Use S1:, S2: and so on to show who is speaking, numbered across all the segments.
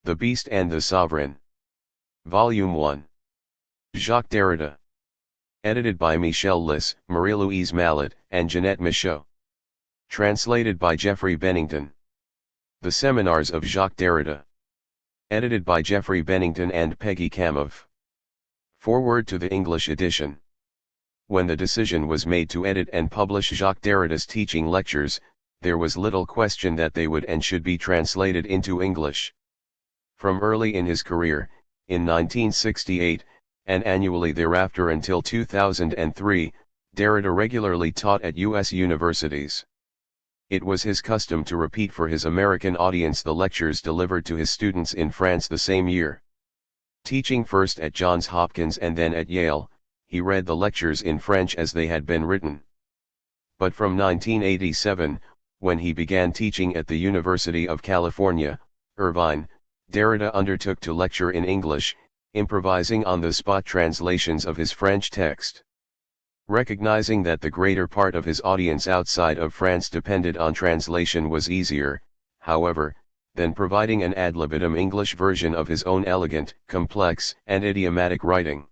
S1: The Beast and the Sovereign. Volume 1. Jacques Derrida. Edited by Michel Liss, Marie-Louise Mallet, and Jeanette Michaud. Translated by Geoffrey Bennington. The Seminars of Jacques Derrida. Edited by Geoffrey Bennington and Peggy Kamoff. Foreword to the English edition. When the decision was made to edit and publish Jacques Derrida's teaching lectures, there was little question that they would and should be translated into English. From early in his career, in 1968, and annually thereafter until 2003, Derrida regularly taught at U.S. universities. It was his custom to repeat for his American audience the lectures delivered to his students in France the same year. Teaching first at Johns Hopkins and then at Yale, he read the lectures in French as they had been written. But from 1987, when he began teaching at the University of California, Irvine, Derrida undertook to lecture in English, improvising on-the-spot translations of his French text. Recognizing that the greater part of his audience outside of France depended on translation was easier, however, than providing an ad libitum English version of his own elegant, complex, and idiomatic writing.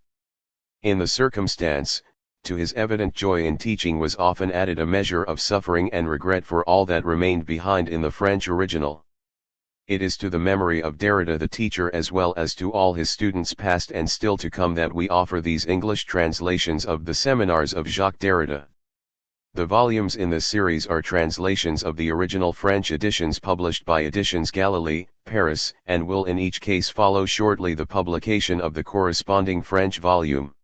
S1: In the circumstance, to his evident joy in teaching was often added a measure of suffering and regret for all that remained behind in the French original. It is to the memory of Derrida the teacher as well as to all his students past and still to come that we offer these English translations of the Seminars of Jacques Derrida. The volumes in this series are translations of the original French editions published by Editions Galilee, Paris, and will in each case follow shortly the publication of the corresponding French volume.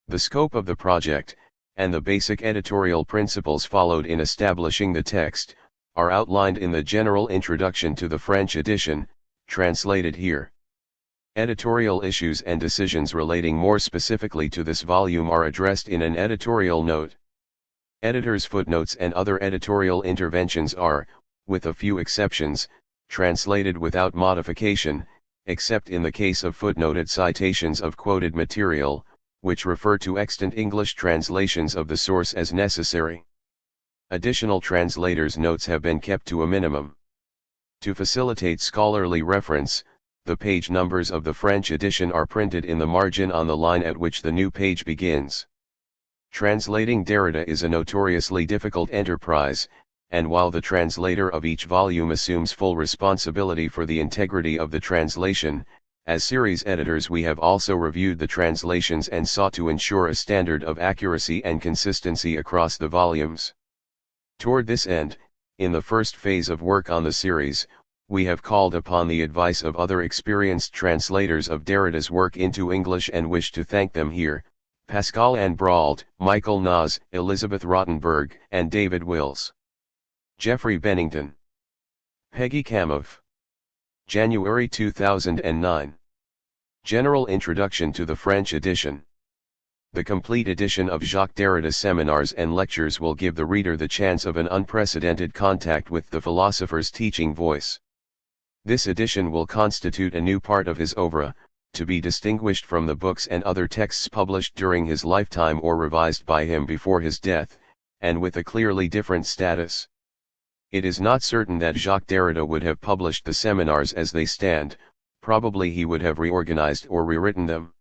S1: The scope of the project, and the basic editorial principles followed in establishing the text, are outlined in the general introduction to the French edition, translated here. Editorial issues and decisions relating more specifically to this volume are addressed in an editorial note. Editors' footnotes and other editorial interventions are, with a few exceptions, translated without modification, except in the case of footnoted citations of quoted material, which refer to extant English translations of the source as necessary. Additional translators' notes have been kept to a minimum. To facilitate scholarly reference, the page numbers of the French edition are printed in the margin on the line at which the new page begins. Translating Derrida is a notoriously difficult enterprise, and while the translator of each volume assumes full responsibility for the integrity of the translation, as series editors we have also reviewed the translations and sought to ensure a standard of accuracy and consistency across the volumes. Toward this end, in the first phase of work on the series, we have called upon the advice of other experienced translators of Derrida's work into English and wish to thank them here: Pascal Anne Brault, Michael Nas, Elizabeth Rottenberg, and David Wills. Geoffrey Bennington. Peggy Kamoff. January 2009. General Introduction to the French edition. The complete edition of Jacques Derrida's seminars and lectures will give the reader the chance of an unprecedented contact with the philosopher's teaching voice. This edition will constitute a new part of his oeuvre, to be distinguished from the books and other texts published during his lifetime or revised by him before his death, and with a clearly different status. It is not certain that Jacques Derrida would have published the seminars as they stand, probably he would have reorganized or rewritten them.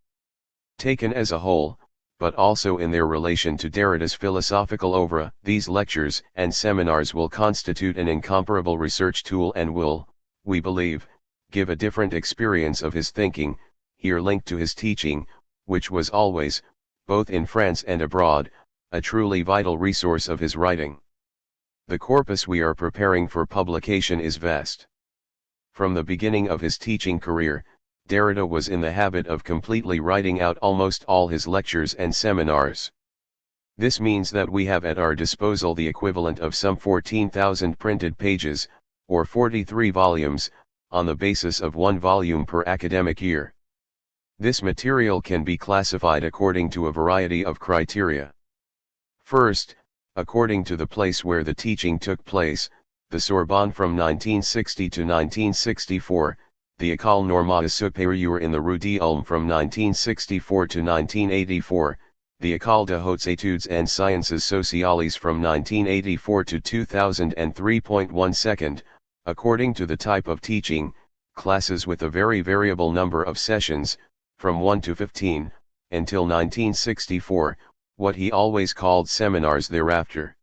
S1: Taken as a whole, but also in their relation to Derrida's philosophical oeuvre, these lectures and seminars will constitute an incomparable research tool and will, we believe, give a different experience of his thinking, here linked to his teaching, which was always, both in France and abroad, a truly vital resource of his writing. The corpus we are preparing for publication is vast. From the beginning of his teaching career, Derrida was in the habit of completely writing out almost all his lectures and seminars. This means that we have at our disposal the equivalent of some 14,000 printed pages, or 43 volumes, on the basis of one volume per academic year. This material can be classified according to a variety of criteria. First, according to the place where the teaching took place, the Sorbonne from 1960 to 1964, the École Normale Supérieure in the Rue d'Ulm from 1964 to 1984, the École de Hautes Études and Sciences Sociales from 1984 to 2003. 1 Second, according to the type of teaching, classes with a very variable number of sessions, from 1 to 15, until 1964, what he always called seminars thereafter.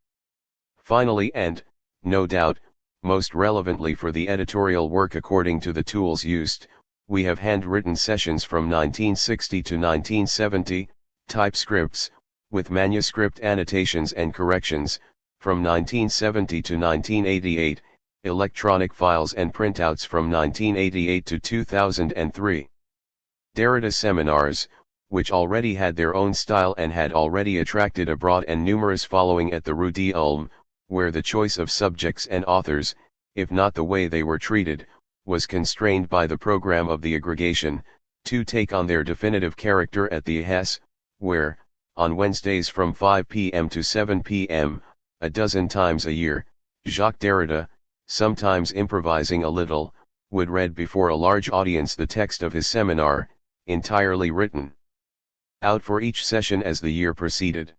S1: Finally and, no doubt, most relevantly for the editorial work according to the tools used, we have handwritten sessions from 1960 to 1970, typescripts, with manuscript annotations and corrections, from 1970 to 1988, electronic files and printouts from 1988 to 2003. Derrida seminars, which already had their own style and had already attracted a broad and numerous following at the Rue d'Ulm, where the choice of subjects and authors, if not the way they were treated, was constrained by the program of the aggregation, to take on their definitive character at the Hesse, where, on Wednesdays from 5 p.m. to 7 p.m., a dozen times a year, Jacques Derrida, sometimes improvising a little, would read before a large audience the text of his seminar, entirely written out for each session as the year proceeded.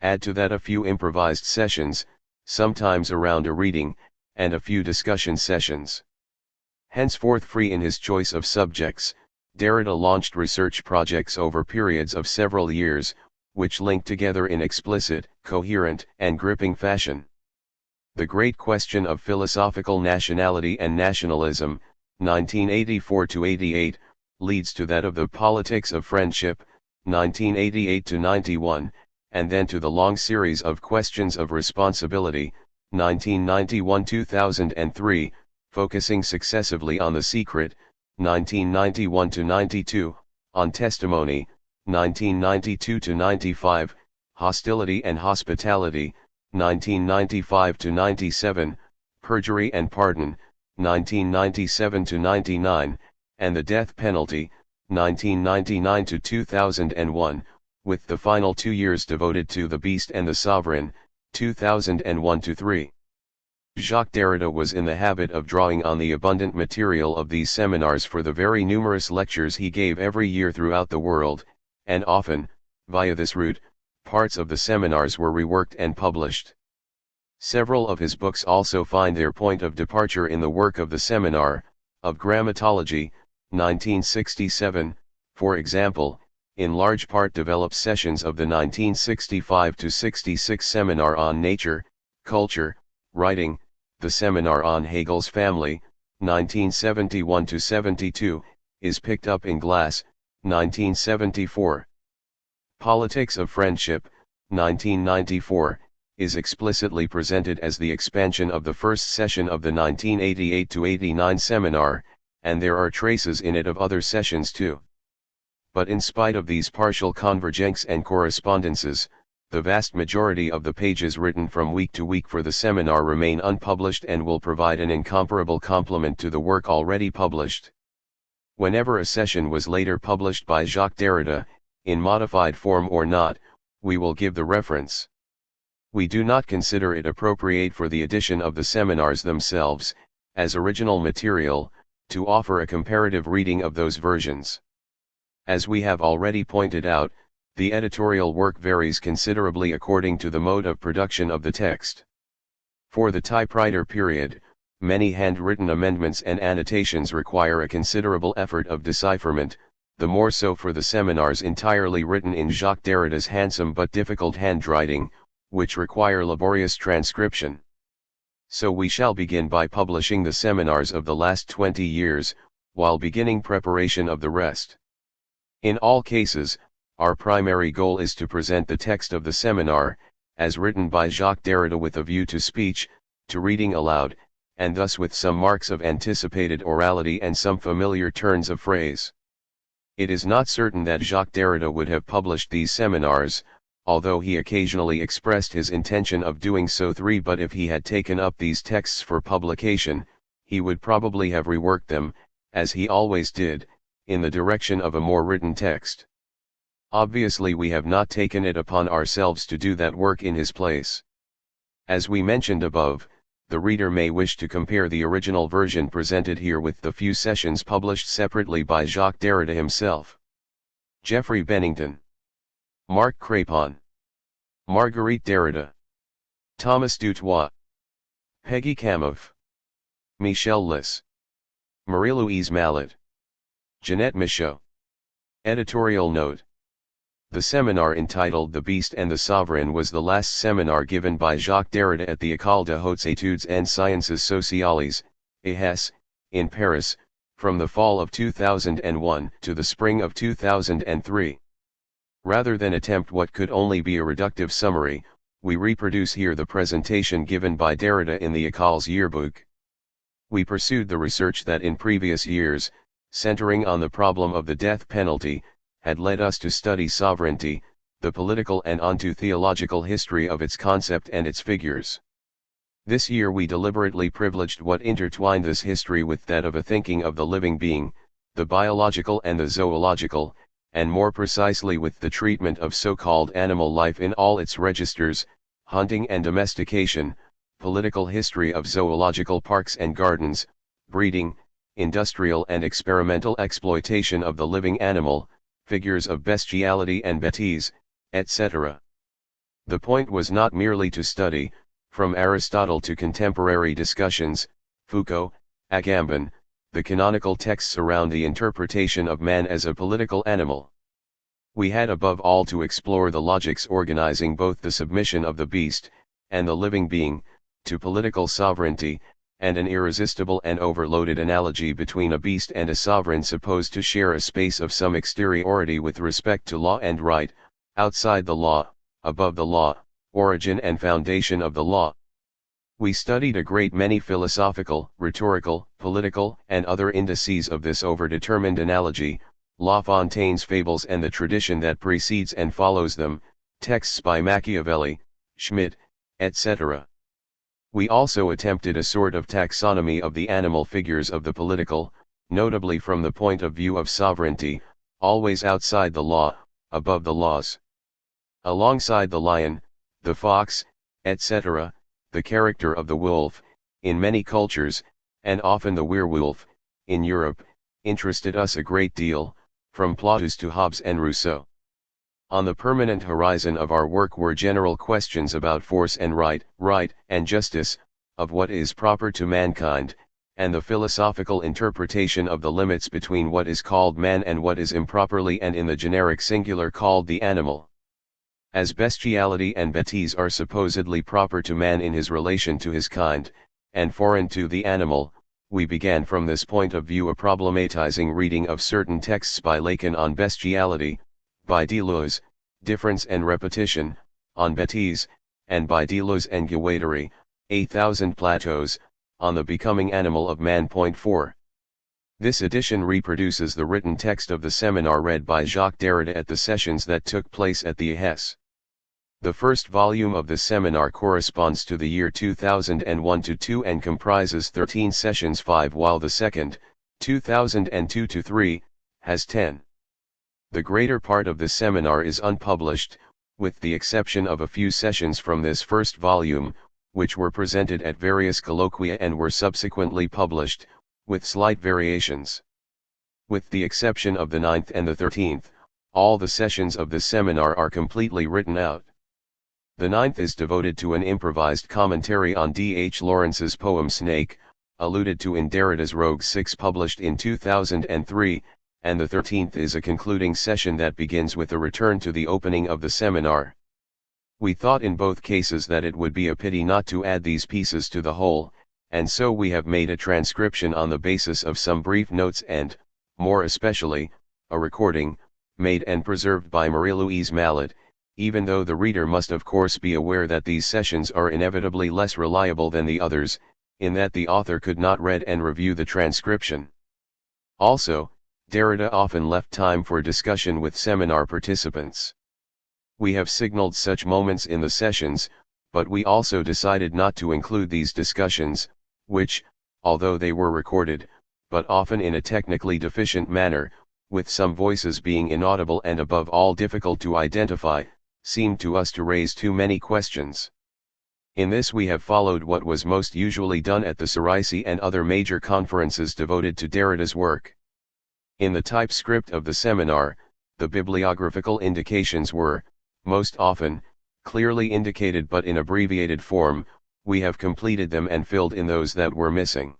S1: Add to that a few improvised sessions, sometimes around a reading, and a few discussion sessions. Henceforth free in his choice of subjects, Derrida launched research projects over periods of several years, which linked together in explicit, coherent, and gripping fashion. The Great Question of Philosophical Nationality and Nationalism, 1984-88, leads to that of the Politics of Friendship, 1988-91, and then to the long series of Questions of Responsibility, 1991-2003, focusing successively on The Secret, 1991-92, on Testimony, 1992-95, Hostility and Hospitality, 1995-97, Perjury and Pardon, 1997-99, and The Death Penalty, 1999-2001, with the final 2 years devoted to The Beast and the Sovereign, 2001-3. Jacques Derrida was in the habit of drawing on the abundant material of these seminars for the very numerous lectures he gave every year throughout the world, and often, via this route, parts of the seminars were reworked and published. Several of his books also find their point of departure in the work of the Seminar of Grammatology, 1967, for example, in large part develops sessions of the 1965-66 Seminar on Nature, Culture, Writing, the Seminar on Hegel's Family, 1971-72, is picked up in Glass, 1974. Politics of Friendship, 1994, is explicitly presented as the expansion of the first session of the 1988-89 seminar, and there are traces in it of other sessions too. But in spite of these partial convergences and correspondences, the vast majority of the pages written from week to week for the seminar remain unpublished and will provide an incomparable complement to the work already published. Whenever a session was later published by Jacques Derrida, in modified form or not, we will give the reference. We do not consider it appropriate for the edition of the seminars themselves, as original material, to offer a comparative reading of those versions. As we have already pointed out, the editorial work varies considerably according to the mode of production of the text. For the typewriter period, many handwritten amendments and annotations require a considerable effort of decipherment, the more so for the seminars entirely written in Jacques Derrida's handsome but difficult handwriting, which require laborious transcription. So we shall begin by publishing the seminars of the last 20 years, while beginning preparation of the rest. In all cases, our primary goal is to present the text of the seminar, as written by Jacques Derrida with a view to speech, to reading aloud, and thus with some marks of anticipated orality and some familiar turns of phrase. It is not certain that Jacques Derrida would have published these seminars, although he occasionally expressed his intention of doing so, but if he had taken up these texts for publication, he would probably have reworked them, as he always did, in the direction of a more written text. Obviously we have not taken it upon ourselves to do that work in his place. As we mentioned above, the reader may wish to compare the original version presented here with the few sessions published separately by Jacques Derrida himself. Geoffrey Bennington, Marc Crépon, Marguerite Derrida, Thomas Dutoit, Peggy Kamoff, Michel Liss. Marie-Louise Mallet. Jeanette Michaud. Editorial note. The seminar entitled The Beast and the Sovereign was the last seminar given by Jacques Derrida at the École de Hautes Études en Sciences Sociales, EHES, in Paris, from the fall of 2001 to the spring of 2003. Rather than attempt what could only be a reductive summary, we reproduce here the presentation given by Derrida in the École's yearbook. We pursued the research that in previous years, centering on the problem of the death penalty, had led us to study sovereignty, the political and onto theological history of its concept and its figures. This year we deliberately privileged what intertwined this history with that of a thinking of the living being, the biological and the zoological, and more precisely with the treatment of so-called animal life in all its registers, hunting and domestication, political history of zoological parks and gardens, breeding, industrial and experimental exploitation of the living animal, figures of bestiality and bêtise, etc. The point was not merely to study, from Aristotle to contemporary discussions, Foucault, Agamben, the canonical texts around the interpretation of man as a political animal. We had above all to explore the logics organizing both the submission of the beast, and the living being, to political sovereignty, and an irresistible and overloaded analogy between a beast and a sovereign supposed to share a space of some exteriority with respect to law and right, outside the law, above the law, origin and foundation of the law. We studied a great many philosophical, rhetorical, political, and other indices of this overdetermined analogy, La Fontaine's fables and the tradition that precedes and follows them, texts by Machiavelli, Schmidt, etc. We also attempted a sort of taxonomy of the animal figures of the political, notably from the point of view of sovereignty, always outside the law, above the laws. Alongside the lion, the fox, etc., the character of the wolf, in many cultures, and often the werewolf, in Europe, interested us a great deal, from Plautus to Hobbes and Rousseau. On the permanent horizon of our work were general questions about force and right and justice, of what is proper to mankind, and the philosophical interpretation of the limits between what is called man and what is improperly and in the generic singular called the animal. As bestiality and bêtise are supposedly proper to man in his relation to his kind, and foreign to the animal, we began from this point of view a problematizing reading of certain texts by Lacan on bestiality, by Deleuze, difference and repetition, on bêtise, and by Deleuze and Guattari, A Thousand Plateaus, on the becoming animal of man. 4. This edition reproduces the written text of the seminar read by Jacques Derrida at the sessions that took place at the EHES. The first volume of the seminar corresponds to the year 2001-2 and comprises 13 sessions 5 while the second, 2002-3, has 10. The greater part of the seminar is unpublished, with the exception of a few sessions from this first volume, which were presented at various colloquia and were subsequently published, with slight variations. With the exception of the 9th and the 13th, all the sessions of the seminar are completely written out. The 9th is devoted to an improvised commentary on D. H. Lawrence's poem Snake, alluded to in Derrida's Rogue 6 published in 2003, and the 13th is a concluding session that begins with a return to the opening of the seminar. We thought in both cases that it would be a pity not to add these pieces to the whole, and so we have made a transcription on the basis of some brief notes and, more especially, a recording, made and preserved by Marie-Louise Mallet, even though the reader must of course be aware that these sessions are inevitably less reliable than the others, in that the author could not read and review the transcription. Also, Derrida often left time for discussion with seminar participants. We have signaled such moments in the sessions, but we also decided not to include these discussions, which, although they were recorded, but often in a technically deficient manner, with some voices being inaudible and above all difficult to identify, seemed to us to raise too many questions. In this we have followed what was most usually done at the Cerisi and other major conferences devoted to Derrida's work. In the typescript of the seminar, the bibliographical indications were, most often, clearly indicated but in abbreviated form. We have completed them and filled in those that were missing.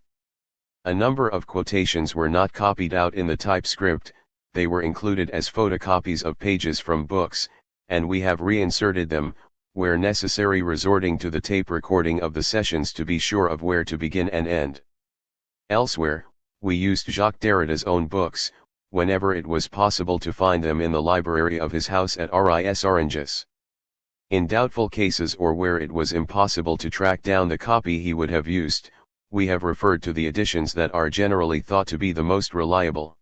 S1: A number of quotations were not copied out in the typescript, they were included as photocopies of pages from books, and we have reinserted them, where necessary, resorting to the tape recording of the sessions to be sure of where to begin and end. Elsewhere, we used Jacques Derrida's own books, whenever it was possible to find them in the library of his house at Ris Oranges. In doubtful cases or where it was impossible to track down the copy he would have used, we have referred to the editions that are generally thought to be the most reliable.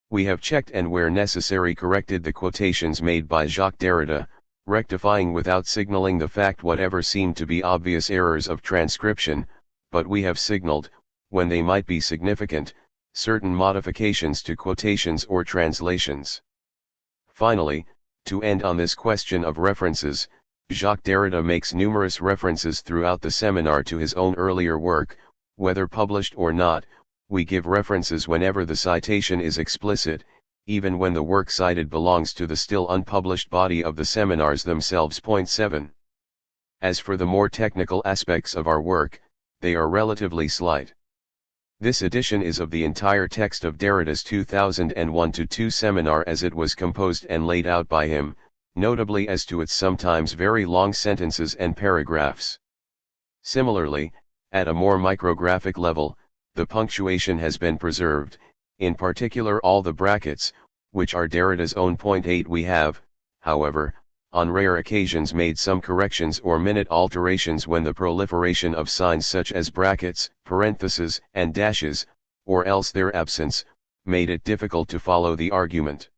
S1: We have checked and where necessary corrected the quotations made by Jacques Derrida, rectifying without signaling the fact whatever seemed to be obvious errors of transcription, but we have signaled, when they might be significant, certain modifications to quotations or translations. Finally, to end on this question of references, Jacques Derrida makes numerous references throughout the seminar to his own earlier work. Whether published or not, we give references whenever the citation is explicit, even when the work cited belongs to the still unpublished body of the seminars themselves. Point 7. As for the more technical aspects of our work, they are relatively slight. This edition is of the entire text of Derrida's 2001-2 seminar as it was composed and laid out by him, notably as to its sometimes very long sentences and paragraphs. Similarly, at a more micrographic level, the punctuation has been preserved, in particular all the brackets, which are Derrida's own. Point 8. We have, however, on rare occasions made some corrections or minute alterations when the proliferation of signs such as brackets, parentheses, and dashes, or else their absence, made it difficult to follow the argument.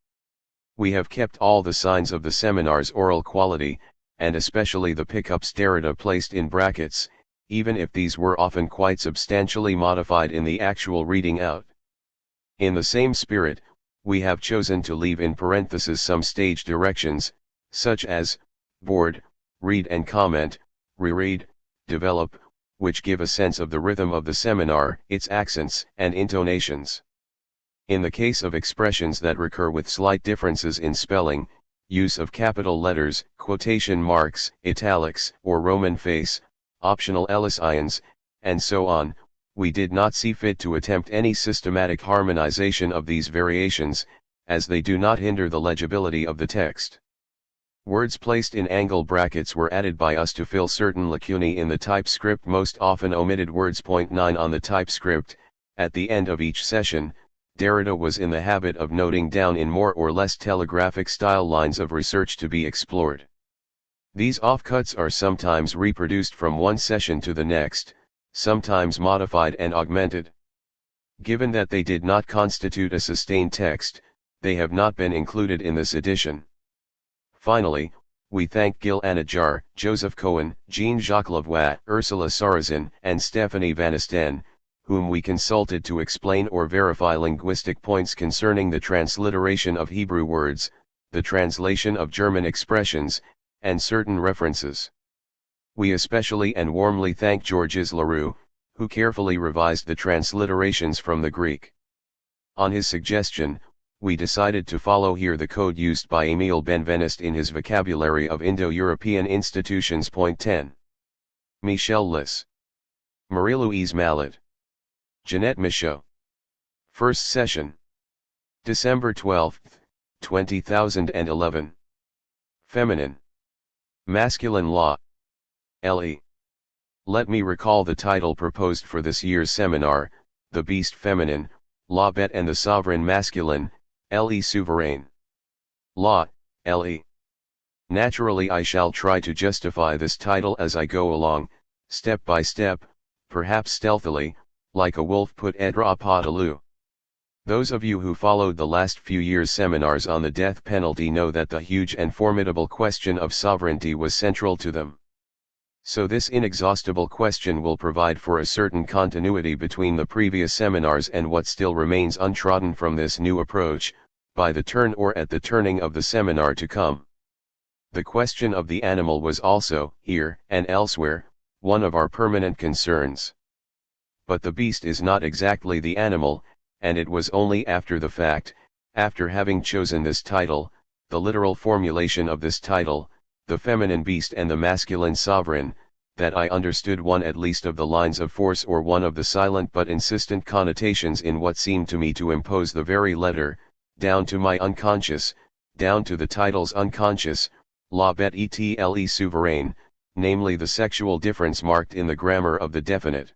S1: We have kept all the signs of the seminar's oral quality, and especially the pickups Derrida placed in brackets, even if these were often quite substantially modified in the actual reading out. In the same spirit, we have chosen to leave in parentheses some stage directions, such as, board, read and comment, reread, develop, which give a sense of the rhythm of the seminar, its accents and intonations. In the case of expressions that recur with slight differences in spelling, use of capital letters, quotation marks, italics, or Roman face, optional Ellis ions, and so on, we did not see fit to attempt any systematic harmonization of these variations, as they do not hinder the legibility of the text. Words placed in angle brackets were added by us to fill certain lacunae in the typescript, most often omitted words. Point 9. On the typescript, at the end of each session, Derrida was in the habit of noting down in more or less telegraphic style lines of research to be explored. These offcuts are sometimes reproduced from one session to the next, sometimes modified and augmented. Given that they did not constitute a sustained text, they have not been included in this edition. Finally, we thank Gil Anajar, Joseph Cohen, Jean-Jacques Lavoie, Ursula Sarrazin, and Stephanie Van Esten, whom we consulted to explain or verify linguistic points concerning the transliteration of Hebrew words, the translation of German expressions, and certain references. We especially and warmly thank Georges Leroux, who carefully revised the transliterations from the Greek. On his suggestion, we decided to follow here the code used by Émile Benveniste in his Vocabulary of Indo-European Institutions. Point 10. Michel Lys. Marie-Louise Mallet. Jeanette Michaud. First session. December 12, 2011. Feminine. Masculine law. L.E. Let me recall the title proposed for this year's seminar, The Beast Feminine, La Bête and the Sovereign Masculine, L.E. Souverain. Law, L.E. Naturally I shall try to justify this title as I go along, step by step, perhaps stealthily, like a wolf put à pas de loup. Those of you who followed the last few years' seminars on the death penalty know that the huge and formidable question of sovereignty was central to them. So this inexhaustible question will provide for a certain continuity between the previous seminars and what still remains untrodden from this new approach, by the turn or at the turning of the seminar to come. The question of the animal was also, here and elsewhere, one of our permanent concerns. But the beast is not exactly the animal, and it was only after the fact, after having chosen this title, the literal formulation of this title, the feminine beast and the masculine sovereign, that I understood one at least of the lines of force or one of the silent but insistent connotations in what seemed to me to impose the very letter, down to my unconscious, down to the title's unconscious, la bête etle souverain, namely the sexual difference marked in the grammar of the definite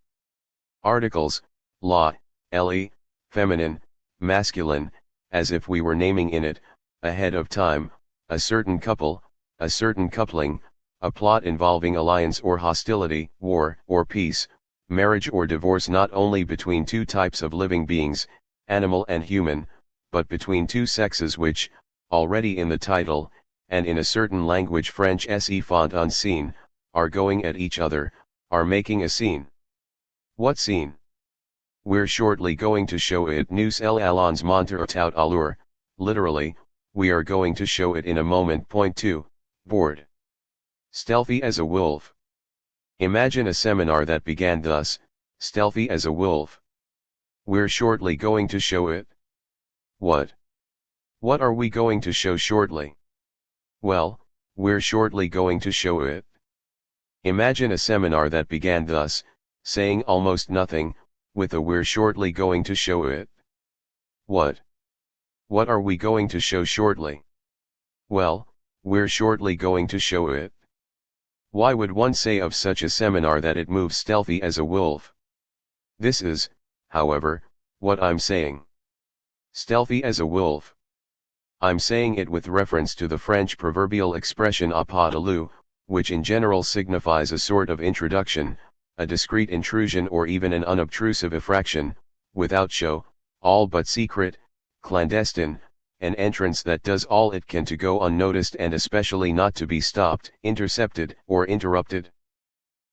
S1: articles, la, le, feminine, masculine, as if we were naming in it, ahead of time, a certain couple, a certain coupling, a plot involving alliance or hostility, war or peace, marriage or divorce, not only between two types of living beings, animal and human, but between two sexes which, already in the title, and in a certain language French se font un scene, are going at each other, are making a scene. What scene? We're shortly going to show it. Nous allons montrer tout à l'heure, literally, we are going to show it in a moment. Point 2, bored. Stealthy as a wolf. Imagine a seminar that began thus, stealthy as a wolf. We're shortly going to show it. What? What are we going to show shortly? Well, we're shortly going to show it. Imagine a seminar that began thus, saying almost nothing, with a we're shortly going to show it. What? What are we going to show shortly? Well, we're shortly going to show it. Why would one say of such a seminar that it moves stealthy as a wolf? This is, however, what I'm saying. Stealthy as a wolf. I'm saying it with reference to the French proverbial expression à pas de loup, which in general signifies a sort of introduction, a discreet intrusion or even an unobtrusive effraction, without show, all but secret, clandestine, an entrance that does all it can to go unnoticed and especially not to be stopped, intercepted, or interrupted.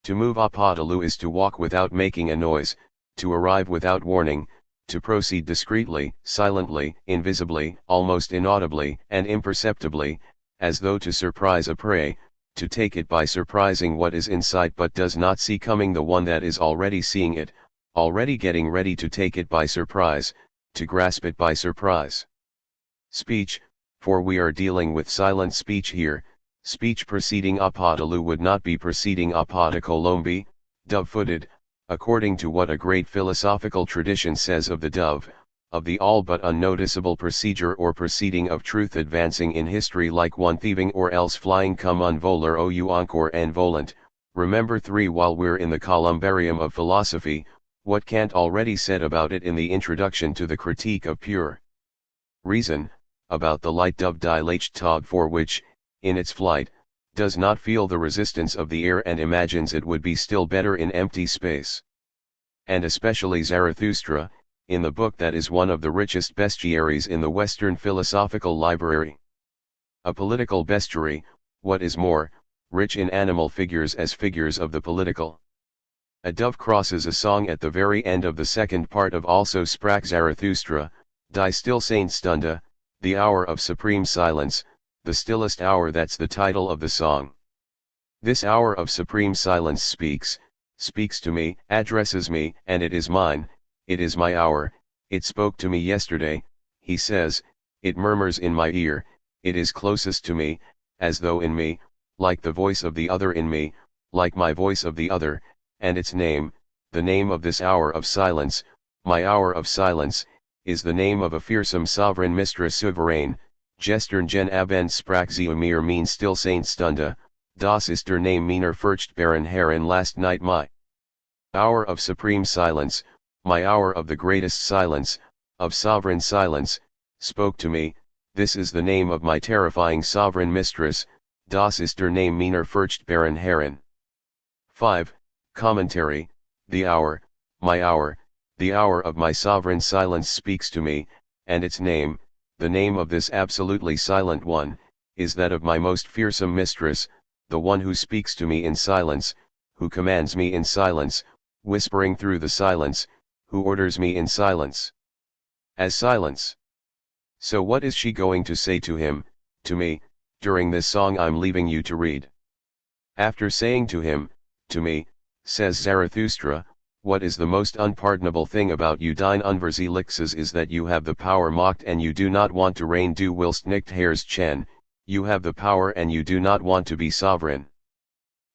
S1: To move à pas de loup is to walk without making a noise, to arrive without warning, to proceed discreetly, silently, invisibly, almost inaudibly, and imperceptibly, as though to surprise a prey, to take it by surprising what is in sight but does not see coming the one that is already seeing it, already getting ready to take it by surprise, to grasp it by surprise. Speech, for we are dealing with silent speech here, speech proceeding à pas de loup would not be proceeding à pas de colombe, dove-footed, according to what a great philosophical tradition says of the dove, of the all but unnoticeable procedure or proceeding of truth advancing in history like one thieving or else flying comme un voleur ou encore un volant. Remember 3. While we're in the columbarium of philosophy, what Kant already said about it in the introduction to the Critique of Pure Reason, about the light dove die Tag for which, in its flight, does not feel the resistance of the air and imagines it would be still better in empty space. And especially Zarathustra, in the book that is one of the richest bestiaries in the Western philosophical library. A political bestiary, what is more, rich in animal figures as figures of the political. A dove crosses a song at the very end of the second part of Also sprach Zarathustra, Die Stillseinstunde, the hour of supreme silence, the stillest hour. That's the title of the song. This hour of supreme silence speaks to me, addresses me, and it is mine, it is my hour, it spoke to me yesterday, he says, it murmurs in my ear, it is closest to me, as though in me, like the voice of the other in me, like my voice of the other, and its name, the name of this hour of silence, my hour of silence, is the name of a fearsome sovereign mistress souverain, gestern gen abend sprach sie mir mein Stillseinstunde, das ist der Name meiner furchtbaren Herren last night. My hour of supreme silence, my hour of the greatest silence, of sovereign silence, spoke to me, this is the name of my terrifying sovereign mistress, das ist der Name meiner furchtbaren Herren. 5. Commentary, the hour, my hour, the hour of my sovereign silence speaks to me, and its name, the name of this absolutely silent one, is that of my most fearsome mistress, the one who speaks to me in silence, who commands me in silence, whispering through the silence, who orders me in silence. As silence. So what is she going to say to him, to me, during this song I'm leaving you to read? After saying to him, to me, says Zarathustra, what is the most unpardonable thing about you dein Unversehrlichstes is that you have the power mocked and you do not want to reign, du willst nicht Herrs chen, you have the power and you do not want to be sovereign.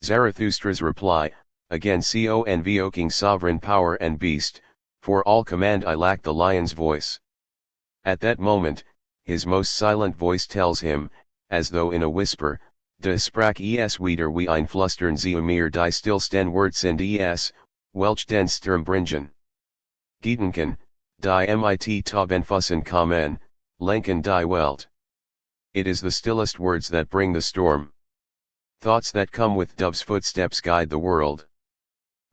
S1: Zarathustra's reply, again convoking sovereign power and beast, for all command I lack the lion's voice. At that moment, his most silent voice tells him, as though in a whisper, de sprak es wieder wie ein flustern ze mir die stilsten Wurzeln des, welch den Sturm bringen. Gedanken, die mit Taubenfussen kommen, lenken die Welt. It is the stillest words that bring the storm. Thoughts that come with dove's footsteps guide the world.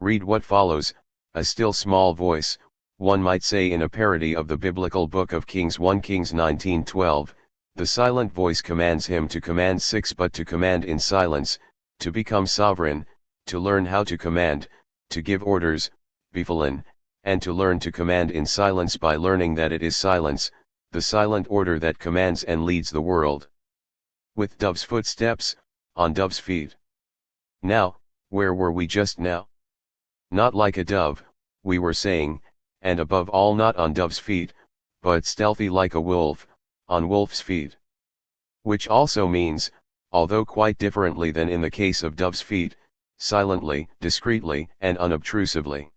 S1: Read what follows, a still small voice, one might say in a parody of the biblical book of Kings 1 Kings 19:12, the silent voice commands him to command 6 but to command in silence, to become sovereign, to learn how to command, to give orders, befehlen, and to learn to command in silence by learning that it is silence, the silent order that commands and leads the world. With dove's footsteps, on dove's feet. Now, where were we just now? Not like a dove, we were saying, and above all not on dove's feet, but stealthy like a wolf, on wolf's feet. Which also means, although quite differently than in the case of dove's feet, silently, discreetly, and unobtrusively.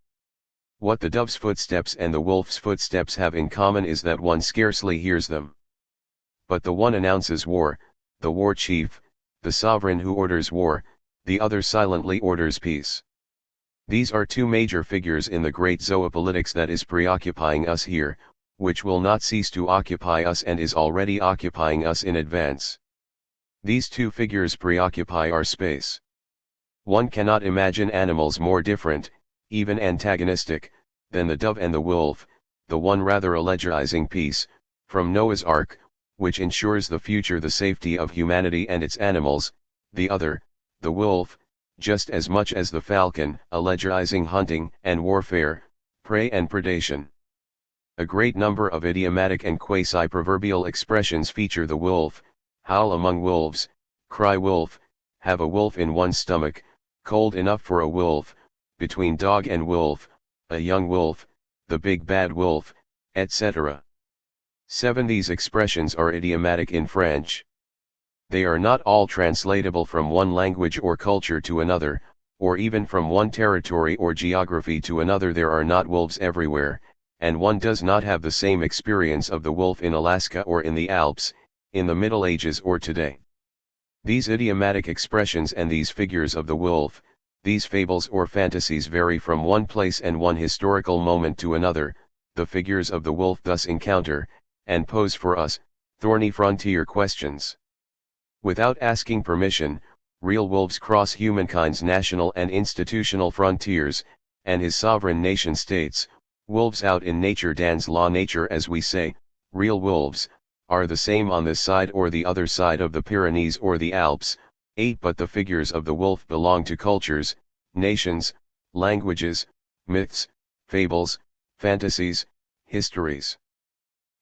S1: What the dove's footsteps and the wolf's footsteps have in common is that one scarcely hears them. But the one announces war, the war chief, the sovereign who orders war, the other silently orders peace. These are two major figures in the great zoopolitics that is preoccupying us here, which will not cease to occupy us and is already occupying us in advance. These two figures preoccupy our space. One cannot imagine animals more different, even antagonistic, than the dove and the wolf, the one rather allegizing peace, from Noah's Ark, which ensures the future the safety of humanity and its animals, the other, the wolf, just as much as the falcon, allegizing hunting and warfare, prey and predation. A great number of idiomatic and quasi-proverbial expressions feature the wolf: howl among wolves, cry wolf, have a wolf in one's stomach, cold enough for a wolf, between dog and wolf, a young wolf, the big bad wolf, etc. 7. These expressions are idiomatic in French. They are not all translatable from one language or culture to another, or even from one territory or geography to another. There are not wolves everywhere, and one does not have the same experience of the wolf in Alaska or in the Alps, in the Middle Ages or today. These idiomatic expressions and these figures of the wolf, these fables or fantasies vary from one place and one historical moment to another. The figures of the wolf thus encounter, and pose for us, thorny frontier questions. Without asking permission, real wolves cross humankind's national and institutional frontiers, and his sovereign nation-states. Wolves out in nature, Dan's law. Nature, as we say, real wolves, are the same on this side or the other side of the Pyrenees or the Alps. 8. But the figures of the wolf belong to cultures, nations, languages, myths, fables, fantasies, histories.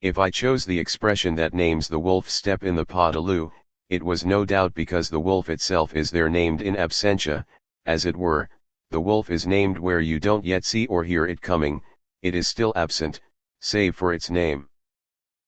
S1: If I chose the expression that names the wolf step in the Podaloo, it was no doubt because the wolf itself is there, named in absentia, as it were. The wolf is named where you don't yet see or hear it coming. It is still absent, save for its name.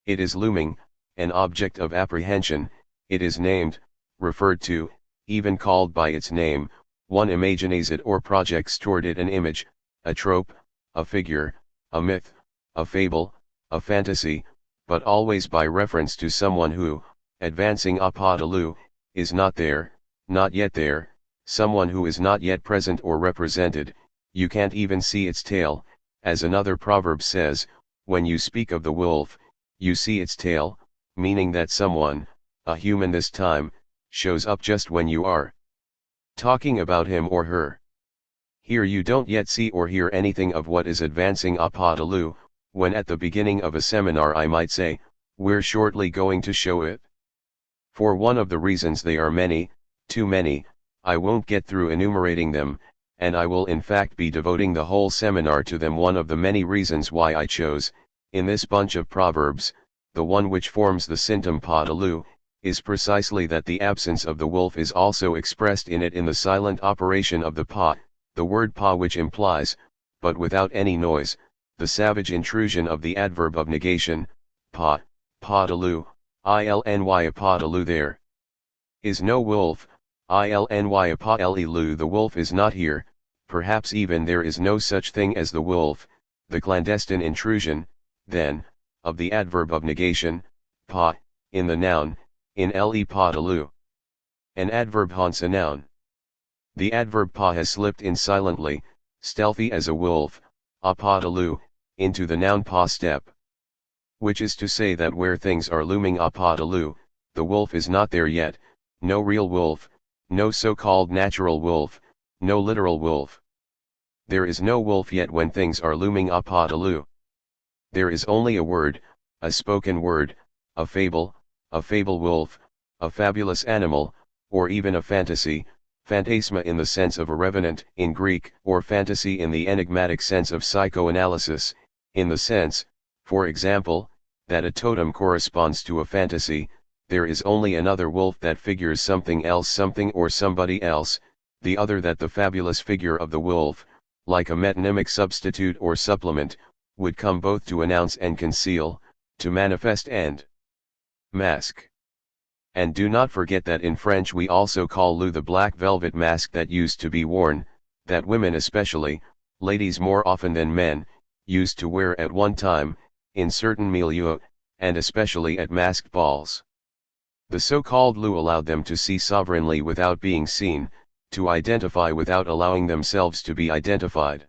S1: It is looming, an object of apprehension. It is named, referred to, even called by its name. One imagines it or projects toward it an image, a trope, a figure, a myth, a fable, a fantasy, but always by reference to someone who, advancing a Podaloo, is not there, not yet there, someone who is not yet present or represented. You can't even see its tail, as another proverb says. When you speak of the wolf, you see its tail, meaning that someone, a human this time, shows up just when you are talking about him or her. Here you don't yet see or hear anything of what is advancing a Podaloo, when at the beginning of a seminar I might say, we're shortly going to show it. For one of the reasons they are many, too many, I won't get through enumerating them, and I will in fact be devoting the whole seminar to them. One of the many reasons why I chose, in this bunch of proverbs, the one which forms the Syntum Podaloo, is precisely that the absence of the wolf is also expressed in it in the silent operation of the pa, the word pa, which implies, but without any noise, the savage intrusion of the adverb of negation, pa, Podaloo, ilny. A Podaloo. There is no wolf, ilny apa lu. The wolf is not here, perhaps even there is no such thing as the wolf, the clandestine intrusion, then, of the adverb of negation, pa, in the noun, in le pa lu. An adverb haunts a noun. The adverb pa has slipped in silently, stealthy as a wolf, apa lu, into the noun pa step. Which is to say that where things are looming apa lu, the wolf is not there yet, no real wolf, no so-called natural wolf, no literal wolf. There is no wolf yet when things are looming apa lu. There is only a word, a spoken word, a fable wolf, a fabulous animal, or even a fantasy, phantasma in the sense of a revenant in Greek, or fantasy in the enigmatic sense of psychoanalysis, in the sense, for example, that a totem corresponds to a fantasy. There is only another wolf that figures something else, something or somebody else, the other that the fabulous figure of the wolf, like a metonymic substitute or supplement, would come both to announce and conceal, to manifest and mask. And do not forget that in French we also call loup the black velvet mask that used to be worn, that women especially, ladies more often than men, used to wear at one time, in certain milieux, and especially at masked balls. The so-called loup allowed them to see sovereignly without being seen, to identify without allowing themselves to be identified.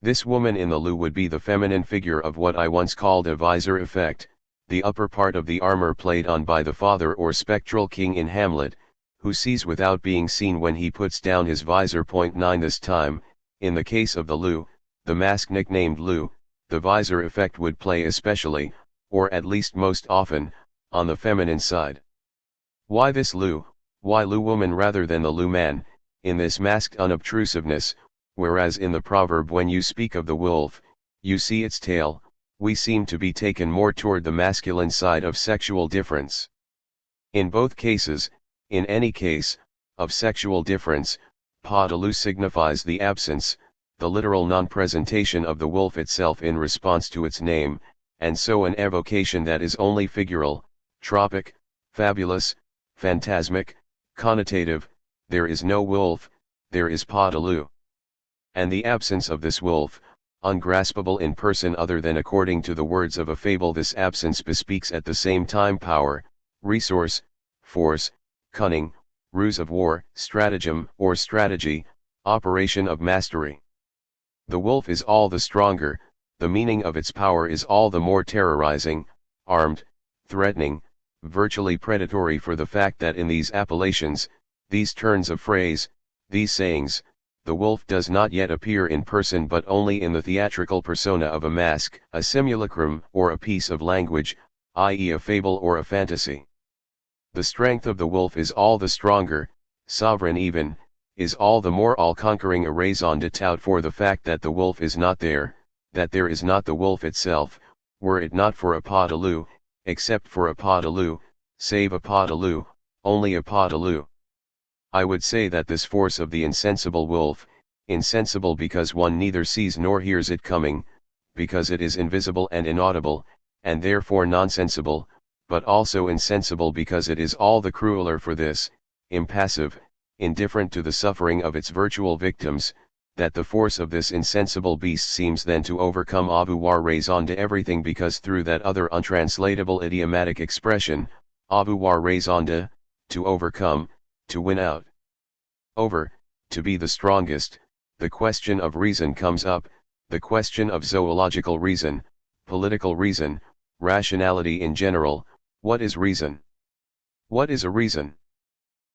S1: This woman in the loup would be the feminine figure of what I once called a visor effect, the upper part of the armor played on by the father or spectral king in Hamlet, who sees without being seen when he puts down his visor. 9 This time, in the case of the loup, the mask nicknamed loup, the visor effect would play especially, or at least most often, on the feminine side. Why this loup, why loup woman rather than the loup man, in this masked unobtrusiveness, whereas in the proverb when you speak of the wolf, you see its tail, we seem to be taken more toward the masculine side of sexual difference. In both cases, in any case, of sexual difference, pas de loup signifies the absence, the literal non-presentation of the wolf itself in response to its name, and so an evocation that is only figural, tropic, fabulous, phantasmic, connotative. There is no wolf, there is pas de loup. And the absence of this wolf, ungraspable in person other than according to the words of a fable, this absence bespeaks at the same time power, resource, force, cunning, ruse of war, stratagem or strategy, operation of mastery. The wolf is all the stronger, the meaning of its power is all the more terrorizing, armed, threatening, virtually predatory, for the fact that in these appellations, these turns of phrase, these sayings, the wolf does not yet appear in person but only in the theatrical persona of a mask, a simulacrum or a piece of language, i.e. a fable or a fantasy. The strength of the wolf is all the stronger, sovereign even, is all the more all-conquering a raison d'etre for the fact that the wolf is not there, that there is not the wolf itself, were it not for a pas de loup, except for a pas de loup, save a pas de loup, only a pas de loup. I would say that this force of the insensible wolf, insensible because one neither sees nor hears it coming, because it is invisible and inaudible, and therefore nonsensible, but also insensible because it is all the crueler for this, impassive, indifferent to the suffering of its virtual victims, that the force of this insensible beast seems then to overcome avoir raison de everything, because through that other untranslatable idiomatic expression, avoir raison de, to overcome, to win out over, to be the strongest, the question of reason comes up, the question of zoological reason, political reason, rationality in general. What is reason? What is a reason?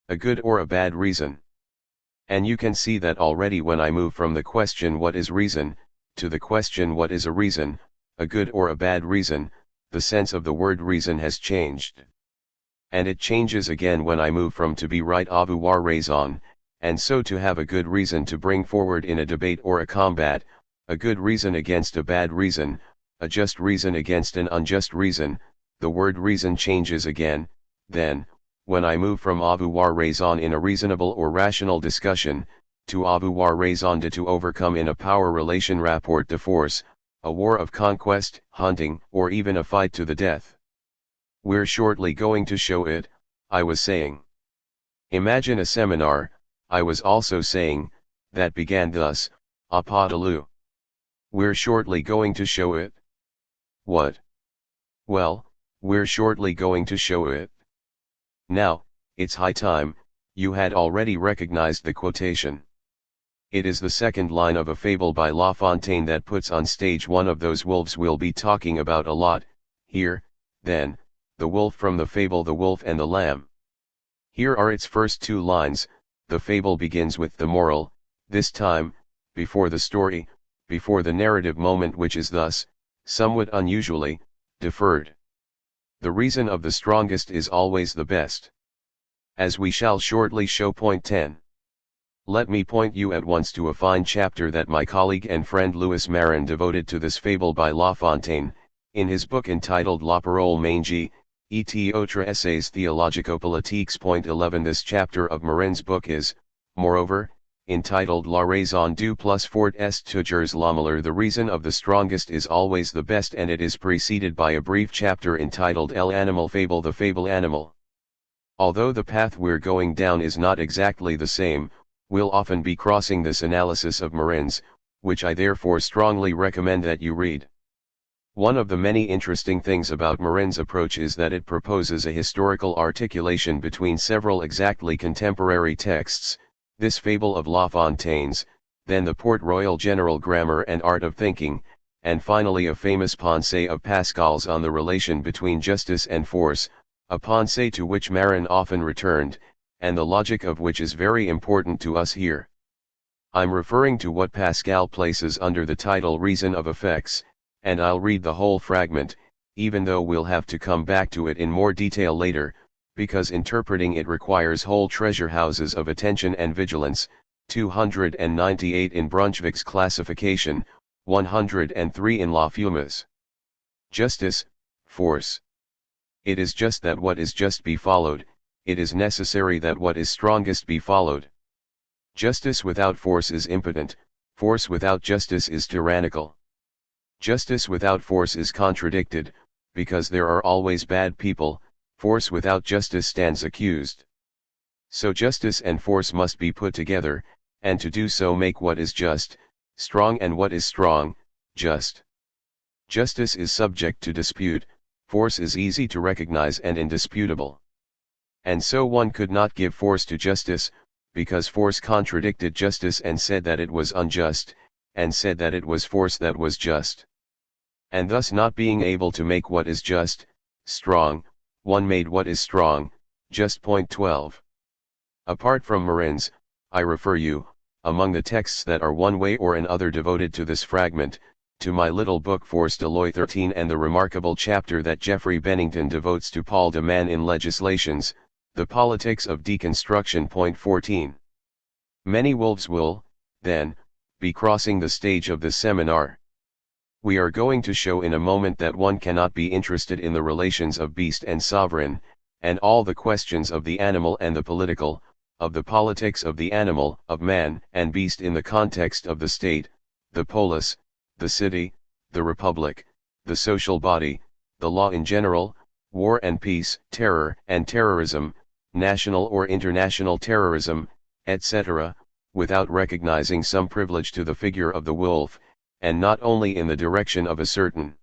S1: A good or a bad reason? And you can see that already when I move from the question what is reason, to the question what is a reason, a good or a bad reason, the sense of the word reason has changed. And it changes again when I move from to be right avoir raison, and so to have a good reason to bring forward in a debate or a combat, a good reason against a bad reason, a just reason against an unjust reason, the word reason changes again. Then, when I move from avoir raison in a reasonable or rational discussion, to avoir raison de, to overcome in a power relation rapport de force, a war of conquest, hunting, or even a fight to the death. We're shortly going to show it, I was saying. Imagine a seminar, I was also saying, that began thus, Apodaloo. We're shortly going to show it. What? Well, we're shortly going to show it. Now, it's high time, you had already recognized the quotation. It is the second line of a fable by La Fontaine that puts on stage one of those wolves we'll be talking about a lot, here, then, the wolf from the fable The Wolf and the Lamb. Here are its first two lines. The fable begins with the moral, this time, before the story, before the narrative moment, which is thus, somewhat unusually, deferred. The reason of the strongest is always the best. As we shall shortly show. Point 10. Let me point you at once to a fine chapter that my colleague and friend Louis Marin devoted to this fable by La Fontaine, in his book entitled La Parole Mangie, et autres essays théologico-politiques. Point 11. This chapter of Marin's book is, moreover, entitled La raison du plus fort est toujours la meilleure. The reason of the strongest is always the best, and it is preceded by a brief chapter entitled El Animal Fable, the Fable Animal. Although the path we're going down is not exactly the same, we'll often be crossing this analysis of Marin's, which I therefore strongly recommend that you read. One of the many interesting things about Marin's approach is that it proposes a historical articulation between several exactly contemporary texts, this fable of La Fontaine's, then the Port Royal General Grammar and Art of Thinking, and finally a famous pensée of Pascal's on the relation between justice and force, a pensée to which Marin often returned, and the logic of which is very important to us here. I'm referring to what Pascal places under the title Reason of Effects, and I'll read the whole fragment, even though we'll have to come back to it in more detail later, because interpreting it requires whole treasure houses of attention and vigilance. 298 in Brunswick's classification, 103 in La Fuma's. Justice, force. It is just that what is just be followed, it is necessary that what is strongest be followed. Justice without force is impotent, force without justice is tyrannical. Justice without force is contradicted, because there are always bad people, force without justice stands accused. So justice and force must be put together, and to do so make what is just, strong, and what is strong, just. Justice is subject to dispute, force is easy to recognize and indisputable. And so one could not give force to justice, because force contradicted justice and said that it was unjust, and said that it was force that was just. And thus not being able to make what is just, strong, one made what is strong, just. Point 12. Apart from Marin's, I refer you, among the texts that are one way or another devoted to this fragment, to my little book Force de Loi 13 and the remarkable chapter that Geoffrey Bennington devotes to Paul de Man in Legislations, The Politics of Deconstruction. Point 14. Many wolves will, then, be crossing the stage of this seminar. We are going to show in a moment that one cannot be interested in the relations of beast and sovereign, and all the questions of the animal and the political, of the politics of the animal, of man and beast in the context of the state, the polis, the city, the republic, the social body, the law in general, war and peace, terror and terrorism, national or international terrorism, etc., without recognizing some privilege to the figure of the wolf, and not only in the direction of a certain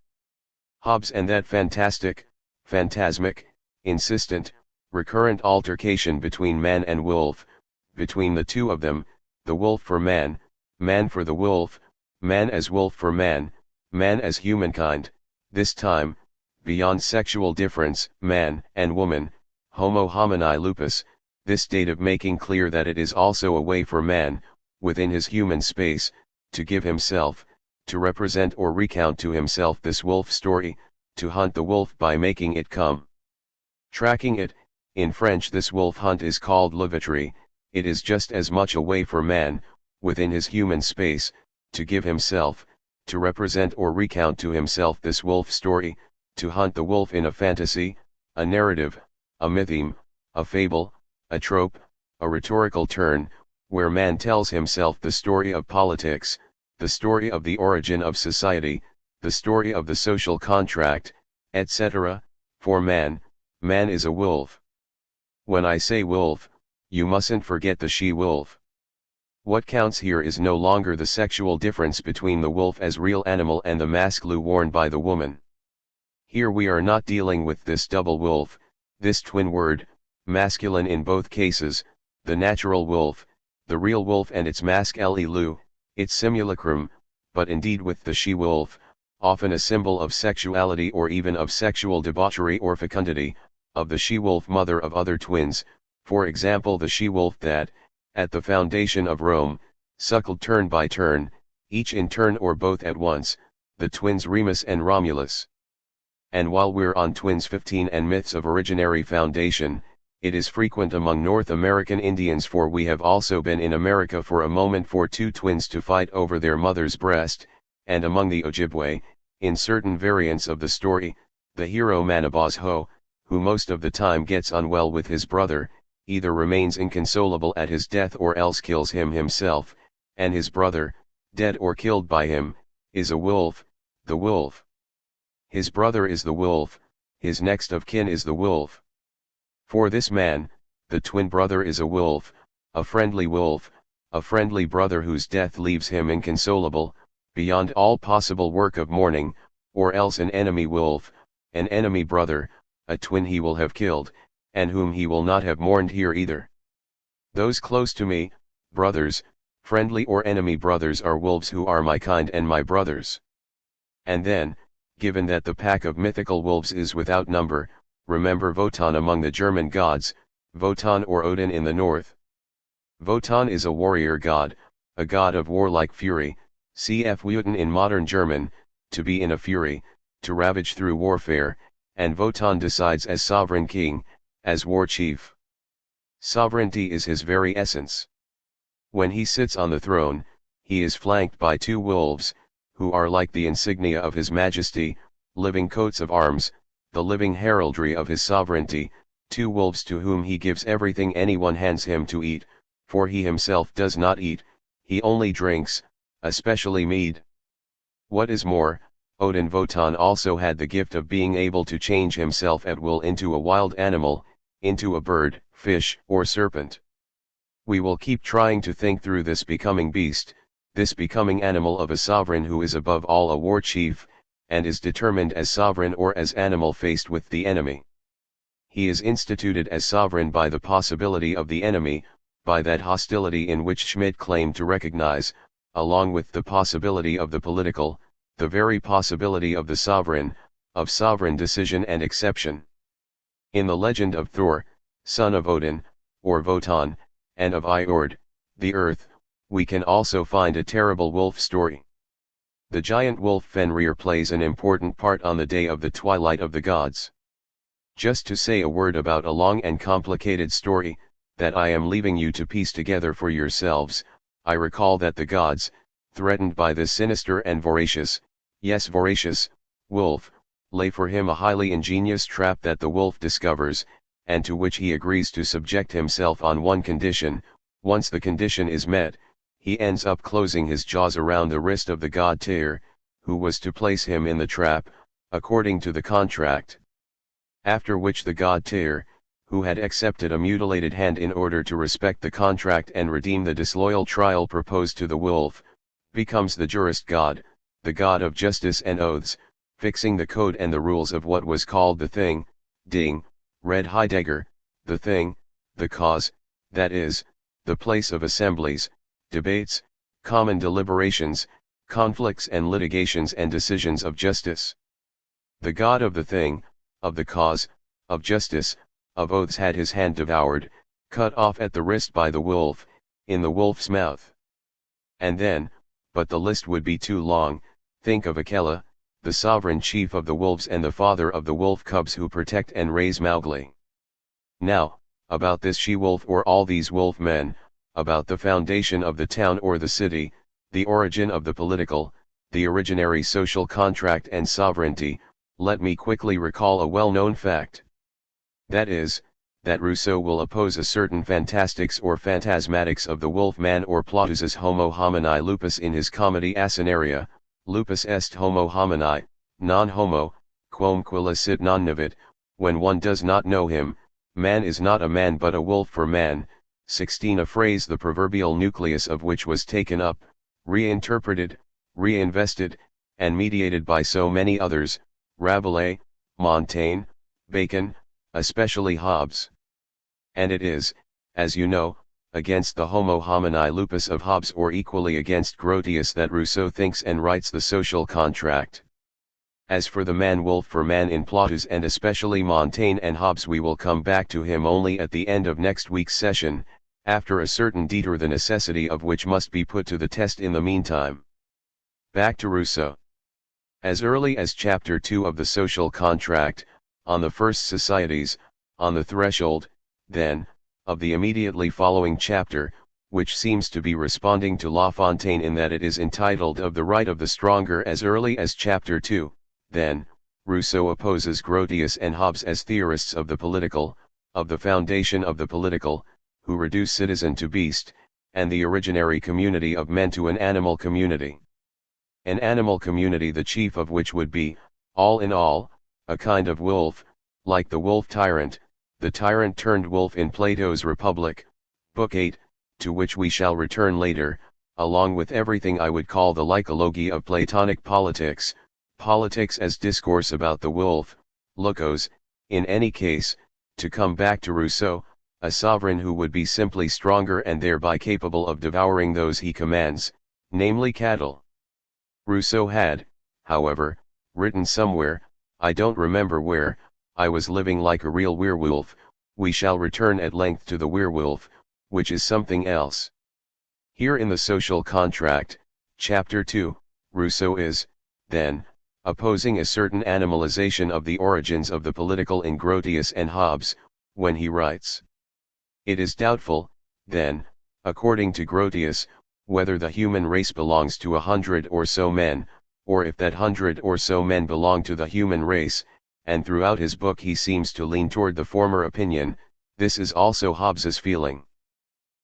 S1: Hobbes and that fantastic, phantasmic, insistent, recurrent altercation between man and wolf, between the two of them, the wolf for man, man for the wolf, man as wolf for man, man as humankind, this time, beyond sexual difference, man and woman, homo homini lupus, this state of making clear that it is also a way for man, within his human space, to give himself, to represent or recount to himself this wolf story, to hunt the wolf by making it come. Tracking it, in French this wolf hunt is called louveterie. It is just as much a way for man, within his human space, to give himself, to represent or recount to himself this wolf story, to hunt the wolf in a fantasy, a narrative, a mytheme, a fable, a trope, a rhetorical turn, where man tells himself the story of politics, the story of the origin of society, the story of the social contract, etc. For man, man is a wolf. When I say wolf, you mustn't forget the she-wolf. What counts here is no longer the sexual difference between the wolf as real animal and the masklu worn by the woman. Here we are not dealing with this double wolf, this twin word, masculine in both cases, the natural wolf, the real wolf and its mask lu, its simulacrum, but indeed with the she-wolf, often a symbol of sexuality or even of sexual debauchery or fecundity, of the she-wolf mother of other twins, for example the she-wolf that, at the foundation of Rome, suckled turn by turn, each in turn or both at once, the twins Remus and Romulus. And while we're on Twins 15 and myths of originary foundation, it is frequent among North American Indians, for we have also been in America for a moment, for two twins to fight over their mother's breast, and among the Ojibwe, in certain variants of the story, the hero Manabozho, who most of the time gets unwell with his brother, either remains inconsolable at his death or else kills him himself, and his brother, dead or killed by him, is a wolf, the wolf. His brother is the wolf, his next of kin is the wolf. For this man, the twin brother is a wolf, a friendly brother whose death leaves him inconsolable, beyond all possible work of mourning, or else an enemy wolf, an enemy brother, a twin he will have killed, and whom he will not have mourned here either. Those close to me, brothers, friendly or enemy brothers, are wolves who are my kind and my brothers. And then, given that the pack of mythical wolves is without number, remember Wotan among the German gods, Wotan or Odin in the north. Wotan is a warrior god, a god of warlike fury, cf. Wüten in modern German, to be in a fury, to ravage through warfare, and Wotan decides as sovereign king, as war chief. Sovereignty is his very essence. When he sits on the throne, he is flanked by two wolves, who are like the insignia of his majesty, living coats of arms, the living heraldry of his sovereignty, two wolves to whom he gives everything anyone hands him to eat, for he himself does not eat, he only drinks, especially mead. What is more, Odin Wotan also had the gift of being able to change himself at will into a wild animal, into a bird, fish, or serpent. We will keep trying to think through this becoming beast, this becoming animal of a sovereign who is above all a war chief, and is determined as sovereign or as animal faced with the enemy. He is instituted as sovereign by the possibility of the enemy, by that hostility in which Schmidt claimed to recognize, along with the possibility of the political, the very possibility of the sovereign, of sovereign decision and exception. In the legend of Thor, son of Odin, or Wotan, and of Iord, the earth, we can also find a terrible wolf story. The giant wolf Fenrir plays an important part on the day of the twilight of the gods. Just to say a word about a long and complicated story, that I am leaving you to piece together for yourselves, I recall that the gods, threatened by this sinister and voracious, yes voracious, wolf, lay for him a highly ingenious trap that the wolf discovers, and to which he agrees to subject himself on one condition. Once the condition is met, he ends up closing his jaws around the wrist of the god Tyr, who was to place him in the trap, according to the contract. After which the god Tyr, who had accepted a mutilated hand in order to respect the contract and redeem the disloyal trial proposed to the wolf, becomes the jurist god, the god of justice and oaths, fixing the code and the rules of what was called the thing, ding, read Heidegger, the thing, the cause, that is, the place of assemblies, debates, common deliberations, conflicts and litigations and decisions of justice. The god of the thing, of the cause, of justice, of oaths had his hand devoured, cut off at the wrist by the wolf, in the wolf's mouth. And then, but the list would be too long, think of Akela, the sovereign chief of the wolves and the father of the wolf cubs who protect and raise Mowgli. Now, about this she-wolf or all these wolf men, about the foundation of the town or the city, the origin of the political, the originary social contract and sovereignty, let me quickly recall a well-known fact. That is, that Rousseau will oppose a certain fantastics or phantasmatics of the wolf man or Plautus's homo homini lupus in his comedy Asinaria, lupus est homo homini, non homo, quomquilla sit non navit, when one does not know him, man is not a man but a wolf for man, 16 a phrase the proverbial nucleus of which was taken up, reinterpreted, reinvested, and mediated by so many others, Rabelais, Montaigne, Bacon, especially Hobbes. And it is, as you know, against the homo homini lupus of Hobbes or equally against Grotius that Rousseau thinks and writes the social contract. As for the man-wolf for man in Plautus and especially Montaigne and Hobbes, we will come back to him only at the end of next week's session, after a certain detour the necessity of which must be put to the test in the meantime. Back to Rousseau. As early as chapter 2 of the Social Contract, on the first societies, on the threshold, then, of the immediately following chapter, which seems to be responding to La Fontaine in that it is entitled Of the Right of the Stronger, as early as chapter 2, then, Rousseau opposes Grotius and Hobbes as theorists of the political, of the foundation of the political, who reduce citizen to beast, and the originary community of men to an animal community. An animal community the chief of which would be, all in all, a kind of wolf, like the wolf tyrant, the tyrant turned wolf in Plato's Republic, Book 8, to which we shall return later, along with everything I would call the lycology of Platonic politics, politics as discourse about the wolf, logos, in any case, to come back to Rousseau, a sovereign who would be simply stronger and thereby capable of devouring those he commands, namely cattle. Rousseau had, however, written somewhere, I don't remember where, I was living like a real werewolf. We shall return at length to the werewolf, which is something else. Here in the Social Contract, chapter 2, Rousseau is, then, opposing a certain animalization of the origins of the political in Grotius and Hobbes, when he writes. It is doubtful, then, according to Grotius, whether the human race belongs to 100 or so men, or if that 100 or so men belong to the human race, and throughout his book he seems to lean toward the former opinion. This is also Hobbes's feeling.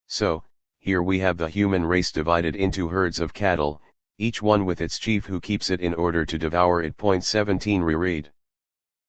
S1: So, here we have the human race divided into herds of cattle, each one with its chief who keeps it in order to devour it. Point 17 reread.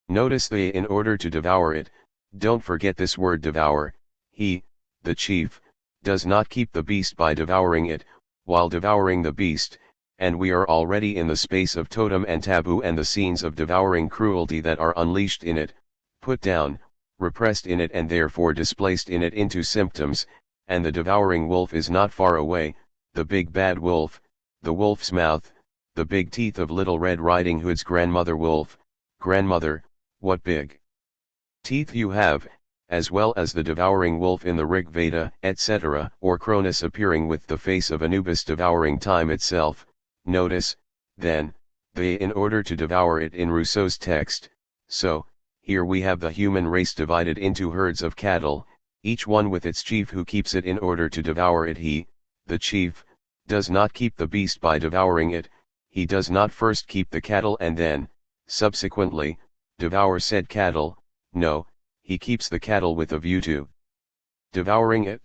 S1: Notice the in order to devour it, don't forget this word devour. He, the chief, does not keep the beast by devouring it, while devouring the beast, and we are already in the space of totem and taboo and the scenes of devouring cruelty that are unleashed in it, put down, repressed in it and therefore displaced in it into symptoms, and the devouring wolf is not far away, the big bad wolf, the wolf's mouth, the big teeth of Little Red Riding Hood's grandmother wolf. Grandmother, what big teeth you have, as well as the devouring wolf in the Rig Veda, etc., or Cronus appearing with the face of Anubis devouring time itself. Notice, then, the in order to devour it in Rousseau's text. So, here we have the human race divided into herds of cattle, each one with its chief who keeps it in order to devour it. He, the chief, does not keep the beast by devouring it, he does not first keep the cattle and then, subsequently, devour said cattle. No, he keeps the cattle with a view to devouring it.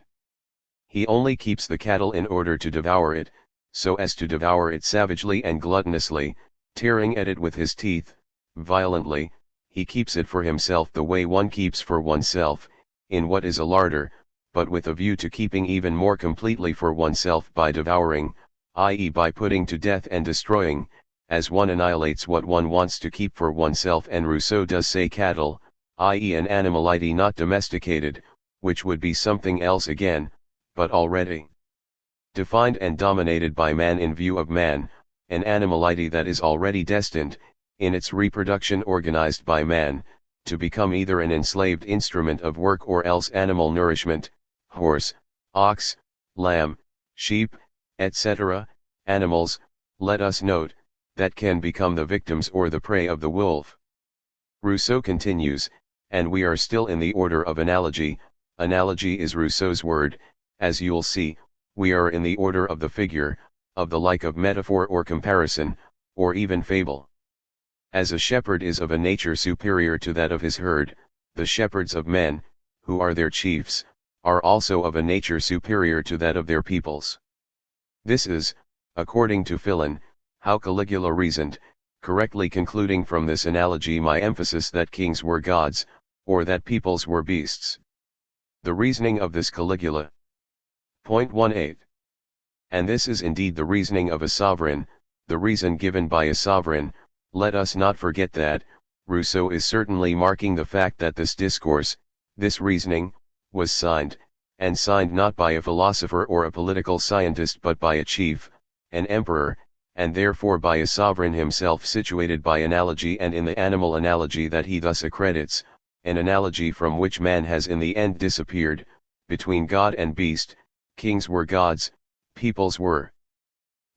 S1: He only keeps the cattle in order to devour it, so as to devour it savagely and gluttonously, tearing at it with his teeth, violently. He keeps it for himself the way one keeps for oneself, in what is a larder, but with a view to keeping even more completely for oneself by devouring, i.e. by putting to death and destroying, as one annihilates what one wants to keep for oneself. And Rousseau does say cattle, i.e. an animality not domesticated, which would be something else again, but already defined and dominated by man in view of man, an animality that is already destined, in its reproduction organized by man, to become either an enslaved instrument of work or else animal nourishment, horse, ox, lamb, sheep, etc., animals, let us note, that can become the victims or the prey of the wolf. Rousseau continues, and we are still in the order of analogy. Analogy is Rousseau's word, as you'll see. We are in the order of the figure, of the like of metaphor or comparison, or even fable. As a shepherd is of a nature superior to that of his herd, the shepherds of men, who are their chiefs, are also of a nature superior to that of their peoples. This is, according to Philon, how Caligula reasoned, correctly concluding from this analogy my emphasis that kings were gods, or that peoples were beasts. The reasoning of this Caligula Point 18. And this is indeed the reasoning of a sovereign, the reason given by a sovereign. Let us not forget that, Rousseau is certainly marking the fact that this discourse, this reasoning, was signed, and signed not by a philosopher or a political scientist but by a chief, an emperor, and therefore by a sovereign himself, situated by analogy and in the animal analogy that he thus accredits, an analogy from which man has in the end disappeared. Between God and beast, kings were gods, peoples were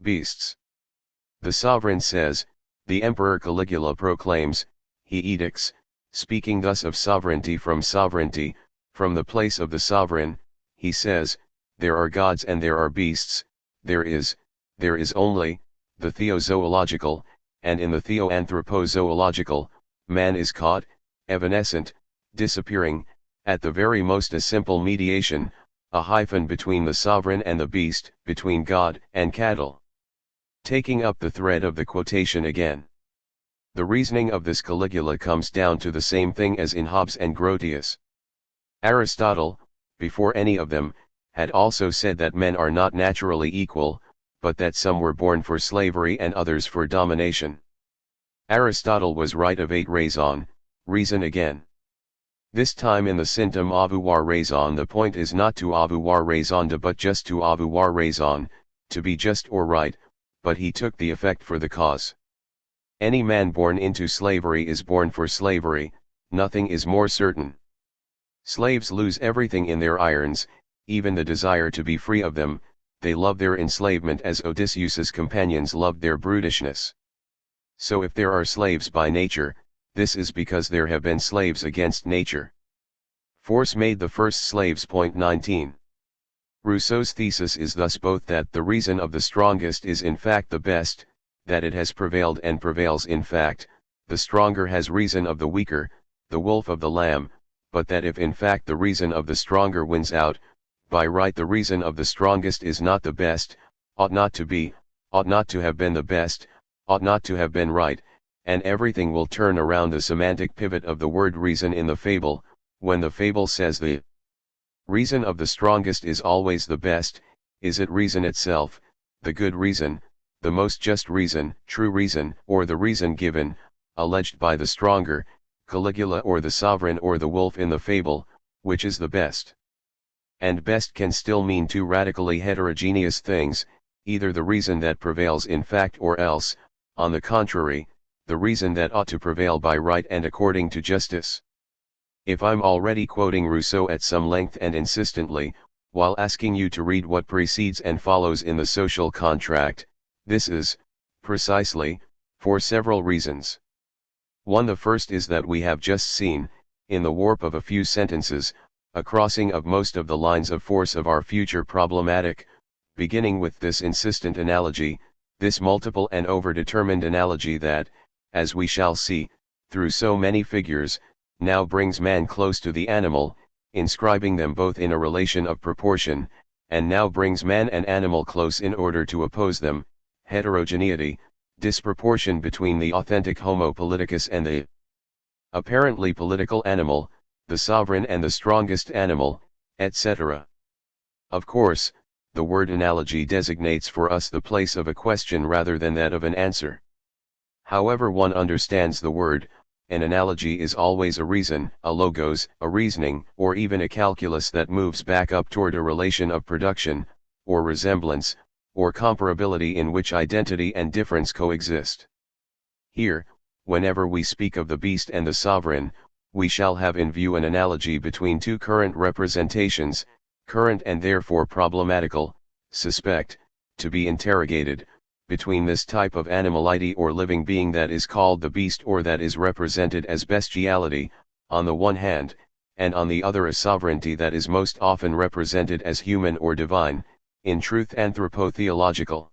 S1: beasts. The sovereign says, the emperor Caligula proclaims, he edicts, speaking thus of sovereignty, from the place of the sovereign, he says, there are gods and there are beasts, there is only, the theozoological, and in the theoanthropozoological, man is caught, evanescent, disappearing, at the very most a simple mediation, a hyphen between the sovereign and the beast, between God and cattle. Taking up the thread of the quotation again. The reasoning of this Caligula comes down to the same thing as in Hobbes and Grotius. Aristotle, before any of them, had also said that men are not naturally equal, but that some were born for slavery and others for domination. Aristotle was right of 8 raison, reason again. This time in the symptom avoir raison, the point is not to avoir raison de but just to avoir raison, to be just or right, but he took the effect for the cause. Any man born into slavery is born for slavery, nothing is more certain. Slaves lose everything in their irons, even the desire to be free of them. They love their enslavement as Odysseus's companions loved their brutishness. So if there are slaves by nature, this is because there have been slaves against nature. Force made the first slaves. Point 19. Rousseau's thesis is thus both that the reason of the strongest is in fact the best, that it has prevailed and prevails in fact, the stronger has reason of the weaker, the wolf of the lamb, but that if in fact the reason of the stronger wins out, by right the reason of the strongest is not the best, ought not to be, ought not to have been the best, ought not to have been right, and everything will turn around the semantic pivot of the word reason in the fable. When the fable says the reason of the strongest is always the best, is it reason itself, the good reason, the most just reason, true reason, or the reason given, alleged by the stronger, Caligula or the sovereign or the wolf in the fable, which is the best? And best can still mean two radically heterogeneous things, either the reason that prevails in fact or else, on the contrary, the reason that ought to prevail by right and according to justice. If I'm already quoting Rousseau at some length and insistently, while asking you to read what precedes and follows in the social contract, this is, precisely, for several reasons. 1. The first is that we have just seen, in the warp of a few sentences, a crossing of most of the lines of force of our future problematic, beginning with this insistent analogy, this multiple and overdetermined analogy that, as we shall see, through so many figures, now brings man close to the animal, inscribing them both in a relation of proportion, and now brings man and animal close in order to oppose them, heterogeneity, disproportion between the authentic homo politicus and the apparently political animal, the sovereign and the strongest animal, etc. Of course, the word analogy designates for us the place of a question rather than that of an answer. However one understands the word, an analogy is always a reason, a logos, a reasoning, or even a calculus that moves back up toward a relation of production, or resemblance, or comparability in which identity and difference coexist. Here, whenever we speak of the beast and the sovereign, we shall have in view an analogy between two current representations, current and therefore problematical, suspect, to be interrogated, between this type of animality or living being that is called the beast or that is represented as bestiality, on the one hand, and on the other a sovereignty that is most often represented as human or divine, in truth anthropotheological.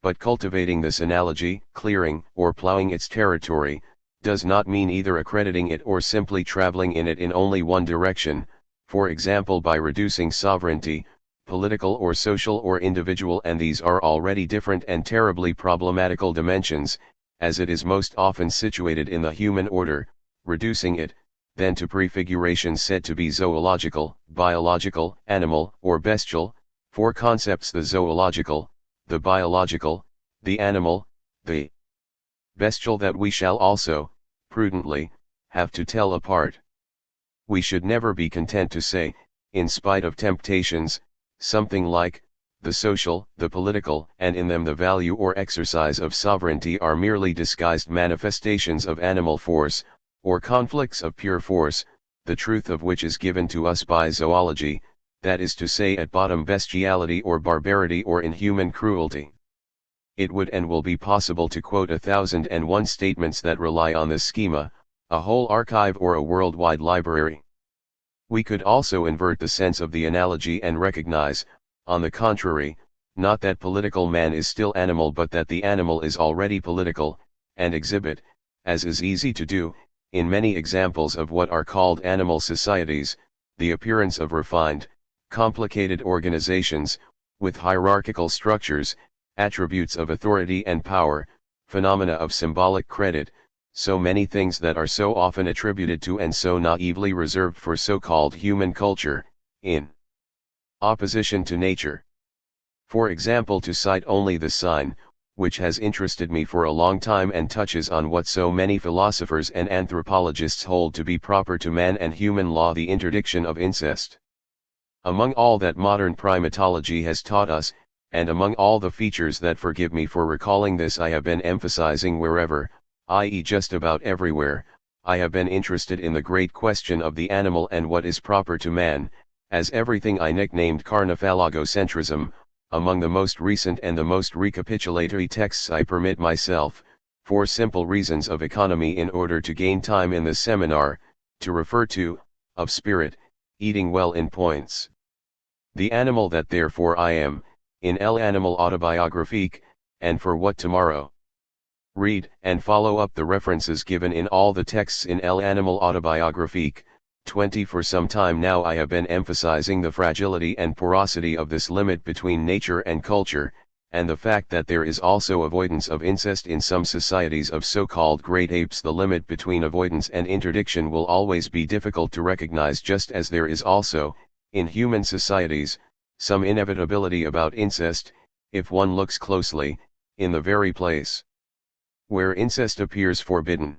S1: But cultivating this analogy, clearing or plowing its territory, does not mean either accrediting it or simply traveling in it in only one direction, for example by reducing sovereignty, political or social or individual, and these are already different and terribly problematical dimensions, as it is most often situated in the human order, reducing it, then to prefigurations said to be zoological, biological, animal, or bestial, Four concepts: the zoological, the biological, the animal, the bestial, that we shall also, prudently, have to tell apart. We should never be content to say, in spite of temptations, something like, the social, the political, and in them the value or exercise of sovereignty are merely disguised manifestations of animal force, or conflicts of pure force, the truth of which is given to us by zoology, that is to say at bottom bestiality or barbarity or inhuman cruelty. It would and will be possible to quote 1,001 statements that rely on this schema, a whole archive or a worldwide library. We could also invert the sense of the analogy and recognize, on the contrary, not that political man is still animal but that the animal is already political, and exhibit, as is easy to do, in many examples of what are called animal societies, the appearance of refined, complicated organizations, with hierarchical structures, attributes of authority and power, phenomena of symbolic credit, so many things that are so often attributed to and so naively reserved for so-called human culture, in opposition to nature. For example, to cite only the sign, which has interested me for a long time and touches on what so many philosophers and anthropologists hold to be proper to man and human law, the interdiction of incest. Among all that modern primatology has taught us, and among all the features that, forgive me for recalling this, I have been emphasizing wherever, i.e. just about everywhere, I have been interested in the great question of the animal and what is proper to man, as everything I nicknamed carnophalagocentrism. Among the most recent and the most recapitulatory texts I permit myself, for simple reasons of economy in order to gain time in the seminar, to refer to, of spirit, eating well in points. The animal that therefore I am, in El Animal Autobiographique, and for what tomorrow. Read and follow up the references given in all the texts in El Animal Autobiographique. 20. For some time now I have been emphasizing the fragility and porosity of this limit between nature and culture, and the fact that there is also avoidance of incest in some societies of so-called great apes. The limit between avoidance and interdiction will always be difficult to recognize, just as there is also, in human societies, some inevitability about incest, if one looks closely, in the very place where incest appears forbidden.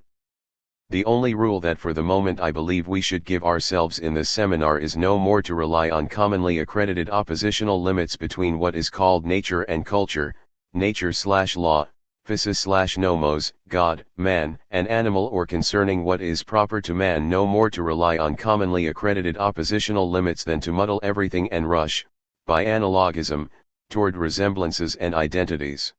S1: The only rule that for the moment I believe we should give ourselves in this seminar is no more to rely on commonly accredited oppositional limits between what is called nature and culture, nature/law, physis/nomos, God, man, and animal, or concerning what is proper to man no more to rely on commonly accredited oppositional limits than to muddle everything and rush, by analogism, toward resemblances and identities.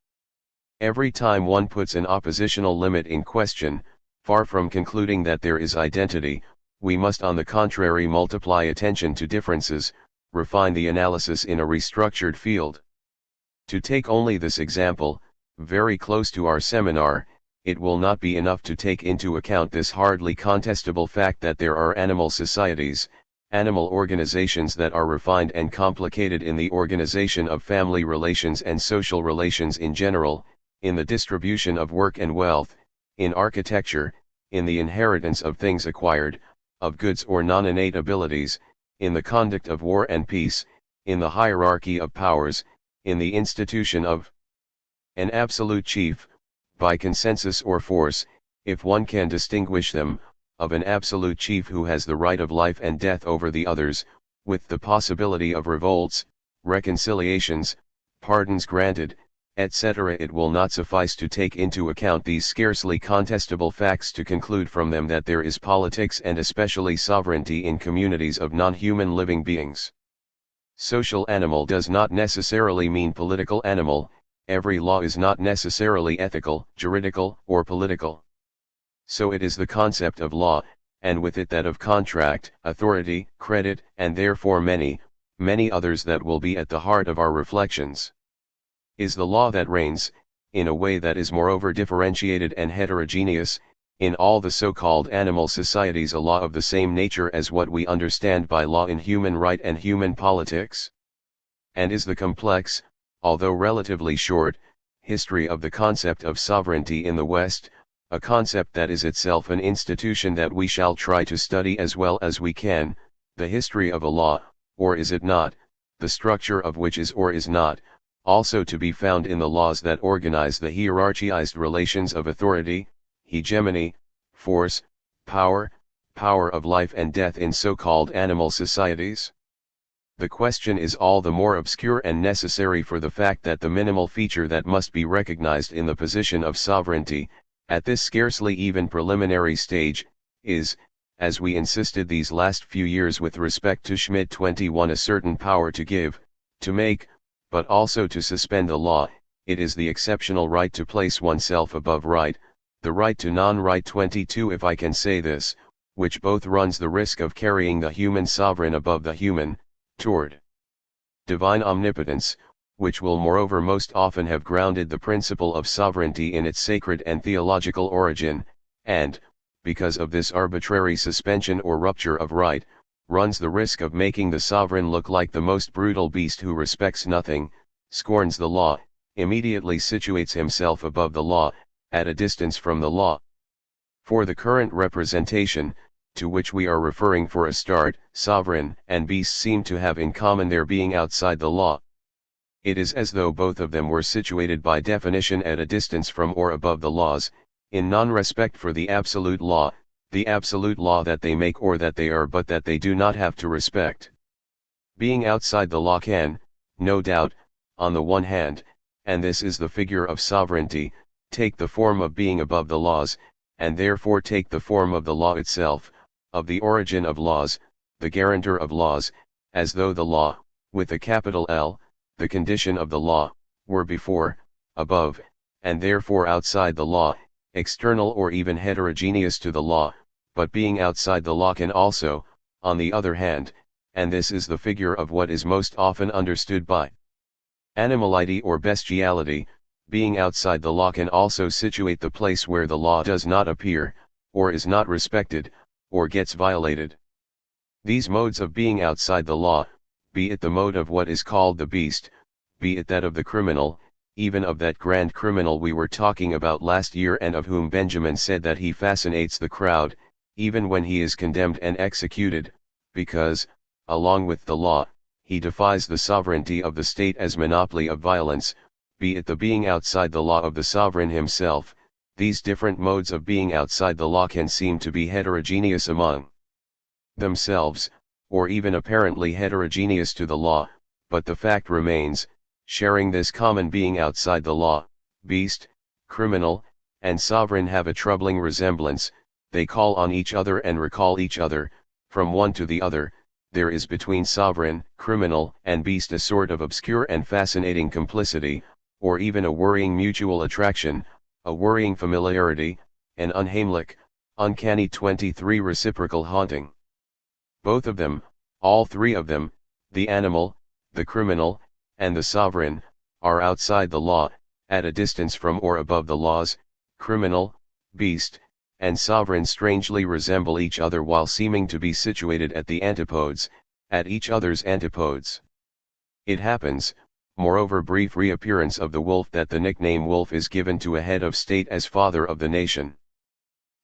S1: Every time one puts an oppositional limit in question, far from concluding that there is identity, we must on the contrary multiply attention to differences, refine the analysis in a restructured field. To take only this example, very close to our seminar, it will not be enough to take into account this hardly contestable fact that there are animal societies, animal organizations that are refined and complicated in the organization of family relations and social relations in general, in the distribution of work and wealth, in architecture, in the inheritance of things acquired, of goods or non-innate abilities, in the conduct of war and peace, in the hierarchy of powers, in the institution of an absolute chief, by consensus or force, if one can distinguish them, of an absolute chief who has the right of life and death over the others, with the possibility of revolts, reconciliations, pardons granted, etc. It will not suffice to take into account these scarcely contestable facts to conclude from them that there is politics and especially sovereignty in communities of non-human living beings. Social animal does not necessarily mean political animal. Every law is not necessarily ethical, juridical, or political. So it is the concept of law, and with it that of contract, authority, credit, and therefore many, many others that will be at the heart of our reflections. Is the law that reigns, in a way that is moreover differentiated and heterogeneous, in all the so-called animal societies a law of the same nature as what we understand by law in human right and human politics? And is the complex, although relatively short, history of the concept of sovereignty in the West, a concept that is itself an institution that we shall try to study as well as we can, the history of a law, or is it not, the structure of which is or is not, also to be found in the laws that organize the hierarchized relations of authority, hegemony, force, power, power of life and death in so-called animal societies? The question is all the more obscure and necessary for the fact that the minimal feature that must be recognized in the position of sovereignty, at this scarcely even preliminary stage, is, as we insisted these last few years with respect to Schmidt 21, a certain power to give, to make, but also to suspend the law. It is the exceptional right to place oneself above right, the right to non-right 22, if I can say this, which both runs the risk of carrying the human sovereign above the human, toward divine omnipotence, which will moreover most often have grounded the principle of sovereignty in its sacred and theological origin, and, because of this arbitrary suspension or rupture of right, runs the risk of making the sovereign look like the most brutal beast who respects nothing, scorns the law, immediately situates himself above the law, at a distance from the law. For the current representation, to which we are referring for a start, sovereign and beast seem to have in common their being outside the law. It is as though both of them were situated by definition at a distance from or above the laws, in non-respect for the absolute law that they make or that they are but that they do not have to respect. Being outside the law can, no doubt, on the one hand, and this is the figure of sovereignty, take the form of being above the laws, and therefore take the form of the law itself, of the origin of laws, the guarantor of laws, as though the law, with a capital L, the condition of the law, were before, above, and therefore outside the law, external or even heterogeneous to the law, but being outside the law can also, on the other hand, and this is the figure of what is most often understood by animality or bestiality, being outside the law can also situate the place where the law does not appear, or is not respected, or gets violated. These modes of being outside the law, be it the mode of what is called the beast, be it that of the criminal, even of that grand criminal we were talking about last year and of whom Benjamin said that he fascinates the crowd, even when he is condemned and executed, because, along with the law, he defies the sovereignty of the state as monopoly of violence, be it the being outside the law of the sovereign himself. These different modes of being outside the law can seem to be heterogeneous among themselves, or even apparently heterogeneous to the law, but the fact remains, sharing this common being outside the law, beast, criminal, and sovereign have a troubling resemblance. They call on each other and recall each other, from one to the other. There is between sovereign, criminal, and beast a sort of obscure and fascinating complicity, or even a worrying mutual attraction, a worrying familiarity, an unheimlich, uncanny 23 reciprocal haunting. Both of them, all three of them, the animal, the criminal, and the sovereign, are outside the law, at a distance from or above the laws. Criminal, beast, and sovereign strangely resemble each other while seeming to be situated at the antipodes, at each other's antipodes. It happens, moreover, brief reappearance of the wolf, that the nickname wolf is given to a head of state as father of the nation.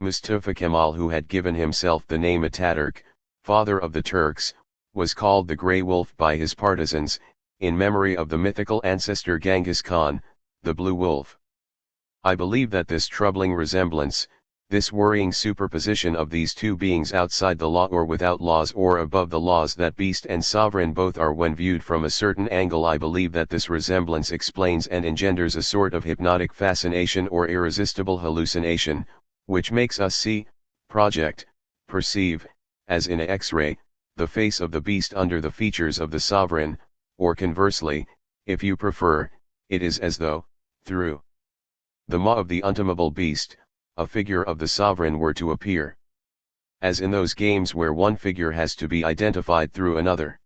S1: Mustafa Kemal, who had given himself the name Ataturk, father of the Turks, was called the Grey Wolf by his partisans, in memory of the mythical ancestor Genghis Khan, the Blue Wolf. I believe that this troubling resemblance, this worrying superposition of these two beings outside the law or without laws or above the laws that beast and sovereign both are when viewed from a certain angle, I believe that this resemblance explains and engenders a sort of hypnotic fascination or irresistible hallucination, which makes us see, project, perceive, as in a X-ray, the face of the beast under the features of the sovereign, or conversely, if you prefer, it is as though, through the maw of the untamable beast, a figure of the sovereign were to appear. As in those games where one figure has to be identified through another.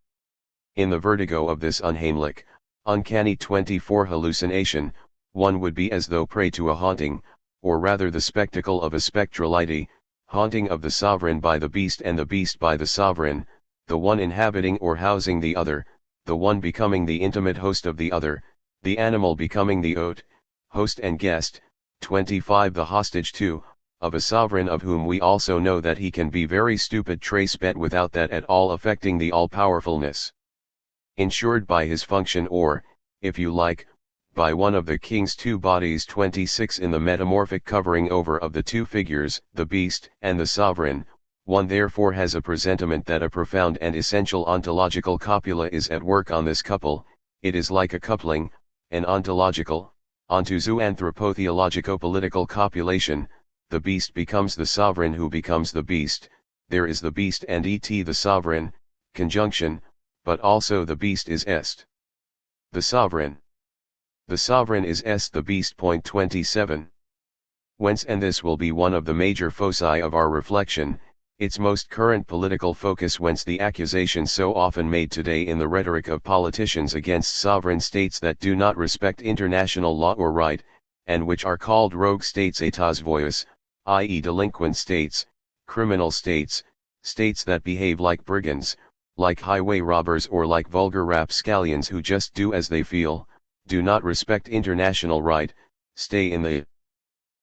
S1: In the vertigo of this unheimlich, uncanny 24 hallucination, one would be as though prey to a haunting, or rather the spectacle of a spectrality, haunting of the sovereign by the beast and the beast by the sovereign, the one inhabiting or housing the other, the one becoming the intimate host of the other, the animal becoming the hôte, host and guest. 25 The hostage too, of a sovereign of whom we also know that he can be very stupid, trace bet without that at all affecting the all-powerfulness. ensured by his function or, if you like, by one of the king's two bodies 26 in the metamorphic covering over of the two figures, the beast and the sovereign. One therefore has a presentiment that a profound and essential ontological copula is at work on this couple. It is like a coupling, an ontological, onto zoanthropotheologico-political copulation. The beast becomes the sovereign who becomes the beast. There is the beast and the sovereign, conjunction, but also the beast is est. The sovereign. The sovereign is est the beast. Point 27. Whence, and this will be one of the major foci of our reflection, its most current political focus, whence the accusation so often made today in the rhetoric of politicians against sovereign states that do not respect international law or right, and which are called rogue states, etats voyous, i.e. delinquent states, criminal states, states that behave like brigands, like highway robbers, or like vulgar rapscallions who just do as they feel, do not respect international right, stay in the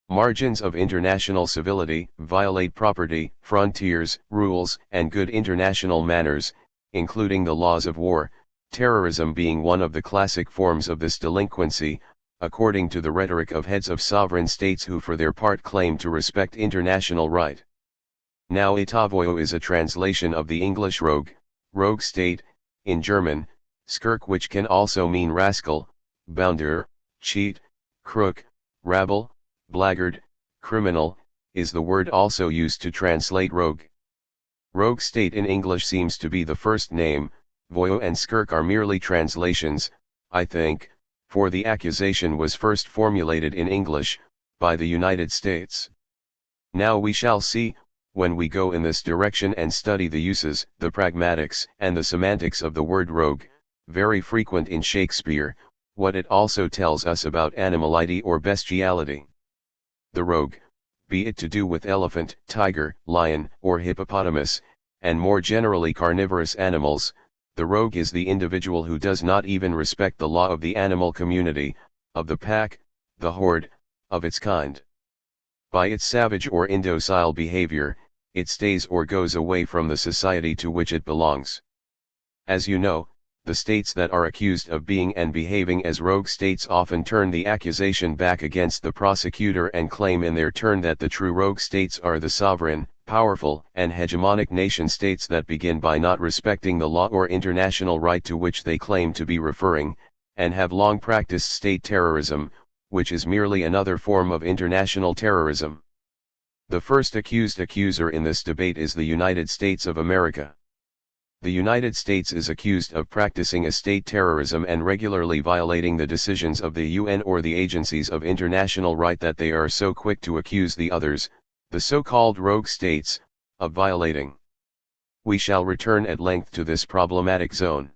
S1: margins of international civility, violate property, frontiers, rules, and good international manners, including the laws of war, terrorism being one of the classic forms of this delinquency, according to the rhetoric of heads of sovereign states who for their part claim to respect international right. Now état voyou is a translation of the English rogue, rogue state, in German, Skurk, which can also mean rascal, bounder, cheat, crook, rabble, blackguard, criminal, is the word also used to translate rogue. Rogue state in English seems to be the first name. Voyou and skurk are merely translations, I think, for the accusation was first formulated in English, by the United States. Now we shall see, when we go in this direction and study the uses, the pragmatics, and the semantics of the word rogue, very frequent in Shakespeare, what it also tells us about animality or bestiality. The rogue, be it to do with elephant, tiger, lion, or hippopotamus, and more generally carnivorous animals, the rogue is the individual who does not even respect the law of the animal community, of the pack, the horde, of its kind. By its savage or indocile behavior, it stays or goes away from the society to which it belongs. As you know, the states that are accused of being and behaving as rogue states often turn the accusation back against the prosecutor and claim in their turn that the true rogue states are the sovereign, powerful, and hegemonic nation states that begin by not respecting the law or international right to which they claim to be referring, and have long practiced state terrorism, which is merely another form of international terrorism. The first accused accuser in this debate is the United States of America. The United States is accused of practicing a state terrorism and regularly violating the decisions of the UN or the agencies of international right that they are so quick to accuse the others, the so-called rogue states, of violating. We shall return at length to this problematic zone.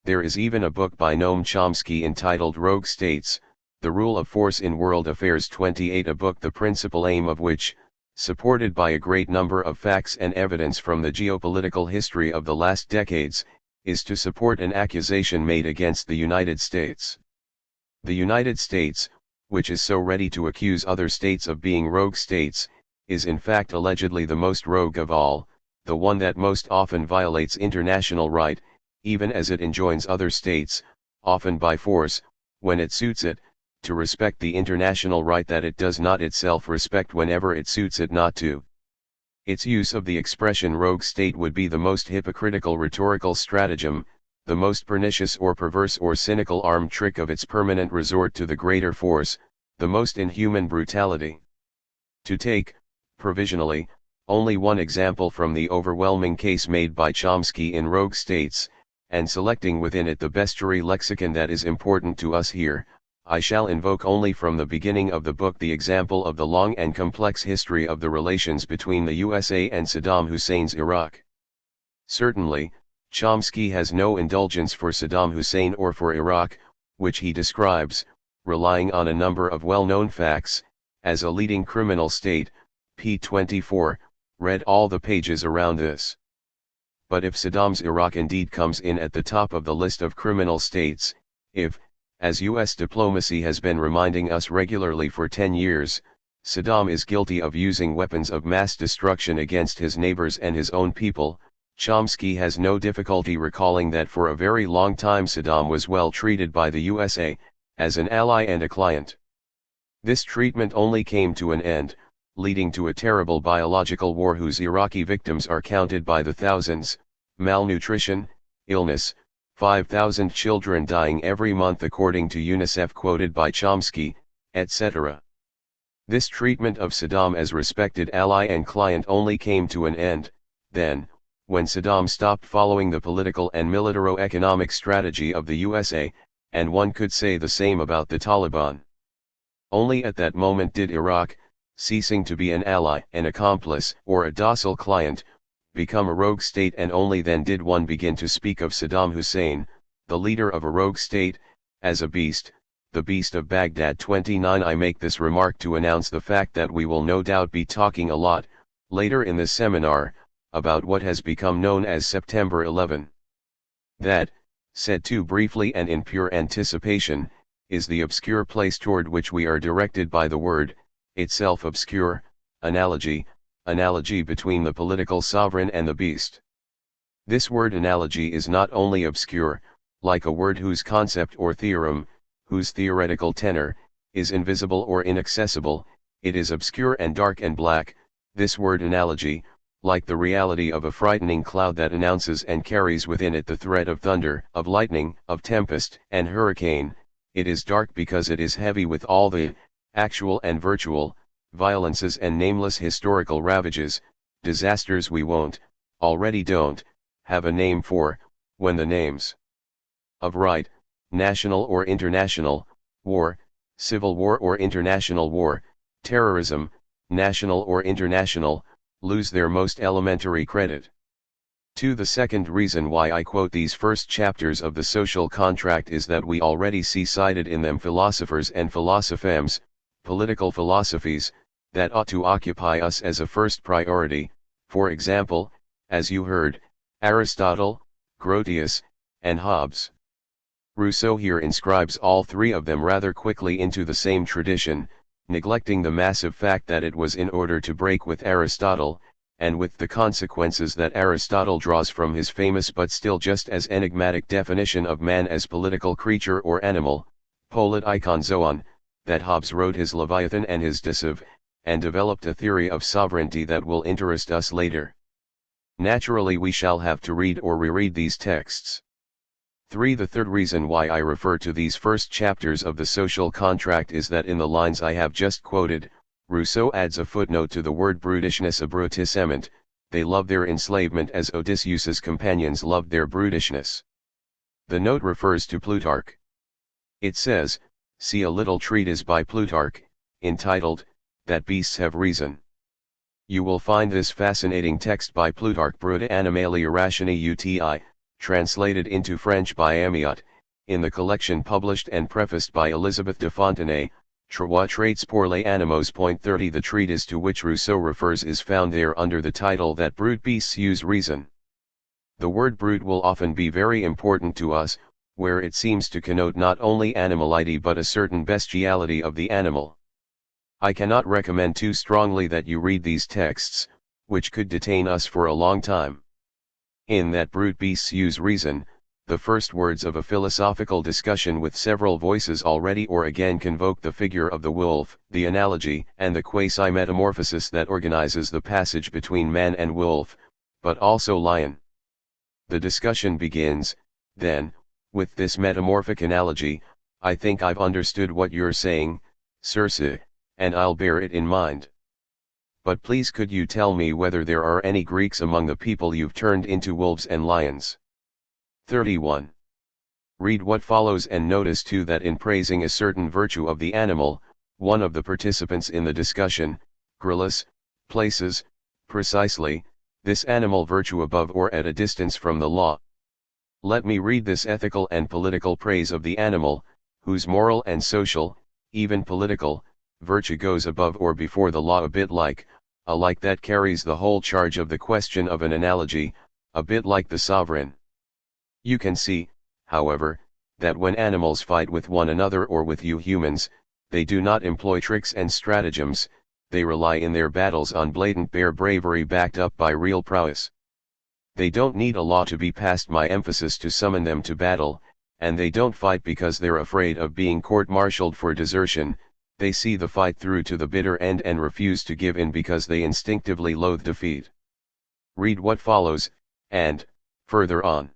S1: There is even a book by Noam Chomsky entitled Rogue States, The Rule of Force in World Affairs 28, a book the principal aim of which, supported by a great number of facts and evidence from the geopolitical history of the last decades, is to support an accusation made against the United States. The United States, which is so ready to accuse other states of being rogue states, is in fact allegedly the most rogue of all, the one that most often violates international right, even as it enjoins other states, often by force, when it suits it, to respect the international right that it does not itself respect whenever it suits it not to. Its use of the expression rogue state would be the most hypocritical rhetorical stratagem, the most pernicious or perverse or cynical arm trick of its permanent resort to the greater force, the most inhuman brutality. To take, provisionally, only one example from the overwhelming case made by Chomsky in Rogue States, and selecting within it the bestiary lexicon that is important to us here, I shall invoke only from the beginning of the book the example of the long and complex history of the relations between the USA and Saddam Hussein's Iraq. Certainly, Chomsky has no indulgence for Saddam Hussein or for Iraq, which he describes, relying on a number of well-known facts, as a leading criminal state. p. 24, read all the pages around this. But if Saddam's Iraq indeed comes in at the top of the list of criminal states, if, as U.S. diplomacy has been reminding us regularly for 10 years, Saddam is guilty of using weapons of mass destruction against his neighbors and his own people, Chomsky has no difficulty recalling that for a very long time Saddam was well treated by the USA, as an ally and a client. This treatment only came to an end, leading to a terrible biological war whose Iraqi victims are counted by the thousands, malnutrition, illness, 5,000 children dying every month according to UNICEF quoted by Chomsky, etc. This treatment of Saddam as respected ally and client only came to an end, then, when Saddam stopped following the political and militaro-economic strategy of the USA, and one could say the same about the Taliban. Only at that moment did Iraq, ceasing to be an ally, an accomplice, or a docile client, become a rogue state, and only then did one begin to speak of Saddam Hussein, the leader of a rogue state, as a beast, the beast of Baghdad. 29. I make this remark to announce the fact that we will no doubt be talking a lot, later in this seminar, about what has become known as September 11. That, said too briefly and in pure anticipation, is the obscure place toward which we are directed by the word, itself obscure, analogy between the political sovereign and the beast. This word analogy is not only obscure, like a word whose concept or theorem, whose theoretical tenor, is invisible or inaccessible, it is obscure and dark and black. This word analogy, like the reality of a frightening cloud that announces and carries within it the threat of thunder, of lightning, of tempest and hurricane, it is dark because it is heavy with all the actual and virtual violences and nameless historical ravages, disasters we won't, already don't, have a name for, when the names of right, national or international, war, civil war or international war, terrorism, national or international, lose their most elementary credit. 2. The second reason why I quote these first chapters of the social contract is that we already see cited in them philosophers and philosophemes, political philosophies, that ought to occupy us as a first priority, for example, as you heard, Aristotle, Grotius, and Hobbes. Rousseau here inscribes all three of them rather quickly into the same tradition, neglecting the massive fact that it was in order to break with Aristotle, and with the consequences that Aristotle draws from his famous but still just as enigmatic definition of man as political creature or animal, polit icon zoon, that Hobbes wrote his Leviathan and his De Cive, and developed a theory of sovereignty that will interest us later. Naturally we shall have to read or reread these texts. 3. The third reason why I refer to these first chapters of the social contract is that in the lines I have just quoted, Rousseau adds a footnote to the word brutishness, abrutissement, they love their enslavement as Odysseus's companions loved their brutishness. The note refers to Plutarch. It says, see a little treatise by Plutarch, entitled, That Beasts Have Reason. You will find this fascinating text by Plutarch, Bruta Animalia Rationi Uti, translated into French by Amiot, in the collection published and prefaced by Elizabeth de Fontenay, Trois Traits pour les Animaux. 30. The treatise to which Rousseau refers is found there under the title That Brute Beasts Use Reason. The word brute will often be very important to us, where it seems to connote not only animality but a certain bestiality of the animal. I cannot recommend too strongly that you read these texts, which could detain us for a long time. In That Brute Beasts Use Reason, the first words of a philosophical discussion with several voices already or again convoke the figure of the wolf, the analogy, and the quasi-metamorphosis that organizes the passage between man and wolf, but also lion. The discussion begins, then, with this metamorphic analogy, I think I've understood what you're saying, Circe, and I'll bear it in mind. But please could you tell me whether there are any Greeks among the people you've turned into wolves and lions? 31. Read what follows and notice too that in praising a certain virtue of the animal, one of the participants in the discussion, Gryllus, places, precisely, this animal virtue above or at a distance from the law. Let me read this ethical and political praise of the animal, whose moral and social, even political, virtue goes above or before the law, a bit like, a like that carries the whole charge of the question of an analogy, a bit like the sovereign. You can see, however, that when animals fight with one another or with you humans, they do not employ tricks and stratagems, they rely in their battles on blatant bare bravery backed up by real prowess. They don't need a law to be passed, my emphasis, to summon them to battle, and they don't fight because they're afraid of being court-martialed for desertion. They see the fight through to the bitter end and refuse to give in because they instinctively loathe defeat. Read what follows, and, further on.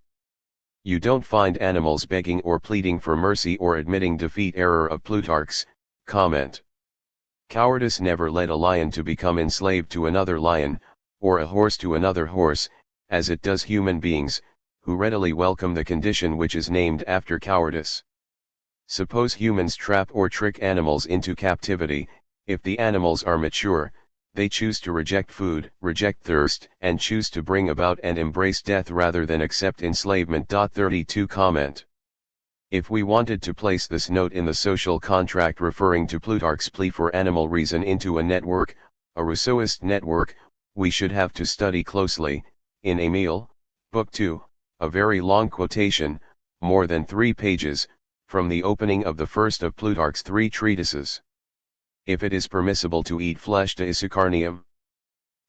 S1: You don't find animals begging or pleading for mercy or admitting defeat. Error of Plutarch's comment. Cowardice never led a lion to become enslaved to another lion, or a horse to another horse, as it does human beings, who readily welcome the condition which is named after cowardice. Suppose humans trap or trick animals into captivity. If the animals are mature, they choose to reject food, reject thirst, and choose to bring about and embrace death rather than accept enslavement. 32 Comment. If we wanted to place this note in the social contract referring to Plutarch's plea for animal reason into a network, a Rousseauist network, we should have to study closely, in Emile, Book 2, a very long quotation, more than 3 pages, from the opening of the first of Plutarch's 3 treatises. If it is permissible to eat flesh, de Isucarnium.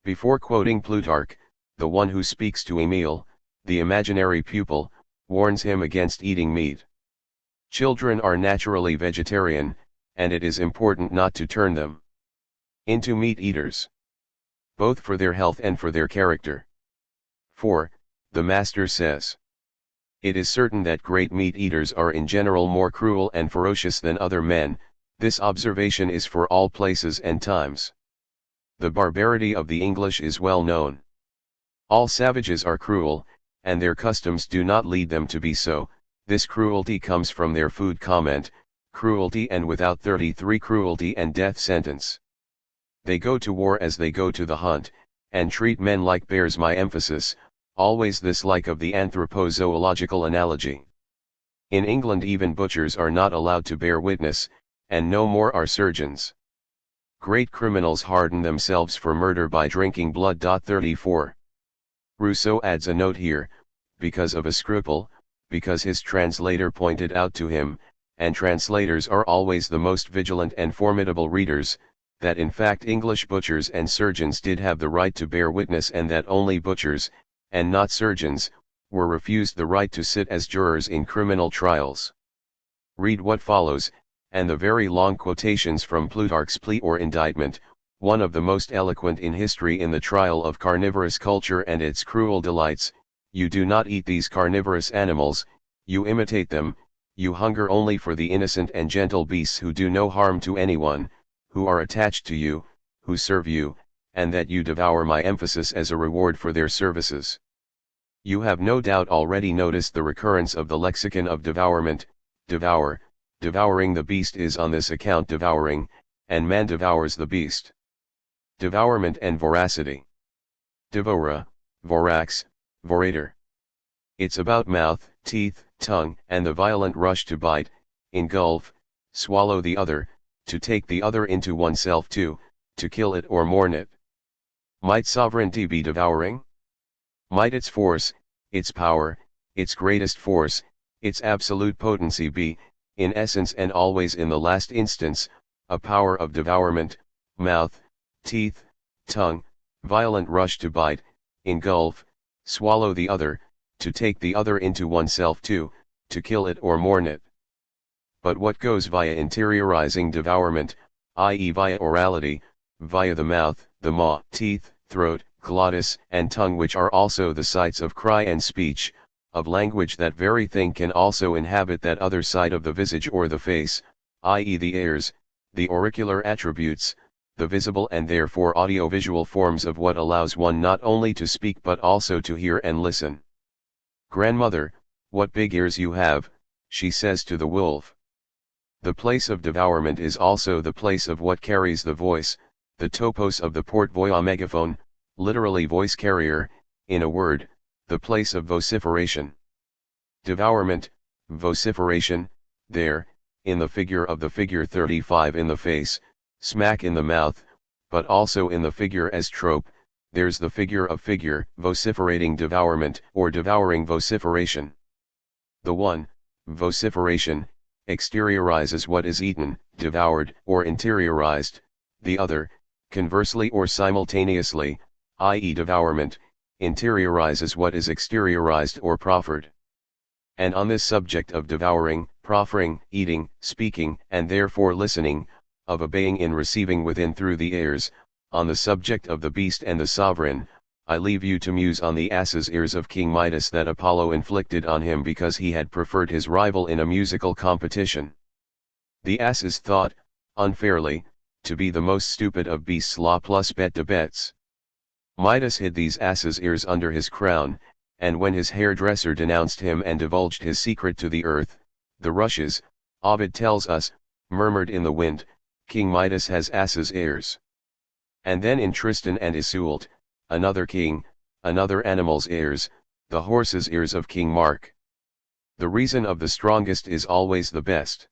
S1: Before quoting Plutarch, the one who speaks to Emile, the imaginary pupil, warns him against eating meat. Children are naturally vegetarian, and it is important not to turn them into meat eaters, both for their health and for their character. For, the master says, it is certain that great meat eaters are in general more cruel and ferocious than other men. This observation is for all places and times. The barbarity of the English is well known. All savages are cruel, and their customs do not lead them to be so. This cruelty comes from their food. Comment, cruelty and without 33 cruelty and death sentence. They go to war as they go to the hunt, and treat men like bears. My emphasis, always this like of the anthropozoological analogy. In England even butchers are not allowed to bear witness, and no more are surgeons. Great criminals harden themselves for murder by drinking blood. 34. Rousseau adds a note here, because of a scruple, because his translator pointed out to him, and translators are always the most vigilant and formidable readers, that in fact English butchers and surgeons did have the right to bear witness, and that only butchers, and not surgeons, were refused the right to sit as jurors in criminal trials. Read what follows, and the very long quotations from Plutarch's plea or indictment, one of the most eloquent in history in the trial of carnivorous culture and its cruel delights. You do not eat these carnivorous animals, you imitate them, you hunger only for the innocent and gentle beasts who do no harm to anyone, who are attached to you, who serve you, and that you devour. My emphasis as a reward for their services. You have no doubt already noticed the recurrence of the lexicon of devourment. Devour, devouring the beast is on this account devouring, and man devours the beast. Devourment and voracity. Devora, vorax, vorator. It's about mouth, teeth, tongue, and the violent rush to bite, engulf, swallow the other, to take the other into oneself, to kill it or mourn it. Might sovereignty be devouring? Might its force, its power, its greatest force, its absolute potency be, in essence and always in the last instance, a power of devourment, mouth, teeth, tongue, violent rush to bite, engulf, swallow the other, to take the other into oneself, to kill it or mourn it? But what goes via interiorizing devourment, i.e. via orality, via the mouth, the maw, teeth, throat, glottis, and tongue, which are also the sites of cry and speech, of language, that very thing can also inhabit that other side of the visage or the face, i.e. the ears, the auricular attributes, the visible and therefore audiovisual forms of what allows one not only to speak but also to hear and listen. Grandmother, what big ears you have, she says to the wolf. The place of devourment is also the place of what carries the voice, the topos of the porte-voix megaphone, literally voice carrier, in a word, the place of vociferation. Devourment, vociferation, there, in the figure of the figure 35 in the face, smack in the mouth, but also in the figure as trope, there's the figure of figure, vociferating devourment or devouring vociferation. The one, vociferation, exteriorizes what is eaten, devoured, or interiorized, the other, conversely or simultaneously, i.e. devourment, interiorizes what is exteriorized or proffered. And on this subject of devouring, proffering, eating, speaking, and therefore listening, of obeying in receiving within through the ears, on the subject of the beast and the sovereign, I leave you to muse on the ass's ears of King Midas that Apollo inflicted on him because he had preferred his rival in a musical competition. The ass is thought, unfairly, to be the most stupid of beasts la plus bête de bêtes. Midas hid these ass's ears under his crown, and when his hairdresser denounced him and divulged his secret to the earth, the rushes, Ovid tells us, murmured in the wind, King Midas has ass's ears. And then in Tristan and Iseult, another king, another animal's ears, the horse's ears of King Mark. The reason of the strongest is always the best.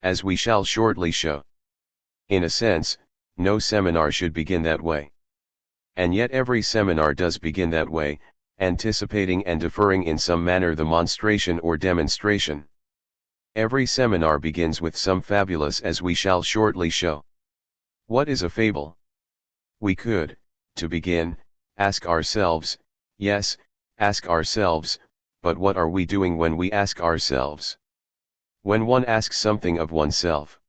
S1: As we shall shortly show. In a sense, no seminar should begin that way. And yet every seminar does begin that way, anticipating and deferring in some manner the monstration or demonstration. Every seminar begins with some fabulous, as we shall shortly show. What is a fable? We could, to begin, ask ourselves, yes, ask ourselves, but what are we doing when we ask ourselves? When one asks something of oneself.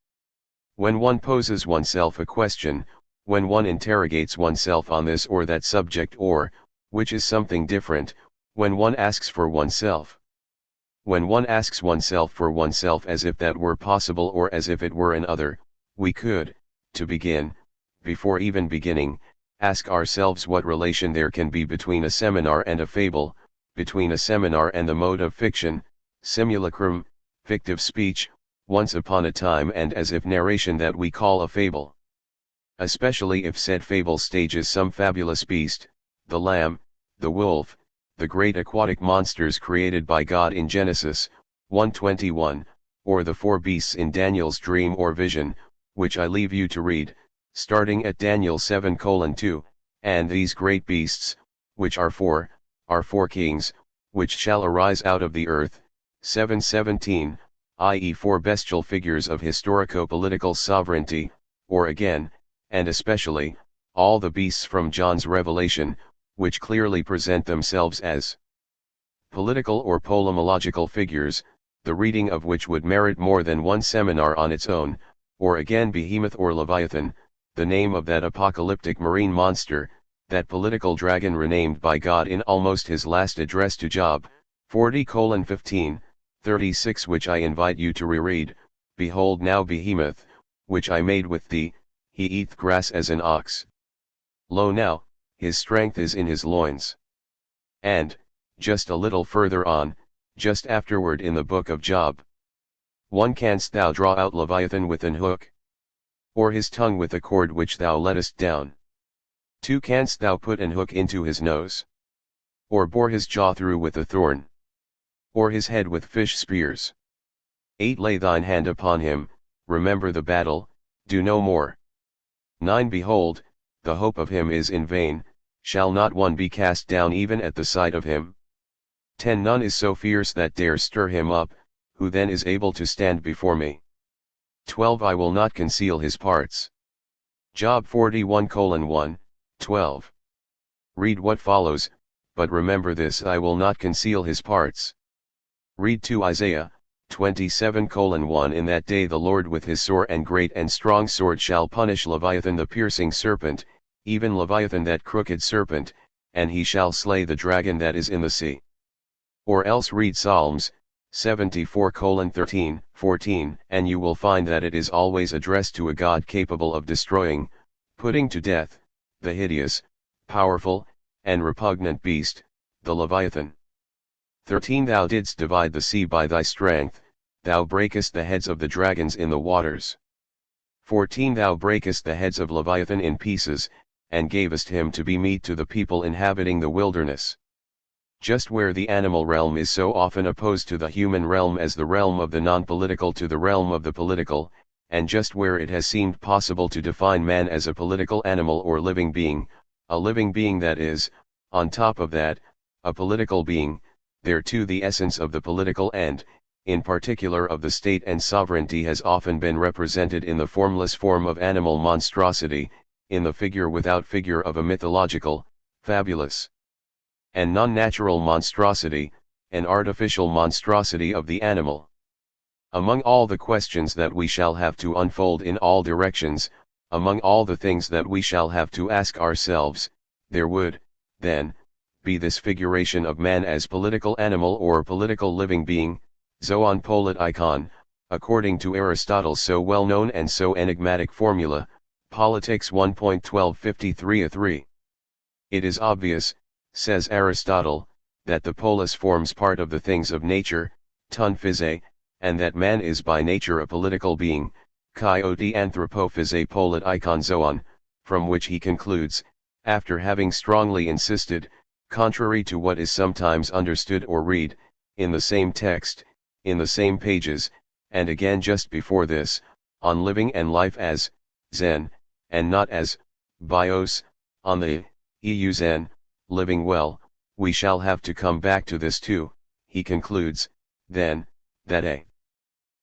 S1: When one poses oneself a question, when one interrogates oneself on this or that subject or, which is something different, when one asks for oneself. When one asks oneself for oneself as if that were possible or as if it were an other, we could, to begin, before even beginning, ask ourselves what relation there can be between a seminar and a fable, between a seminar and the mode of fiction, simulacrum, fictive speech, once upon a time and as if narration that we call a fable. Especially if said fable stages some fabulous beast, the lamb, the wolf, the great aquatic monsters created by God in Genesis 1:21, or the four beasts in Daniel's dream or vision, which I leave you to read, starting at Daniel 7:2, and these great beasts, which are four kings, which shall arise out of the earth, 7:17, i.e. four bestial figures of historico-political sovereignty, or again, and especially, all the beasts from John's Revelation, which clearly present themselves as political or polemological figures, the reading of which would merit more than one seminar on its own, or again Behemoth or Leviathan, the name of that apocalyptic marine monster, that political dragon renamed by God in almost his last address to Job, 40:15, 36, which I invite you to reread. Behold now Behemoth, which I made with thee, he eateth grass as an ox. Lo now, his strength is in his loins. And, just a little further on, just afterward in the book of Job. 1 Canst thou draw out Leviathan with an hook? Or his tongue with a cord which thou lettest down? 2 Canst thou put an hook into his nose? Or bore his jaw through with a thorn? Or his head with fish spears? 8 Lay thine hand upon him, remember the battle, do no more. 9 Behold, the hope of him is in vain, shall not one be cast down even at the sight of him? 10 None is so fierce that dare stir him up, who then is able to stand before me? 12 I will not conceal his parts. Job 41:1, 12. Read what follows, but remember this: I will not conceal his parts. Read 2 Isaiah 27:1 In that day the Lord with his sore and great and strong sword shall punish Leviathan the piercing serpent, even Leviathan that crooked serpent, and he shall slay the dragon that is in the sea. Or else read Psalms 74:13, 14, and you will find that it is always addressed to a God capable of destroying, putting to death, the hideous, powerful, and repugnant beast, the Leviathan. 13 Thou didst divide the sea by thy strength, thou breakest the heads of the dragons in the waters. 14 Thou breakest the heads of Leviathan in pieces, and gavest him to be meat to the people inhabiting the wilderness. Just where the animal realm is so often opposed to the human realm as the realm of the non-political to the realm of the political, and just where it has seemed possible to define man as a political animal or living being, a living being that is, on top of that, a political being, there too the essence of the political and, in particular of the state and sovereignty has often been represented in the formless form of animal monstrosity, in the figure without figure of a mythological, fabulous and non-natural monstrosity, an artificial monstrosity of the animal. Among all the questions that we shall have to unfold in all directions, among all the things that we shall have to ask ourselves, there would, then, be this figuration of man as political animal or political living being, zoon politikon, according to Aristotle's so well-known and so enigmatic formula, Politics 1.1253a3. It is obvious, says Aristotle, that the polis forms part of the things of nature, ton phys, and that man is by nature a political being, kai odi anthropophys politikon zoon, from which he concludes, after having strongly insisted, contrary to what is sometimes understood or read, in the same text, in the same pages, and again just before this, on living and life as, zen, and not as, bios, on the, eu zen, living well, we shall have to come back to this too, he concludes, then, that a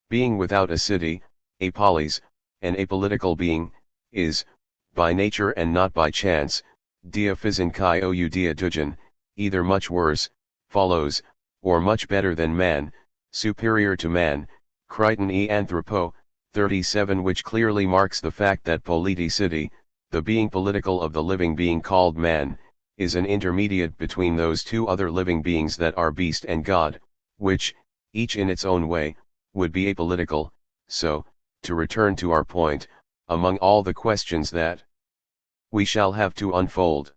S1: being without a city, a polis, an apolitical being, is, by nature and not by chance, dia physn chi ou dia dujan, either much worse, follows, or much better than man, superior to man, Crichton e Anthropo, 37, which clearly marks the fact that politicity, the being political of the living being called man, is an intermediate between those two other living beings that are beast and God, which, each in its own way, would be apolitical. So, to return to our point, among all the questions that we shall have to unfold,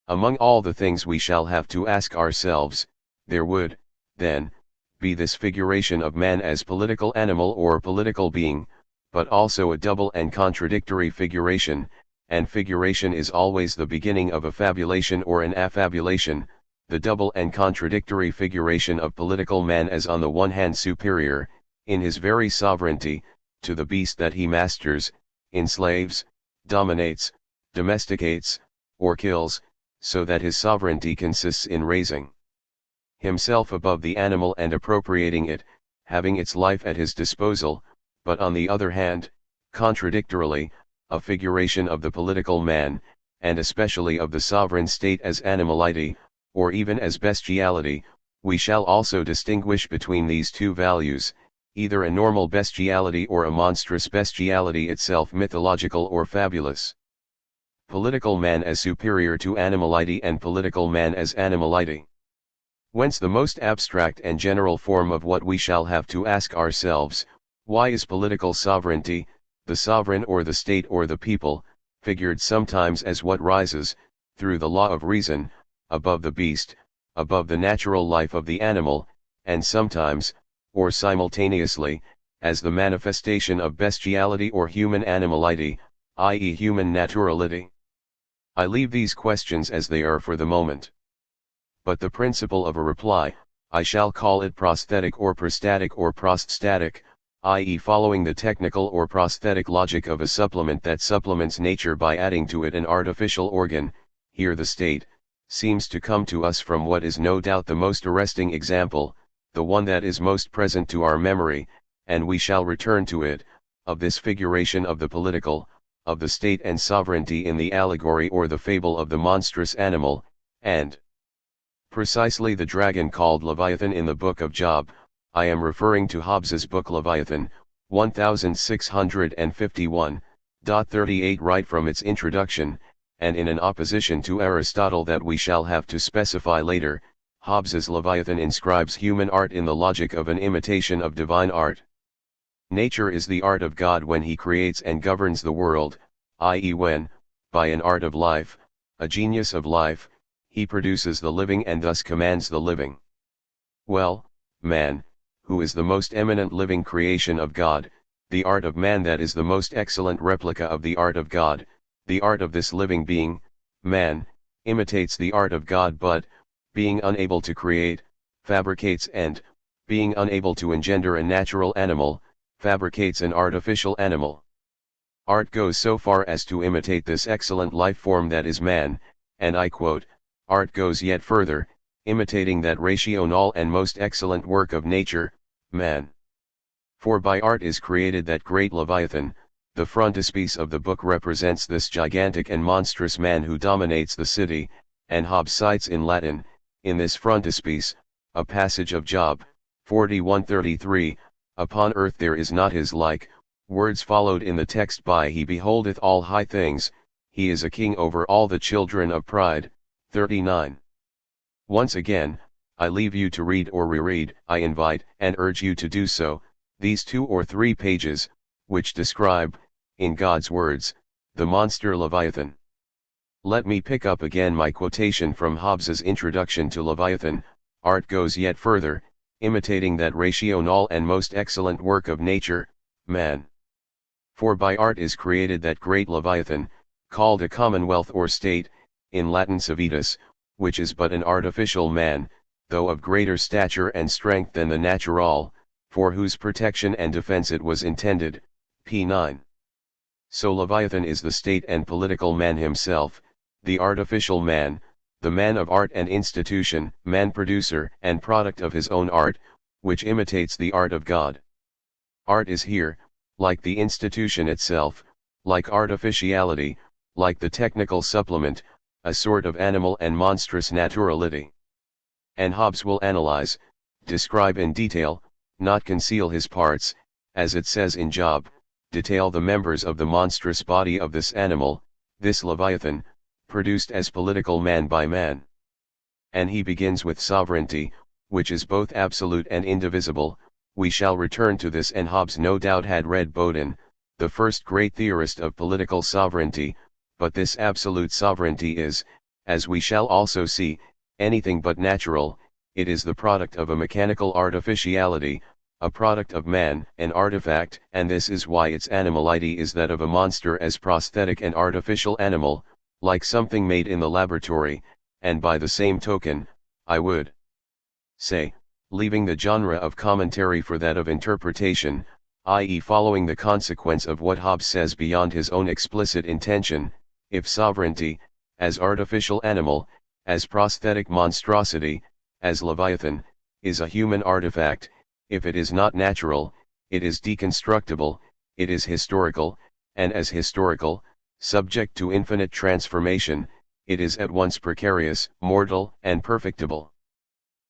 S1: among all the things we shall have to ask ourselves, there would, then, be this figuration of man as political animal or political being, but also a double and contradictory figuration, and figuration is always the beginning of a fabulation or an affabulation, the double and contradictory figuration of political man as on the one hand superior, in his very sovereignty, to the beast that he masters, enslaves, dominates, domesticates, or kills, so that his sovereignty consists in raising himself above the animal and appropriating it, having its life at his disposal, but on the other hand, contradictorily, a figuration of the political man, and especially of the sovereign state as animality, or even as bestiality. We shall also distinguish between these two values, either a normal bestiality or a monstrous bestiality itself mythological or fabulous. Political man as superior to animality and political man as animality. Whence the most abstract and general form of what we shall have to ask ourselves, why is political sovereignty, the sovereign or the state or the people, figured sometimes as what rises, through the law of reason, above the beast, above the natural life of the animal, and sometimes, or simultaneously, as the manifestation of bestiality or human animality, i.e. human naturality? I leave these questions as they are for the moment. But the principle of a reply, I shall call it prosthetic or prostatic or proststatic, i.e. following the technical or prosthetic logic of a supplement that supplements nature by adding to it an artificial organ. Here the state, seems to come to us from what is no doubt the most arresting example, the one that is most present to our memory, and we shall return to it, of this figuration of the political, of the state and sovereignty in the allegory or the fable of the monstrous animal, and precisely the dragon called Leviathan in the book of Job. I am referring to Hobbes's book Leviathan, 1651, 38 right from its introduction, and in an opposition to Aristotle that we shall have to specify later. Hobbes's Leviathan inscribes human art in the logic of an imitation of divine art. Nature is the art of God when he creates and governs the world, i.e. when, by an art of life, a genius of life, he produces the living and thus commands the living. Well, man, who is the most eminent living creation of God, the art of man that is the most excellent replica of the art of God, the art of this living being, man, imitates the art of God but, being unable to create, fabricates and, being unable to engender a natural animal, fabricates an artificial animal. Art goes so far as to imitate this excellent life form that is man, and I quote, art goes yet further, imitating that rational and most excellent work of nature, man. For by art is created that great Leviathan. The frontispiece of the book represents this gigantic and monstrous man who dominates the city, and Hobbes cites in Latin, in this frontispiece, a passage of Job 41:33, upon earth there is not his like, words followed in the text by he beholdeth all high things, he is a king over all the children of pride, 39. Once again, I leave you to read or reread, I invite and urge you to do so, these 2 or 3 pages, which describe, in God's words, the monster Leviathan. Let me pick up again my quotation from Hobbes's introduction to Leviathan. Art goes yet further, imitating that rational and most excellent work of nature, man. For by art is created that great Leviathan, called a commonwealth or state, in Latin civitas, which is but an artificial man, though of greater stature and strength than the natural, for whose protection and defense it was intended, p. 9. So Leviathan is the state and political man himself, the artificial man, the man of art and institution, man producer and product of his own art, which imitates the art of God. Art is here, like the institution itself, like artificiality, like the technical supplement, a sort of animal and monstrous naturality. And Hobbes will analyze, describe in detail, not conceal his parts, as it says in Job, detail the members of the monstrous body of this animal, this Leviathan, produced as political man by man. And he begins with sovereignty, which is both absolute and indivisible. We shall return to this, and Hobbes no doubt had read Bodin, the first great theorist of political sovereignty, but this absolute sovereignty is, as we shall also see, anything but natural. It is the product of a mechanical artificiality, a product of man, an artifact, and this is why its animality is that of a monster, as prosthetic and artificial animal, like something made in the laboratory, and by the same token, I would say, leaving the genre of commentary for that of interpretation, i.e. following the consequence of what Hobbes says beyond his own explicit intention, if sovereignty, as artificial animal, as prosthetic monstrosity, as Leviathan, is a human artifact, if it is not natural, it is deconstructible, it is historical, and as historical, subject to infinite transformation, it is at once precarious, mortal, and perfectible.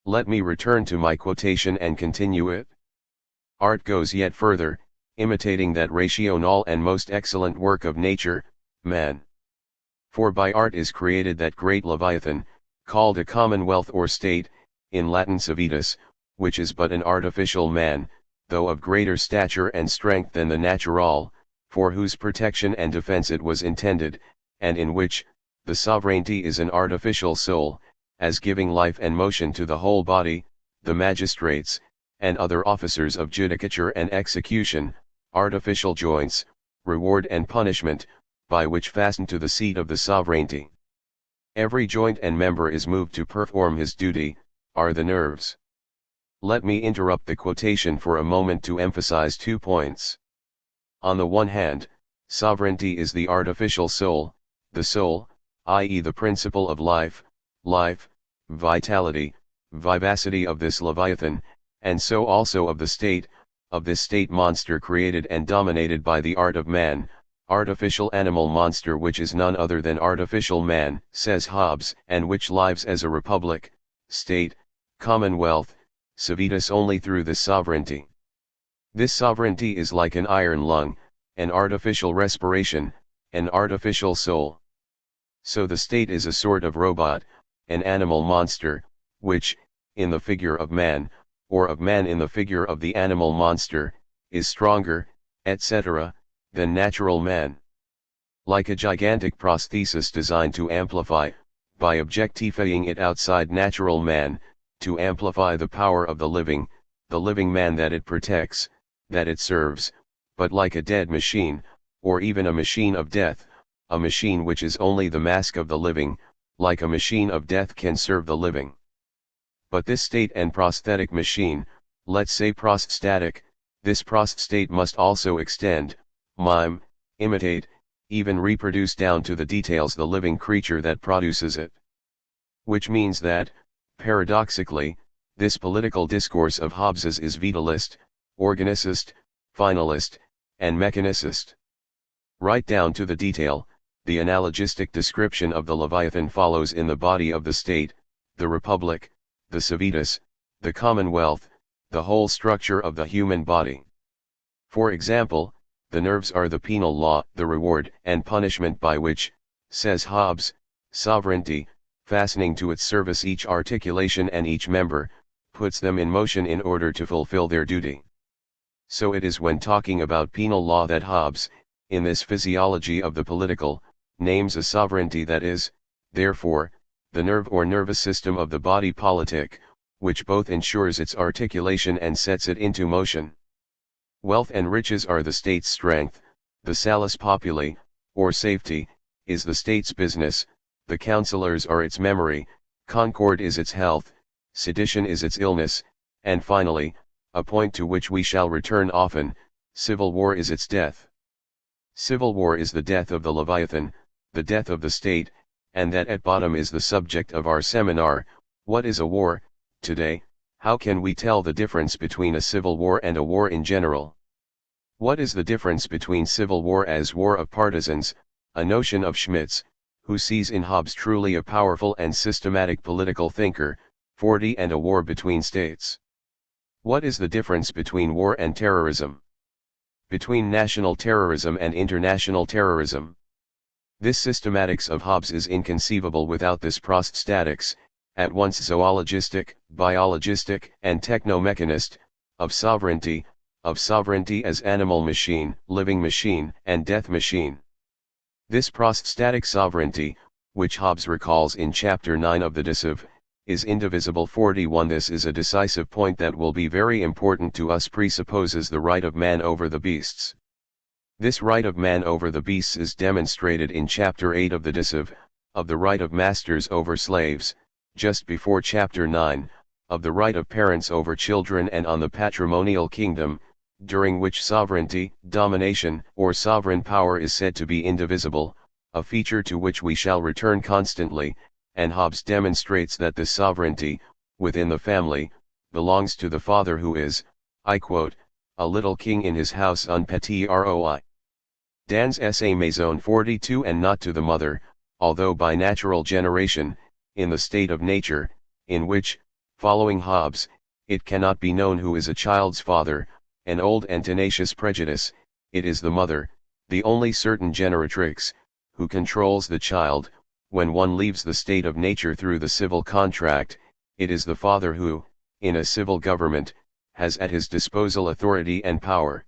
S1: Let me return to my quotation and continue it. Art goes yet further, imitating that rational and most excellent work of nature, man. For by art is created that great Leviathan, called a commonwealth or state, in Latin civitas, which is but an artificial man, though of greater stature and strength than the natural, for whose protection and defense it was intended, and in which, the sovereignty is an artificial soul, as giving life and motion to the whole body, the magistrates, and other officers of judicature and execution, artificial joints, reward and punishment, by which fasten to the seat of the sovereignty. Every joint and member is moved to perform his duty, are the nerves. Let me interrupt the quotation for a moment to emphasize 2 points. On the one hand, sovereignty is the artificial soul, the soul, i.e. the principle of life, vitality, vivacity of this Leviathan, and so also of the state, of this state monster created and dominated by the art of man, artificial animal monster which is none other than artificial man, says Hobbes, and which lives as a republic, state, commonwealth, civitas only through this sovereignty. This sovereignty is like an iron lung, an artificial respiration, an artificial soul. So the state is a sort of robot, an animal monster, which, in the figure of man, or of man in the figure of the animal monster, is stronger, etc., than natural man. Like a gigantic prosthesis designed to amplify, by objectifying it outside natural man, to amplify the power of the living man that it protects, that it serves, but like a dead machine, or even a machine of death, a machine which is only the mask of the living, like a machine of death can serve the living. But this state and prosthetic machine, let's say prosthetic, this prostate must also extend, mime, imitate, even reproduce down to the details the living creature that produces it. Which means that, paradoxically, this political discourse of Hobbes's is vitalist, organicist, finalist, and mechanicist. Right down to the detail, the analogistic description of the Leviathan follows in the body of the state, the republic, the civitas, the commonwealth, the whole structure of the human body. For example, the nerves are the penal law, the reward and punishment by which, says Hobbes, sovereignty, fastening to its service each articulation and each member, puts them in motion in order to fulfill their duty. So it is when talking about penal law that Hobbes, in this physiology of the political, names a sovereignty that is, therefore, the nerve or nervous system of the body politic, which both ensures its articulation and sets it into motion. Wealth and riches are the state's strength, the salus populi, or safety, is the state's business, the councillors are its memory, concord is its health, sedition is its illness, and finally, a point to which we shall return often, civil war is its death. Civil war is the death of the Leviathan, the death of the state, and that at bottom is the subject of our seminar. What is a war? Today, how can we tell the difference between a civil war and a war in general? What is the difference between civil war as war of partisans, a notion of Schmidt's, who sees in Hobbes truly a powerful and systematic political thinker, 40, and a war between states? What is the difference between war and terrorism? Between national terrorism and international terrorism? This systematics of Hobbes is inconceivable without this prostatics, at once zoologistic, biologistic, and techno-mechanist, of sovereignty as animal machine, living machine, and death machine. This prostatic sovereignty, which Hobbes recalls in chapter 9 of the Decisive, is indivisible. 41. This is a decisive point that will be very important to us. Presupposes the right of man over the beasts. This right of man over the beasts is demonstrated in chapter 8 of the Decisive, of the right of masters over slaves, just before chapter 9, of the right of parents over children, and on the patrimonial kingdom, during which sovereignty, domination, or sovereign power is said to be indivisible, a feature to which we shall return constantly, and Hobbes demonstrates that this sovereignty, within the family, belongs to the father who is, I quote, a little king in his house un petit roi. Dans sa maison 42, and not to the mother, although by natural generation, in the state of nature, in which, following Hobbes, it cannot be known who is a child's father, an old and tenacious prejudice, it is the mother, the only certain generatrix, who controls the child. When one leaves the state of nature through the civil contract, it is the father who, in a civil government, has at his disposal authority and power.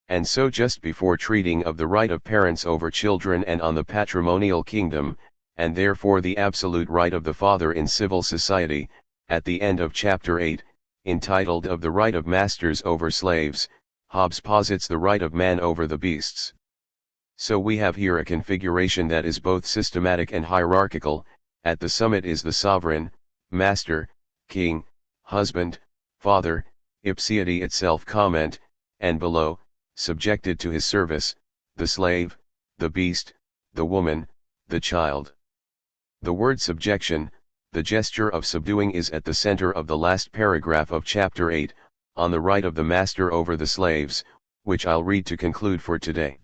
S1: And so just before treating of the right of parents over children and on the patrimonial kingdom, and therefore the absolute right of the father in civil society, at the end of chapter 8, entitled Of the Right of Masters over Slaves, Hobbes posits the right of man over the beasts. So we have here a configuration that is both systematic and hierarchical. At the summit is the sovereign, master, king, husband, father, ipsiety itself comment, and below, subjected to his service, the slave, the beast, the woman, the child. The word subjection, the gesture of subduing, is at the center of the last paragraph of chapter 8, on the right of the master over the slaves, which I'll read to conclude for today.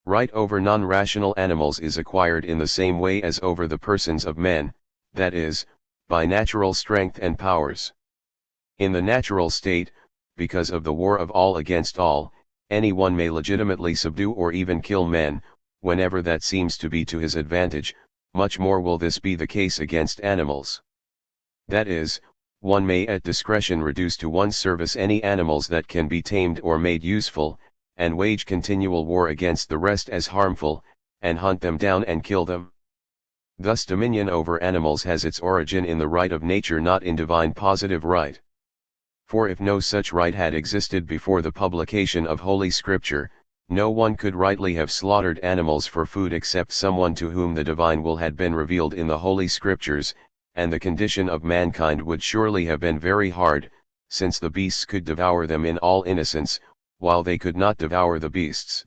S1: Right over non-rational animals is acquired in the same way as over the persons of men, that is, by natural strength and powers. In the natural state, because of the war of all against all, anyone may legitimately subdue or even kill men, whenever that seems to be to his advantage. Much more will this be the case against animals. That is, one may at discretion reduce to one's service any animals that can be tamed or made useful, and wage continual war against the rest as harmful, and hunt them down and kill them. Thus dominion over animals has its origin in the right of nature, not in divine positive right. For if no such right had existed before the publication of Holy Scripture, no one could rightly have slaughtered animals for food except someone to whom the divine will had been revealed in the Holy Scriptures, and the condition of mankind would surely have been very hard, since the beasts could devour them in all innocence, while they could not devour the beasts.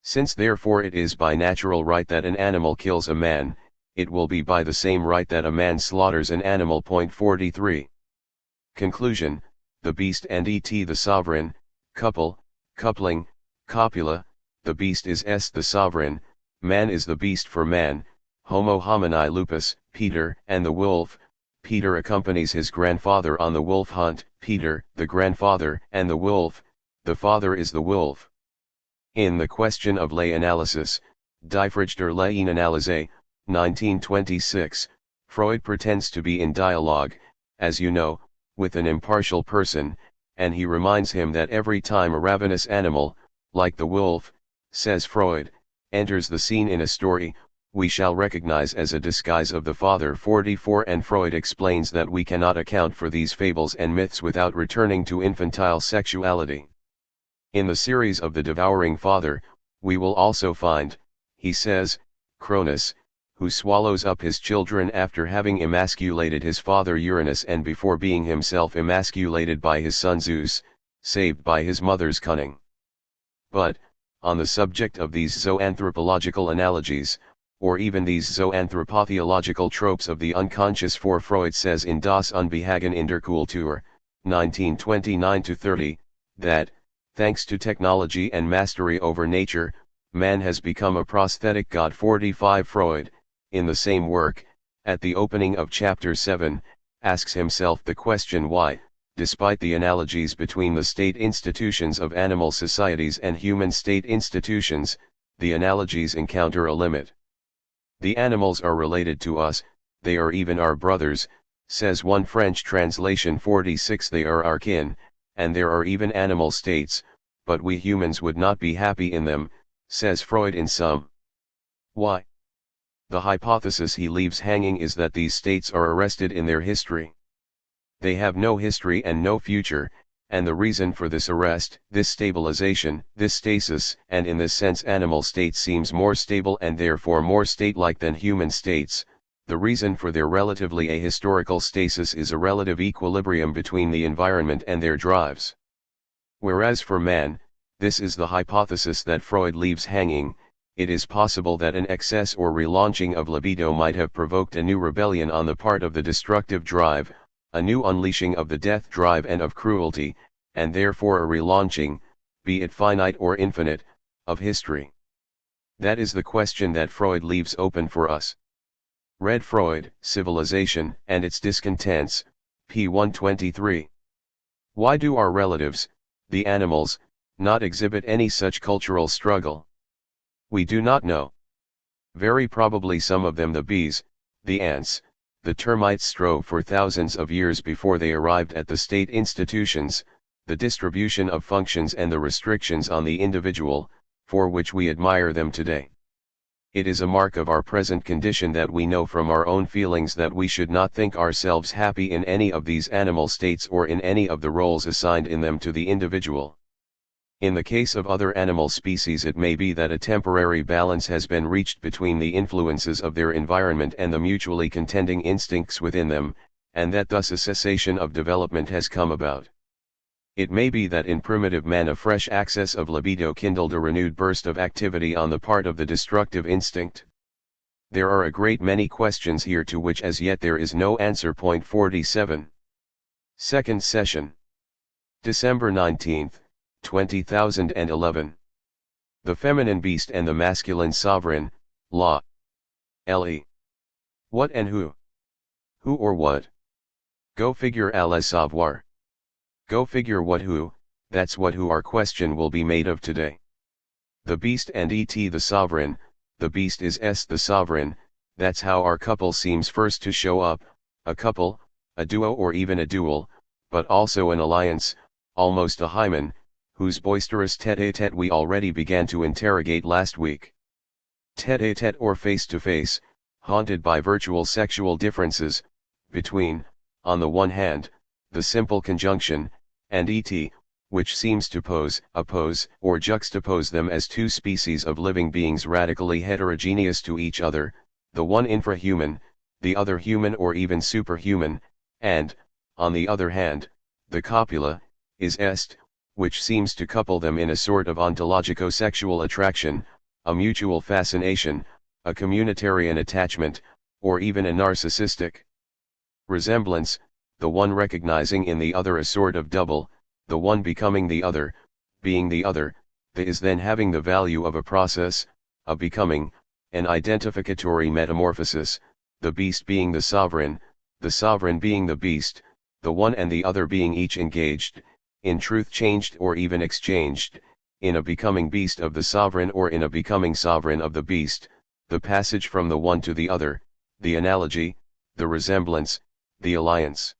S1: Since therefore it is by natural right that an animal kills a man, it will be by the same right that a man slaughters an animal. 43. Conclusion: the beast and the sovereign, coupling, copula, the beast is the sovereign, Man is the beast for man, Homo homini lupus, Peter, and the wolf. Peter accompanies his grandfather on the wolf hunt, Peter, the grandfather, and the wolf, the father is the wolf. In The Question of Lay Analysis, Die Frage der Laienanalyse, 1926, Freud pretends to be in dialogue, as you know, with an impartial person, and he reminds him that every time a ravenous animal, like the wolf, says Freud, enters the scene in a story, we shall recognize as a disguise of the father. 44 And Freud explains that we cannot account for these fables and myths without returning to infantile sexuality. In the series of the devouring father, we will also find, he says, Cronus, who swallows up his children after having emasculated his father Uranus and before being himself emasculated by his son Zeus, saved by his mother's cunning. But, on the subject of these zoanthropological analogies, or even these zoanthropotheological tropes of the unconscious, for Freud says in Das Unbehagen in der Kultur, 1929-30, that, thanks to technology and mastery over nature, man has become a prosthetic god. 45 Freud, in the same work, at the opening of chapter 7, asks himself the question why, despite the analogies between the state institutions of animal societies and human state institutions, the analogies encounter a limit. The animals are related to us, they are even our brothers, says one French translation. 46 They are our kin, and there are even animal states, but we humans would not be happy in them, says Freud in Some. Why? The hypothesis he leaves hanging is that these states are arrested in their history. They have no history and no future, and the reason for this arrest, this stabilization, this stasis, and in this sense animal state seems more stable and therefore more state-like than human states, the reason for their relatively ahistorical stasis is a relative equilibrium between the environment and their drives. Whereas for man, this is the hypothesis that Freud leaves hanging, it is possible that an excess or relaunching of libido might have provoked a new rebellion on the part of the destructive drive, a new unleashing of the death drive and of cruelty, and therefore a relaunching, be it finite or infinite, of history. That is the question that Freud leaves open for us. Read Freud, Civilization and Its Discontents, p. 123. Why do our relatives, the animals, not exhibit any such cultural struggle? We do not know. Very probably some of them, the bees, the ants, the termites, strove for thousands of years before they arrived at the state institutions, the distribution of functions and the restrictions on the individual, for which we admire them today. It is a mark of our present condition that we know from our own feelings that we should not think ourselves happy in any of these animal states or in any of the roles assigned in them to the individual. In the case of other animal species, it may be that a temporary balance has been reached between the influences of their environment and the mutually contending instincts within them, and that thus a cessation of development has come about. It may be that in primitive man a fresh access of libido kindled a renewed burst of activity on the part of the destructive instinct. There are a great many questions here to which as yet there is no answer. 47. Second session. December 19, 2011. The Feminine Beast and the Masculine Sovereign, La. Le. What and who? Who or what? Go figure à la savoir. Go figure what who, that's what who our question will be made of today. The beast and et the sovereign, the beast is the sovereign, that's how our couple seems first to show up, a couple, a duo or even a duel, but also an alliance, almost a hymen, whose boisterous tête-à-tête we already began to interrogate last week. Tête-à-tête or face-to-face, haunted by virtual sexual differences, between, on the one hand, the simple conjunction, and et, which seems to oppose, or juxtapose them as two species of living beings radically heterogeneous to each other, the one infrahuman, the other human or even superhuman, and, on the other hand, the copula, is est, which seems to couple them in a sort of ontologico-sexual attraction, a mutual fascination, a communitarian attachment, or even a narcissistic resemblance, the one recognizing in the other a sort of double, the one becoming the other, being the other, the is then having the value of a process, a becoming, an identificatory metamorphosis, the beast being the sovereign being the beast, the one and the other being each engaged, in truth changed or even exchanged, in a becoming beast of the sovereign or in a becoming sovereign of the beast, the passage from the one to the other, the analogy, the resemblance, the alliance.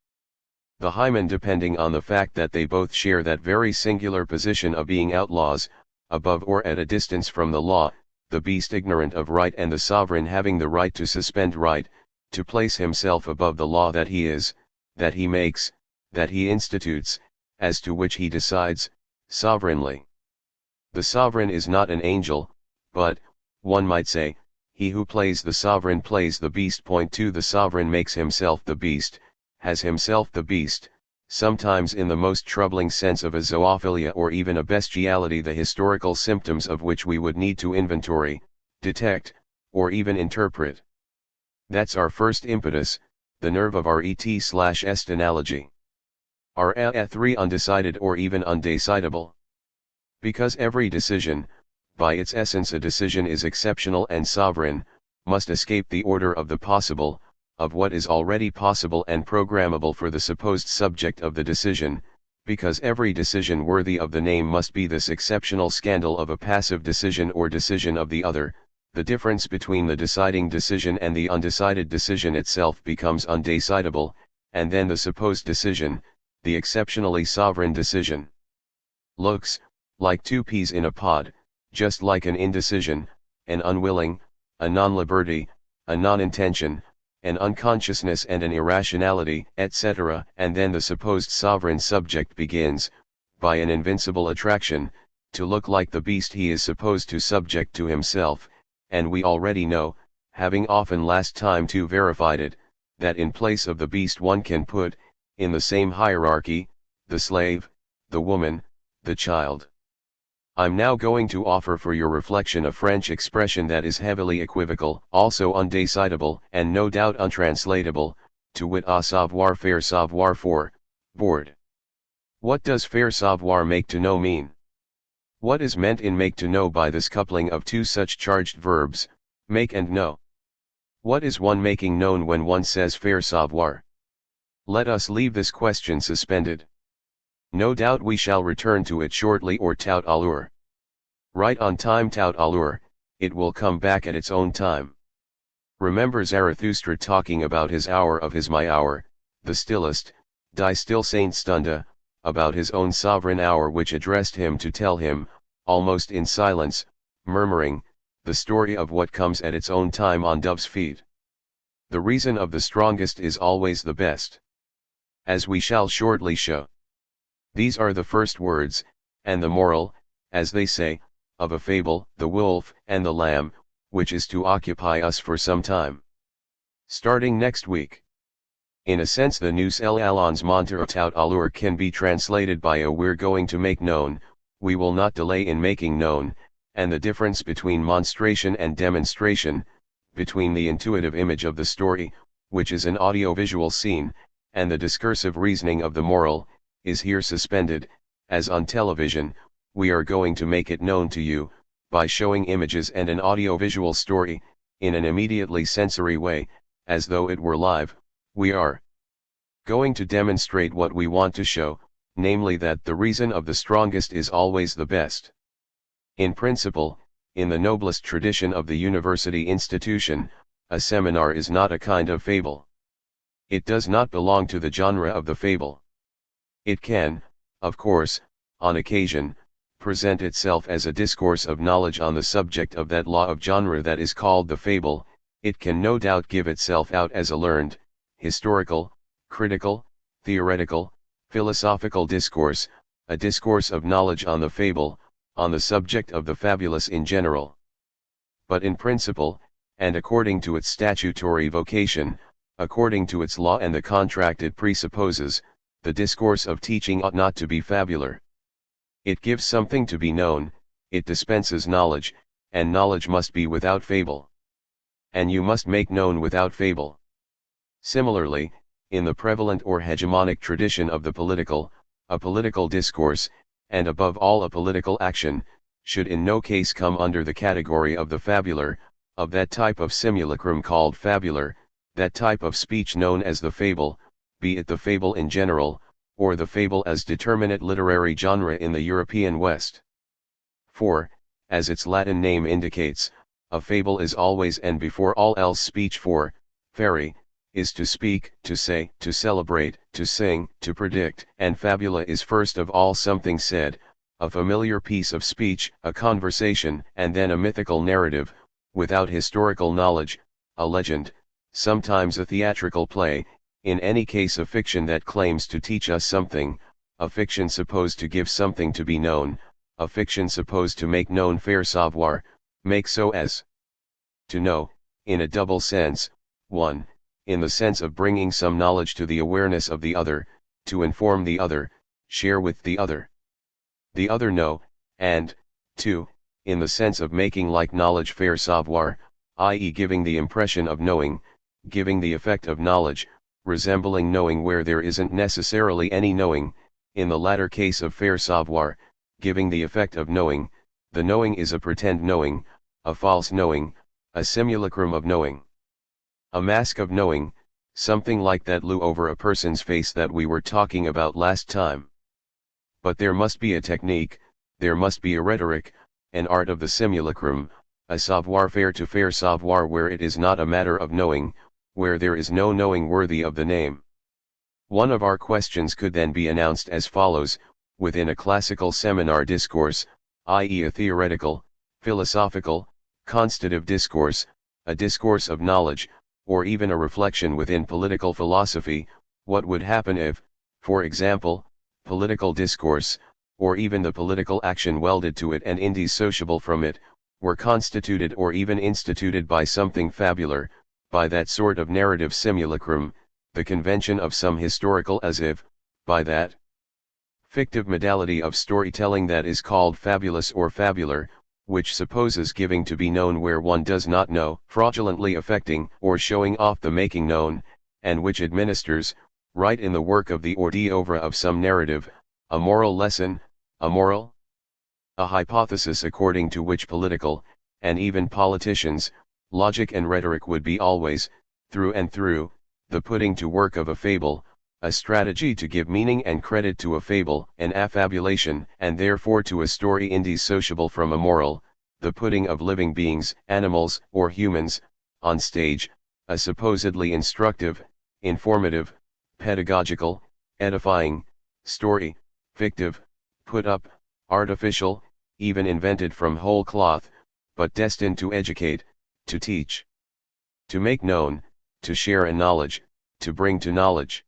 S1: The hymen depending on the fact that they both share that very singular position of being outlaws, above or at a distance from the law, the beast ignorant of right and the sovereign having the right to suspend right, to place himself above the law that he is, that he makes, that he institutes, as to which he decides, sovereignly. The sovereign is not an angel, but, one might say, he who plays the sovereign plays the beast. Point 2 The sovereign makes himself the beast, has himself the beast, sometimes in the most troubling sense of a zoophilia or even a bestiality, the historical symptoms of which we would need to inventory, detect, or even interpret. That's our first impetus, the nerve of our et/est analogy. Our 3 undecided or even undecidable. Because every decision, by its essence a decision is exceptional and sovereign, must escape the order of the possible, of what is already possible and programmable for the supposed subject of the decision, because every decision worthy of the name must be this exceptional scandal of a passive decision or decision of the other, the difference between the deciding decision and the undecided decision itself becomes undecidable, and then the supposed decision, the exceptionally sovereign decision, looks, like two peas in a pod, just like an indecision, an unwilling, a non-liberty, a non-intention, an unconsciousness and an irrationality, etc. And then the supposed sovereign subject begins, by an invincible attraction, to look like the beast he is supposed to subject to himself, and we already know, having often last time too verified it, that in place of the beast one can put, in the same hierarchy, the slave, the woman, the child. I'm now going to offer for your reflection a French expression that is heavily equivocal, also undecidable, and no doubt untranslatable, to wit à savoir faire savoir for, bored. What does faire savoir make to know mean? What is meant in make to know by this coupling of two such charged verbs, make and know? What is one making known when one says faire savoir? Let us leave this question suspended. No doubt we shall return to it shortly, or tout à l'heure. Right on time, tout à l'heure, it will come back at its own time. Remember Zarathustra talking about his hour of his my hour, the stillest, die Stillseinstunde, about his own sovereign hour which addressed him to tell him, almost in silence, murmuring, the story of what comes at its own time on dove's feet. The reason of the strongest is always the best. As we shall shortly show. These are the first words, and the moral, as they say, of a fable, The Wolf and the Lamb, which is to occupy us for some time. Starting next week. In a sense the nous allons montrer tout à l'heure can be translated by a we're going to make known, we will not delay in making known, and the difference between monstration and demonstration, between the intuitive image of the story, which is an audiovisual scene, and the discursive reasoning of the moral, is here suspended, as on television, we are going to make it known to you, by showing images and an audiovisual story, in an immediately sensory way, as though it were live, we are going to demonstrate what we want to show, namely that the reason of the strongest is always the best. In principle, in the noblest tradition of the university institution, a seminar is not a kind of fable. It does not belong to the genre of the fable. It can, of course, on occasion, present itself as a discourse of knowledge on the subject of that law of genre that is called the fable. It can no doubt give itself out as a learned, historical, critical, theoretical, philosophical discourse, a discourse of knowledge on the fable, on the subject of the fabulous in general. But in principle, and according to its statutory vocation, according to its law and the contract it presupposes, the discourse of teaching ought not to be fabular. It gives something to be known, it dispenses knowledge, and knowledge must be without fable. And you must make known without fable. Similarly, in the prevalent or hegemonic tradition of the political, a political discourse, and above all a political action, should in no case come under the category of the fabular, of that type of simulacrum called fabular, that type of speech known as the fable, be it the fable in general, or the fable as determinate literary genre in the European West. For, as its Latin name indicates, a fable is always and before all else speech, for fere is to speak, to say, to celebrate, to sing, to predict, and fabula is first of all something said, a familiar piece of speech, a conversation, and then a mythical narrative, without historical knowledge, a legend, sometimes a theatrical play, in any case a fiction that claims to teach us something, a fiction supposed to give something to be known, a fiction supposed to make known faire savoir, make so as to know, in a double sense, 1. In the sense of bringing some knowledge to the awareness of the other, to inform the other, share with the other know, and, 2. In the sense of making like knowledge faire savoir, i.e. giving the impression of knowing, giving the effect of knowledge, resembling knowing where there isn't necessarily any knowing, in the latter case of faire savoir, giving the effect of knowing, the knowing is a pretend knowing, a false knowing, a simulacrum of knowing. A mask of knowing, something like that loo over a person's face that we were talking about last time. But there must be a technique, there must be a rhetoric, an art of the simulacrum, a savoir-faire to faire savoir where it is not a matter of knowing, where there is no knowing worthy of the name. One of our questions could then be announced as follows, within a classical seminar discourse, i.e. a theoretical, philosophical, constitutive discourse, a discourse of knowledge, or even a reflection within political philosophy, what would happen if, for example, political discourse, or even the political action welded to it and indissociable from it, were constituted or even instituted by something fabular, by that sort of narrative simulacrum, the convention of some historical as if, by that fictive modality of storytelling that is called fabulous or fabular, which supposes giving to be known where one does not know, fraudulently affecting or showing off the making known, and which administers, right in the work of the hors d'oeuvre of some narrative, a moral lesson, a hypothesis according to which political, and even politicians, logic and rhetoric would be always, through and through, the putting to work of a fable, a strategy to give meaning and credit to a fable, an affabulation, and therefore to a story indissociable from a moral, the putting of living beings, animals, or humans, on stage, a supposedly instructive, informative, pedagogical, edifying, story, fictive, put up, artificial, even invented from whole cloth, but destined to educate, to teach, to make known, to share in knowledge, to bring to knowledge.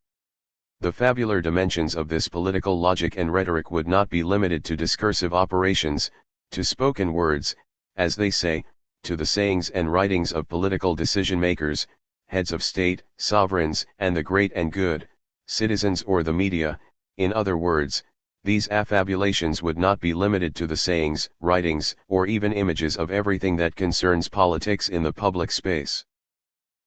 S1: The fabular dimensions of this political logic and rhetoric would not be limited to discursive operations, to spoken words, as they say, to the sayings and writings of political decision-makers, heads of state, sovereigns, and the great and good, citizens or the media. In other words, these affabulations would not be limited to the sayings, writings, or even images of everything that concerns politics in the public space.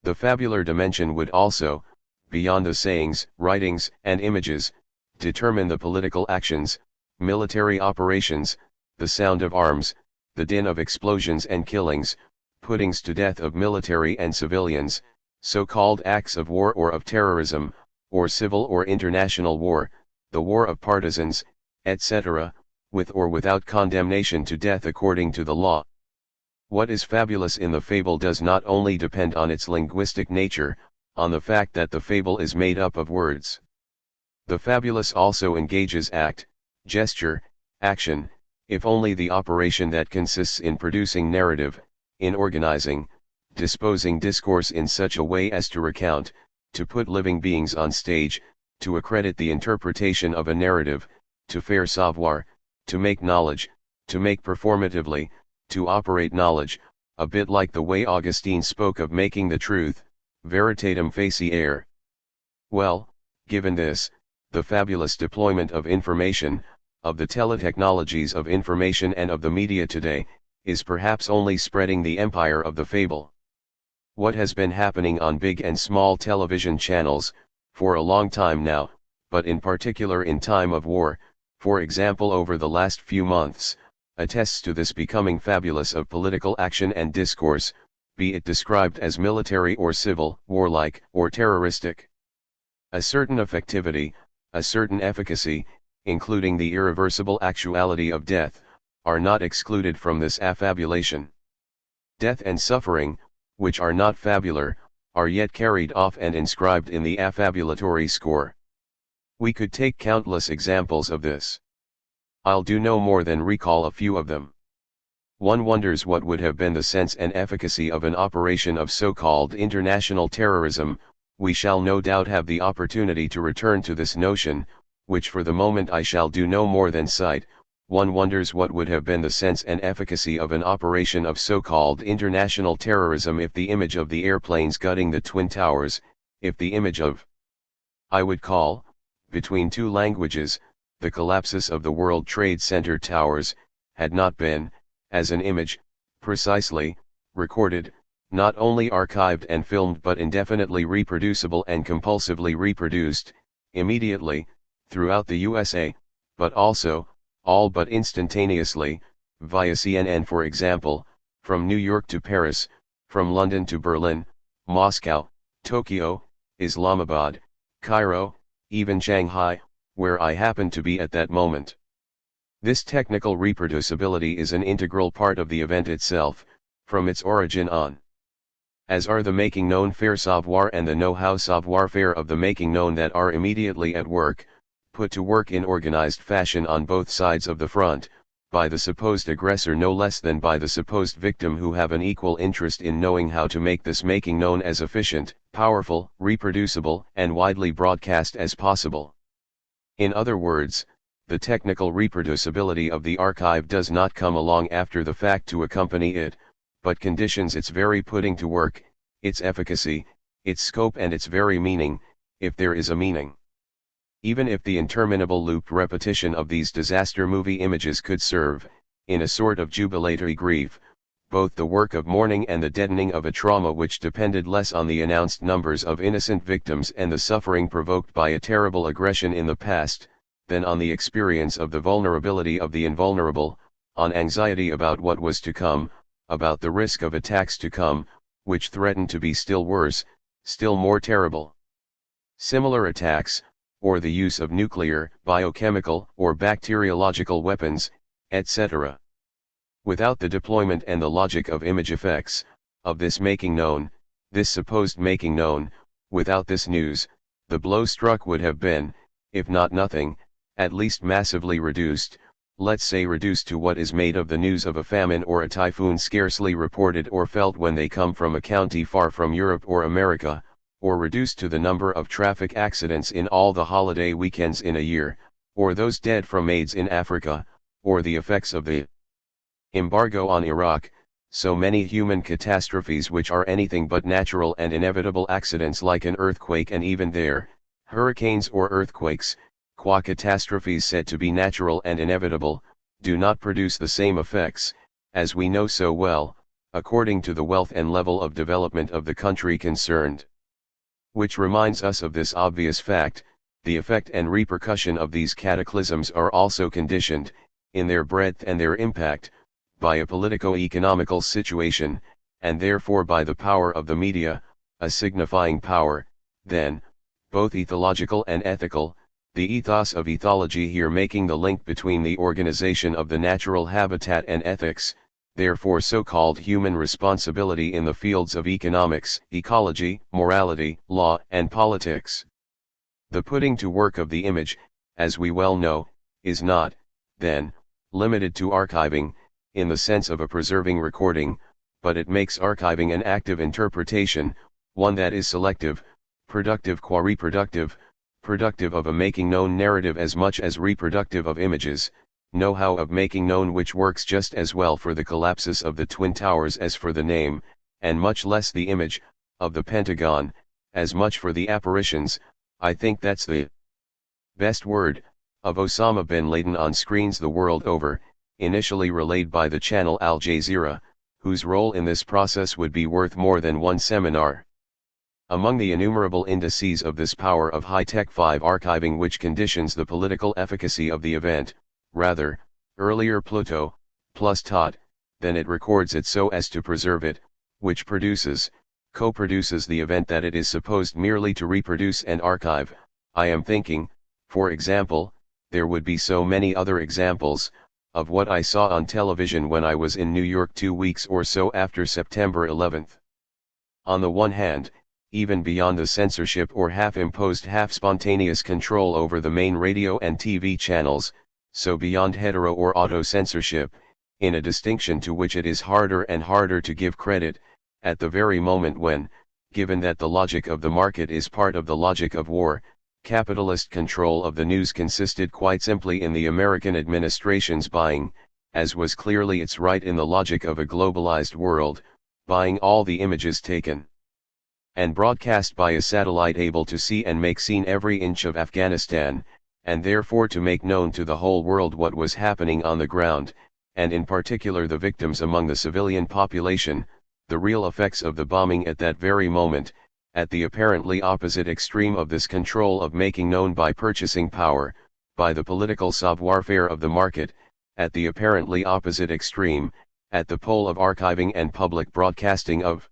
S1: The fabular dimension would also, beyond the sayings, writings, and images, determine the political actions, military operations, the sound of arms, the din of explosions and killings, puttings to death of military and civilians, so-called acts of war or of terrorism, or civil or international war, the war of partisans, etc., with or without condemnation to death according to the law. What is fabulous in the fable does not only depend on its linguistic nature, on the fact that the fable is made up of words. The fabulous also engages act, gesture, action, if only the operation that consists in producing narrative, in organizing, disposing discourse in such a way as to recount, to put living beings on stage, to accredit the interpretation of a narrative, to faire savoir, to make knowledge, to make performatively, to operate knowledge, a bit like the way Augustine spoke of making the truth, veritatem faciere. Well, given this, the fabulous deployment of information, of the teletechnologies of information and of the media today, is perhaps only spreading the empire of the fable. What has been happening on big and small television channels, for a long time now, but in particular in time of war, for example over the last few months, attests to this becoming fabulous of political action and discourse, be it described as military or civil, warlike, or terroristic. A certain effectivity, a certain efficacy, including the irreversible actuality of death, are not excluded from this affabulation. Death and suffering, which are not fabular, are yet carried off and inscribed in the affabulatory score. We could take countless examples of this. I'll do no more than recall a few of them. One wonders what would have been the sense and efficacy of an operation of so-called international terrorism. We shall no doubt have the opportunity to return to this notion, which for the moment I shall do no more than cite. One wonders what would have been the sense and efficacy of an operation of so-called international terrorism if the image of the airplanes gutting the Twin Towers, if the image of, I would call, between two languages, the collapses of the World Trade Center towers, had not been, as an image, precisely, recorded, not only archived and filmed but indefinitely reproducible and compulsively reproduced, immediately, throughout the USA, but also, all but instantaneously, via CNN for example, from New York to Paris, from London to Berlin, Moscow, Tokyo, Islamabad, Cairo, even Shanghai, where I happened to be at that moment. This technical reproducibility is an integral part of the event itself, from its origin on. As are the making known faire savoir and the know-how savoir-faire of the making known that are immediately at work, put to work in organized fashion on both sides of the front, by the supposed aggressor no less than by the supposed victim, who have an equal interest in knowing how to make this making known as efficient, powerful, reproducible, and widely broadcast as possible. In other words, the technical reproducibility of the archive does not come along after the fact to accompany it, but conditions its very putting to work, its efficacy, its scope and its very meaning, if there is a meaning. Even if the interminable looped repetition of these disaster movie images could serve, in a sort of jubilatory grief, both the work of mourning and the deadening of a trauma which depended less on the announced numbers of innocent victims and the suffering provoked by a terrible aggression in the past, than on the experience of the vulnerability of the invulnerable, on anxiety about what was to come, about the risk of attacks to come, which threatened to be still worse, still more terrible. Similar attacks, or the use of nuclear, biochemical, or bacteriological weapons, etc. Without the deployment and the logic of image effects, of this making known, this supposed making known, without this news, the blow struck would have been, if not nothing, at least massively reduced, let's say reduced to what is made of the news of a famine or a typhoon scarcely reported or felt when they come from a county far from Europe or America, or reduced to the number of traffic accidents in all the holiday weekends in a year, or those dead from AIDS in Africa, or the effects of the embargo on Iraq, so many human catastrophes which are anything but natural and inevitable accidents like an earthquake, and even there, hurricanes or earthquakes, qua catastrophes said to be natural and inevitable, do not produce the same effects, as we know so well, according to the wealth and level of development of the country concerned. Which reminds us of this obvious fact: the effect and repercussion of these cataclysms are also conditioned, in their breadth and their impact, by a politico-economical situation, and therefore by the power of the media, a signifying power, then, both ethological and ethical, the ethos of ethology here making the link between the organization of the natural habitat and ethics, therefore so-called human responsibility in the fields of economics, ecology, morality, law, and politics. The putting to work of the image, as we well know, is not, then, limited to archiving, in the sense of a preserving recording, but it makes archiving an active interpretation, one that is selective, productive qua reproductive, productive of a making known narrative as much as reproductive of images, know-how of making known, which works just as well for the collapses of the Twin Towers as for the name, and much less the image, of the Pentagon, as much for the apparitions, I think that's the best word, of Osama bin Laden on screens the world over, initially relayed by the channel Al Jazeera, whose role in this process would be worth more than one seminar. Among the innumerable indices of this power of high-tech 5 archiving which conditions the political efficacy of the event, rather, earlier Pluto, plus Tot, than it records it so as to preserve it, which co-produces the event that it is supposed merely to reproduce and archive. I am thinking, for example, there would be so many other examples, of what I saw on television when I was in New York 2 weeks or so after September 11th. On the one hand, even beyond the censorship or half-imposed half-spontaneous control over the main radio and TV channels, so beyond hetero or auto-censorship, in a distinction to which it is harder and harder to give credit, at the very moment when, given that the logic of the market is part of the logic of war, capitalist control of the news consisted quite simply in the American administration's buying, as was clearly its right in the logic of a globalized world, buying all the images taken and broadcast by a satellite able to see and make seen every inch of Afghanistan, and therefore to make known to the whole world what was happening on the ground, and in particular the victims among the civilian population, the real effects of the bombing at that very moment, at the apparently opposite extreme of this control of making known by purchasing power, by the political savoir-faire of the market, at the apparently opposite extreme, at the pole of archiving and public broadcasting of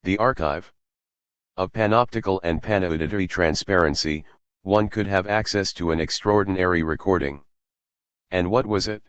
S1: the archive of panoptical and panauditory transparency, one could have access to an extraordinary recording. And what was it?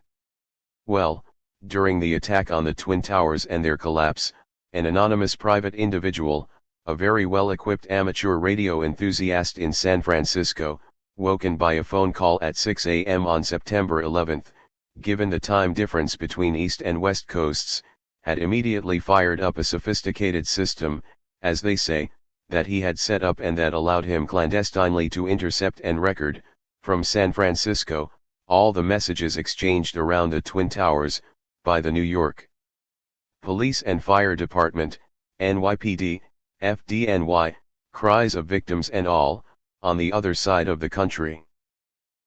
S1: Well, during the attack on the Twin Towers and their collapse, an anonymous private individual, a very well-equipped amateur radio enthusiast in San Francisco, woken by a phone call at 6 a.m. on September 11th, given the time difference between East and West coasts, had immediately fired up a sophisticated system, as they say, that he had set up and that allowed him clandestinely to intercept and record, from San Francisco, all the messages exchanged around the Twin Towers, by the New York Police and Fire Department, NYPD, FDNY, cries of victims and all, on the other side of the country.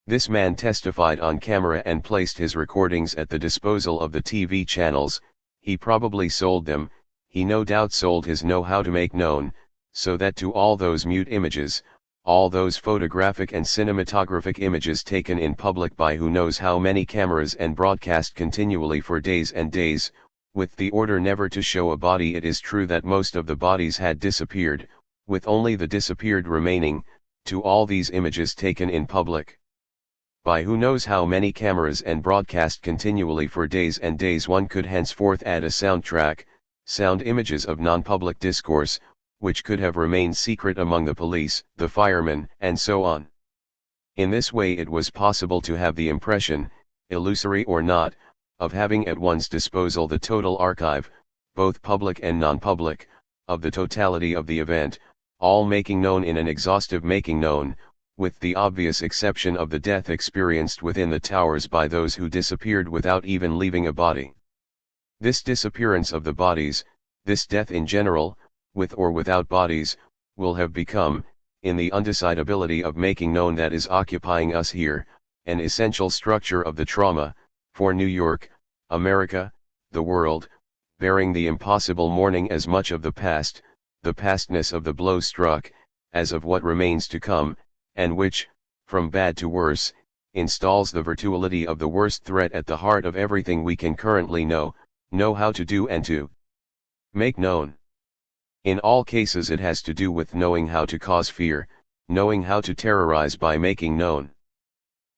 S1: This man testified on camera and placed his recordings at the disposal of the TV channels. He probably sold them, he no doubt sold his know-how to make known, so that to all those mute images, all those photographic and cinematographic images taken in public by who knows how many cameras and broadcast continually for days and days, with the order never to show a body. It is true that most of the bodies had disappeared, with only the disappeared remaining, to all these images taken in public by who knows how many cameras and broadcast continually for days and days, one could henceforth add a soundtrack, sound images of non-public discourse, which could have remained secret among the police, the firemen, and so on. In this way it was possible to have the impression, illusory or not, of having at one's disposal the total archive, both public and non-public, of the totality of the event, all making known in an exhaustive making known, with the obvious exception of the death experienced within the towers by those who disappeared without even leaving a body. This disappearance of the bodies, this death in general, with or without bodies, will have become, in the undecidability of making known that is occupying us here, an essential structure of the trauma, for New York, America, the world, bearing the impossible mourning as much of the pastness of the blow struck, as of what remains to come, and which, from bad to worse, installs the virtuality of the worst threat at the heart of everything we can currently know how to do and to make known. In all cases it has to do with knowing how to cause fear, knowing how to terrorize by making known.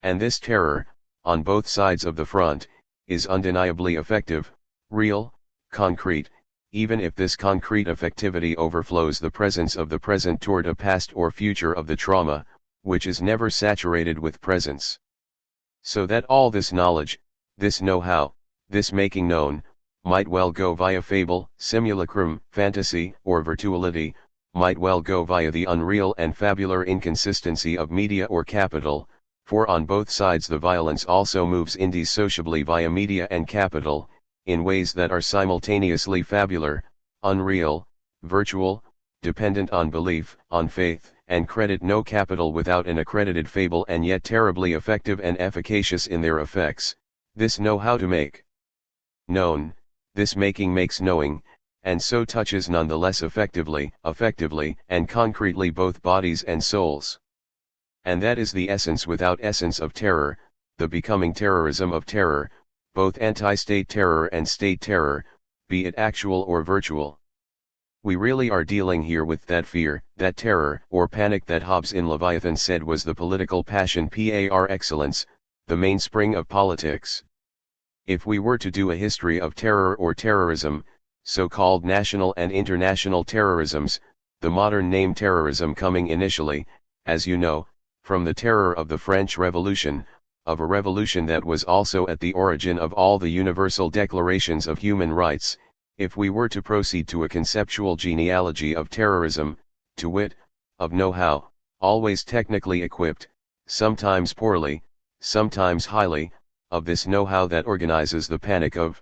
S1: And this terror, on both sides of the front, is undeniably effective, real, concrete, even if this concrete effectivity overflows the presence of the present toward a past or future of the trauma, which is never saturated with presence. So that all this knowledge, this know-how, this making known, might well go via fable, simulacrum, fantasy, or virtuality, might well go via the unreal and fabular inconsistency of media or capital, for on both sides the violence also moves indissociably via media and capital, in ways that are simultaneously fabular, unreal, virtual, dependent on belief, on faith, and credit no capital without an accredited fable, and yet terribly effective and efficacious in their effects. This know how to make known, this making makes knowing, and so touches none the less effectively, and concretely both bodies and souls. And that is the essence without essence of terror, the becoming terrorism of terror, both anti-state terror and state terror, be it actual or virtual. We really are dealing here with that fear, that terror, or panic that Hobbes in Leviathan said was the political passion par excellence, the mainspring of politics. If we were to do a history of terror or terrorism, so-called national and international terrorisms, the modern name terrorism coming initially, as you know, from the terror of the French Revolution, of a revolution that was also at the origin of all the universal declarations of human rights. If we were to proceed to a conceptual genealogy of terrorism, to wit, of know-how, always technically equipped, sometimes poorly, sometimes highly, of this know-how that organizes the panic of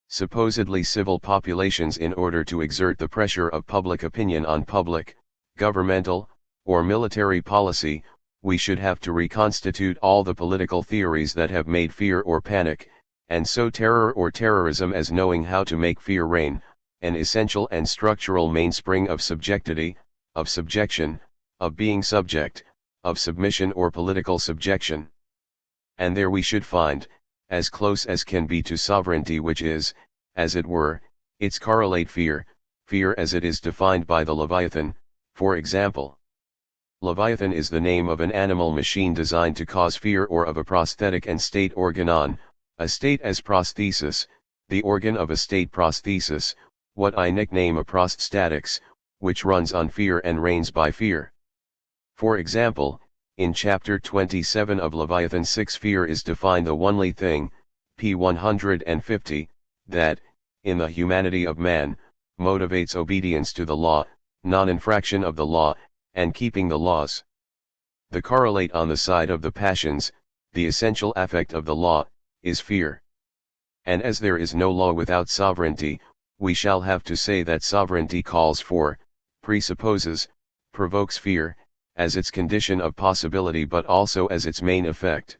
S1: supposedly civil populations in order to exert the pressure of public opinion on public, governmental, or military policy, we should have to reconstitute all the political theories that have made fear or panic, and so terror or terrorism as knowing how to make fear reign, an essential and structural mainspring of subjectivity, of subjection, of being subject, of submission or political subjection. And there we should find, as close as can be to sovereignty, which is, as it were, its correlate fear, fear as it is defined by the Leviathan, for example. Leviathan is the name of an animal machine designed to cause fear, or of a prosthetic and state organon, a state as prosthesis, the organ of a state prosthesis, what I nickname a proststatics, which runs on fear and reigns by fear. For example, in chapter 27 of Leviathan 6, fear is defined the only thing, p. 150, that, in the humanity of man, motivates obedience to the law, non-infraction of the law, and keeping the laws. The correlate on the side of the passions, the essential affect of the law, is fear. And as there is no law without sovereignty, we shall have to say that sovereignty calls for, presupposes, provokes fear, as its condition of possibility but also as its main effect.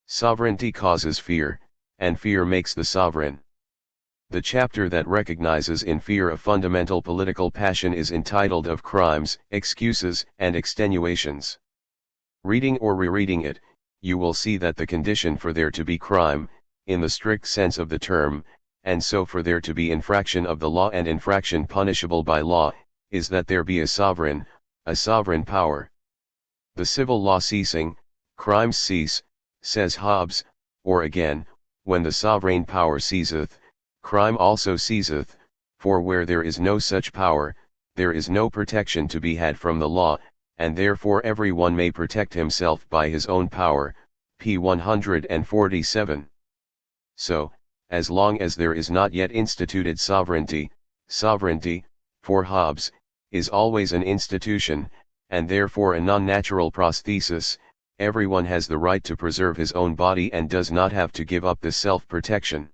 S1: Sovereignty causes fear, and fear makes the sovereign. The chapter that recognizes in fear a fundamental political passion is entitled Of Crimes, Excuses, and Extenuations. Reading or rereading it, you will see that the condition for there to be crime, in the strict sense of the term, and so for there to be infraction of the law and infraction punishable by law, is that there be a sovereign power. The civil law ceasing, crimes cease, says Hobbes, or again, when the sovereign power ceaseth, crime also ceaseth, for where there is no such power, there is no protection to be had from the law, and therefore every one may protect himself by his own power, p. 147. So, as long as there is not yet instituted sovereignty, for Hobbes, is always an institution, and therefore a non-natural prosthesis, everyone has the right to preserve his own body and does not have to give up this self-protection.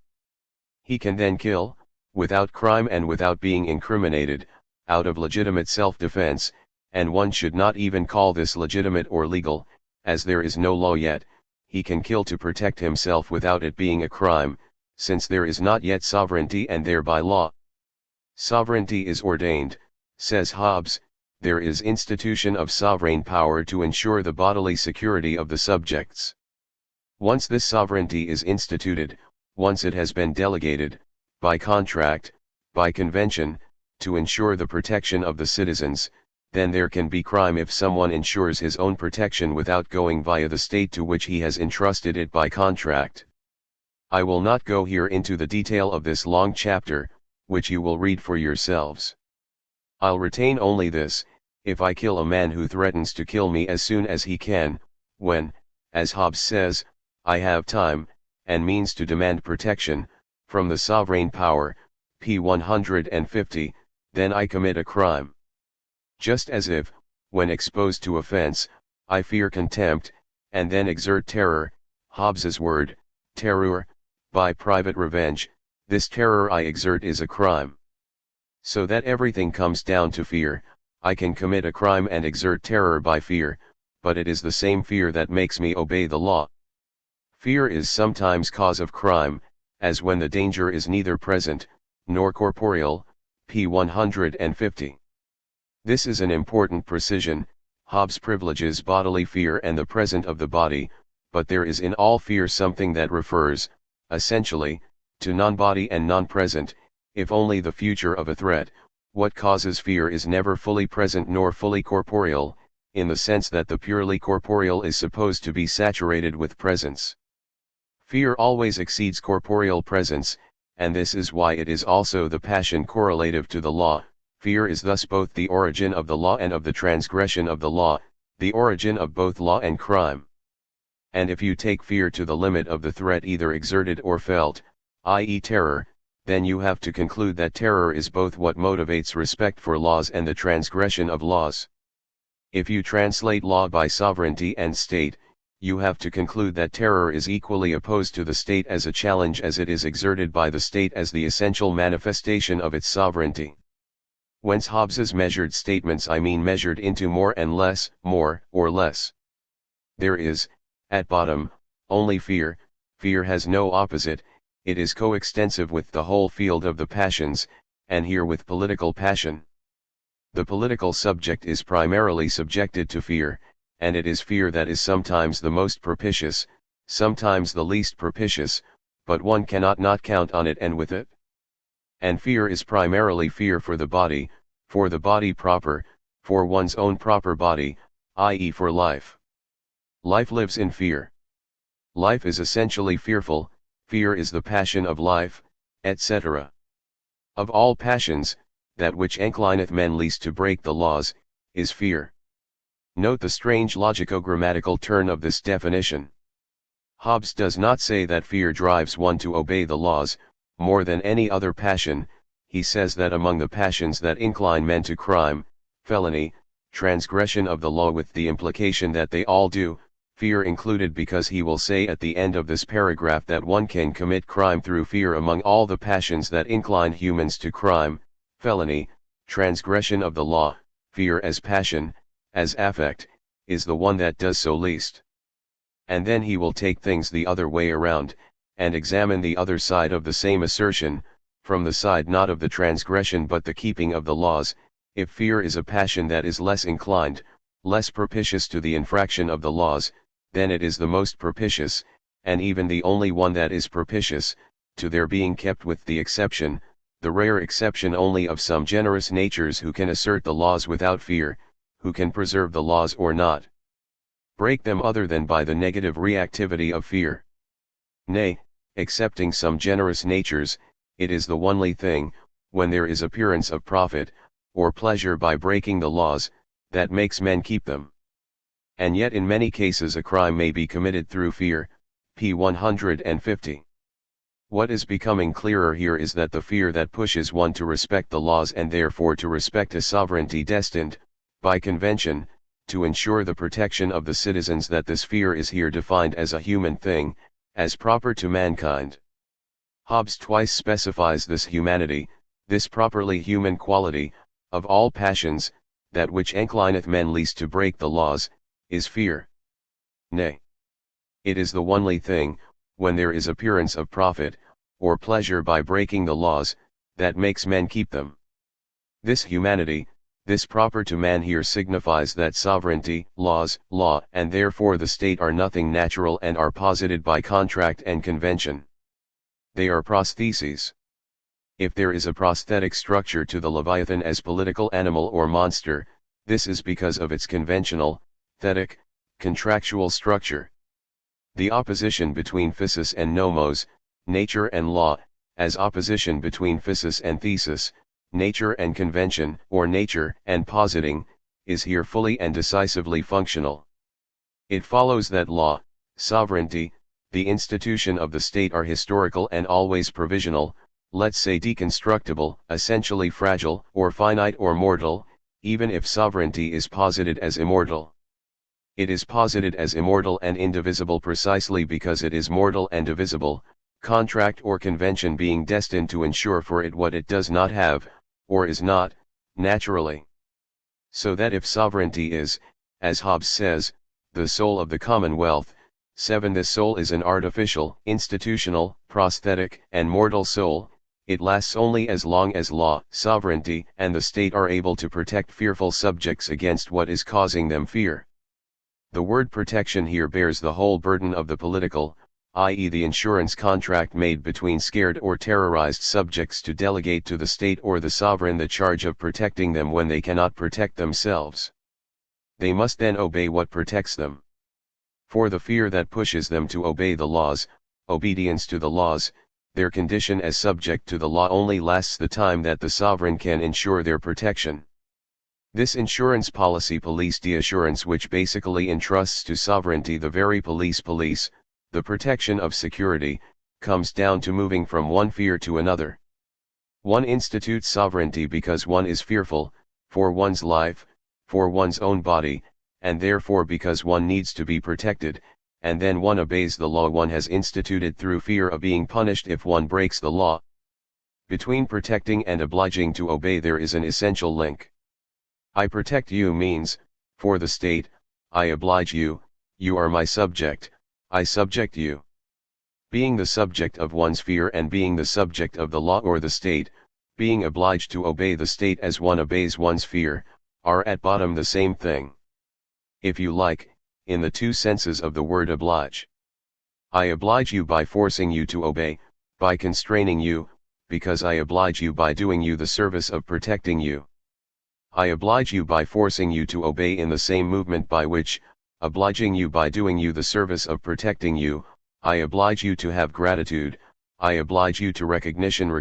S1: He can then kill, without crime and without being incriminated, out of legitimate self-defense, and one should not even call this legitimate or legal, as there is no law yet. He can kill to protect himself without it being a crime, since there is not yet sovereignty and thereby law. Sovereignty is ordained, says Hobbes, there is institution of sovereign power to ensure the bodily security of the subjects. Once this sovereignty is instituted, once it has been delegated, by contract, by convention, to ensure the protection of the citizens, then there can be crime if someone ensures his own protection without going via the state to which he has entrusted it by contract. I will not go here into the detail of this long chapter, which you will read for yourselves. I'll retain only this: if I kill a man who threatens to kill me as soon as he can, when, as Hobbes says, I have time, and means to demand protection, from the sovereign power, p. 150, then I commit a crime. Just as if, when exposed to offense, I fear contempt, and then exert terror, Hobbes's word, terror, by private revenge, this terror I exert is a crime. So that everything comes down to fear. I can commit a crime and exert terror by fear, but it is the same fear that makes me obey the law. Fear is sometimes cause of crime, as when the danger is neither present, nor corporeal, p. 150. This is an important precision. Hobbes privileges bodily fear and the present of the body, but there is in all fear something that refers, essentially, to non-body and non-present, if only the future of a threat, What causes fear is never fully present nor fully corporeal, in the sense that the purely corporeal is supposed to be saturated with presence. Fear always exceeds corporeal presence, and this is why it is also the passion correlative to the law. Fear is thus both the origin of the law and of the transgression of the law, the origin of both law and crime. And if you take fear to the limit of the threat either exerted or felt, i.e. terror, then you have to conclude that terror is both what motivates respect for laws and the transgression of laws. If you translate law by sovereignty and state, you have to conclude that terror is equally opposed to the state as a challenge as it is exerted by the state as the essential manifestation of its sovereignty. Whence Hobbes's measured statements, I mean measured into more and less, more or less. There is, at bottom, only fear. Fear has no opposite, it is coextensive with the whole field of the passions, and here with political passion. The political subject is primarily subjected to fear, and it is fear that is sometimes the most propitious, sometimes the least propitious, but one cannot not count on it and with it. And fear is primarily fear for the body proper, for one's own proper body, i.e. for life. Life lives in fear. Life is essentially fearful, fear is the passion of life, etc. Of all passions, that which inclineth men least to break the laws, is fear. Note the strange logico-grammatical turn of this definition. Hobbes does not say that fear drives one to obey the laws, more than any other passion. He says that among the passions that incline men to crime, felony, transgression of the law, with the implication that they all do, fear included, because he will say at the end of this paragraph that one can commit crime through fear. Among all the passions that incline humans to crime, felony, transgression of the law, fear as passion, as affect, is the one that does so least. And then he will take things the other way around, and examine the other side of the same assertion, from the side not of the transgression but the keeping of the laws. If fear is a passion that is less inclined, less propitious to the infraction of the laws, then it is the most propitious, and even the only one that is propitious, to their being kept, with the exception, the rare exception only, of some generous natures who can assert the laws without fear, who can preserve the laws or not break them other than by the negative reactivity of fear. Nay, excepting some generous natures, it is the only thing, when there is appearance of profit, or pleasure by breaking the laws, that makes men keep them. And yet in many cases a crime may be committed through fear, p. 150. What is becoming clearer here is that the fear that pushes one to respect the laws, and therefore to respect a sovereignty destined, by convention, to ensure the protection of the citizens, that this fear is here defined as a human thing, as proper to mankind. Hobbes twice specifies this humanity, this properly human quality, of all passions, that which inclineth men least to break the laws, is fear. Nay, it is the only thing, when there is appearance of profit, or pleasure by breaking the laws, that makes men keep them. This humanity, this proper to man, here signifies that sovereignty, laws, law, and therefore the state are nothing natural, and are posited by contract and convention. They are prostheses. If there is a prosthetic structure to the Leviathan as political animal or monster, this is because of its conventional, thetic, contractual structure. The opposition between physis and nomos, nature and law, as opposition between physis and thesis, nature and convention, or nature and positing, is here fully and decisively functional. It follows that law, sovereignty, the institution of the state are historical and always provisional, let's say deconstructible, essentially fragile, or finite or mortal, even if sovereignty is posited as immortal. It is posited as immortal and indivisible precisely because it is mortal and divisible, contract or convention being destined to ensure for it what it does not have, or is not, naturally. So that if sovereignty is, as Hobbes says, the soul of the commonwealth, 7. This soul is an artificial, institutional, prosthetic, and mortal soul. It lasts only as long as law, sovereignty, and the state are able to protect fearful subjects against what is causing them fear. The word protection here bears the whole burden of the political, i.e. the insurance contract made between scared or terrorized subjects to delegate to the state or the sovereign the charge of protecting them when they cannot protect themselves. They must then obey what protects them. For the fear that pushes them to obey the laws, obedience to the laws, their condition as subject to the law only lasts the time that the sovereign can ensure their protection. This insurance policy police d'assurance which basically entrusts to sovereignty the very police, the protection of security, comes down to moving from one fear to another. One institutes sovereignty because one is fearful, for one's life, for one's own body, and therefore because one needs to be protected, and then one obeys the law one has instituted through fear of being punished if one breaks the law. Between protecting and obliging to obey there is an essential link. I protect you means, for the state, I oblige you, you are my subject, I subject you. Being the subject of one's fear and being the subject of the law or the state, being obliged to obey the state as one obeys one's fear, are at bottom the same thing. If you like, in the two senses of the word oblige. I oblige you by forcing you to obey, by constraining you, because I oblige you by doing you the service of protecting you. I oblige you by forcing you to obey in the same movement by which, obliging you by doing you the service of protecting you, I oblige you to have gratitude, I oblige you to recognition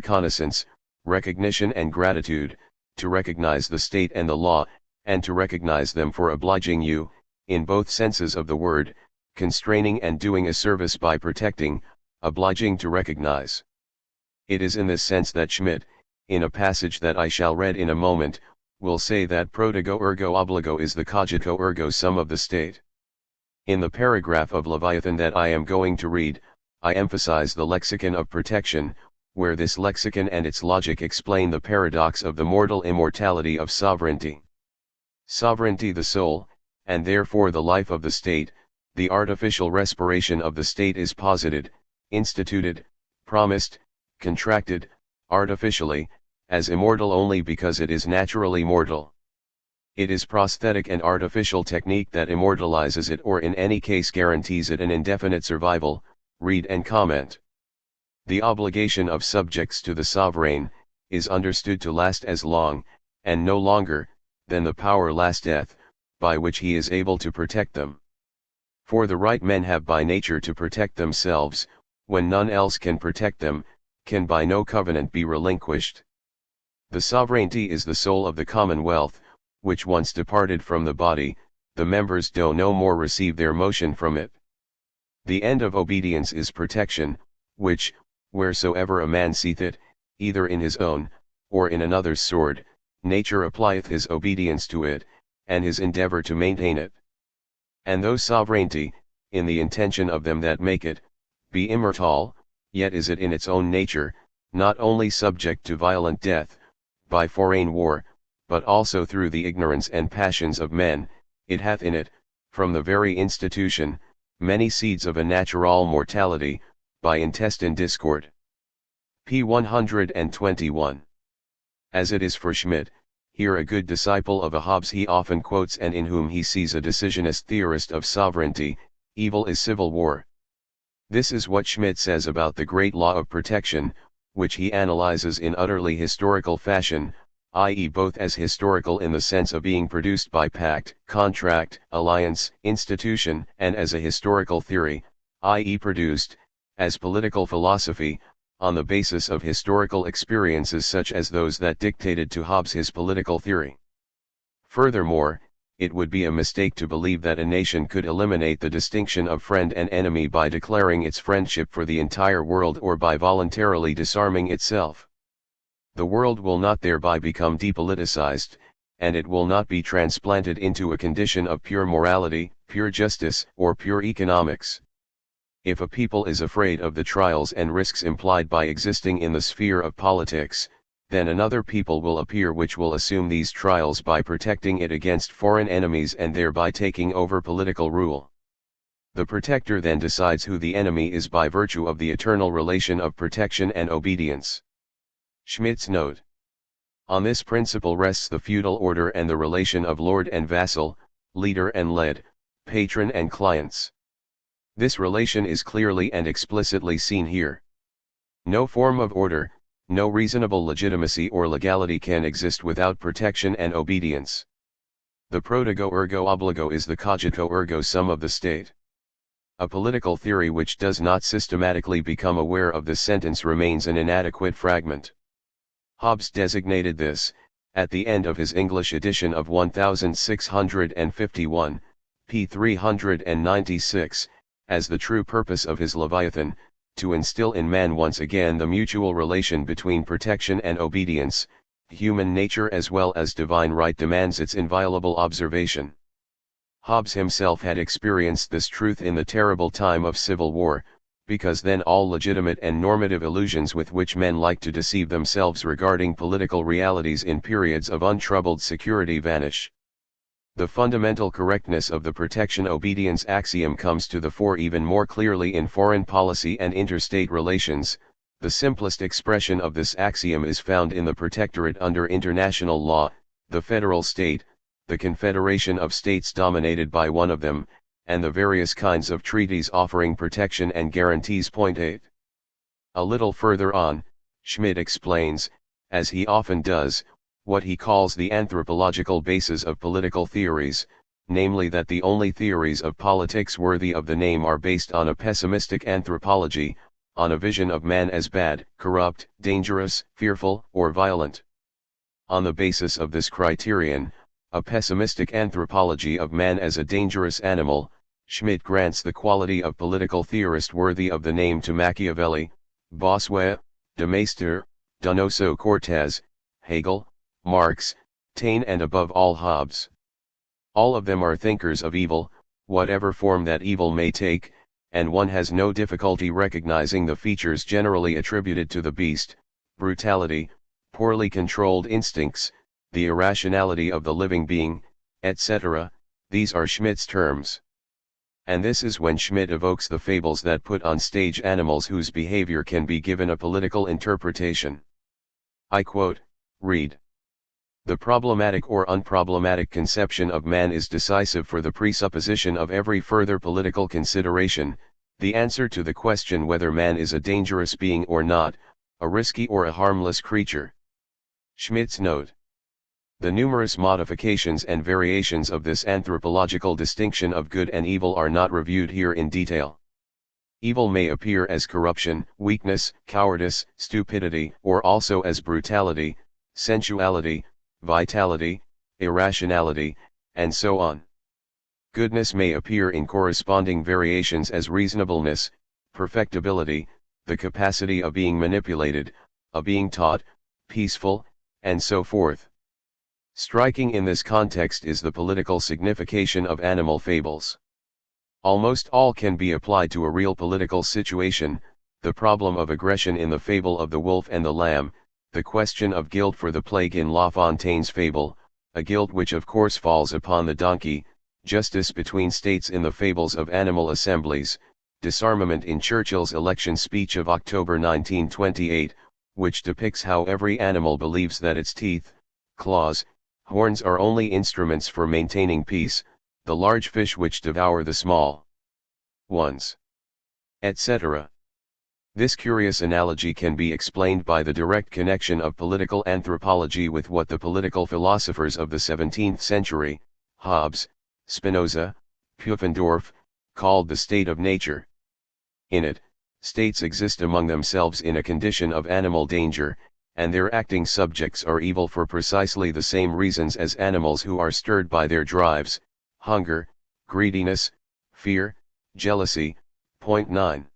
S1: and gratitude, to recognize the state and the law, and to recognize them for obliging you, in both senses of the word, constraining and doing a service by protecting, obliging to recognize. It is in this sense that Schmidt, in a passage that I shall read in a moment, will say that protego ergo obligo is the cogito ergo sum of the state. In the paragraph of Leviathan that I am going to read, I emphasize the lexicon of protection, where this lexicon and its logic explain the paradox of the mortal immortality of sovereignty. Sovereignty the soul, and therefore the life of the state, the artificial respiration of the state is posited, instituted, promised, contracted, artificially, as immortal only because it is naturally mortal. It is prosthetic and artificial technique that immortalizes it or in any case guarantees it an indefinite survival, read and comment. The obligation of subjects to the sovereign, is understood to last as long, and no longer, than the power lasteth, by which he is able to protect them. For the right men have by nature to protect themselves, when none else can protect them, can by no covenant be relinquished. The sovereignty is the soul of the commonwealth, which once departed from the body, the members do no more receive their motion from it. The end of obedience is protection, which, wheresoever a man seeth it, either in his own, or in another's sword, nature applieth his obedience to it, and his endeavor to maintain it. And though sovereignty, in the intention of them that make it, be immortal, yet is it in its own nature, not only subject to violent death, by foreign war, but also through the ignorance and passions of men, it hath in it, from the very institution, many seeds of a natural mortality, by intestine discord. P. 121. As it is for Schmidt, here a good disciple of a Hobbes he often quotes and in whom he sees a decisionist theorist of sovereignty, evil is civil war. This is what Schmidt says about the great law of protection, which he analyzes in utterly historical fashion, i.e. both as historical in the sense of being produced by pact, contract, alliance, institution, and as a historical theory, i.e. produced, as political philosophy, on the basis of historical experiences such as those that dictated to Hobbes his political theory. Furthermore, it would be a mistake to believe that a nation could eliminate the distinction of friend and enemy by declaring its friendship for the entire world or by voluntarily disarming itself. The world will not thereby become depoliticized, and it will not be transplanted into a condition of pure morality, pure justice, or pure economics. If a people is afraid of the trials and risks implied by existing in the sphere of politics, then another people will appear which will assume these trials by protecting it against foreign enemies and thereby taking over political rule. The protector then decides who the enemy is by virtue of the eternal relation of protection and obedience. Schmidt's note. On this principle rests the feudal order and the relation of lord and vassal, leader and led, patron and clients. This relation is clearly and explicitly seen here. No form of order, no reasonable legitimacy or legality can exist without protection and obedience. The protego ergo obligo is the cogito ergo sum of the state. A political theory which does not systematically become aware of this sentence remains an inadequate fragment. Hobbes designated this, at the end of his English edition of 1651, p. 396, as the true purpose of his Leviathan, to instill in man once again the mutual relation between protection and obedience. Human nature as well as divine right demands its inviolable observation. Hobbes himself had experienced this truth in the terrible time of civil war, because then all legitimate and normative illusions with which men like to deceive themselves regarding political realities in periods of untroubled security vanish. The fundamental correctness of the protection-obedience axiom comes to the fore even more clearly in foreign policy and interstate relations. The simplest expression of this axiom is found in the protectorate under international law, the federal state, the confederation of states dominated by one of them, and the various kinds of treaties offering protection and guarantees. Point 8. A little further on, Schmidt explains, as he often does, what he calls the anthropological basis of political theories, namely that the only theories of politics worthy of the name are based on a pessimistic anthropology, on a vision of man as bad, corrupt, dangerous, fearful, or violent. On the basis of this criterion, a pessimistic anthropology of man as a dangerous animal, Schmidt grants the quality of political theorist worthy of the name to Machiavelli, Bossuet, de Maistre, Donoso Cortés, Hegel, Marx, Taine and above all Hobbes. All of them are thinkers of evil, whatever form that evil may take, and one has no difficulty recognizing the features generally attributed to the beast: brutality, poorly controlled instincts, the irrationality of the living being, etc. These are Schmidt's terms. And this is when Schmidt evokes the fables that put on stage animals whose behavior can be given a political interpretation. I quote, read. The problematic or unproblematic conception of man is decisive for the presupposition of every further political consideration, the answer to the question whether man is a dangerous being or not, a risky or a harmless creature. Schmidt's note. The numerous modifications and variations of this anthropological distinction of good and evil are not reviewed here in detail. Evil may appear as corruption, weakness, cowardice, stupidity, or also as brutality, sensuality, vitality, irrationality, and so on. Goodness may appear in corresponding variations as reasonableness, perfectibility, the capacity of being manipulated, of being taught, peaceful, and so forth. Striking in this context is the political signification of animal fables. Almost all can be applied to a real political situation: the problem of aggression in the fable of the wolf and the lamb, the question of guilt for the plague in La Fontaine's fable, a guilt which of course falls upon the donkey, justice between states in the fables of animal assemblies, disarmament in Churchill's election speech of October 1928, which depicts how every animal believes that its teeth, claws, horns are only instruments for maintaining peace, the large fish which devour the small ones, etc. This curious analogy can be explained by the direct connection of political anthropology with what the political philosophers of the 17th century, Hobbes, Spinoza, Pufendorf, called the state of nature. In it, states exist among themselves in a condition of animal danger, and their acting subjects are evil for precisely the same reasons as animals who are stirred by their drives: hunger, greediness, fear, jealousy. Point 9.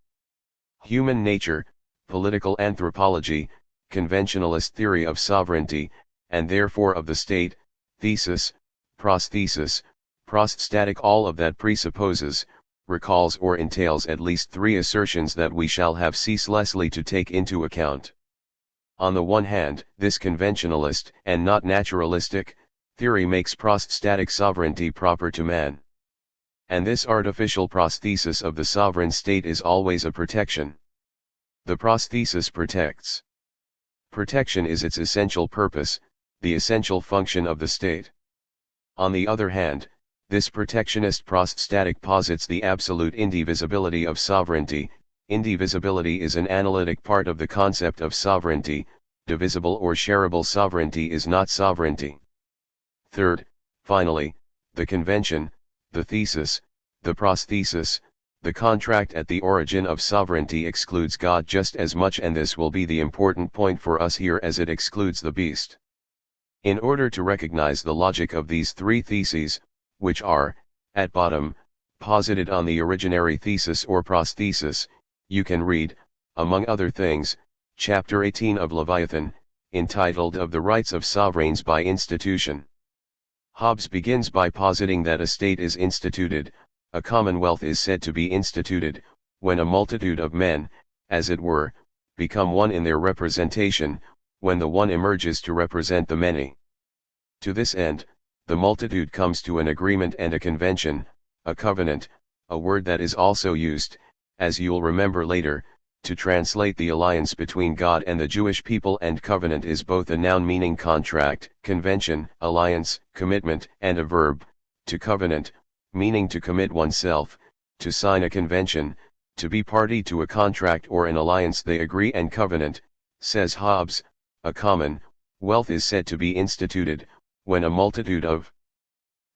S1: Human nature, political anthropology, conventionalist theory of sovereignty, and therefore of the state, thesis, prosthesis, prosthetic. All of that presupposes, recalls or entails at least three assertions that we shall have ceaselessly to take into account. On the one hand, this conventionalist, and not naturalistic, theory makes prosthetic sovereignty proper to man. And this artificial prosthesis of the sovereign state is always a protection. The prosthesis protects. Protection is its essential purpose, the essential function of the state. On the other hand, This protectionist prostatic posits the absolute indivisibility of sovereignty. Indivisibility is an analytic part of the concept of sovereignty. Divisible or shareable sovereignty is not sovereignty. Third, finally, the convention, the thesis, the prosthesis, the contract at the origin of sovereignty excludes God just as much, and this will be the important point for us here, as it excludes the beast. In order to recognize the logic of these three theses, which are, at bottom, posited on the originary thesis or prosthesis, you can read, among other things, chapter 18 of Leviathan, entitled Of the Rights of Sovereigns by Institution. Hobbes begins by positing that a state is instituted, a commonwealth is said to be instituted, when a multitude of men, as it were, become one in their representation, when the one emerges to represent the many. To this end, the multitude comes to an agreement and a convention, a covenant, a word that is also used, as you'll remember later, to translate the alliance between God and the Jewish people, and covenant is both a noun meaning contract, convention, alliance, commitment, and a verb, to covenant, meaning to commit oneself, to sign a convention, to be party to a contract or an alliance they agree, and covenant, says Hobbes, a common wealth is said to be instituted, when a multitude of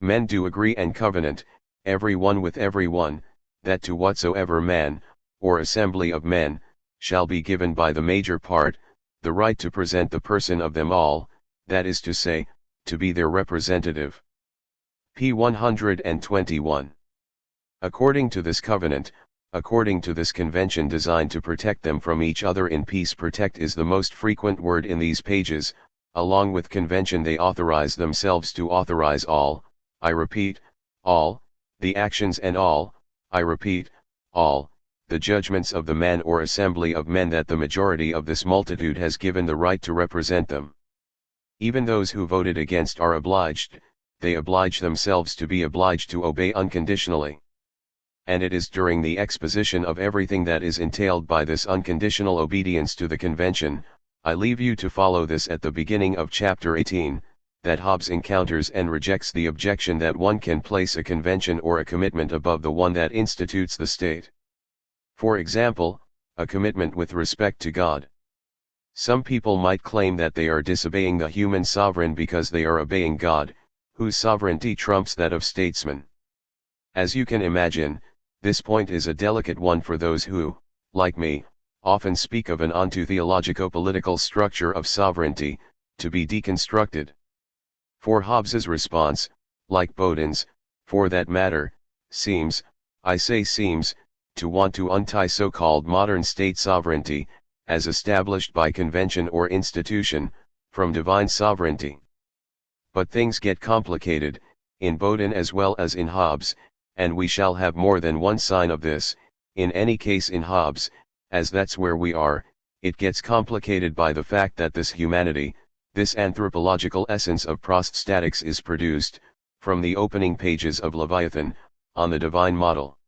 S1: men do agree and covenant, every one with every one, that to whatsoever man, or assembly of men, shall be given by the major part, the right to present the person of them all, that is to say, to be their representative. P. 121. According to this covenant, according to this convention designed to protect them from each other in peace, protect is the most frequent word in these pages. Along with convention they authorize themselves to authorize all, I repeat, all, the actions and all, I repeat, all, the judgments of the man or assembly of men that the majority of this multitude has given the right to represent them. Even those who voted against are obliged, they oblige themselves to be obliged to obey unconditionally. And it is during the exposition of everything that is entailed by this unconditional obedience to the convention, I leave you to follow this at the beginning of chapter 18, that Hobbes encounters and rejects the objection that one can place a convention or a commitment above the one that institutes the state. For example, a commitment with respect to God. Some people might claim that they are disobeying the human sovereign because they are obeying God, whose sovereignty trumps that of statesmen. As you can imagine, this point is a delicate one for those who, like me, often speak of an onto theologico-political structure of sovereignty, to be deconstructed. For Hobbes's response, like Bodin's, for that matter, seems, I say seems, to want to untie so-called modern state sovereignty, as established by convention or institution, from divine sovereignty. But things get complicated, in Bodin as well as in Hobbes, and we shall have more than one sign of this. In any case, in Hobbes, as that's where we are, it gets complicated by the fact that this humanity, this anthropological essence of prostatics, is produced, from the opening pages of Leviathan, on the divine model.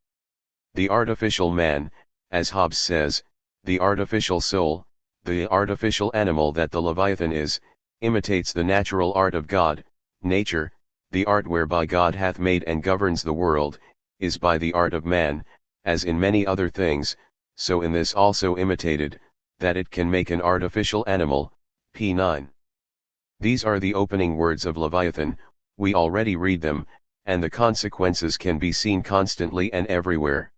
S1: The artificial man, as Hobbes says, the artificial soul, the artificial animal that the Leviathan is, imitates the natural art of God. Nature, the art whereby God hath made and governs the world, is by the art of man, as in many other things, so in this also imitated, that it can make an artificial animal. P. 9. These are the opening words of Leviathan. We already read them, and the consequences can be seen constantly and everywhere.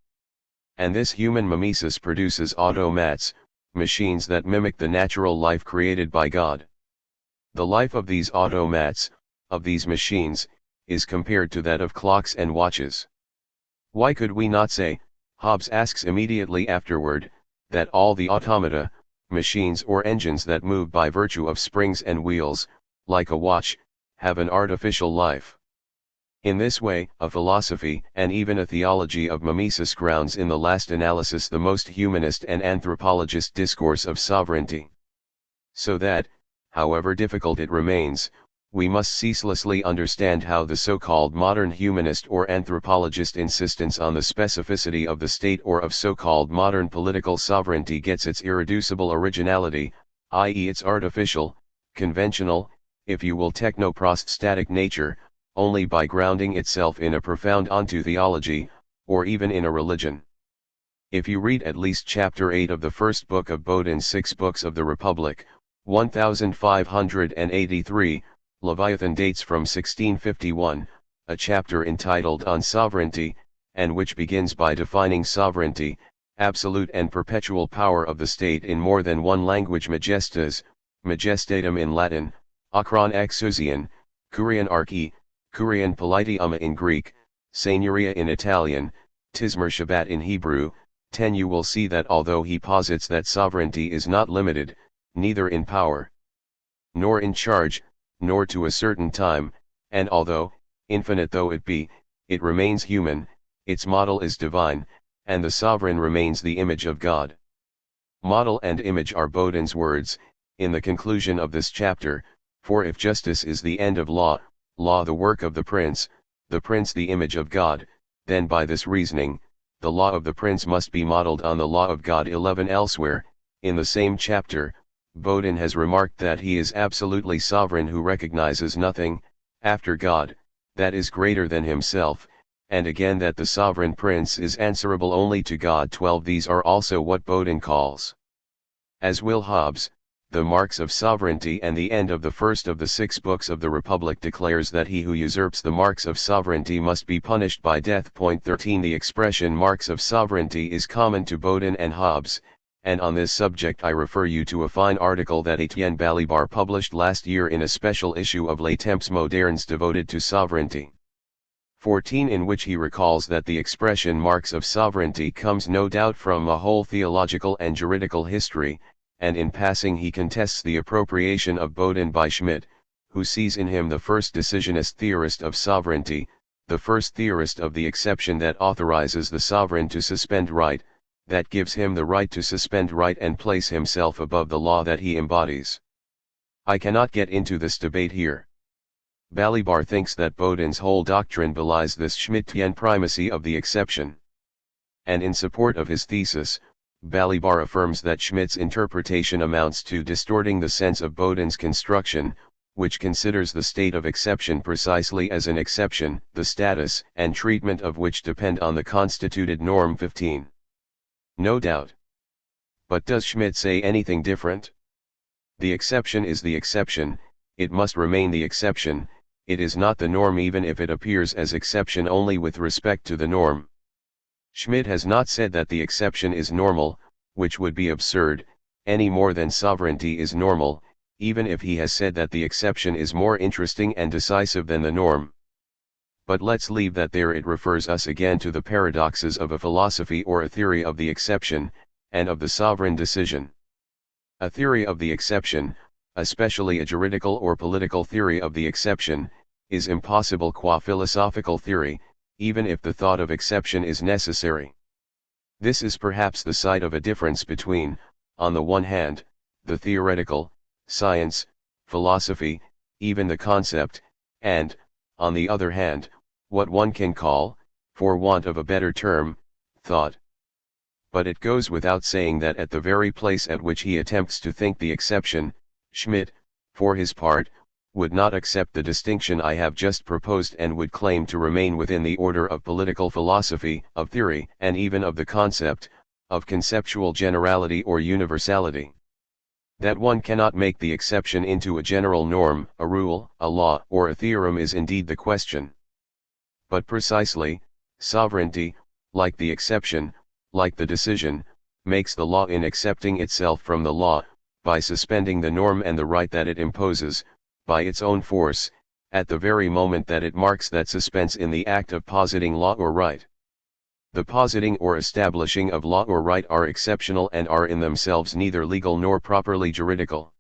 S1: And this human mimesis produces automats, machines that mimic the natural life created by God. The life of these automats, of these machines, is compared to that of clocks and watches. Why could we not say, Hobbes asks immediately afterward, that all the automata, machines or engines that move by virtue of springs and wheels, like a watch, have an artificial life? In this way, a philosophy and even a theology of mimesis grounds in the last analysis the most humanist and anthropologist discourse of sovereignty. So that, however difficult it remains, we must ceaselessly understand how the so-called modern humanist or anthropologist insistence on the specificity of the state or of so-called modern political sovereignty gets its irreducible originality, i.e. its artificial, conventional, if you will technoprostatic nature, only by grounding itself in a profound onto theology, or even in a religion. If you read at least chapter 8 of the first book of Bodin's 6 books of the Republic, 1583, Leviathan dates from 1651, a chapter entitled On Sovereignty, and which begins by defining sovereignty, absolute and perpetual power of the state in more than one language: majestas, majestatem in Latin, akron exousian, kurion archi, kurion politeum in Greek, seigneuria in Italian, tismershabat in Hebrew. 10. You will see that although he posits that sovereignty is not limited, neither in power, nor in charge, nor to a certain time, and although, infinite though it be, it remains human, its model is divine, and the sovereign remains the image of God. Model and image are Bodin's words, in the conclusion of this chapter, for if justice is the end of law, law the work of the prince the image of God, then by this reasoning, the law of the prince must be modeled on the law of God. 11. Elsewhere, in the same chapter, Bodin has remarked that he is absolutely sovereign who recognizes nothing, after God, that is greater than himself, and again that the sovereign prince is answerable only to God. 12. These are also what Bodin calls, as will Hobbes, the marks of sovereignty, and the end of the first of the 6 books of the Republic declares that he who usurps the marks of sovereignty must be punished by death. 13. The expression marks of sovereignty is common to Bodin and Hobbes, and on this subject I refer you to a fine article that Etienne Balibar published last year in a special issue of Les Temps Modernes devoted to sovereignty. 14. In which he recalls that the expression marks of sovereignty comes no doubt from a whole theological and juridical history, and in passing he contests the appropriation of Bodin by Schmidt, who sees in him the first decisionist theorist of sovereignty, the first theorist of the exception that authorizes the sovereign to suspend right, that gives him the right to suspend right and place himself above the law that he embodies. I cannot get into this debate here. Balibar thinks that Bodin's whole doctrine belies this Schmidtian primacy of the exception. And in support of his thesis, Balibar affirms that Schmidt's interpretation amounts to distorting the sense of Bodin's construction, which considers the state of exception precisely as an exception, the status and treatment of which depend on the constituted norm. 15. No doubt. But does Schmidt say anything different? The exception is the exception, it must remain the exception, it is not the norm even if it appears as exception only with respect to the norm. Schmidt has not said that the exception is normal, which would be absurd, any more than sovereignty is normal, even if he has said that the exception is more interesting and decisive than the norm. But let's leave that there. It refers us again to the paradoxes of a philosophy or a theory of the exception, and of the sovereign decision. A theory of the exception, especially a juridical or political theory of the exception, is impossible qua philosophical theory, even if the thought of exception is necessary. This is perhaps the site of a difference between, on the one hand, the theoretical, science, philosophy, even the concept, and, on the other hand, what one can call, for want of a better term, thought. But it goes without saying that at the very place at which he attempts to think the exception, Schmidt, for his part, would not accept the distinction I have just proposed and would claim to remain within the order of political philosophy, of theory, and even of the concept, of conceptual generality or universality. That one cannot make the exception into a general norm, a rule, a law, or a theorem is indeed the question. But precisely, sovereignty, like the exception, like the decision, makes the law in accepting itself from the law, by suspending the norm and the right that it imposes, by its own force, at the very moment that it marks that suspense in the act of positing law or right. The positing or establishing of law or right are exceptional and are in themselves neither legal nor properly juridical.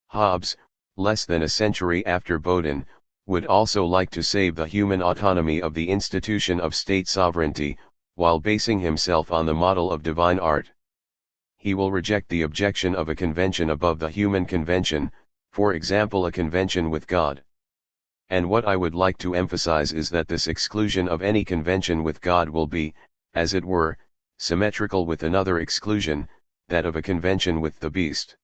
S1: Hobbes, less than a century after Bodin, would also like to save the human autonomy of the institution of state sovereignty, while basing himself on the model of divine art. He will reject the objection of a convention above the human convention, for example a convention with God. And what I would like to emphasize is that this exclusion of any convention with God will be, as it were, symmetrical with another exclusion, that of a convention with the beast.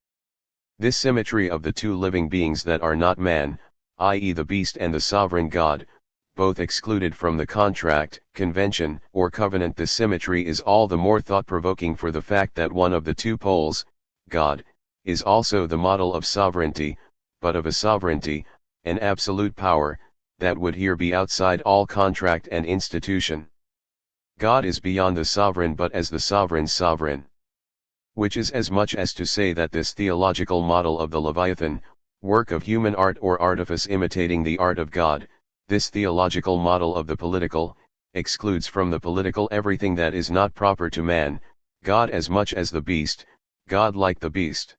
S1: This symmetry of the two living beings that are not man, i.e. the beast and the sovereign God, both excluded from the contract, convention, or covenant. This symmetry is all the more thought-provoking for the fact that one of the two poles, God, is also the model of sovereignty, but of a sovereignty, an absolute power, that would here be outside all contract and institution. God is beyond the sovereign but as the sovereign's sovereign. Which is as much as to say that this theological model of the Leviathan, work of human art or artifice imitating the art of God, this theological model of the political, excludes from the political everything that is not proper to man, God as much as the beast, God like the beast.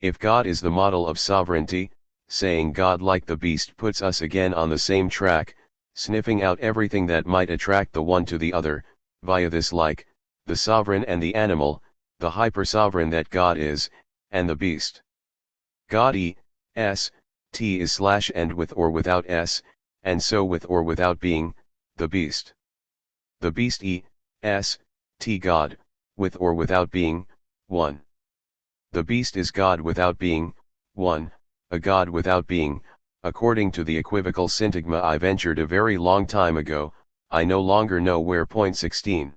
S1: If God is the model of sovereignty, saying God like the beast puts us again on the same track, sniffing out everything that might attract the one to the other, via this like, the sovereign and the animal, the hyper-sovereign that God is, and the beast. God T is slash and with or without S, and so with or without being, the beast. The beast T God, with or without being, 1. The beast is God without being, 1, a God without being, according to the equivocal syntagma I ventured a very long time ago. I no longer know where. Point 16.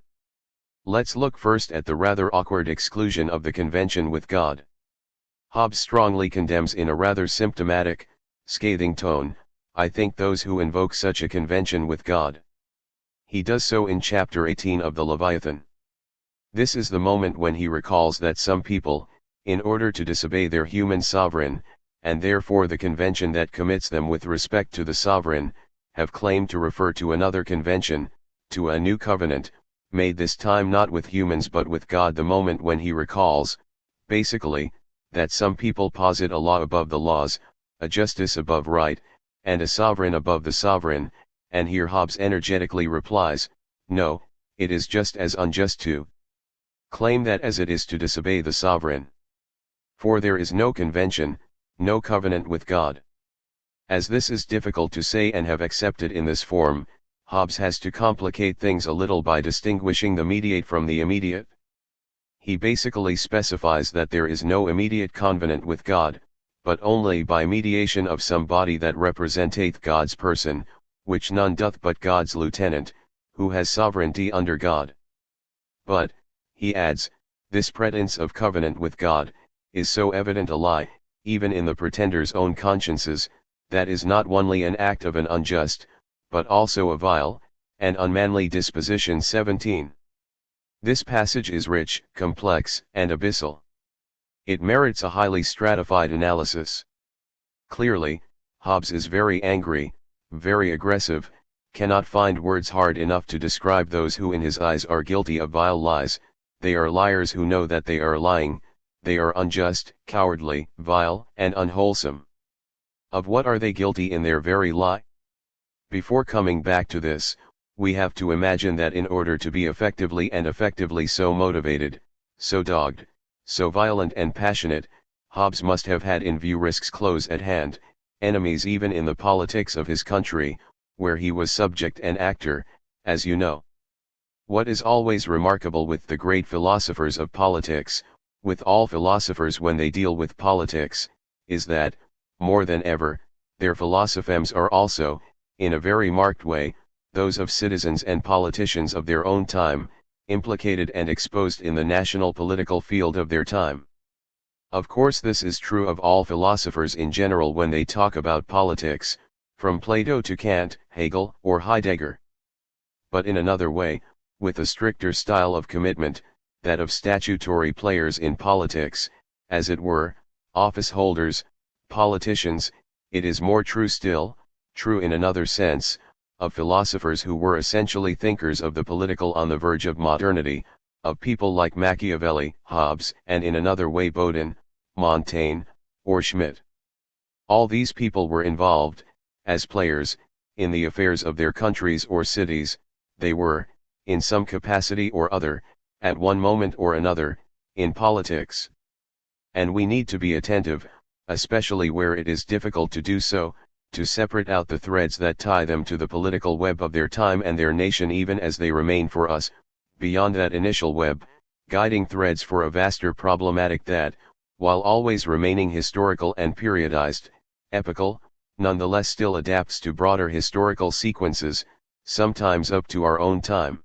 S1: Let's look first at the rather awkward exclusion of the convention with God. Hobbes strongly condemns in a rather symptomatic, scathing tone, I think, those who invoke such a convention with God. He does so in chapter 18 of the Leviathan. This is the moment when he recalls that some people, in order to disobey their human sovereign, and therefore the convention that commits them with respect to the sovereign, have claimed to refer to another convention, to a new covenant, made this time not with humans but with God. The moment when he recalls, basically, that some people posit a law above the laws, a justice above right, and a sovereign above the sovereign, and here Hobbes energetically replies, no, it is just as unjust to claim that as it is to disobey the sovereign. For there is no convention, no covenant with God. As this is difficult to say and have accepted in this form, Hobbes has to complicate things a little by distinguishing the mediate from the immediate. He basically specifies that there is no immediate covenant with God, but only by mediation of some body that representeth God's person, which none doth but God's lieutenant, who has sovereignty under God. But, he adds, this pretence of covenant with God, is so evident a lie, even in the pretenders' own consciences, that is not only an act of an unjust, but also a vile, and unmanly disposition. 17. This passage is rich, complex, and abyssal. It merits a highly stratified analysis. Clearly, Hobbes is very angry, very aggressive, cannot find words hard enough to describe those who in his eyes are guilty of vile lies. They are liars who know that they are lying, they are unjust, cowardly, vile, and unwholesome. Of what are they guilty in their very lie? Before coming back to this, we have to imagine that in order to be effectively so motivated, so dogged, so violent and passionate, Hobbes must have had in view risks close at hand, enemies even in the politics of his country, where he was subject and actor, as you know. What is always remarkable with the great philosophers of politics, with all philosophers when they deal with politics, is that, more than ever, their philosophemes are also, in a very marked way, those of citizens and politicians of their own time, implicated and exposed in the national political field of their time. Of course this is true of all philosophers in general when they talk about politics, from Plato to Kant, Hegel, or Heidegger. But in another way, with a stricter style of commitment, that of statutory players in politics, as it were, office holders, politicians, it is more true still, true in another sense, of philosophers who were essentially thinkers of the political on the verge of modernity, of people like Machiavelli, Hobbes, and in another way Bodin, Montaigne, or Schmitt. All these people were involved, as players, in the affairs of their countries or cities. They were, in some capacity or other, at one moment or another, in politics. And we need to be attentive, especially where it is difficult to do so, to separate out the threads that tie them to the political web of their time and their nation even as they remain for us, beyond that initial web, guiding threads for a vaster problematic that, while always remaining historical and periodized, epochal, nonetheless still adapts to broader historical sequences, sometimes up to our own time.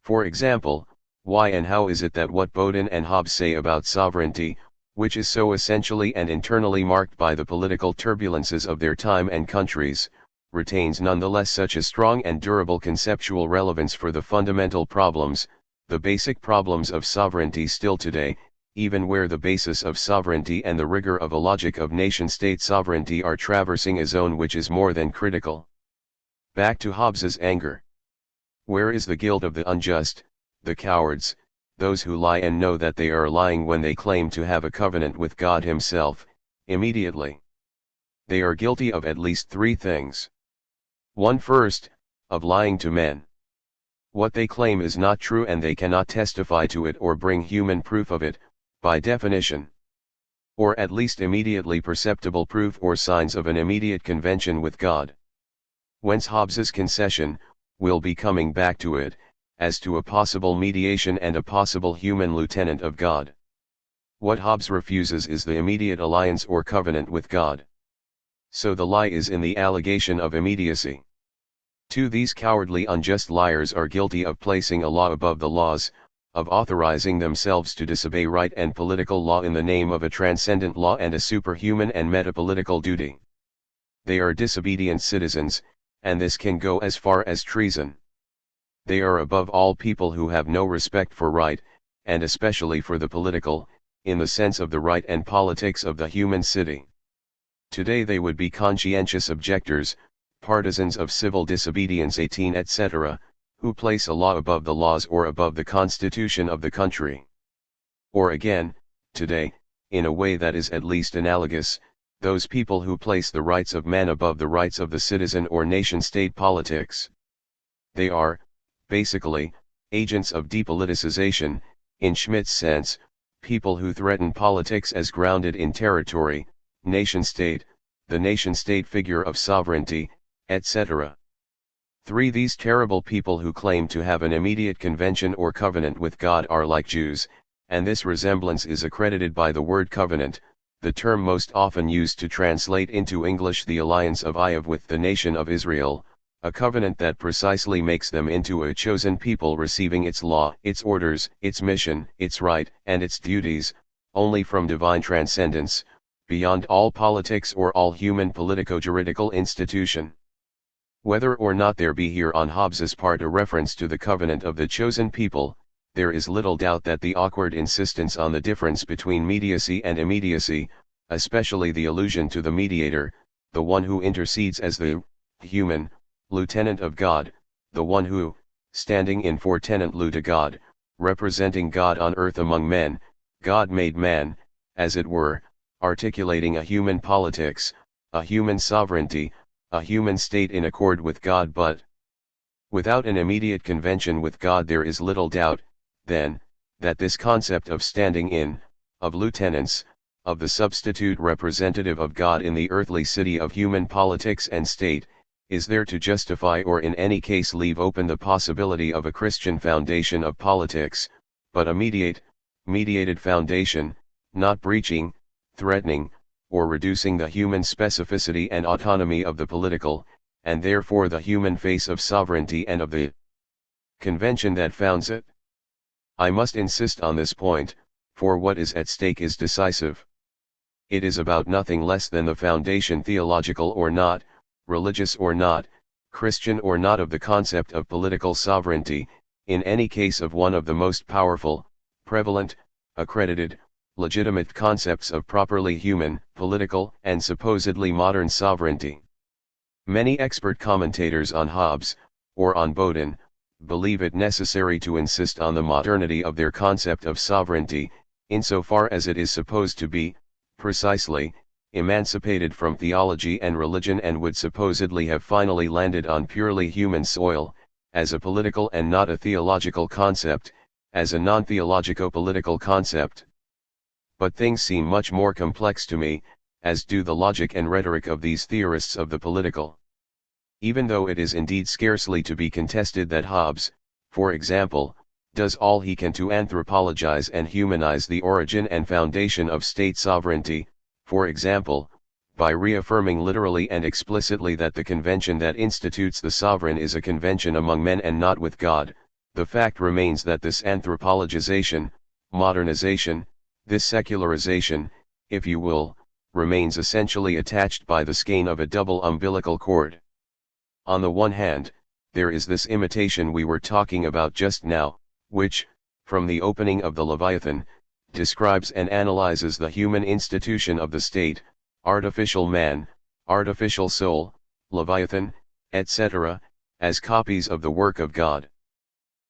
S1: For example, why and how is it that what Bodin and Hobbes say about sovereignty, which is so essentially and internally marked by the political turbulences of their time and countries, retains nonetheless such a strong and durable conceptual relevance for the fundamental problems, the basic problems of sovereignty still today, even where the basis of sovereignty and the rigor of a logic of nation-state sovereignty are traversing a zone which is more than critical. Back to Hobbes's anger. Where is the guilt of the unjust, the cowards, those who lie and know that they are lying when they claim to have a covenant with God Himself? Immediately, they are guilty of at least three things. 1. First, of lying to men. What they claim is not true and they cannot testify to it or bring human proof of it, by definition. Or at least immediately perceptible proof or signs of an immediate convention with God. Whence Hobbes's concession, we'll be coming back to it, as to a possible mediation and a possible human lieutenant of God. What Hobbes refuses is the immediate alliance or covenant with God. So the lie is in the allegation of immediacy. 2. These cowardly unjust liars are guilty of placing a law above the laws, of authorizing themselves to disobey right and political law in the name of a transcendent law and a superhuman and metapolitical duty. They are disobedient citizens, and this can go as far as treason. They are above all people who have no respect for right, and especially for the political, in the sense of the right and politics of the human city. Today they would be conscientious objectors, partisans of civil disobedience 18 etc., who place a law above the laws or above the constitution of the country. Or again, today, in a way that is at least analogous, those people who place the rights of man above the rights of the citizen or nation-state politics. They are, basically, agents of depoliticization, in Schmidt's sense, people who threaten politics as grounded in territory, nation-state, the nation-state figure of sovereignty, etc. 3. These terrible people who claim to have an immediate convention or covenant with God are like Jews, and this resemblance is accredited by the word covenant, the term most often used to translate into English the alliance of Iov with the nation of Israel, a covenant that precisely makes them into a chosen people receiving its law, its orders, its mission, its right, and its duties, only from divine transcendence, beyond all politics or all human politico-juridical institution. Whether or not there be here on Hobbes's part a reference to the covenant of the chosen people, there is little doubt that the awkward insistence on the difference between mediacy and immediacy, especially the allusion to the mediator, the one who intercedes as the human lieutenant of God, the one who, standing in for tenant lieu to God, representing God on earth among men, God made man, as it were, articulating a human politics, a human sovereignty, a human state in accord with God. But without an immediate convention with God there is little doubt, then, that this concept of standing in, of lieutenants, of the substitute representative of God in the earthly city of human politics and state, is there to justify or in any case leave open the possibility of a Christian foundation of politics, but a mediated foundation, not breaching, threatening, or reducing the human specificity and autonomy of the political, and therefore the human face of sovereignty and of the convention that founds it. I must insist on this point, for what is at stake is decisive. It is about nothing less than the foundation, theological or not, religious or not, Christian or not, of the concept of political sovereignty, in any case of one of the most powerful, prevalent, accredited, legitimate concepts of properly human, political, and supposedly modern sovereignty. Many expert commentators on Hobbes, or on Bodin, believe it necessary to insist on the modernity of their concept of sovereignty, insofar as it is supposed to be, precisely, emancipated from theology and religion and would supposedly have finally landed on purely human soil, as a political and not a theological concept, as a non-theologico-political concept. But things seem much more complex to me, as do the logic and rhetoric of these theorists of the political. Even though it is indeed scarcely to be contested that Hobbes, for example, does all he can to anthropologize and humanize the origin and foundation of state sovereignty, for example, by reaffirming literally and explicitly that the convention that institutes the sovereign is a convention among men and not with God, the fact remains that this anthropologization, modernization, this secularization, if you will, remains essentially attached by the skein of a double umbilical cord. On the one hand, there is this imitation we were talking about just now, which, from the opening of the Leviathan, describes and analyzes the human institution of the state, artificial man, artificial soul, Leviathan, etc., as copies of the work of God.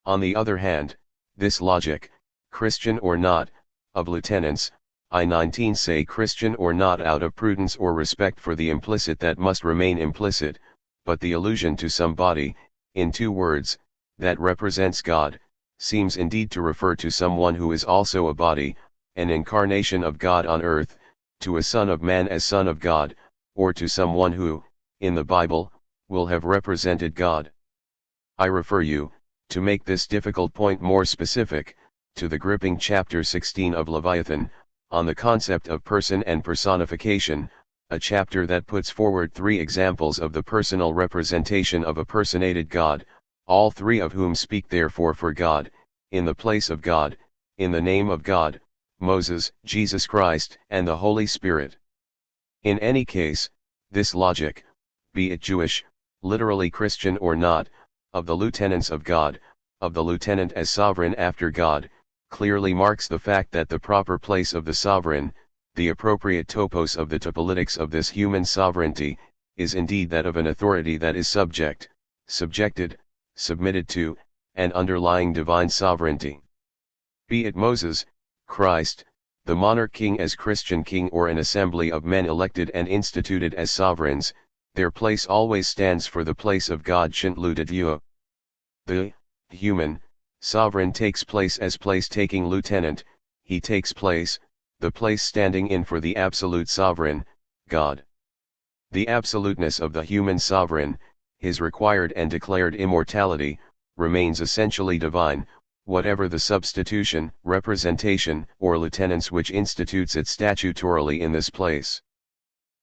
S1: On the other hand, this logic, Christian or not, of lieutenants, I-19 say Christian or not out of prudence or respect for the implicit that must remain implicit, but the allusion to some body, in two words, that represents God, seems indeed to refer to someone who is also a body, an incarnation of God on earth, to a son of man as son of God, or to someone who, in the Bible, will have represented God. I refer you, to make this difficult point more specific, to the gripping chapter 16 of Leviathan, on the concept of person and personification, a chapter that puts forward three examples of the personal representation of a personated God, all three of whom speak therefore for God, in the place of God, in the name of God, Moses, Jesus Christ, and the Holy Spirit. In any case, this logic, be it Jewish, literally Christian or not, of the lieutenants of God, of the lieutenant as sovereign after God, clearly marks the fact that the proper place of the sovereign, the appropriate topos of the topolitics of this human sovereignty, is indeed that of an authority that is subject, subjected, submitted to, and underlying divine sovereignty. Be it Moses, Christ, the monarch king as Christian king or an assembly of men elected and instituted as sovereigns, their place always stands for the place of God Shintlu de Dieu. The human sovereign takes place as place-taking lieutenant, he takes place, the place standing in for the absolute sovereign, God. The absoluteness of the human sovereign, his required and declared immortality, remains essentially divine, whatever the substitution, representation, or lieutenants which institutes it statutorily in this place.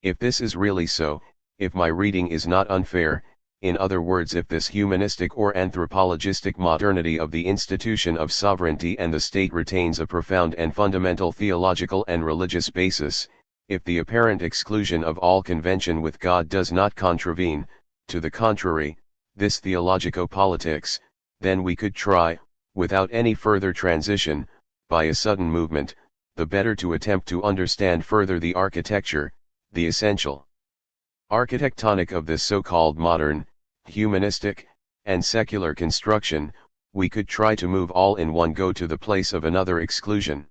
S1: If this is really so, if my reading is not unfair, in other words if this humanistic or anthropologistic modernity of the institution of sovereignty and the state retains a profound and fundamental theological and religious basis, if the apparent exclusion of all convention with God does not contravene, to the contrary, this theologico-politics, then we could try, without any further transition, by a sudden movement, the better to attempt to understand further the architecture, the essential architectonic of this so-called modern, humanistic, and secular construction, we could try to move all in one go to the place of another exclusion.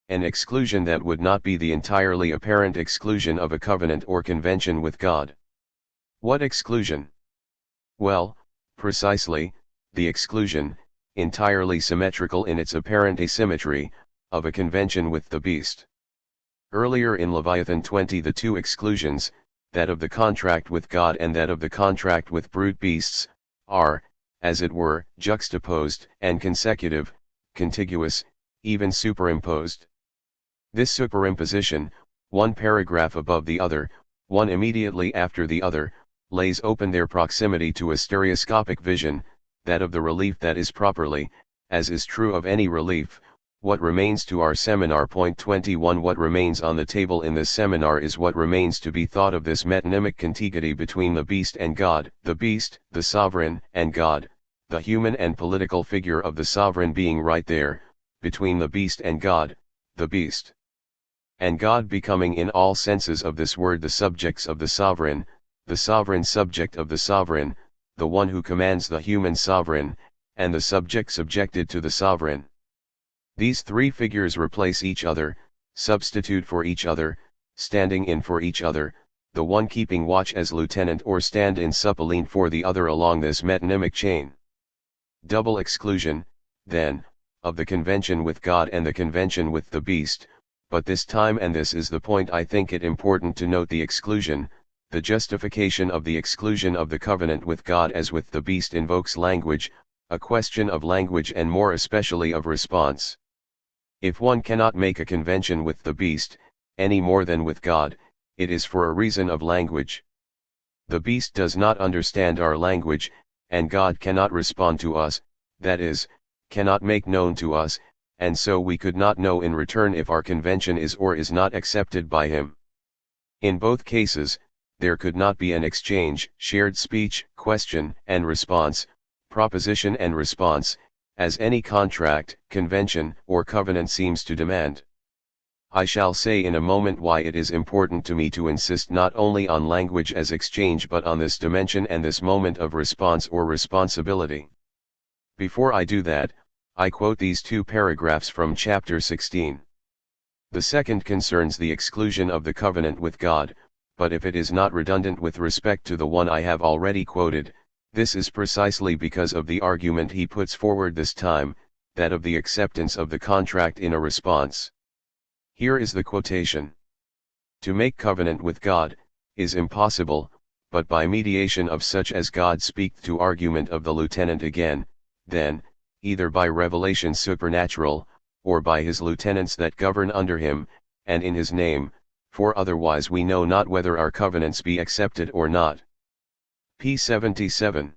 S1: An exclusion that would not be the entirely apparent exclusion of a covenant or convention with God. What exclusion? Well, precisely, the exclusion, entirely symmetrical in its apparent asymmetry, of a convention with the beast. Earlier in Leviathan 20 the two exclusions, that of the contract with God and that of the contract with brute beasts, are, as it were, juxtaposed and consecutive, contiguous, even superimposed. This superimposition, one paragraph above the other, one immediately after the other, lays open their proximity to a stereoscopic vision, that of the relief that is properly, as is true of any relief. What remains to our seminar? Point 21. What remains on the table in this seminar is what remains to be thought of this metonymic contiguity between the beast and God, the beast, the sovereign, and God, the human and political figure of the sovereign being right there, between the beast and God, the beast. And God becoming in all senses of this word the subjects of the sovereign subject of the sovereign, the one who commands the human sovereign, and the subject subjected to the sovereign. These three figures replace each other, substitute for each other, standing in for each other, the one keeping watch as lieutenant or stand-in suppleant for the other along this metonymic chain. Double exclusion, then, of the convention with God and the convention with the beast, but this time, and this is the point I think it important to note, the exclusion, the justification of the exclusion of the covenant with God as with the beast invokes language, a question of language and more especially of response. If one cannot make a convention with the beast, any more than with God, it is for a reason of language. The beast does not understand our language, and God cannot respond to us, that is, cannot make known to us, and so we could not know in return if our convention is or is not accepted by him. In both cases, there could not be an exchange, shared speech, question and response, proposition and response, as any contract, convention, or covenant seems to demand. I shall say in a moment why it is important to me to insist not only on language as exchange but on this dimension and this moment of response or responsibility. Before I do that, I quote these two paragraphs from chapter 16. The second concerns the exclusion of the covenant with God, but if it is not redundant with respect to the one I have already quoted, this is precisely because of the argument he puts forward this time, that of the acceptance of the contract in a response. Here is the quotation. To make covenant with God, is impossible, but by mediation of such as God speak to argument of the lieutenant again, then, either by revelation supernatural, or by his lieutenants that govern under him, and in his name, for otherwise we know not whether our covenants be accepted or not. P. 77.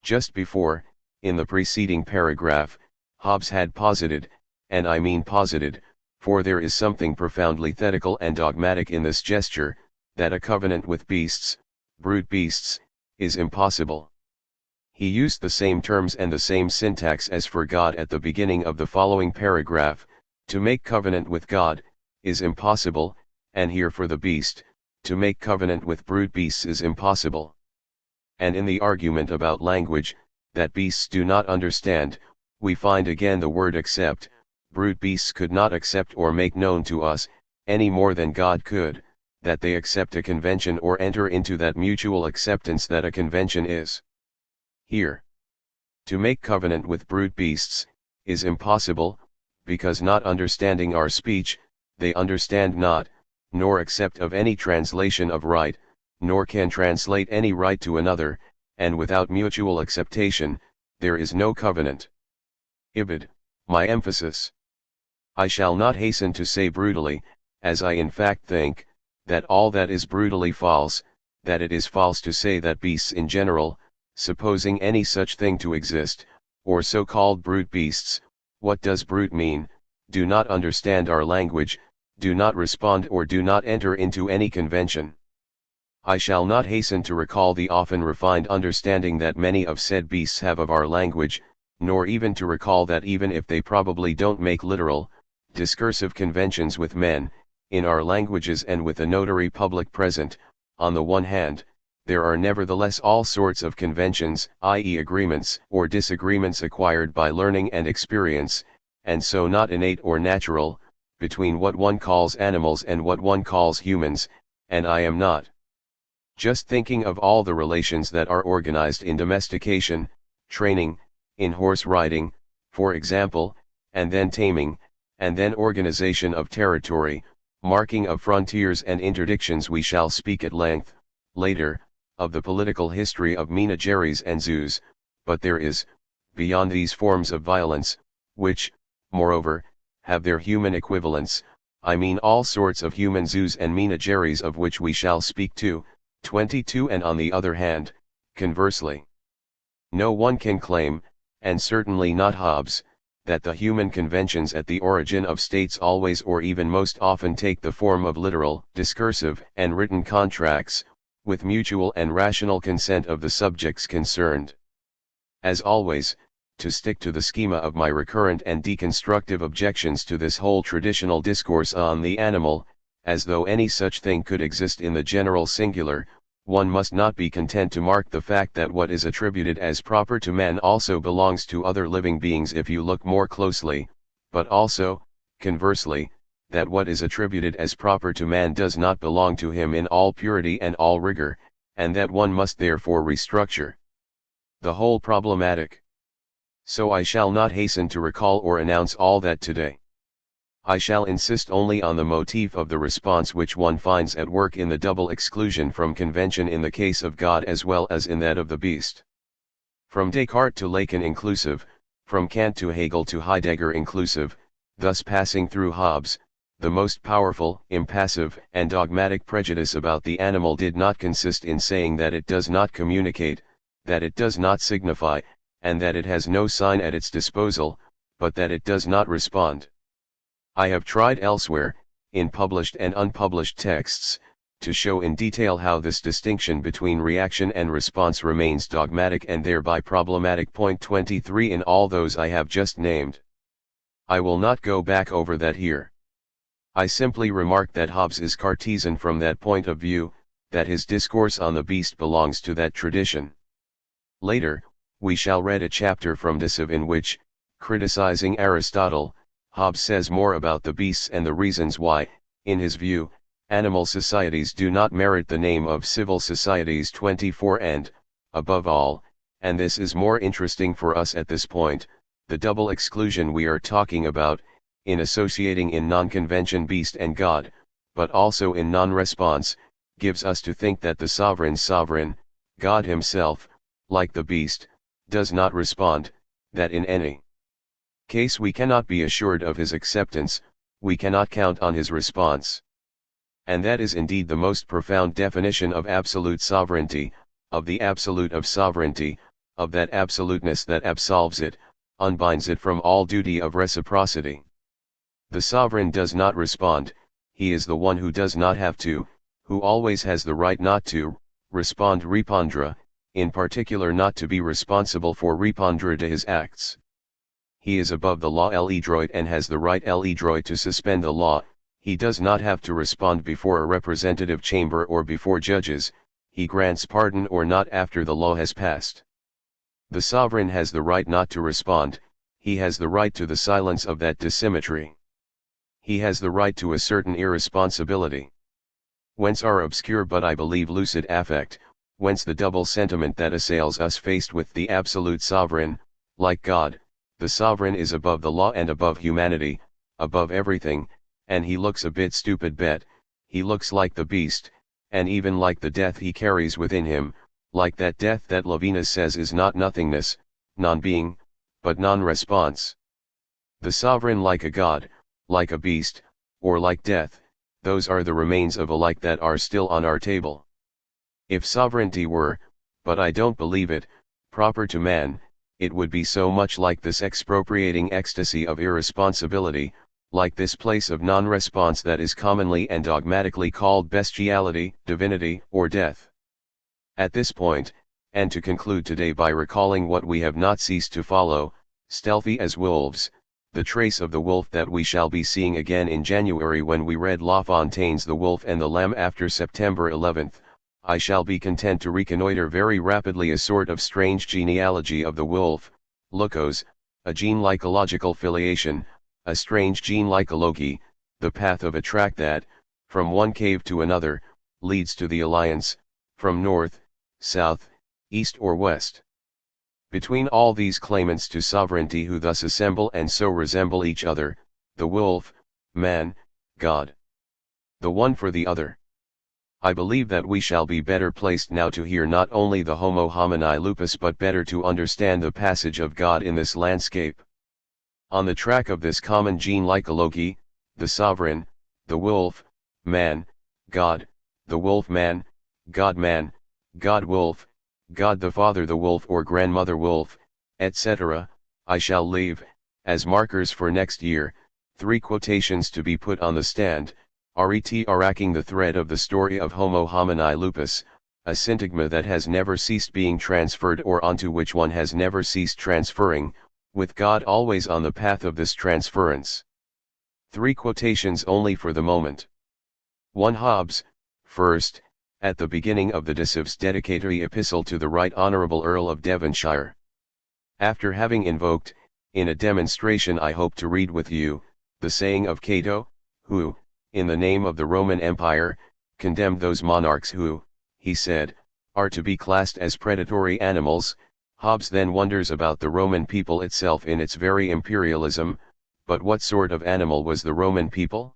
S1: Just before, in the preceding paragraph, Hobbes had posited, and I mean posited, for there is something profoundly thetical and dogmatic in this gesture, that a covenant with beasts, brute beasts, is impossible. He used the same terms and the same syntax as for God at the beginning of the following paragraph, to make covenant with God, is impossible, and here for the beast, to make covenant with brute beasts is impossible. And in the argument about language, that beasts do not understand, we find again the word accept. Brute beasts could not accept or make known to us, any more than God could, that they accept a convention or enter into that mutual acceptance that a convention is. Here, to make covenant with brute beasts, is impossible, because not understanding our speech, they understand not, nor accept of any translation of right, nor can translate any right to another, and without mutual acceptation, there is no covenant. Ibid, my emphasis. I shall not hasten to say brutally, as I in fact think, that all that is brutally false, that it is false to say that beasts in general, supposing any such thing to exist, or so-called brute beasts, what does brute mean, do not understand our language, do not respond or do not enter into any convention. I shall not hasten to recall the often refined understanding that many of said beasts have of our language, nor even to recall that even if they probably don't make literal, discursive conventions with men, in our languages and with a notary public present, on the one hand, there are nevertheless all sorts of conventions, i.e. agreements or disagreements acquired by learning and experience, and so not innate or natural, between what one calls animals and what one calls humans, and I am not just thinking of all the relations that are organized in domestication, training, in horse riding, for example, and then taming, and then organization of territory, marking of frontiers and interdictions. We shall speak at length, later, of the political history of menageries and zoos, but there is, beyond these forms of violence, which, moreover, have their human equivalents, I mean all sorts of human zoos and menageries of which we shall speak too, 22. And on the other hand, conversely, no one can claim, and certainly not Hobbes, that the human conventions at the origin of states always or even most often take the form of literal, discursive, and written contracts, with mutual and rational consent of the subjects concerned. As always, to stick to the schema of my recurrent and deconstructive objections to this whole traditional discourse on the animal, as though any such thing could exist in the general singular, one must not be content to mark the fact that what is attributed as proper to man also belongs to other living beings if you look more closely, but also, conversely, that what is attributed as proper to man does not belong to him in all purity and all rigor, and that one must therefore restructure the whole problematic. So I shall not hasten to recall or announce all that today. I shall insist only on the motif of the response which one finds at work in the double exclusion from convention in the case of God as well as in that of the beast. From Descartes to Lacan inclusive, from Kant to Hegel to Heidegger inclusive, thus passing through Hobbes, the most powerful, impassive, and dogmatic prejudice about the animal did not consist in saying that it does not communicate, that it does not signify, and that it has no sign at its disposal, but that it does not respond. I have tried elsewhere, in published and unpublished texts, to show in detail how this distinction between reaction and response remains dogmatic and thereby problematic. Point 23 in all those I have just named. I will not go back over that here. I simply remark that Hobbes is Cartesian from that point of view, that his discourse on the beast belongs to that tradition. Later, we shall read a chapter from De Civ in which, criticizing Aristotle, Hobbes says more about the beasts and the reasons why, in his view, animal societies do not merit the name of civil societies. 24 And, above all, and this is more interesting for us at this point, the double exclusion we are talking about, in associating in non-convention beast and God, but also in non-response, gives us to think that the sovereign, God himself, like the beast, does not respond, that in any case we cannot be assured of his acceptance, we cannot count on his response. And that is indeed the most profound definition of absolute sovereignty, of the absolute of sovereignty, of that absoluteness that absolves it, unbinds it from all duty of reciprocity. The sovereign does not respond, he is the one who does not have to, who always has the right not to, respond répondre, in particular not to be responsible for répondre to his acts. He is above the law le droit and has the right le droit to suspend the law. He does not have to respond before a representative chamber or before judges, he grants pardon or not after the law has passed. The sovereign has the right not to respond, he has the right to the silence of that dissymmetry. He has the right to a certain irresponsibility. Whence our obscure but I believe lucid affect, whence the double sentiment that assails us faced with the absolute sovereign, like God, the sovereign is above the law and above humanity, above everything, and he looks a bit stupid bet, he looks like the beast, and even like the death he carries within him, like that death that Levinas says is not nothingness, non-being, but non-response. The sovereign like a god, like a beast, or like death, those are the remains of a like that are still on our table. If sovereignty were, but I don't believe it, proper to man, it would be so much like this expropriating ecstasy of irresponsibility, like this place of non-response that is commonly and dogmatically called bestiality, divinity, or death. At this point, and to conclude today by recalling what we have not ceased to follow, stealthy as wolves, the trace of the wolf that we shall be seeing again in January when we read La Fontaine's The Wolf and the Lamb after September 11th, I shall be content to reconnoiter very rapidly a sort of strange genealogy of the wolf, Lucos, a gene-lycological filiation, a strange gene-lycology, the path of a track that, from one cave to another, leads to the alliance, from north, south, east or west. Between all these claimants to sovereignty who thus assemble and so resemble each other, the wolf, man, God. The one for the other. I believe that we shall be better placed now to hear not only the Homo homini lupus but better to understand the passage of God in this landscape. On the track of this common gene-lycology, the sovereign, the wolf, man, God, the wolf man, God wolf, God the father the wolf or grandmother wolf, etc., I shall leave, as markers for next year, 3 quotations to be put on the stand, racking the thread of the story of Homo homini lupus, a syntagma that has never ceased being transferred or onto which one has never ceased transferring, with God always on the path of this transference. 3 quotations only for the moment. 1 Hobbes, first, at the beginning of the De Civ's dedicatory epistle to the Right Honourable Earl of Devonshire. After having invoked, in a demonstration I hope to read with you, the saying of Cato, who, in the name of the Roman Empire, condemned those monarchs who, he said, are to be classed as predatory animals, Hobbes then wonders about the Roman people itself in its very imperialism, but what sort of animal was the Roman people?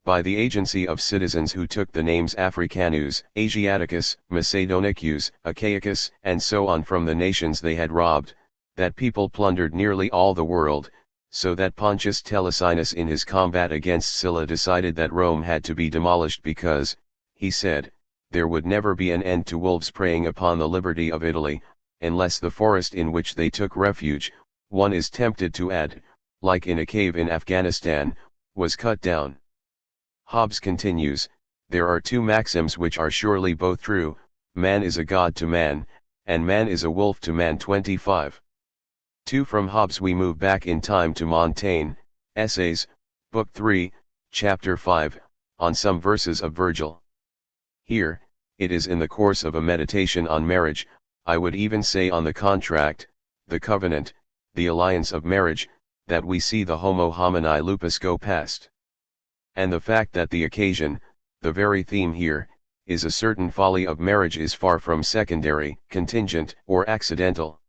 S1: By the agency of citizens who took the names Africanus, Asiaticus, Macedonicus, Achaicus, and so on from the nations they had robbed, that people plundered nearly all the world, so that Pontius Telesinus in his combat against Sylla decided that Rome had to be demolished because, he said, there would never be an end to wolves preying upon the liberty of Italy, unless the forest in which they took refuge, one is tempted to add, like in a cave in Afghanistan, was cut down. Hobbes continues, there are two maxims which are surely both true, man is a god to man, and man is a wolf to man. 25. 2. From Hobbes we move back in time to Montaigne, Essays, Book 3, Chapter 5, on some verses of Virgil. Here, it is in the course of a meditation on marriage, I would even say on the contract, the covenant, the alliance of marriage, that we see the homo homini lupus go past. And the fact that the occasion, the very theme here, is a certain folly of marriage is far from secondary, contingent, or accidental.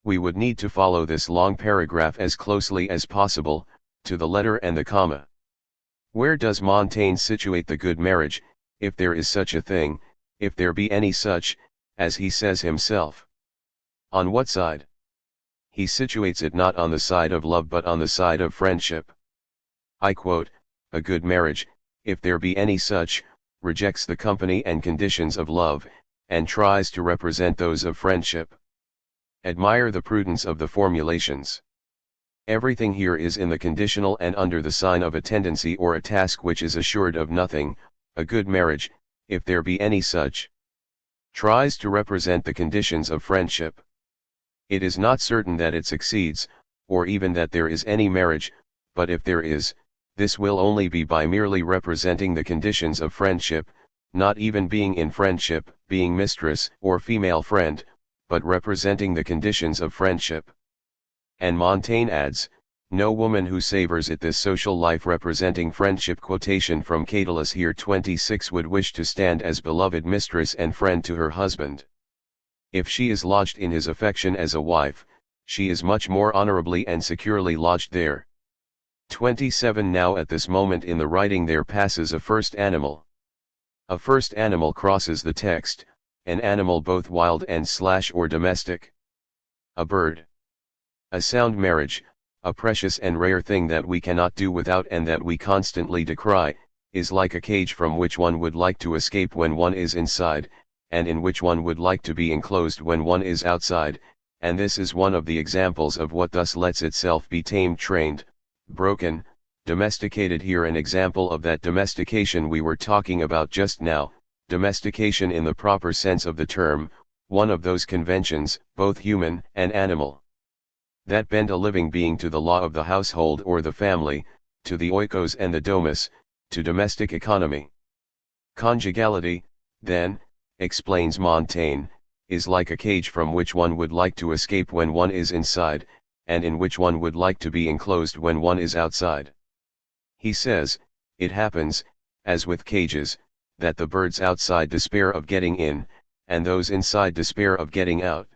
S1: We would need to follow this long paragraph as closely as possible, to the letter and the comma. Where does Montaigne situate the good marriage, if there is such a thing, if there be any such, as he says himself? On what side? He situates it not on the side of love but on the side of friendship. I quote, a good marriage, if there be any such, rejects the company and conditions of love, and tries to represent those of friendship. Admire the prudence of the formulations. Everything here is in the conditional and under the sign of a tendency or a task which is assured of nothing. A good marriage, if there be any such, tries to represent the conditions of friendship. It is not certain that it succeeds, or even that there is any marriage, but if there is, this will only be by merely representing the conditions of friendship, not even being in friendship, being mistress or female friend, but representing the conditions of friendship. And Montaigne adds, no woman who savors it this social life representing friendship. Quotation from Catullus here. 26 would wish to stand as beloved mistress and friend to her husband. If she is lodged in his affection as a wife, she is much more honorably and securely lodged there. 27 Now at this moment in the writing there passes a first animal. A first animal crosses the text, an animal both wild and or domestic. A bird. A sound marriage, a precious and rare thing that we cannot do without and that we constantly decry, is like a cage from which one would like to escape when one is inside, and in which one would like to be enclosed when one is outside, and this is one of the examples of what thus lets itself be tamed, trained, broken, domesticated. Here an example of that domestication we were talking about just now, domestication in the proper sense of the term, one of those conventions, both human and animal, that bend a living being to the law of the household or the family, to the oikos and the domus, to domestic economy. Conjugality, then, explains Montaigne, is like a cage from which one would like to escape when one is inside, and in which one would like to be enclosed when one is outside. He says, it happens, as with cages, that the birds outside despair of getting in, and those inside despair of getting out.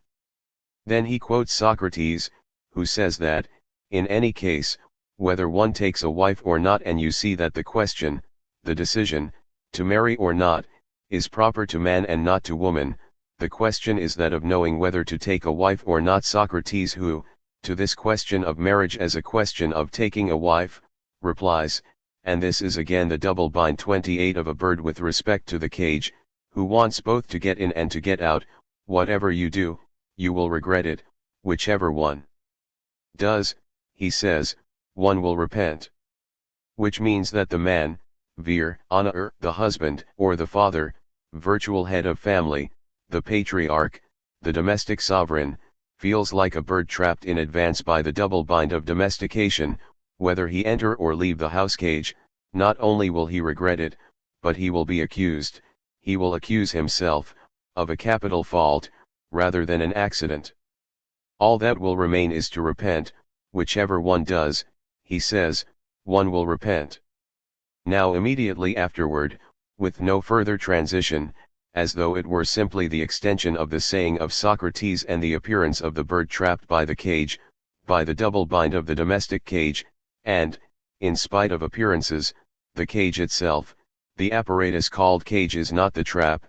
S1: Then he quotes Socrates, who says that, in any case, whether one takes a wife or not, and you see that the question, the decision, to marry or not, is proper to man and not to woman, the question is that of knowing whether to take a wife or not. Socrates, who, to this question of marriage as a question of taking a wife, replies, and this is again the double bind 28 of a bird with respect to the cage, who wants both to get in and to get out, whatever you do, you will regret it, whichever one does, he says, one will repent. Which means that the man, vir, honor, the husband, or the father, virtual head of family, the patriarch, the domestic sovereign, feels like a bird trapped in advance by the double bind of domestication. Whether he enter or leave the house cage, not only will he regret it, but he will be accused, he will accuse himself, of a capital fault, rather than an accident. All that will remain is to repent, whichever one does, he says, one will repent. Now immediately afterward, with no further transition, as though it were simply the extension of the saying of Socrates and the appearance of the bird trapped by the cage, by the double bind of the domestic cage, and, in spite of appearances, the cage itself, the apparatus called cage is not the trap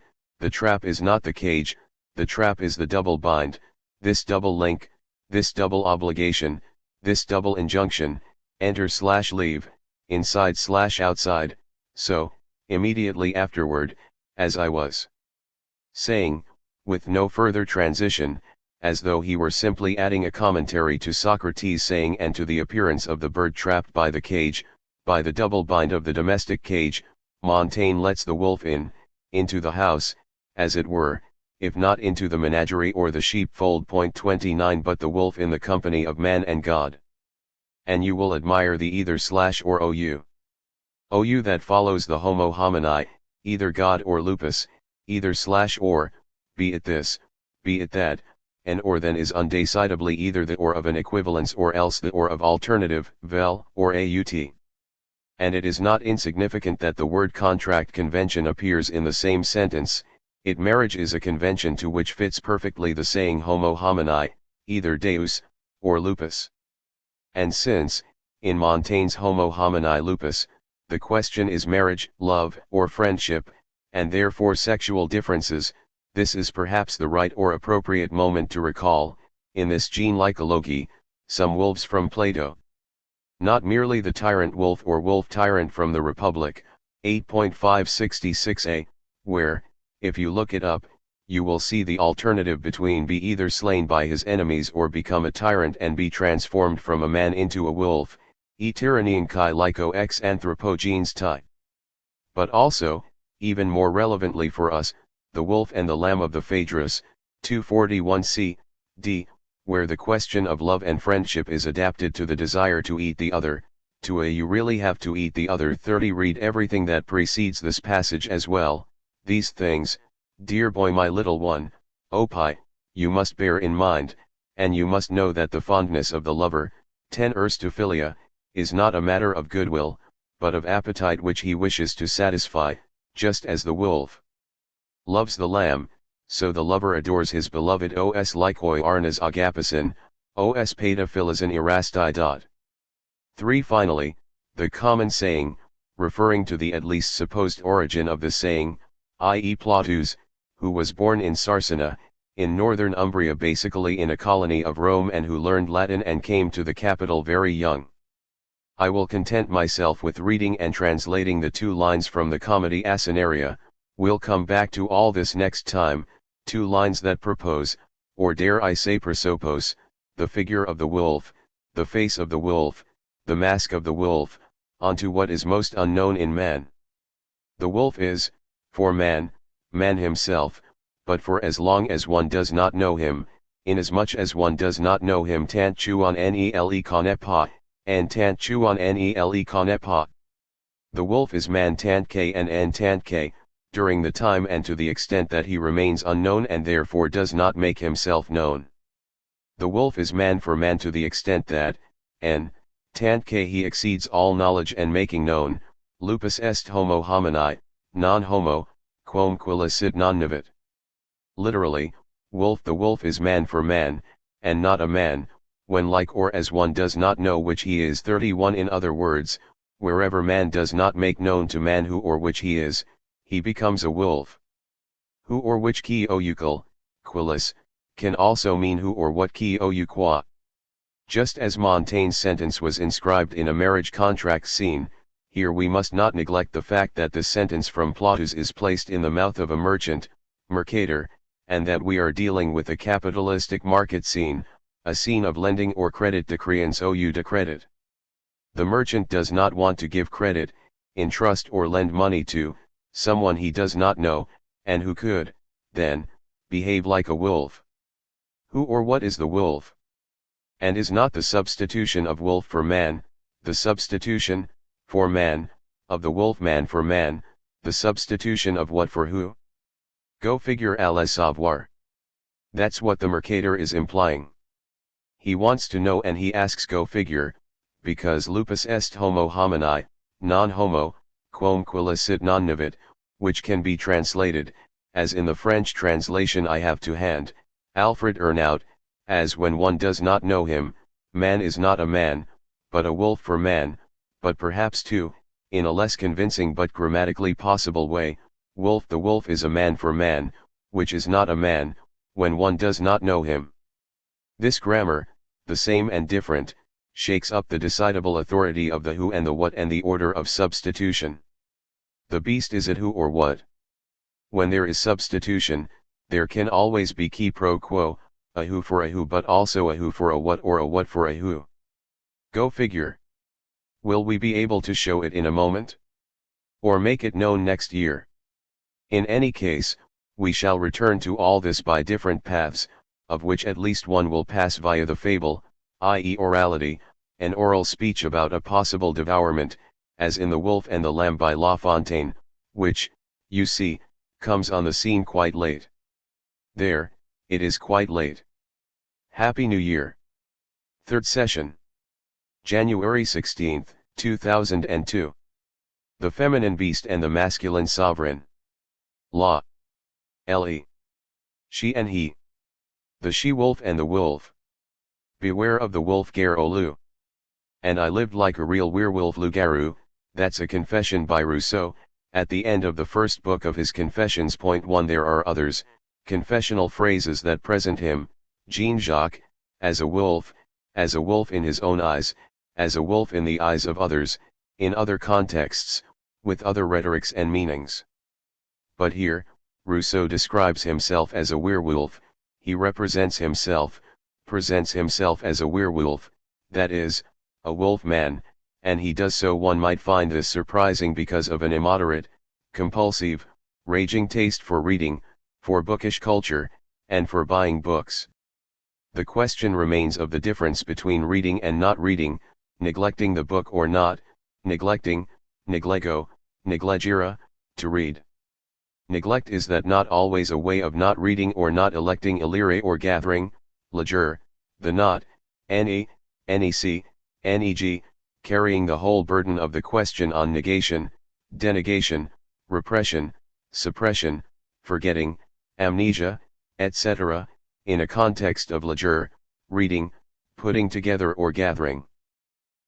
S1: is not the cage, the trap is the double bind, this double link, this double obligation, this double injunction, enter/leave, inside/outside, so, immediately afterward, as I was saying, with no further transition, as though he were simply adding a commentary to Socrates' saying and to the appearance of the bird trapped by the cage, by the double bind of the domestic cage, Montaigne lets the wolf in, into the house, as it were, if not into the menagerie or the sheepfold. 29 But the wolf in the company of man and God. And you will admire the either/or ou that follows the homo homini, either God or lupus, either/or, be it this, be it that, and or then is undecidably either the or of an equivalence or else the or of alternative, vel, or aut. And it is not insignificant that the word contract convention appears in the same sentence. It marriage is a convention to which fits perfectly the saying homo homini, either Deus, or lupus. And since, in Montaigne's homo homini lupus, the question is marriage, love, or friendship, and therefore sexual differences, this is perhaps the right or appropriate moment to recall, in this genealogy, some wolves from Plato. Not merely the tyrant wolf or wolf tyrant from the Republic, 8.566a, where, if you look it up, you will see the alternative between be either slain by his enemies or become a tyrant and be transformed from a man into a wolf, e tyrannian kai lyko ex anthropogenes tai. But also, even more relevantly for us, the wolf and the lamb of the Phaedrus, 241c, d, where the question of love and friendship is adapted to the desire to eat the other, to a you really have to eat the other. 30 Read everything that precedes this passage as well. These things, dear boy my little one, Opie, you must bear in mind, and you must know that the fondness of the lover, ten erstophilia, is not a matter of goodwill, but of appetite which he wishes to satisfy, just as the wolf loves the lamb, so the lover adores his beloved os likoi arnas agapasin, os pedophilasin erasti. 3 Finally, the common saying, referring to the at least supposed origin of the saying, i.e. Plautus, who was born in Sarsina, in northern Umbria basically in a colony of Rome and who learned Latin and came to the capital very young. I will content myself with reading and translating the 2 lines from the comedy Asinaria. We'll come back to all this next time, 2 lines that propose, or dare I say prosopos, the figure of the wolf, the face of the wolf, the mask of the wolf, onto what is most unknown in man. The wolf is, for man, man himself, but for as long as one does not know him, inasmuch as one does not know him tant chuan nele conepa, and tant chuan nele conepa. The wolf is man tant k and n tant k, during the time and to the extent that he remains unknown and therefore does not make himself known. The wolf is man for man to the extent that, n, tant k he exceeds all knowledge and making known, lupus est homo homini, non homo, quom quilicid non navit. Literally, the wolf is man for man, and not a man, when like or as one does not know which he is. 31 In other words, wherever man does not make known to man who or which he is, he becomes a wolf. Who or which ki oucal, quilis, can also mean who or what ki ou qua. Just as Montaigne's sentence was inscribed in a marriage contract scene, here we must not neglect the fact that the sentence from Plautus is placed in the mouth of a merchant, mercator, and that we are dealing with a capitalistic market scene, a scene of lending or credit de créance ou de credit. The merchant does not want to give credit, entrust or lend money to someone he does not know, and who could, then, behave like a wolf. Who or what is the wolf? And is not the substitution of wolf for man, the substitution, for man, of the wolf man for man, the substitution of what for who? Go figure à la savoir. That's what the mercator is implying. He wants to know and he asks go figure, because lupus est homo homini, non homo, quom quilicid non navit, which can be translated, as in the French translation I have to hand, Alfred Ernout, as when one does not know him, man is not a man, but a wolf for man, but perhaps too, in a less convincing but grammatically possible way, the wolf is a man for man, which is not a man, when one does not know him. This grammar, the same and different, shakes up the decidable authority of the who and the what and the order of substitution. The beast is it who or what? When there is substitution, there can always be qui pro quo, a who for a who but also a who for a what or a what for a who. Go figure. Will we be able to show it in a moment? Or make it known next year? In any case, we shall return to all this by different paths, of which at least one will pass via the fable, i.e. orality, an oral speech about a possible devourment, as in The Wolf and the Lamb by La Fontaine, which, you see, comes on the scene quite late. There, it is quite late. Happy New Year. Third session. January 16, 2002. The Feminine Beast and the Masculine Sovereign. La. Le. She and he. The she-wolf and the wolf. Beware of the wolf Gare-Olu. And I lived like a real werewolf loup-garou, that's a confession by Rousseau, at the end of the first book of his Confessions. Point 1. There are others, confessional phrases that present him, Jean-Jacques, as a wolf in his own eyes, as a wolf in the eyes of others, in other contexts, with other rhetorics and meanings. But here, Rousseau describes himself as a werewolf, he presents himself as a werewolf, that is, a wolf man, and he does so. One might find this surprising because of an immoderate, compulsive, raging taste for reading, for bookish culture, and for buying books. The question remains of the difference between reading and not reading, neglecting the book or not, neglecting, neglego, neglegere, to read. Neglect is that not always a way of not reading or not electing elire or gathering, legere, the not, nec, neg, carrying the whole burden of the question on negation, denegation, repression, suppression, forgetting, amnesia, etc., in a context of legere, reading, putting together or gathering.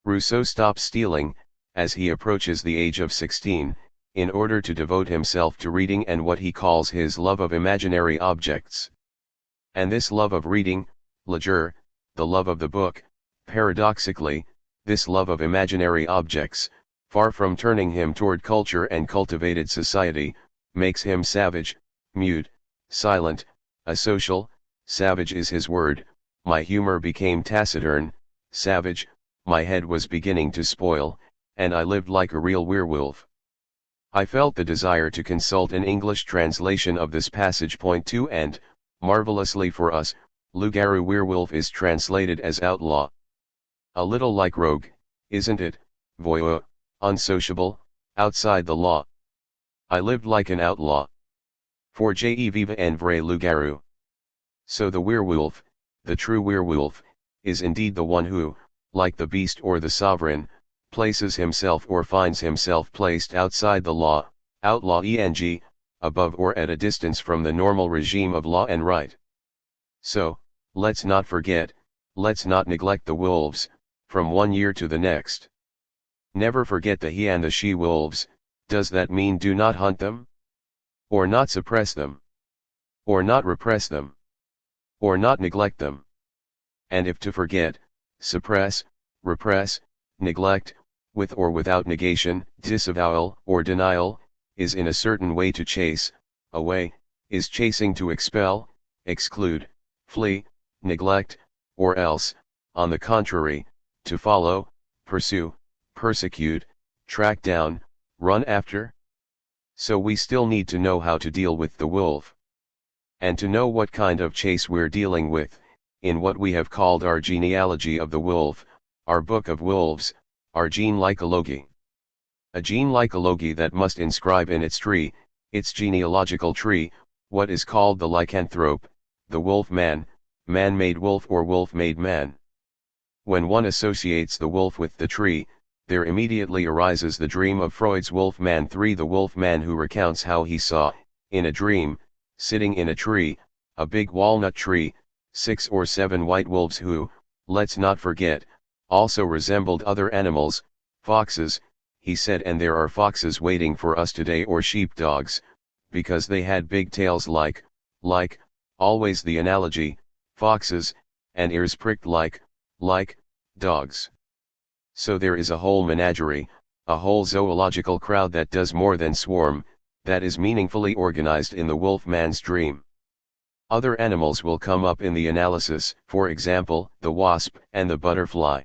S1: Rousseau stops stealing, as he approaches the age of 16, in order to devote himself to reading and what he calls his love of imaginary objects. And this love of reading, legere, the love of the book, paradoxically, this love of imaginary objects, far from turning him toward culture and cultivated society, makes him savage, mute, silent, asocial. Savage is his word. My humor became taciturn, savage, my head was beginning to spoil, and I lived like a real werewolf. I felt the desire to consult an English translation of this passage. Point 2. And, marvelously for us, loup-garou werewolf is translated as outlaw. A little like rogue, isn't it, voyeur, unsociable, outside the law. I lived like an outlaw. For je vive un vrai loup-garou. So the werewolf, the true werewolf, is indeed the one who, like the beast or the sovereign, places himself or finds himself placed outside the law, outlaw eng, above or at a distance from the normal regime of law and right. So, let's not forget, let's not neglect the wolves, from one year to the next. Never forget the he and the she wolves. Does that mean do not hunt them? Or not suppress them? Or not repress them? Or not neglect them? And if to forget, suppress, repress, neglect, with or without negation, disavowal or denial, is in a certain way to chase, away, is chasing to expel, exclude, flee, neglect, or else, on the contrary, to follow, pursue, persecute, track down, run after? So we still need to know how to deal with the wolf. And to know what kind of chase we're dealing with, in what we have called our genealogy of the wolf, our book of wolves, our genealogy. A genealogy that must inscribe in its tree, its genealogical tree, what is called the lycanthrope, the wolf man, man-made wolf or wolf-made man. When one associates the wolf with the tree, there immediately arises the dream of Freud's Wolfman 3, the wolf man who recounts how he saw, in a dream, sitting in a tree, a big walnut tree, 6 or 7 white wolves who, let's not forget, also resembled other animals, foxes, he said, and there are foxes waiting for us today, or sheepdogs, because they had big tails like, always the analogy, foxes, and ears pricked like, dogs. So there is a whole menagerie, a whole zoological crowd that does more than swarm, that is meaningfully organized in the wolf-man's dream. Other animals will come up in the analysis, for example, the wasp and the butterfly.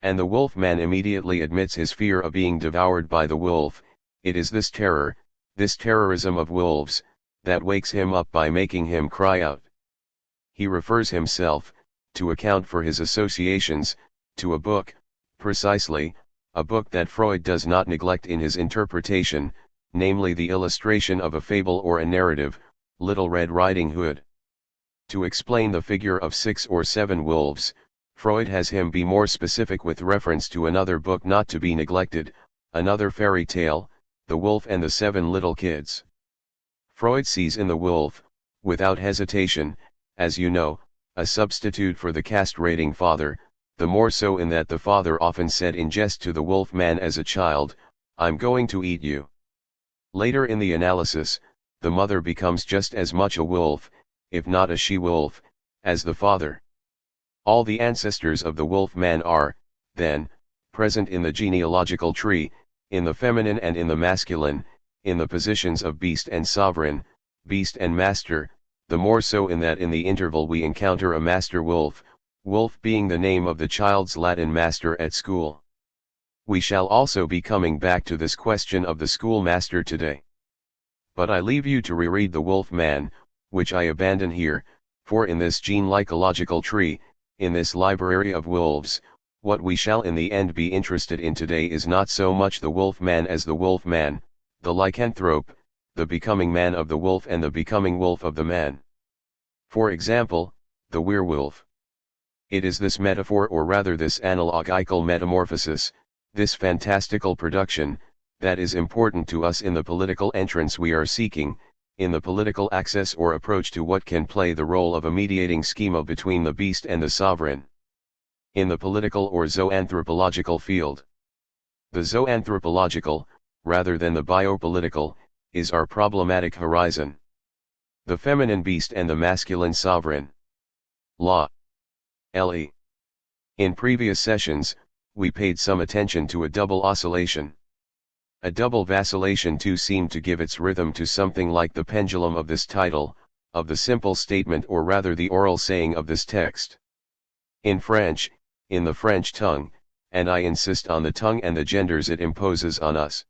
S1: And the wolf-man immediately admits his fear of being devoured by the wolf. It is this terror, this terrorism of wolves, that wakes him up by making him cry out. He refers himself, to account for his associations, to a book, precisely, a book that Freud does not neglect in his interpretation, namely the illustration of a fable or a narrative, Little Red Riding Hood. To explain the figure of 6 or 7 wolves, Freud has him be more specific with reference to another book not to be neglected, another fairy tale, The Wolf and the 7 Little Kids. Freud sees in the wolf, without hesitation, as you know, a substitute for the castrating father, the more so in that the father often said in jest to the wolf man as a child, "I'm going to eat you." Later in the analysis, the mother becomes just as much a wolf, if not a she-wolf, as the father. All the ancestors of the wolf man are, then, present in the genealogical tree, in the feminine and in the masculine, in the positions of beast and sovereign, beast and master, the more so in that in the interval we encounter a master wolf, wolf being the name of the child's Latin master at school. We shall also be coming back to this question of the schoolmaster today. But I leave you to reread The Wolf Man, which I abandon here, for in this gene-ecological tree, in this library of wolves, what we shall in the end be interested in today is not so much the wolf man as the wolf man, the lycanthrope, the becoming man of the wolf and the becoming wolf of the man. For example, the werewolf. It is this metaphor, or rather this analogical metamorphosis, this fantastical production, that is important to us in the political entrance we are seeking, in the political access or approach to what can play the role of a mediating schema between the beast and the sovereign. In the political or zoanthropological field. The zoanthropological, rather than the biopolitical, is our problematic horizon. The feminine beast and the masculine sovereign. Law. Le. In previous sessions, we paid some attention to a double oscillation. A double vacillation too seemed to give its rhythm to something like the pendulum of this title, of the simple statement or rather the oral saying of this text. In French, in the French tongue, and I insist on the tongue and the genders it imposes on us.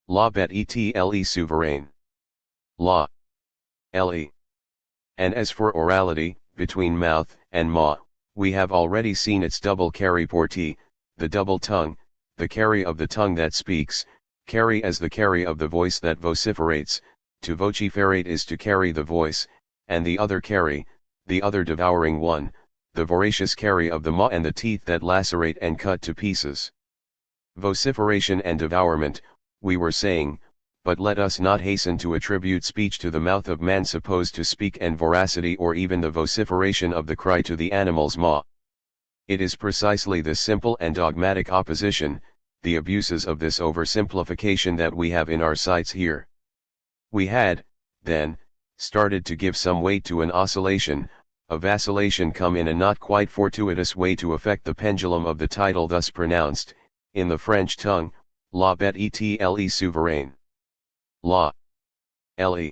S1: La bet etle souverain. La. Le. And as for orality, between mouth and maw, we have already seen its double carry portée, the double tongue, the carry of the tongue that speaks, carry as the carry of the voice that vociferates, to vociferate is to carry the voice, and the other carry, the other devouring one, the voracious carry of the maw and the teeth that lacerate and cut to pieces. Vociferation and devourment, we were saying, but let us not hasten to attribute speech to the mouth of man supposed to speak and voracity or even the vociferation of the cry to the animal's maw. It is precisely this simple and dogmatic opposition, the abuses of this oversimplification that we have in our sights here. We had, then, started to give some weight to an oscillation, a vacillation come in a not quite fortuitous way to affect the pendulum of the title thus pronounced, in the French tongue, la bet etle souverain. La. Le.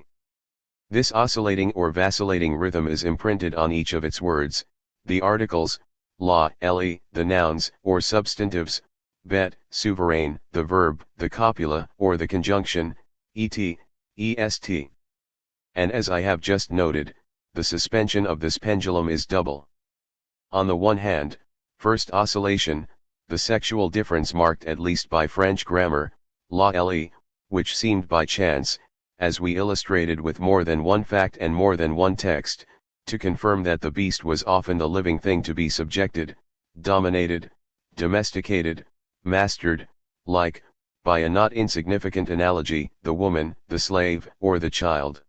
S1: This oscillating or vacillating rhythm is imprinted on each of its words, the articles, la, le, the nouns, or substantives, bet, souverain, the verb, the copula, or the conjunction, et, est. And as I have just noted, the suspension of this pendulum is double. On the one hand, first oscillation, the sexual difference marked at least by French grammar, la le, which seemed by chance, as we illustrated with more than one fact and more than one text, to confirm that the beast was often the living thing to be subjected, dominated, domesticated, mastered, like, by a not insignificant analogy, the woman, the slave, or the child.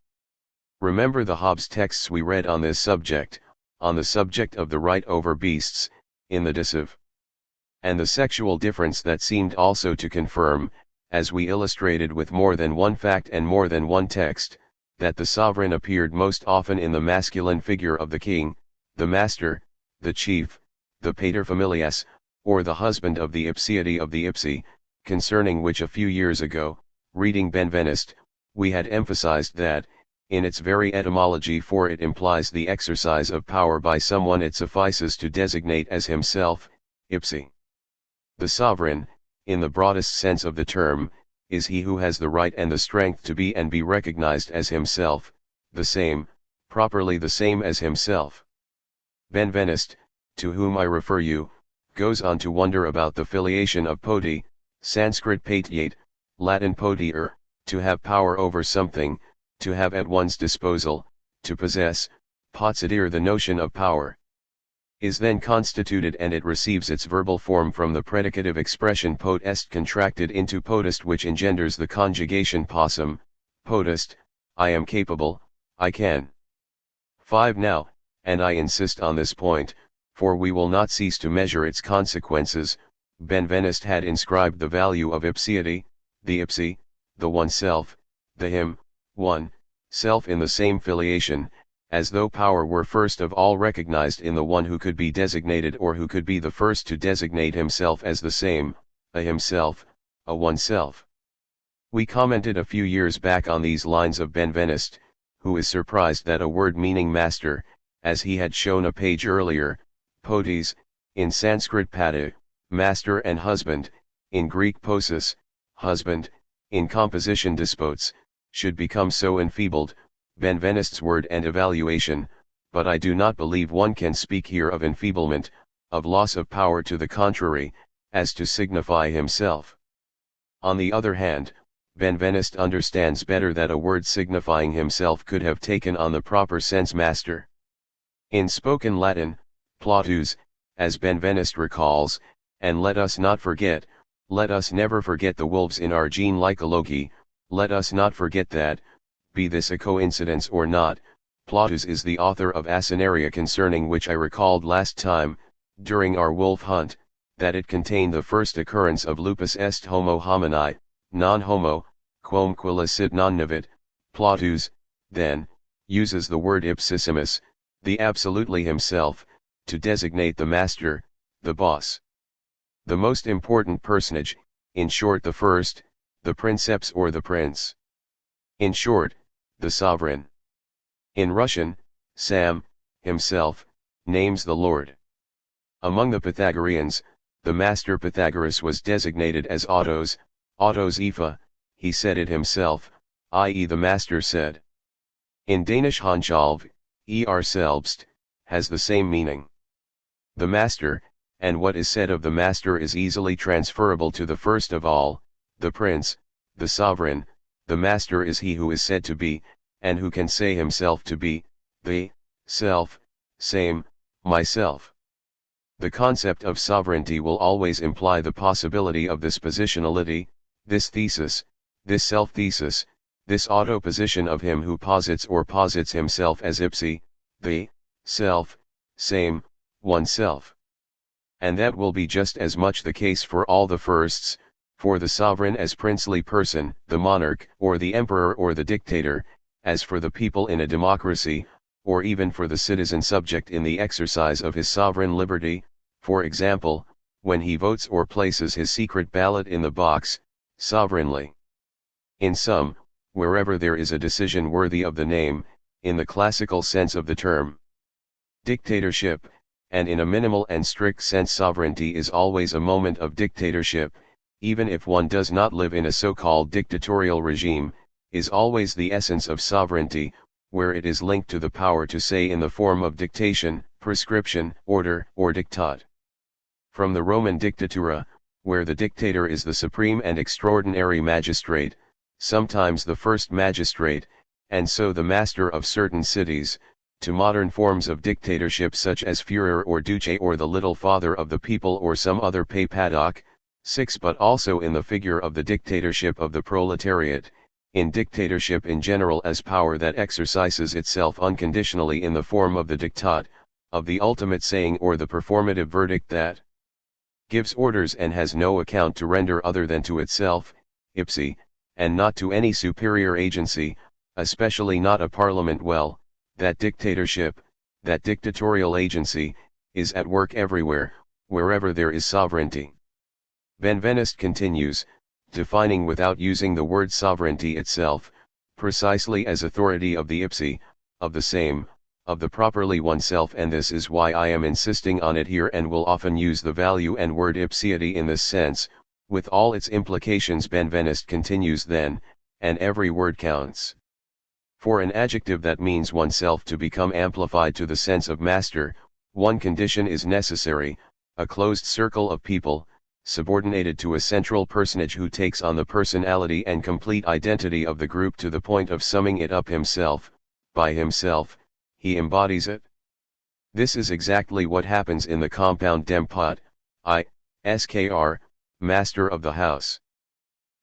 S1: Remember the Hobbes texts we read on this subject, on the subject of the right over beasts, in the decisive. And the sexual difference that seemed also to confirm, as we illustrated with more than one fact and more than one text, that the sovereign appeared most often in the masculine figure of the king, the master, the chief, the paterfamilias, or the husband of the ipsiety of the ipsi, concerning which a few years ago, reading Benveniste, we had emphasized that, in its very etymology, for it implies the exercise of power by someone, it suffices to designate as himself, ipsi. The sovereign, in the broadest sense of the term, is he who has the right and the strength to be and be recognized as himself, the same, properly the same as himself. Benveniste, to whom I refer you, goes on to wonder about the filiation of poti, Sanskrit patiate, Latin potier, to have power over something, to have at one's disposal, to possess, possidere. The notion of power is then constituted, and it receives its verbal form from the predicative expression pot est contracted into potest, which engenders the conjugation possum, potest, I am capable, I can. 5. Now, and I insist on this point, for we will not cease to measure its consequences, Benveniste had inscribed the value of ipsiety, the ipsi, the oneself, the him, one, self in the same filiation, as though power were first of all recognized in the one who could be designated, or who could be the first to designate himself as the same, a himself, a oneself. We commented a few years back on these lines of Benveniste, who is surprised that a word meaning master, as he had shown a page earlier, potes, in Sanskrit pati, master, and husband, in Greek posis, husband, in composition despotes, should become so enfeebled, Benveniste's word and evaluation, but I do not believe one can speak here of enfeeblement, of loss of power to the contrary, as to signify himself. On the other hand, Benveniste understands better that a word signifying himself could have taken on the proper sense master. In spoken Latin, Plautus, as Benveniste recalls, and let us not forget, let us never forget the wolves in our gene lycology, let us not forget that, be this a coincidence or not, Plautus is the author of Asinaria, concerning which I recalled last time, during our wolf hunt, that it contained the first occurrence of lupus est homo homini, non homo, quum quilla sit non navit. Plautus, then, uses the word ipsissimus, the absolutely himself, to designate the master, the boss. The most important personage, in short the first, the princeps or the prince. In short, the sovereign. In Russian, Sam, himself, names the Lord. Among the Pythagoreans, the master Pythagoras was designated as autos, autos Ifa, he said it himself, i.e. the master said. In Danish Hansjalv, selbst, has the same meaning. The master, and what is said of the master is easily transferable to the first of all, the prince, the sovereign. The master is he who is said to be, and who can say himself to be, the self, same, myself. The concept of sovereignty will always imply the possibility of this positionality, this thesis, this self-thesis, this auto-position of him who posits or posits himself as ipsi, the self, same, oneself. And that will be just as much the case for all the firsts, for the sovereign as princely person, the monarch, or the emperor, or the dictator, as for the people in a democracy, or even for the citizen subject in the exercise of his sovereign liberty, for example, when he votes or places his secret ballot in the box, sovereignly. In sum, wherever there is a decision worthy of the name, in the classical sense of the term, dictatorship, and in a minimal and strict sense sovereignty is always a moment of dictatorship, even if one does not live in a so-called dictatorial regime, is always the essence of sovereignty, where it is linked to the power to say in the form of dictation, prescription, order, or diktat. From the Roman dictatura, where the dictator is the supreme and extraordinary magistrate, sometimes the first magistrate, and so the master of certain cities, to modern forms of dictatorship such as Führer or Duce or the little father of the people or some other Papadoc. 6. But also in the figure of the dictatorship of the proletariat, in dictatorship in general as power that exercises itself unconditionally in the form of the diktat, of the ultimate saying or the performative verdict that gives orders and has no account to render other than to itself, ipsi, and not to any superior agency, especially not a parliament. Well, that dictatorship, that dictatorial agency, is at work everywhere, wherever there is sovereignty. Benveniste continues, defining without using the word sovereignty itself, precisely as authority of the ipsi, of the same, of the properly oneself, and this is why I am insisting on it here and will often use the value and word ipsiety in this sense, with all its implications. Benveniste continues then, and every word counts. For an adjective that means oneself to become amplified to the sense of master, one condition is necessary, a closed circle of people, subordinated to a central personage who takes on the personality and complete identity of the group to the point of summing it up himself. By himself, he embodies it. This is exactly what happens in the compound dempot, skr, master of the house.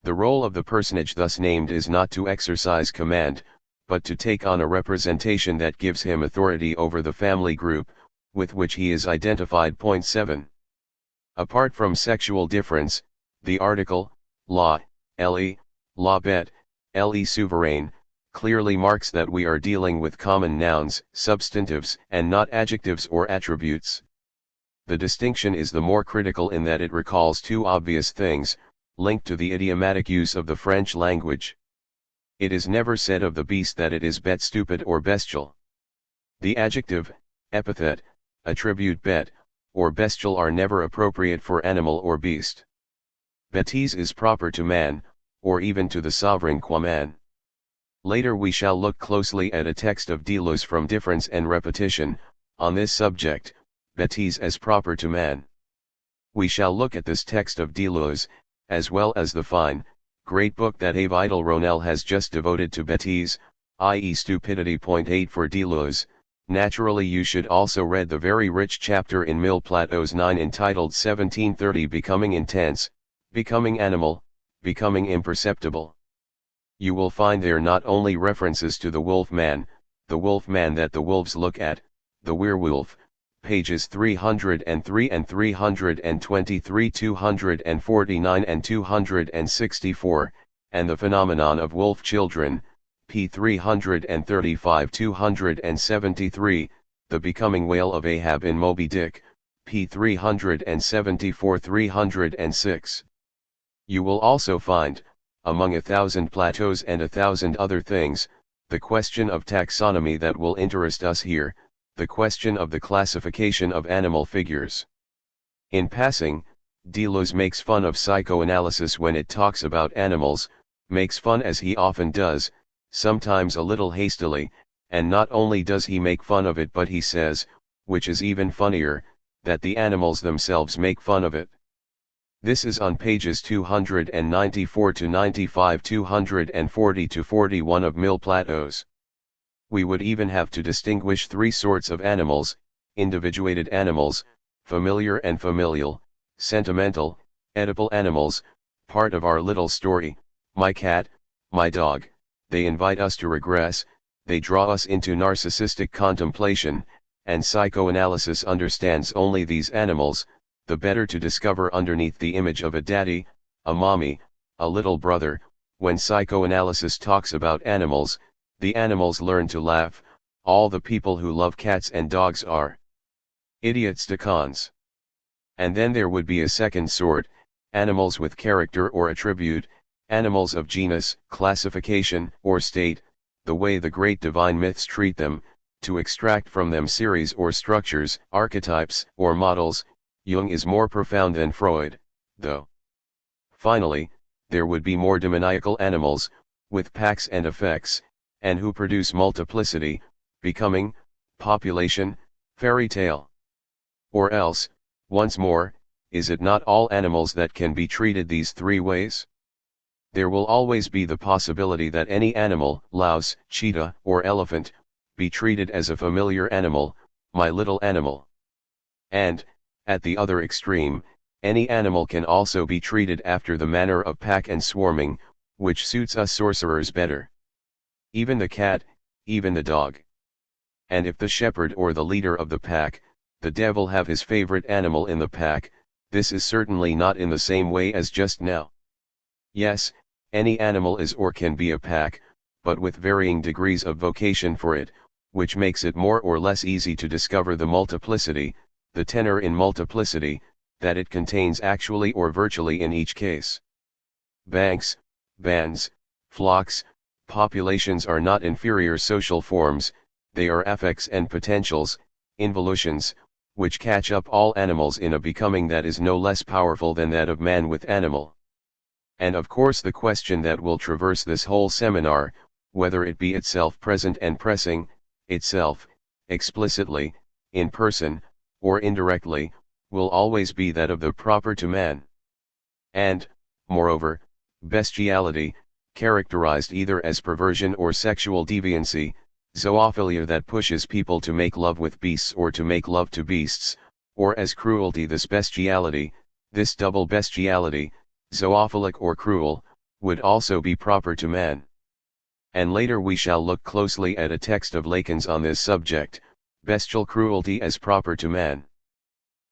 S1: The role of the personage thus named is not to exercise command, but to take on a representation that gives him authority over the family group, with which he is identified. 7. Apart from sexual difference, the article, la, la bet, le souverain, clearly marks that we are dealing with common nouns, substantives, and not adjectives or attributes. The distinction is the more critical in that it recalls two obvious things, linked to the idiomatic use of the French language. It is never said of the beast that it is bête stupid or bestial. The adjective, epithet, attribute bête, or bestial are never appropriate for animal or beast. Bêtise is proper to man, or even to the sovereign qua man. Later we shall look closely at a text of Deleuze from Difference and Repetition, on this subject, bêtise as proper to man. We shall look at this text of Deleuze, as well as the fine, great book that Ave Idle Ronel has just devoted to bêtise, i.e. stupidity. 8 For Deleuze, naturally you should also read the very rich chapter in Milleplateau's 9 entitled 1730 Becoming Intense, Becoming Animal, Becoming Imperceptible. You will find there not only references to the wolf man that the wolves look at, the werewolf, pages 303 and 323, 249 and 264, and the phenomenon of wolf children, p. 335 273, the becoming whale of Ahab in Moby Dick, p. 374 306. You will also find, among 1,000 plateaus and 1,000 other things, the question of taxonomy that will interest us here, the question of the classification of animal figures. In passing, Deleuze makes fun of psychoanalysis when it talks about animals, makes fun as he often does, sometimes a little hastily, and not only does he make fun of it but he says, which is even funnier, that the animals themselves make fun of it. This is on pages 294 to 95, 240 to 41 of Milleplateau's. We would even have to distinguish three sorts of animals: individuated animals, familiar and familial, sentimental, Oedipal animals. Part of our little story, my cat, my dog, they invite us to regress, they draw us into narcissistic contemplation, and psychoanalysis understands only these animals, the better to discover underneath the image of a daddy, a mommy, a little brother. When psychoanalysis talks about animals, the animals learn to laugh. All the people who love cats and dogs are idiots to cons. And then there would be a second sort, animals with character or attribute, animals of genus, classification, or state, the way the great divine myths treat them, to extract from them series or structures, archetypes, or models. Jung is more profound than Freud, though. Finally, there would be more demoniacal animals, with packs and effects, and who produce multiplicity, becoming, population, fairy tale. Or else, once more, is it not all animals that can be treated these three ways? There will always be the possibility that any animal, louse, cheetah, or elephant, be treated as a familiar animal, my little animal. And, at the other extreme, any animal can also be treated after the manner of pack and swarming, which suits us sorcerers better. Even the cat, even the dog. And if the shepherd or the leader of the pack, the devil have his favorite animal in the pack, this is certainly not in the same way as just now. Yes, any animal is or can be a pack, but with varying degrees of vocation for it, which makes it more or less easy to discover the multiplicity, the tenor in multiplicity, that it contains actually or virtually in each case. Banks, bands, flocks, populations are not inferior social forms, they are affects and potentials, involutions, which catch up all animals in a becoming that is no less powerful than that of man with animal. And of course the question that will traverse this whole seminar, whether it be itself present and pressing, itself, explicitly, in person, or indirectly, will always be that of the proper to man. And, moreover, bestiality, characterized either as perversion or sexual deviancy, zoophilia that pushes people to make love with beasts or to make love to beasts, or as cruelty, this bestiality, this double bestiality, zoophilic or cruel, would also be proper to man. And later we shall look closely at a text of Lacan's on this subject, bestial cruelty as proper to man.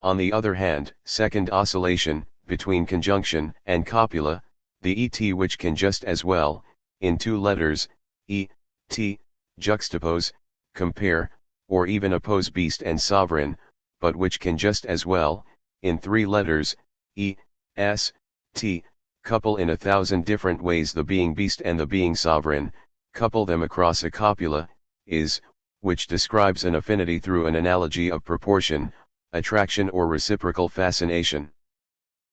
S1: On the other hand, second oscillation, between conjunction and copula, the et which can just as well, in two letters, e, t, juxtapose, compare, or even oppose beast and sovereign, but which can just as well, in three letters, e, s, t, couple in 1,000 different ways the being beast and the being sovereign, couple them across a copula, is, which describes an affinity through an analogy of proportion, attraction or reciprocal fascination.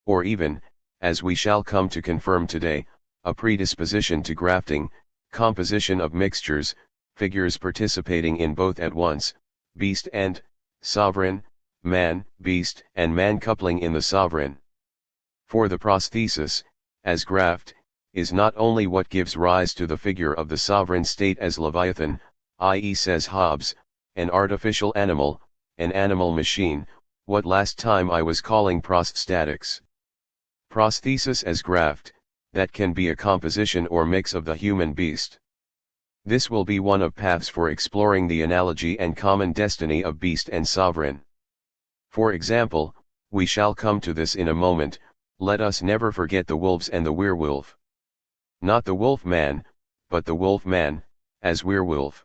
S1: Or even, as we shall come to confirm today, a predisposition to grafting, composition of mixtures, figures participating in both at once, beast and sovereign, man, beast and man coupling in the sovereign. For the prosthesis, as graft, is not only what gives rise to the figure of the sovereign state as Leviathan, i.e. says Hobbes, an artificial animal, an animal machine, what last time I was calling prostatics. Prosthesis as graft, that can be a composition or mix of the human beast. This will be one of paths for exploring the analogy and common destiny of beast and sovereign. For example, we shall come to this in a moment, let us never forget the wolves and the werewolf. Not the wolf man, but the wolf man, as werewolf.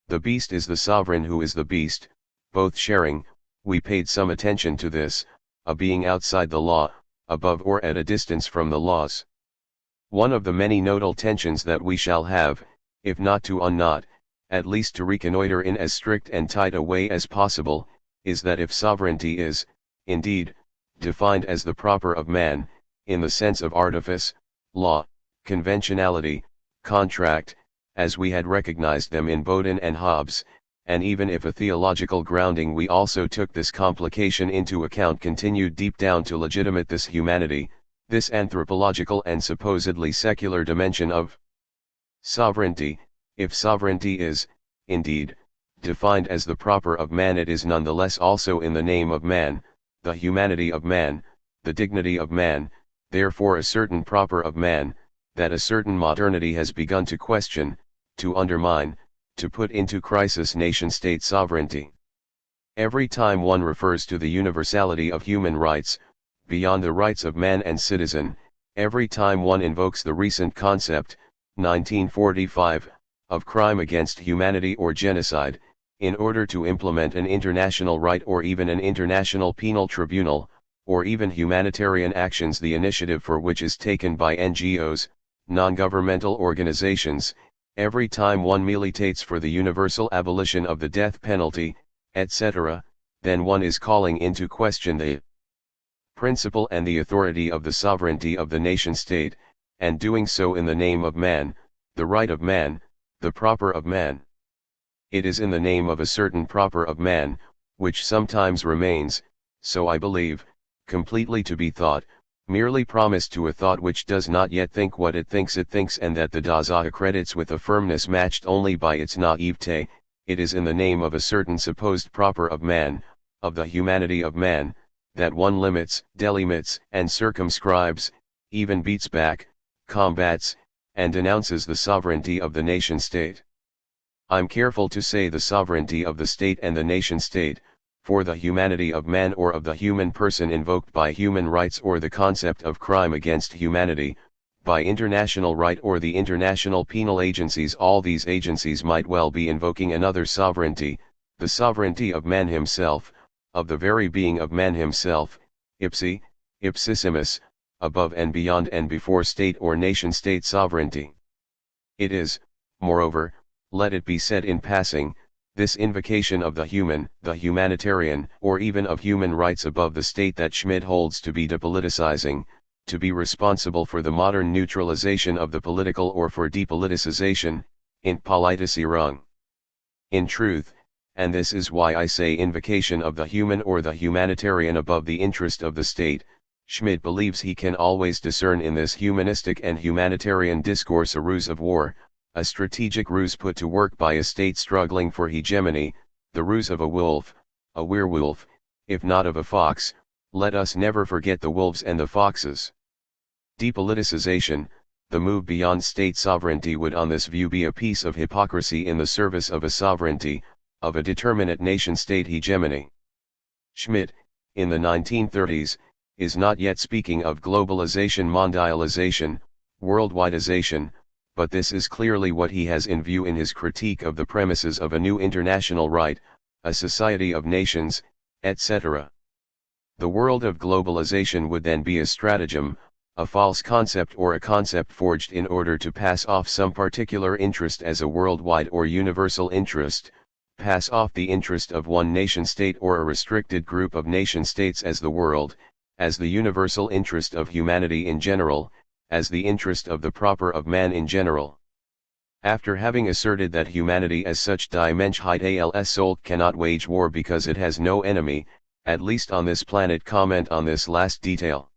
S1: The beast is the sovereign who is the beast, both sharing, we paid some attention to this, a being outside the law, above or at a distance from the laws. One of the many nodal tensions that we shall have, if not to unknot, at least to reconnoiter in as strict and tight a way as possible, is that if sovereignty is, indeed, defined as the proper of man, in the sense of artifice, law, conventionality, contract, as we had recognized them in Bodin and Hobbes, and even if a theological grounding we also took this complication into account continued deep down to legitimate this humanity, this anthropological and supposedly secular dimension of sovereignty, if sovereignty is, indeed, defined as the proper of man, it is nonetheless also in the name of man, the humanity of man, the dignity of man, therefore a certain proper of man, that a certain modernity has begun to question, to undermine, to put into crisis nation-state sovereignty. Every time one refers to the universality of human rights, beyond the rights of man and citizen, every time one invokes the recent concept, 1945, of crime against humanity or genocide, in order to implement an international right or even an international penal tribunal, or even humanitarian actions, the initiative for which is taken by NGOs, non-governmental organizations, every time one militates for the universal abolition of the death penalty, etc., then one is calling into question the principle and the authority of the sovereignty of the nation-state, and doing so in the name of man, the right of man, the proper of man. It is in the name of a certain proper of man, which sometimes remains, so I believe, completely to be thought, merely promised to a thought which does not yet think what it thinks, and that the Dasein accredits with a firmness matched only by its naivete. It is in the name of a certain supposed proper of man, of the humanity of man, that one limits, delimits, and circumscribes, even beats back, combats, and denounces the sovereignty of the nation-state. I'm careful to say the sovereignty of the state and the nation-state, for the humanity of man or of the human person invoked by human rights or the concept of crime against humanity, by international right or the international penal agencies, all these agencies might well be invoking another sovereignty, the sovereignty of man himself, of the very being of man himself, ipsi, ipsissimus, above and beyond and before state or nation-state sovereignty. It is, moreover, let it be said in passing, this invocation of the human, the humanitarian, or even of human rights above the state that Schmidt holds to be depoliticizing, to be responsible for the modern neutralization of the political or for depoliticization, in Politisierung. In truth, and this is why I say invocation of the human or the humanitarian above the interest of the state, Schmidt believes he can always discern in this humanistic and humanitarian discourse a ruse of war, a strategic ruse put to work by a state struggling for hegemony, the ruse of a wolf, a werewolf, if not of a fox. Let us never forget the wolves and the foxes. Depoliticization, the move beyond state sovereignty, would on this view be a piece of hypocrisy in the service of a sovereignty, of a determinate nation-state hegemony. Schmidt, in the 1930s, is not yet speaking of globalization, mondialization, worldwideization, but this is clearly what he has in view in his critique of the premises of a new international right, a society of nations, etc. The world of globalization would then be a stratagem, a false concept or a concept forged in order to pass off some particular interest as a worldwide or universal interest, pass off the interest of one nation-state or a restricted group of nation-states as the world, as the universal interest of humanity in general, as the interest of the proper of man in general. After having asserted that humanity as such die Menschheit als Solche cannot wage war because it has no enemy, at least on this planet, comment on this last detail.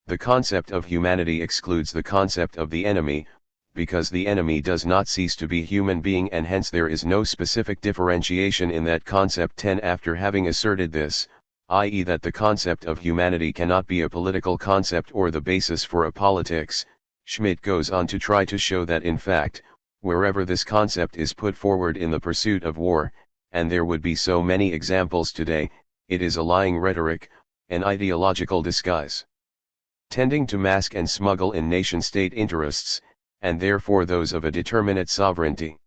S1: The concept of humanity excludes the concept of the enemy, because the enemy does not cease to be human being, and hence there is no specific differentiation in that concept. 10. After having asserted this, i.e. that the concept of humanity cannot be a political concept or the basis for a politics, Schmidt goes on to try to show that in fact, wherever this concept is put forward in the pursuit of war, and there would be so many examples today, it is a lying rhetoric, an ideological disguise, tending to mask and smuggle in nation-state interests, and therefore those of a determinate sovereignty.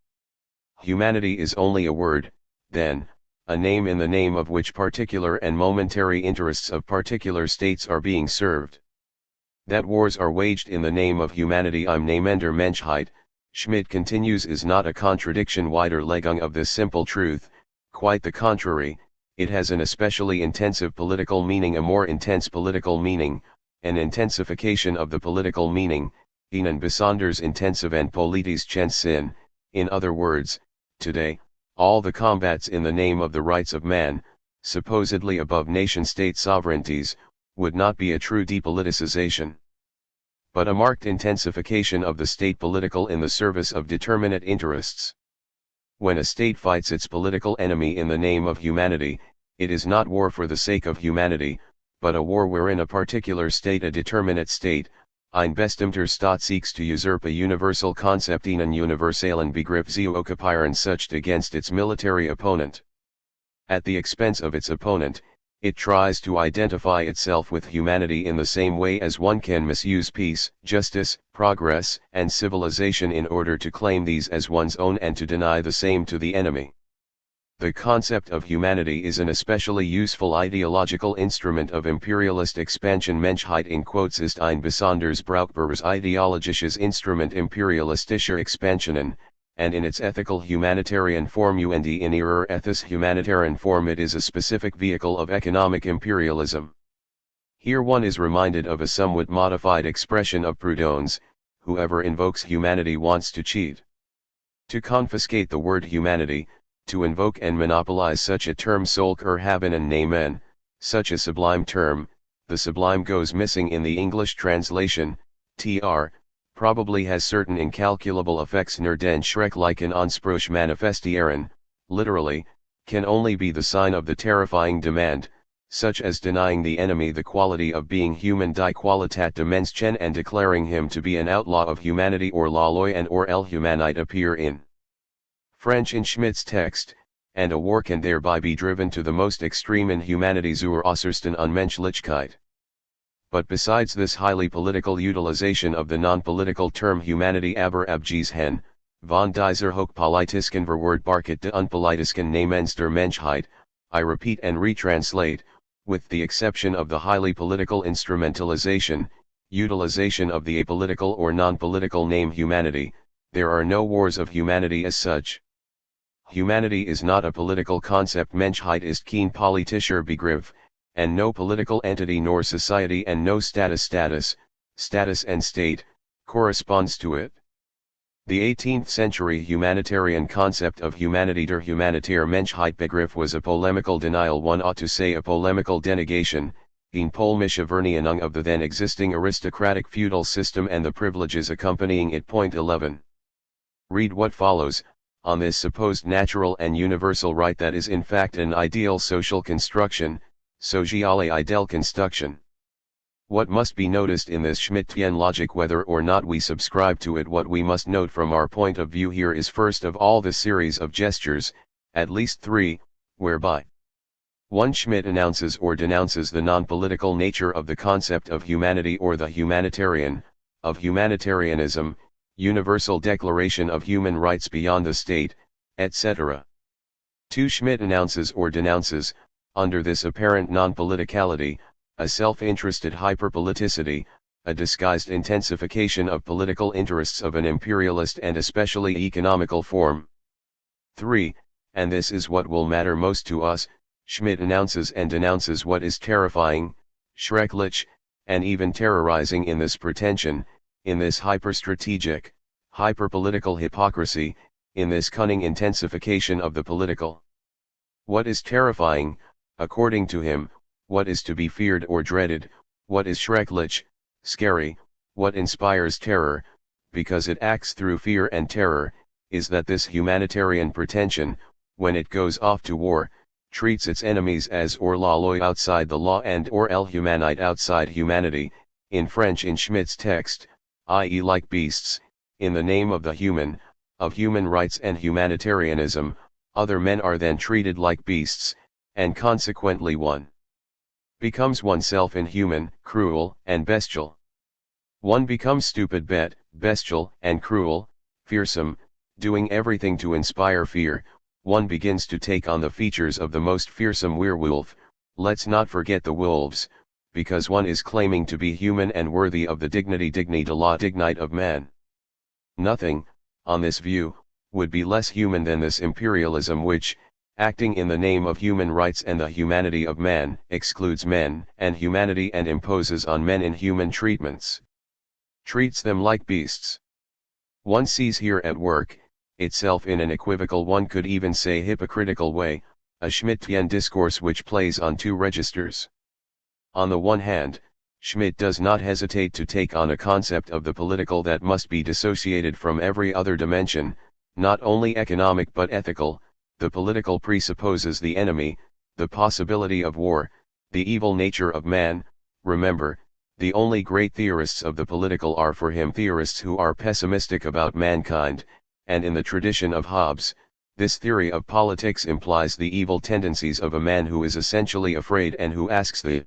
S1: Humanity is only a word, then, a name in the name of which particular and momentary interests of particular states are being served. That wars are waged in the name of humanity im Namen der Menschheit, Schmidt continues, is not a contradiction Widerlegung of this simple truth, quite the contrary, it has an especially intensive political meaning, a more intense political meaning, an intensification of the political meaning, einen besonders intensiven politischen Sinn. In other words, today, all the combats in the name of the rights of man, supposedly above nation-state sovereignties, would not be a true depoliticization, but a marked intensification of the state political in the service of determinate interests. When a state fights its political enemy in the name of humanity, it is not war for the sake of humanity, but a war wherein a particular state, a determinate state, ein bestimmter Staat, seeks to usurp a universal Konzept, einen universalen Begriff zu occupieren, such against its military opponent. At the expense of its opponent, it tries to identify itself with humanity in the same way as one can misuse peace, justice, progress, and civilization in order to claim these as one's own and to deny the same to the enemy. The concept of humanity is an especially useful ideological instrument of imperialist expansion. Menschheit in quotes ist ein besonders brauchbares ideologisches Instrument imperialistischer Expansionen, and in its ethical humanitarian form und in ihrer ethisch humanitarian form it is a specific vehicle of economic imperialism. Here one is reminded of a somewhat modified expression of Proudhon's, whoever invokes humanity wants to cheat. To confiscate the word humanity, to invoke and monopolize such a term, solcher haben and nehmen, such a sublime term, the sublime goes missing in the English translation, tr, probably has certain incalculable effects. Nur den schrecklichen Anspruch manifestieren, literally, can only be the sign of the terrifying demand, such as denying the enemy the quality of being human, die Qualitat des Menschen, and declaring him to be an outlaw of humanity, or la loi and or el humanite appear in French in Schmidt's text, and a war can thereby be driven to the most extreme inhumanity zur äußersten Unmenschlichkeit. But besides this highly political utilization of the non-political term humanity, aber abgesehen von dieser hochpolitischen Verwurtbarkeit de unpolitischen Namens der Menschheit, I repeat and retranslate, with the exception of the highly political instrumentalization, utilization of the apolitical or non-political name humanity, there are no wars of humanity as such. Humanity is not a political concept, Menschheit ist kein politischer Begriff, and no political entity nor society and no status and state, corresponds to it. The 18th century humanitarian concept of humanity, der humanitäre Menschheitsbegriff, was a polemical denial, one ought to say a polemical denegation, in polmische Verneinung of the then existing aristocratic feudal system and the privileges accompanying it. Point 11. Read what follows, on this supposed natural and universal right that is in fact an ideal social construction, sociale Idealkonstruktion. What must be noticed in this Schmittian logic, whether or not we subscribe to it, what we must note from our point of view here is first of all the series of gestures, at least three, whereby 1. Schmitt announces or denounces the non-political nature of the concept of humanity or the humanitarian, of humanitarianism, universal declaration of human rights beyond the state, etc. 2. Schmitt announces or denounces, under this apparent non-politicality, a self-interested hyperpoliticity, a disguised intensification of political interests of an imperialist and especially economical form. 3. And this is what will matter most to us, Schmitt announces and denounces what is terrifying, schrecklich, and even terrorizing in this pretension, in this hyperstrategic, hyperpolitical hypocrisy, in this cunning intensification of the political. What is terrifying, according to him, what is to be feared or dreaded, what is schrecklich, scary, what inspires terror, because it acts through fear and terror, is that this humanitarian pretension, when it goes off to war, treats its enemies as hors la loi, outside the law, and or el humanite, outside humanity, in French in Schmitt's text, i.e. like beasts, in the name of the human, of human rights and humanitarianism. Other men are then treated like beasts, and consequently one becomes oneself inhuman, cruel, and bestial. One becomes stupid, bestial, and cruel, fearsome, doing everything to inspire fear. One begins to take on the features of the most fearsome werewolf. Let's not forget the wolves, because one is claiming to be human and worthy of the dignity de la dignite of man. Nothing, on this view, would be less human than this imperialism which, acting in the name of human rights and the humanity of man, excludes men and humanity and imposes on men inhuman treatments. Treats them like beasts. One sees here at work, itself in an equivocal, one could even say hypocritical way, a Schmittian discourse which plays on two registers. On the one hand, Schmitt does not hesitate to take on a concept of the political that must be dissociated from every other dimension, not only economic but ethical. The political presupposes the enemy, the possibility of war, the evil nature of man. Remember, the only great theorists of the political are for him theorists who are pessimistic about mankind, and in the tradition of Hobbes, this theory of politics implies the evil tendencies of a man who is essentially afraid and who asks the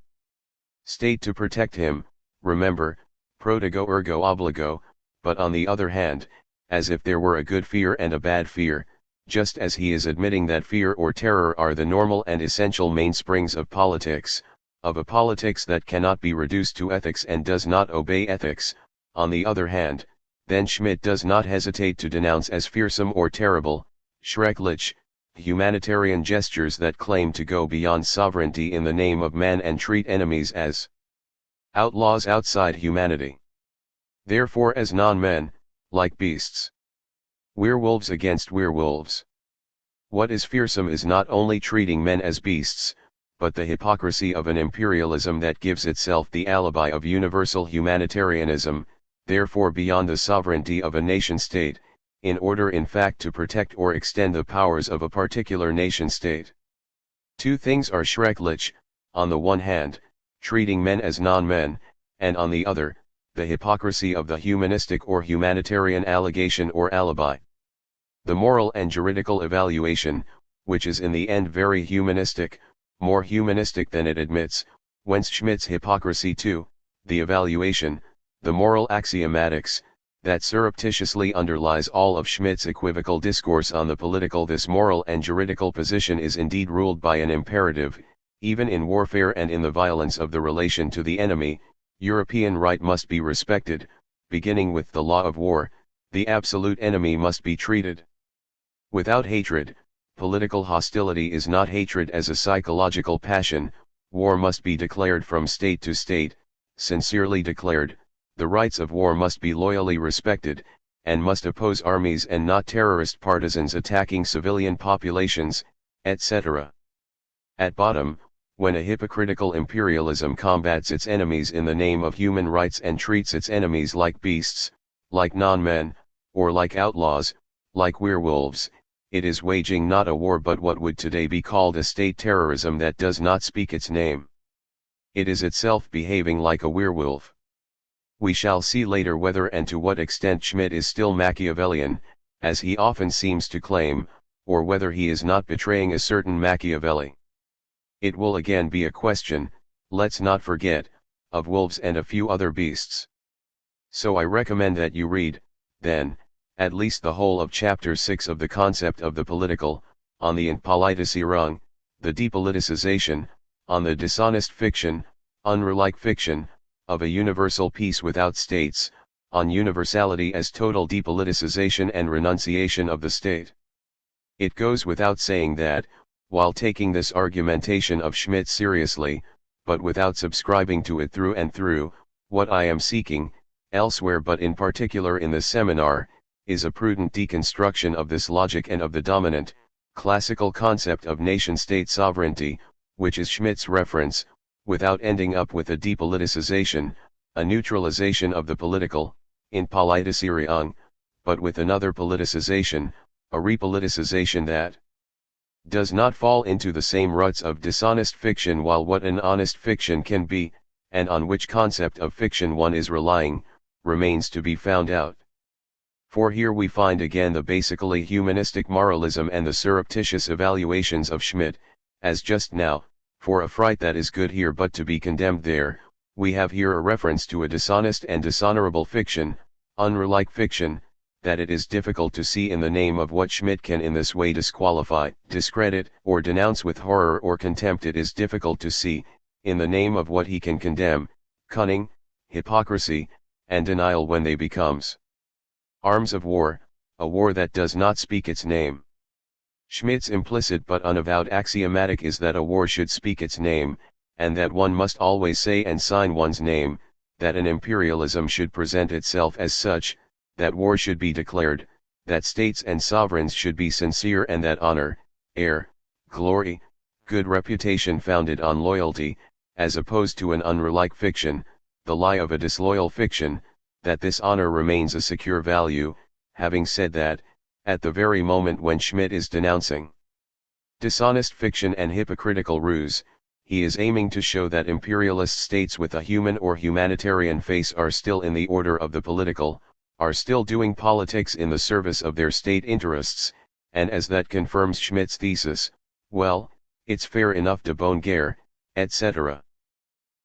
S1: state to protect him. Remember, protego ergo obligo, but on the other hand, as if there were a good fear and a bad fear, just as he is admitting that fear or terror are the normal and essential mainsprings of politics, of a politics that cannot be reduced to ethics and does not obey ethics. On the other hand, then Schmitt does not hesitate to denounce as fearsome or terrible, schrecklich, humanitarian gestures that claim to go beyond sovereignty in the name of man and treat enemies as outlaws outside humanity. Therefore as non-men, like beasts. Werewolves against werewolves. What is fearsome is not only treating men as beasts, but the hypocrisy of an imperialism that gives itself the alibi of universal humanitarianism, therefore beyond the sovereignty of a nation-state, in order in fact to protect or extend the powers of a particular nation-state. Two things are schrecklich, on the one hand, treating men as non-men, and on the other, the hypocrisy of the humanistic or humanitarian allegation or alibi. The moral and juridical evaluation, which is in the end very humanistic, more humanistic than it admits, whence Schmitt's hypocrisy too, the evaluation, the moral axiomatics, that surreptitiously underlies all of Schmitt's equivocal discourse on the political. This moral and juridical position is indeed ruled by an imperative, even in warfare and in the violence of the relation to the enemy, European right must be respected, beginning with the law of war, the absolute enemy must be treated without hatred. Political hostility is not hatred as a psychological passion, war must be declared from state to state, sincerely declared, the rights of war must be loyally respected, and must oppose armies and not terrorist partisans attacking civilian populations, etc. At bottom, when a hypocritical imperialism combats its enemies in the name of human rights and treats its enemies like beasts, like non-men, or like outlaws, like werewolves, it is waging not a war but what would today be called a state terrorism that does not speak its name. It is itself behaving like a werewolf. We shall see later whether and to what extent Schmidt is still Machiavellian, as he often seems to claim, or whether he is not betraying a certain Machiavelli. It will again be a question, let's not forget, of wolves and a few other beasts. So I recommend that you read, then, at least the whole of chapter 6 of the concept of the political, on the Entpolitisierung, the depoliticization, on the dishonest fiction, unrealike fiction, of a universal peace without states, on universality as total depoliticization and renunciation of the state. It goes without saying that, while taking this argumentation of Schmidt seriously, but without subscribing to it through and through, what I am seeking, elsewhere but in particular in this seminar, is a prudent deconstruction of this logic and of the dominant, classical concept of nation-state sovereignty, which is Schmidt's reference, without ending up with a depoliticization, a neutralization of the political, Entpolitisierung, but with another politicization, a repoliticization that does not fall into the same ruts of dishonest fiction, while what an honest fiction can be, and on which concept of fiction one is relying, remains to be found out. For here we find again the basically humanistic moralism and the surreptitious evaluations of Schmidt, as just now, for a fright that is good here but to be condemned there, we have here a reference to a dishonest and dishonorable fiction, unrealike fiction, that it is difficult to see in the name of what Schmidt can in this way disqualify, discredit, or denounce with horror or contempt. It is difficult to see, in the name of what he can condemn, cunning, hypocrisy, and denial when they becomes arms of war, a war that does not speak its name. Schmidt's implicit but unavowed axiomatic is that a war should speak its name, and that one must always say and sign one's name, that an imperialism should present itself as such, that war should be declared, that states and sovereigns should be sincere, and that honor, air, glory, good reputation founded on loyalty, as opposed to an unrealike fiction, the lie of a disloyal fiction, that this honor remains a secure value. Having said that, at the very moment when Schmidt is denouncing dishonest fiction and hypocritical ruse, he is aiming to show that imperialist states with a human or humanitarian face are still in the order of the political, are still doing politics in the service of their state interests, and as that confirms Schmidt's thesis, well, it's fair enough de bonne guerre, etc.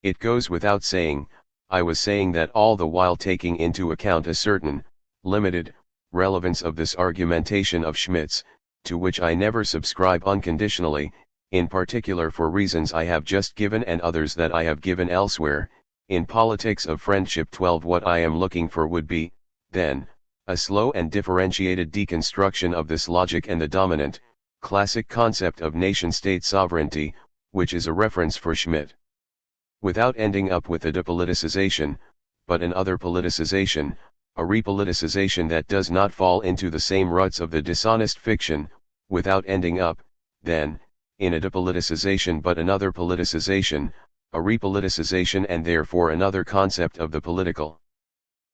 S1: It goes without saying, I was saying that all the while taking into account a certain, limited, relevance of this argumentation of Schmidt's, to which I never subscribe unconditionally, in particular for reasons I have just given and others that I have given elsewhere. In Politics of Friendship 12, what I am looking for would be, then, a slow and differentiated deconstruction of this logic and the dominant, classic concept of nation-state sovereignty, which is a reference for Schmidt. Without ending up with a depoliticization, but an other politicization, a repoliticization that does not fall into the same ruts of the dishonest fiction, without ending up, then, in a depoliticization but another politicization, a repoliticization, and therefore another concept of the political.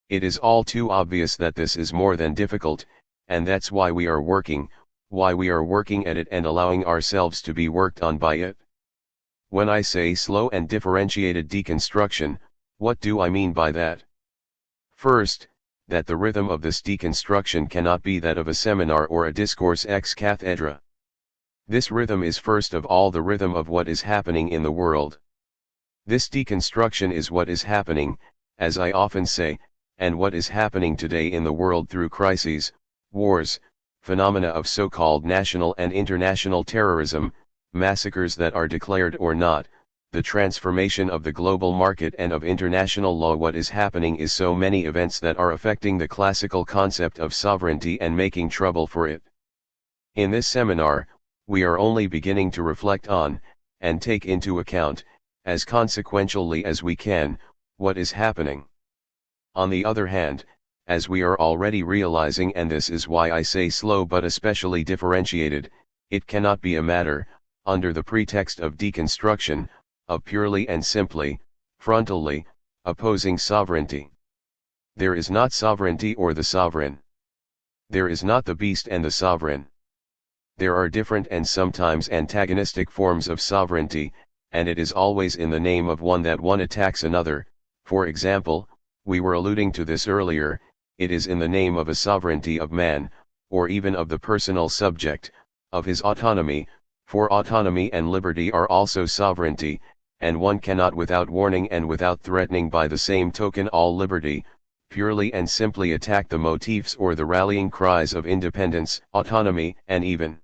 S1: It is all too obvious that this is more than difficult, and that's why we are working at it and allowing ourselves to be worked on by it. When I say slow and differentiated deconstruction, what do I mean by that? First, that the rhythm of this deconstruction cannot be that of a seminar or a discourse ex cathedra. This rhythm is first of all the rhythm of what is happening in the world. This deconstruction is what is happening, as I often say, and what is happening today in the world through crises, wars, phenomena of so-called national and international terrorism, massacres that are declared or not, the transformation of the global market and of international law. What is happening is so many events that are affecting the classical concept of sovereignty and making trouble for it. In this seminar, we are only beginning to reflect on, and take into account, as consequentially as we can, what is happening. On the other hand, as we are already realizing, and this is why I say slow but especially differentiated, it cannot be a matter, under the pretext of deconstruction, of purely and simply, frontally, opposing sovereignty. There is not sovereignty or the sovereign. There is not the beast and the sovereign. There are different and sometimes antagonistic forms of sovereignty, and it is always in the name of one that one attacks another. For example, we were alluding to this earlier, it is in the name of a sovereignty of man, or even of the personal subject, of his autonomy, for autonomy and liberty are also sovereignty, and one cannot without warning and without threatening by the same token all liberty, purely and simply attack the motifs or the rallying cries of independence, autonomy, and even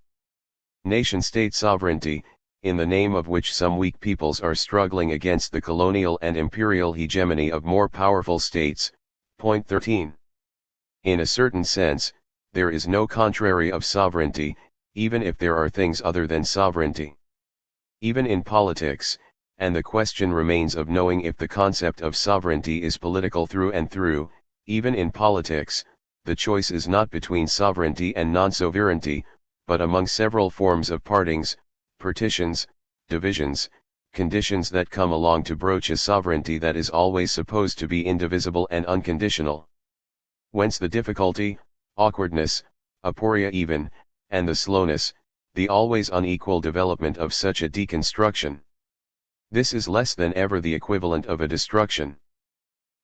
S1: nation-state sovereignty, in the name of which some weak peoples are struggling against the colonial and imperial hegemony of more powerful states. Point 13. In a certain sense, there is no contrary of sovereignty, even if there are things other than sovereignty. Even in politics, and the question remains of knowing if the concept of sovereignty is political through and through, even in politics, the choice is not between sovereignty and non-sovereignty, but among several forms of partings, partitions, divisions, conditions that come along to broach a sovereignty that is always supposed to be indivisible and unconditional. Whence the difficulty, awkwardness, aporia even, and the slowness, the always unequal development of such a deconstruction. This is less than ever the equivalent of a destruction.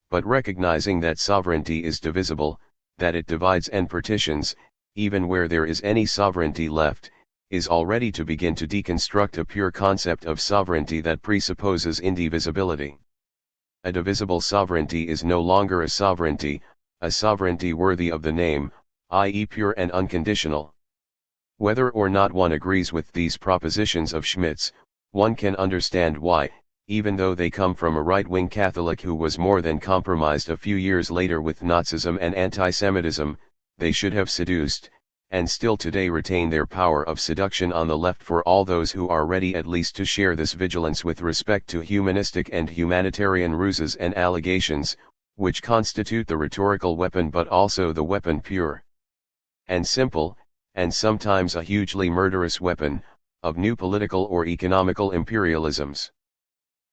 S1: But recognizing that sovereignty is divisible, that it divides and partitions, even where there is any sovereignty left, is already to begin to deconstruct a pure concept of sovereignty that presupposes indivisibility. A divisible sovereignty is no longer a sovereignty worthy of the name, i.e. pure and unconditional. Whether or not one agrees with these propositions of Schmitt's, one can understand why, even though they come from a right-wing Catholic who was more than compromised a few years later with Nazism and anti-Semitism, they should have seduced, and still today retain their power of seduction on the left for all those who are ready at least to share this vigilance with respect to humanistic and humanitarian ruses and allegations, which constitute the rhetorical weapon but also the weapon pure and simple, and sometimes a hugely murderous weapon, of new political or economical imperialisms.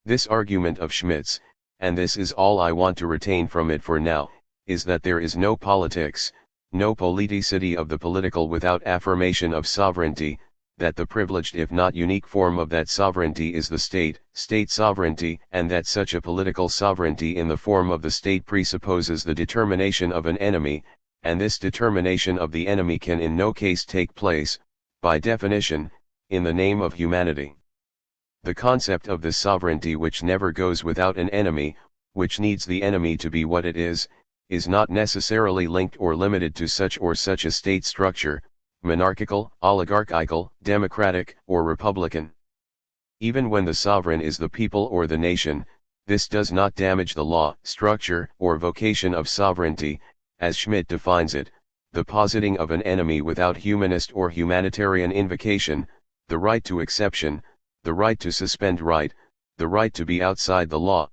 S1: This argument of Schmitt's, and this is all I want to retain from it for now, is that there is no politics, no politicity of the political without affirmation of sovereignty, that the privileged if not unique form of that sovereignty is the state sovereignty, and that such a political sovereignty in the form of the state presupposes the determination of an enemy, and this determination of the enemy can in no case take place, by definition, in the name of humanity. The concept of this sovereignty which never goes without an enemy, which needs the enemy to be what it is not necessarily linked or limited to such or such a state structure, monarchical, oligarchical, democratic, or republican. Even when the sovereign is the people or the nation, this does not damage the law, structure, or vocation of sovereignty, as Schmitt defines it, the positing of an enemy without humanist or humanitarian invocation, the right to exception, the right to suspend right, the right to be outside the law.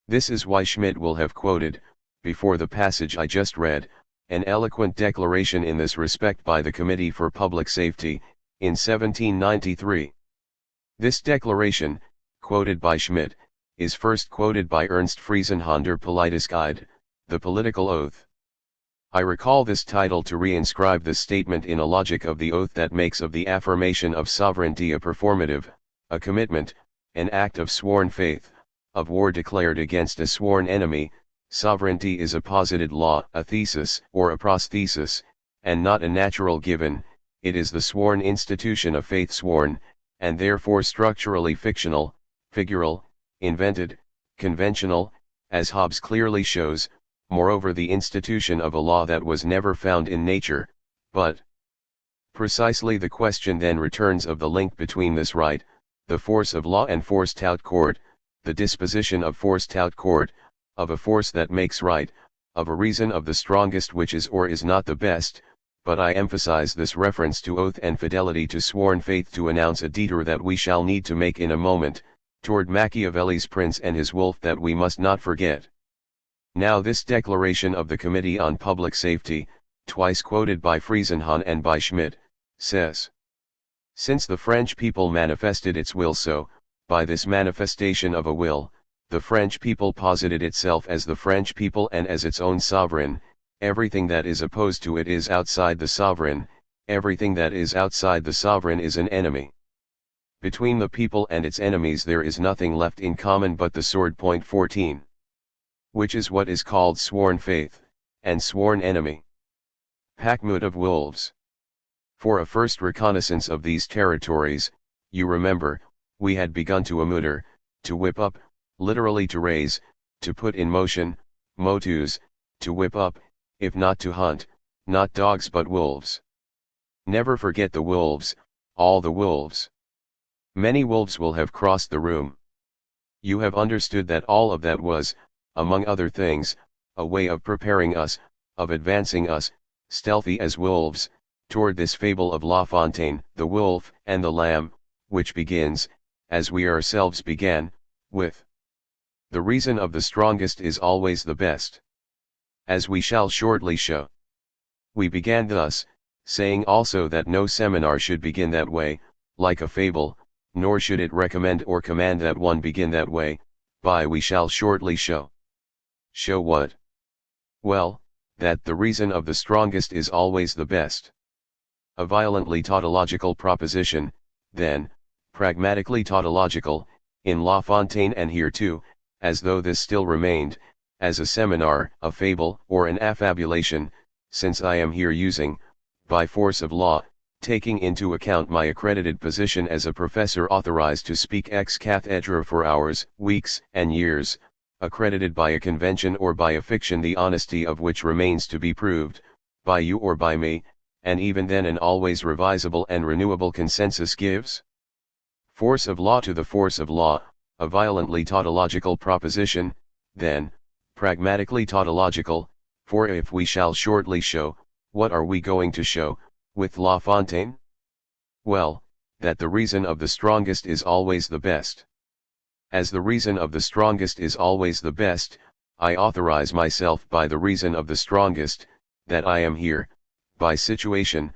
S1: This is why Schmitt will have quoted, before the passage I just read, an eloquent declaration in this respect by the Committee for Public Safety, in 1793. This declaration, quoted by Schmitt, is first quoted by Ernst Friesenhahn der Politiskeid, the political oath. I recall this title to reinscribe the statement in a logic of the oath that makes of the affirmation of sovereignty a performative, a commitment, an act of sworn faith, of war declared against a sworn enemy. Sovereignty is a posited law, a thesis, or a prosthesis, and not a natural given, it is the sworn institution of faith sworn, and therefore structurally fictional, figural, invented, conventional, as Hobbes clearly shows, moreover the institution of a law that was never found in nature, but Precisely the question then returns of the link between this right, the force of law and force tout court, the disposition of force tout court, of a force that makes right, of a reason of the strongest which is or is not the best, but I emphasize this reference to oath and fidelity to sworn faith to announce a detour that we shall need to make in a moment, toward Machiavelli's prince and his wolf that we must not forget. Now this declaration of the Committee on Public Safety, twice quoted by Friesenhahn and by Schmidt, says: since the French people manifested its will so, by this manifestation of a will, the French people posited itself as the French people and as its own sovereign, everything that is opposed to it is outside the sovereign, everything that is outside the sovereign is an enemy. Between the people and its enemies there is nothing left in common but the sword. Point 14. Which is what is called sworn faith, and sworn enemy. Packmood of wolves. For a first reconnaissance of these territories, you remember, we had begun to ammuter, to whip up, literally to raise, to put in motion, motus, to whip up, if not to hunt, not dogs but wolves. Never forget the wolves, all the wolves. Many wolves will have crossed the room. You have understood that all of that was, among other things, a way of preparing us, of advancing us, stealthy as wolves, toward this fable of La Fontaine, the wolf and the lamb, which begins, as we ourselves began, with the reason of the strongest is always the best. As we shall shortly show. We began thus, saying also that no seminar should begin that way, like a fable, nor should it recommend or command that one begin that way, by we shall shortly show. Show what? Well, that the reason of the strongest is always the best. A violently tautological proposition, then, pragmatically tautological, in La Fontaine and here too, as though this still remained, as a seminar, a fable, or an affabulation, since I am here using, by force of law, taking into account my accredited position as a professor authorized to speak ex cathedra for hours, weeks, and years, accredited by a convention or by a fiction the honesty of which remains to be proved, by you or by me, and even then an always revisable and renewable consensus gives? Force of law to the force of law, a violently tautological proposition, then, pragmatically tautological, for if we shall shortly show, what are we going to show, with La Fontaine? Well, that the reason of the strongest is always the best. As the reason of the strongest is always the best, I authorize myself by the reason of the strongest, that I am here, by situation,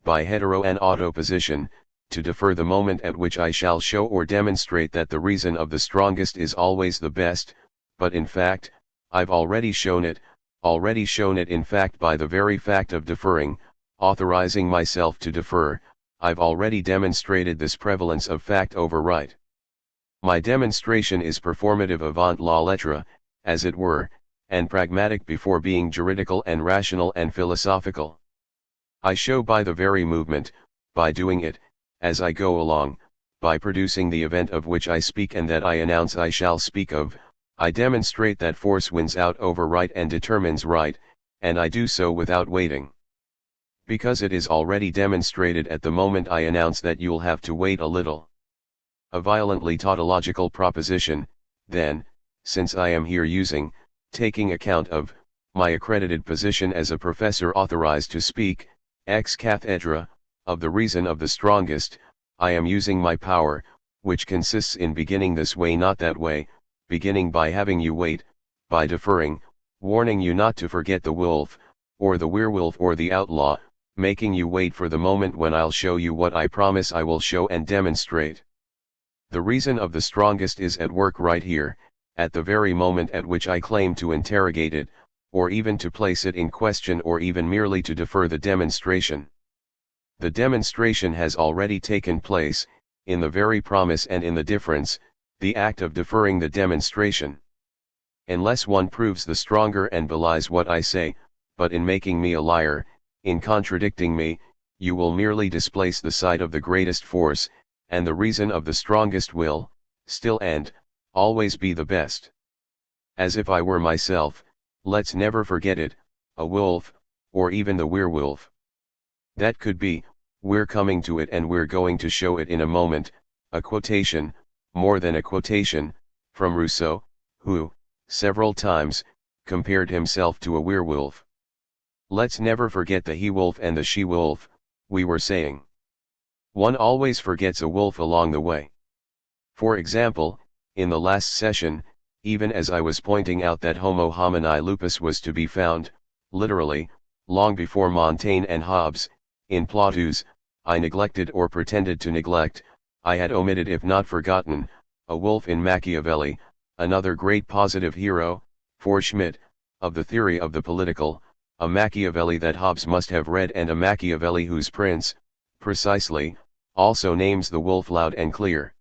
S1: by hetero and auto position, to defer the moment at which I shall show or demonstrate that the reason of the strongest is always the best, but in fact, I've already shown it in fact by the very fact of deferring, authorizing myself to defer, I've already demonstrated this prevalence of fact over right. My demonstration is performative avant la lettre, as it were, and pragmatic before being juridical and rational and philosophical. I show by the very movement, by doing it, as I go along, by producing the event of which I speak and that I announce I shall speak of, I demonstrate that force wins out over right and determines right, and I do so without waiting. Because it is already demonstrated at the moment I announce that you'll have to wait a little. A violently tautological proposition, then, since I am here using, taking account of, my accredited position as a professor authorized to speak, ex cathedra, of the reason of the strongest, I am using my power, which consists in beginning this way not that way, beginning by having you wait, by deferring, warning you not to forget the wolf, or the werewolf or the outlaw, making you wait for the moment when I'll show you what I promise I will show and demonstrate. The reason of the strongest is at work right here, at the very moment at which I claim to interrogate it, or even to place it in question or even merely to defer the demonstration. The demonstration has already taken place, in the very promise and in the difference, the act of deferring the demonstration. Unless one proves the stronger and belies what I say, but in making me a liar, in contradicting me, you will merely displace the side of the greatest force, and the reason of the strongest will, still and, always be the best. As if I were myself, let's never forget it, a wolf, or even the werewolf. That could be, We're coming to it and we're going to show it in a moment. A quotation, more than a quotation, from Rousseau, who, several times, compared himself to a werewolf. Let's never forget the he-wolf and the she-wolf, we were saying. One always forgets a wolf along the way. For example, in the last session, even as I was pointing out that Homo homini lupus was to be found, literally, long before Montaigne and Hobbes, in Plautus, I neglected or pretended to neglect, I had omitted if not forgotten, a wolf in Machiavelli, another great positive hero, for Schmidt, of the theory of the political, a Machiavelli that Hobbes must have read and a Machiavelli whose prince, precisely, also names the wolf loud and clear.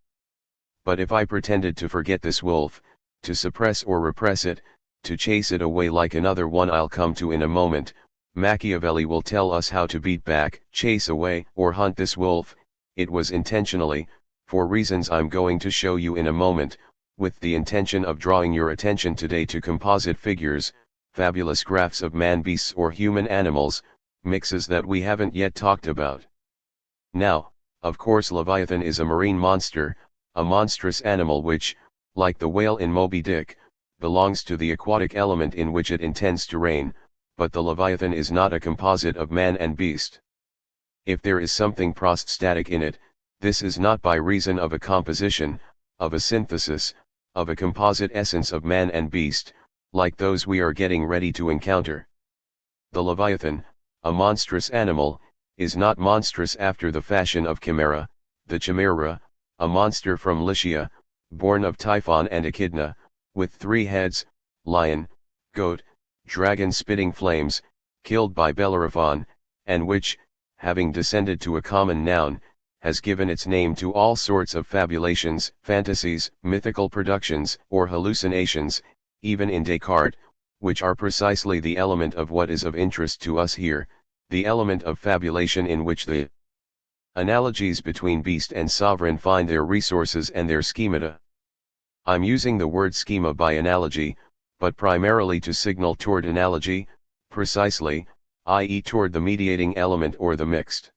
S1: But if I pretended to forget this wolf, to suppress or repress it, to chase it away like another one I'll come to in a moment, Machiavelli will tell us how to beat back, chase away, or hunt this wolf. It was intentionally, for reasons I'm going to show you in a moment, with the intention of drawing your attention today to composite figures, fabulous graphs of man-beasts or human-animals, mixes that we haven't yet talked about. Now, of course Leviathan is a marine monster, a monstrous animal which, like the whale in Moby Dick, belongs to the aquatic element in which it intends to reign, but the Leviathan is not a composite of man and beast. If there is something prostatic in it, this is not by reason of a composition, of a synthesis, of a composite essence of man and beast, like those we are getting ready to encounter. The Leviathan, a monstrous animal, is not monstrous after the fashion of Chimera, the Chimera, a monster from Lycia, born of Typhon and Echidna, with 3 heads, lion, goat, dragon spitting flames, killed by Bellerophon, and which, having descended to a common noun, has given its name to all sorts of fabulations, fantasies, mythical productions, or hallucinations, even in Descartes, which are precisely the element of what is of interest to us here, the element of fabulation in which the analogies between beast and sovereign find their resources and their schemata. I'm using the word schema by analogy, but primarily to signal toward analogy, precisely, i.e. toward the mediating element or the mixed.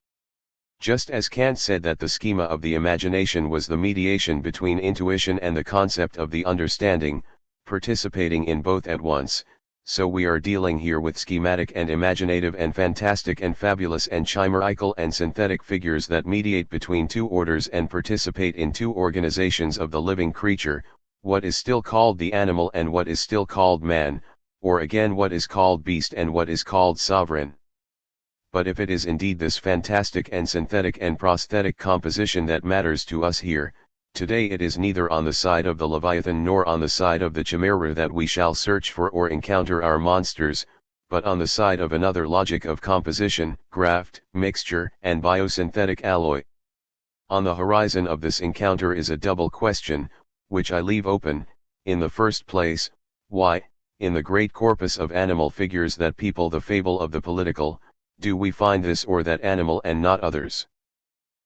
S1: Just as Kant said that the schema of the imagination was the mediation between intuition and the concept of the understanding, participating in both at once, so we are dealing here with schematic and imaginative and fantastic and fabulous and chimerical and synthetic figures that mediate between 2 orders and participate in 2 organizations of the living creature, what is still called the animal and what is still called man, or again what is called beast and what is called sovereign. But if it is indeed this fantastic and synthetic and prosthetic composition that matters to us here, today it is neither on the side of the Leviathan nor on the side of the Chimera that we shall search for or encounter our monsters, but on the side of another logic of composition, graft, mixture, and biosynthetic alloy. On the horizon of this encounter is a double question, which I leave open. In the first place, why, in the great corpus of animal figures that people the fable of the political, do we find this or that animal and not others?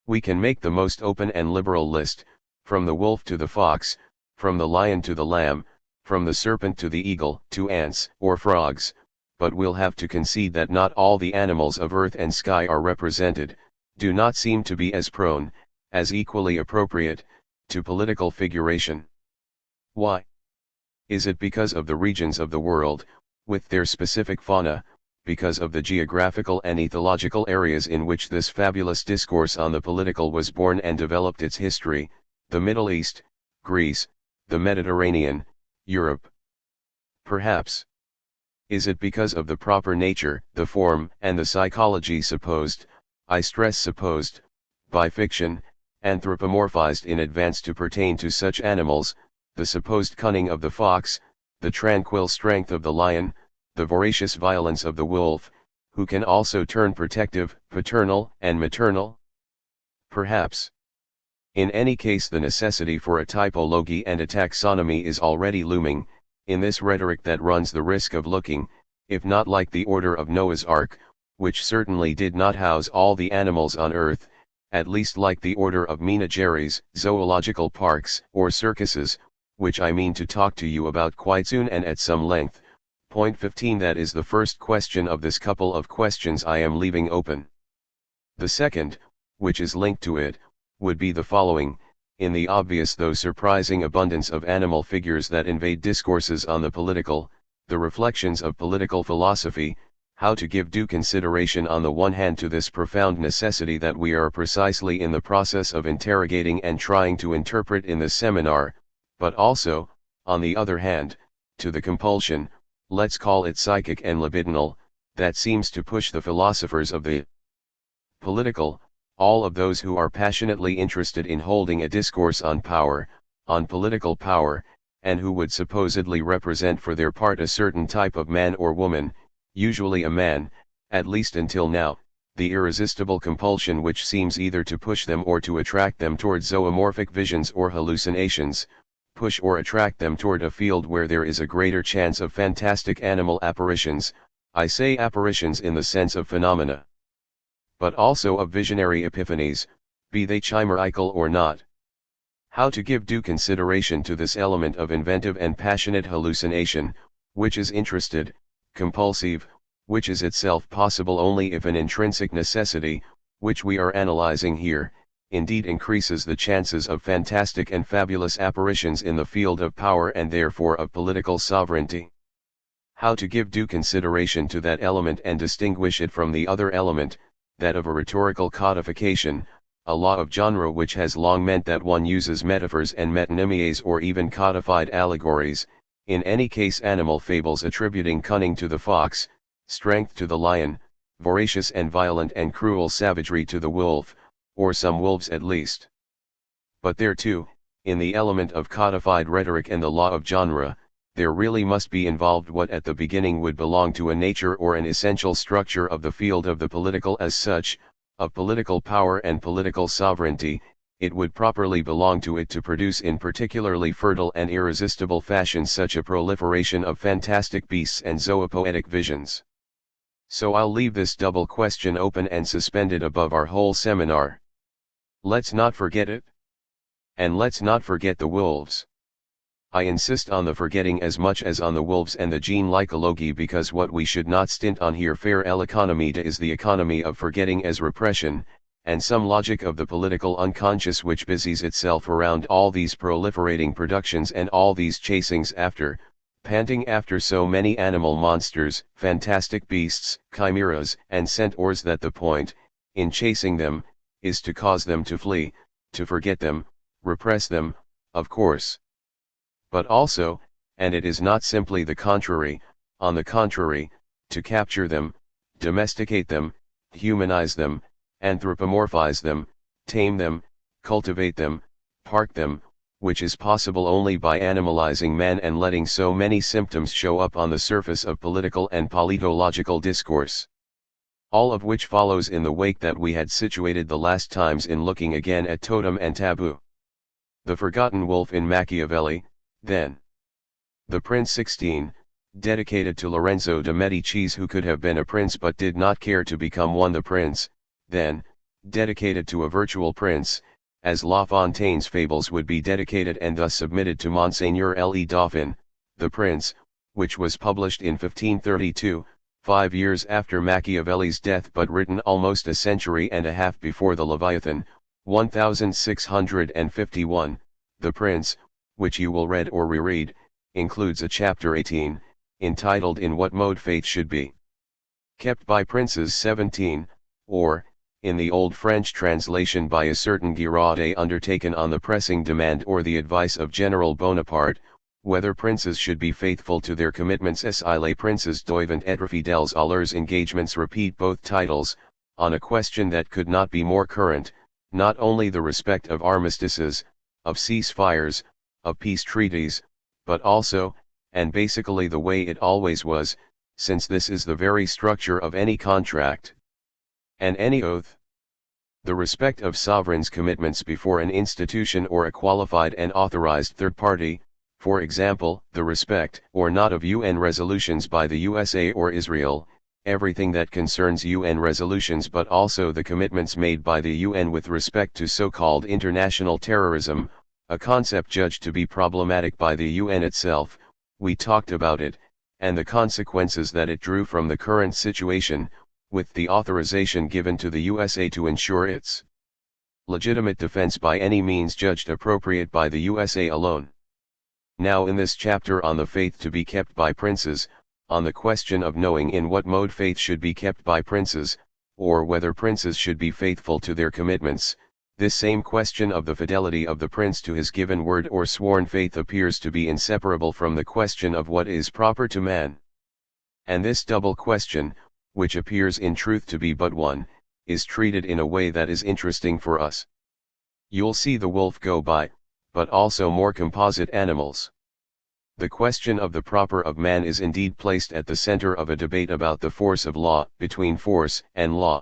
S1: We can make the most open and liberal list, from the wolf to the fox, from the lion to the lamb, from the serpent to the eagle, to ants or frogs, but we'll have to concede that not all the animals of earth and sky are represented, do not seem to be as prone, as equally appropriate, to political figuration. Why? Is it because of the regions of the world, with their specific fauna, because of the geographical and ethological areas in which this fabulous discourse on the political was born and developed its history, the Middle East, Greece, the Mediterranean, Europe? Perhaps. Is it because of the proper nature, the form, and the psychology supposed, I stress supposed, by fiction, anthropomorphized in advance to pertain to such animals, the supposed cunning of the fox, the tranquil strength of the lion, the voracious violence of the wolf, who can also turn protective, paternal, and maternal? Perhaps. In any case, the necessity for a typology and a taxonomy is already looming, in this rhetoric that runs the risk of looking, if not like the order of Noah's Ark, which certainly did not house all the animals on earth, at least like the order of menageries, zoological parks, or circuses, which I mean to talk to you about quite soon and at some length. Point 15. That is the first question of this couple of questions I am leaving open. The second, which is linked to it, would be the following: in the obvious though surprising abundance of animal figures that invade discourses on the political, the reflections of political philosophy, how to give due consideration on the one hand to this profound necessity that we are precisely in the process of interrogating and trying to interpret in this seminar, but also, on the other hand, to the compulsion, let's call it psychic and libidinal, that seems to push the philosophers of the political, all of those who are passionately interested in holding a discourse on power, on political power, and who would supposedly represent for their part a certain type of man or woman, usually a man, at least until now, the irresistible compulsion which seems either to push them or to attract them toward zoomorphic visions or hallucinations, push or attract them toward a field where there is a greater chance of fantastic animal apparitions, I say apparitions in the sense of phenomena, but also of visionary epiphanies, be they chimerical or not. How to give due consideration to this element of inventive and passionate hallucination, which is interested, compulsive, which is itself possible only if an intrinsic necessity, which we are analyzing here, indeed increases the chances of fantastic and fabulous apparitions in the field of power and therefore of political sovereignty. How to give due consideration to that element and distinguish it from the other element, that of a rhetorical codification, a law of genre which has long meant that one uses metaphors and metonymies or even codified allegories, in any case animal fables attributing cunning to the fox, strength to the lion, voracious and violent and cruel savagery to the wolf, or some wolves at least. But there too, in the element of codified rhetoric and the law of genre, there really must be involved what at the beginning would belong to a nature or an essential structure of the field of the political as such, of political power and political sovereignty. It would properly belong to it to produce in particularly fertile and irresistible fashion such a proliferation of fantastic beasts and zoopoetic visions. So I'll leave this double question open and suspended above our whole seminar. Let's not forget it. And let's not forget the wolves. I insist on the forgetting as much as on the wolves and the gene-lycology, because what we should not stint on here fair l'economie is the economy of forgetting as repression, and some logic of the political unconscious which busies itself around all these proliferating productions and all these chasings after, panting after so many animal monsters, fantastic beasts, chimeras, and centaurs, that the point, in chasing them, is to cause them to flee, to forget them, repress them, of course. But also, and it is not simply the contrary, on the contrary, to capture them, domesticate them, humanize them, anthropomorphize them, tame them, cultivate them, park them, which is possible only by animalizing man and letting so many symptoms show up on the surface of political and politological discourse. All of which follows in the wake that we had situated the last times in looking again at totem and taboo. The forgotten wolf in Machiavelli, then. The Prince 16, dedicated to Lorenzo de' Medicis, who could have been a prince but did not care to become one. The Prince, then, dedicated to a virtual prince, as La Fontaine's fables would be dedicated and thus submitted to Monseigneur Le Dauphin. The Prince, which was published in 1532, 5 years after Machiavelli's death but written almost a century and a half before the Leviathan, 1651. The Prince, which you will read or reread, includes a chapter 18, entitled In What Mode Fate Should Be Kept by Princes 17, or, in the old French translation by a certain Giraudet, undertaken on the pressing demand or the advice of General Bonaparte, whether princes should be faithful to their commitments. Les princes doivent être fidèles à leurs engagements. Repeat both titles, on a question that could not be more current, not only the respect of armistices, of ceasefires, of peace treaties, but also, and basically the way it always was, since this is the very structure of any contract and any oath, the respect of sovereigns' commitments before an institution or a qualified and authorized third party, for example, the respect or not of UN resolutions by the USA or Israel, everything that concerns UN resolutions, but also the commitments made by the UN with respect to so-called international terrorism, a concept judged to be problematic by the UN itself. We talked about it, and the consequences that it drew from the current situation, with the authorization given to the USA to ensure its legitimate defense by any means judged appropriate by the USA alone. Now in this chapter on the faith to be kept by princes, on the question of knowing in what mode faith should be kept by princes, or whether princes should be faithful to their commitments, this same question of the fidelity of the prince to his given word or sworn faith appears to be inseparable from the question of what is proper to man. And this double question, which appears in truth to be but one, is treated in a way that is interesting for us. You'll see the wolf go by, but also more composite animals. The question of the proper of man is indeed placed at the center of a debate about the force of law, between force and law.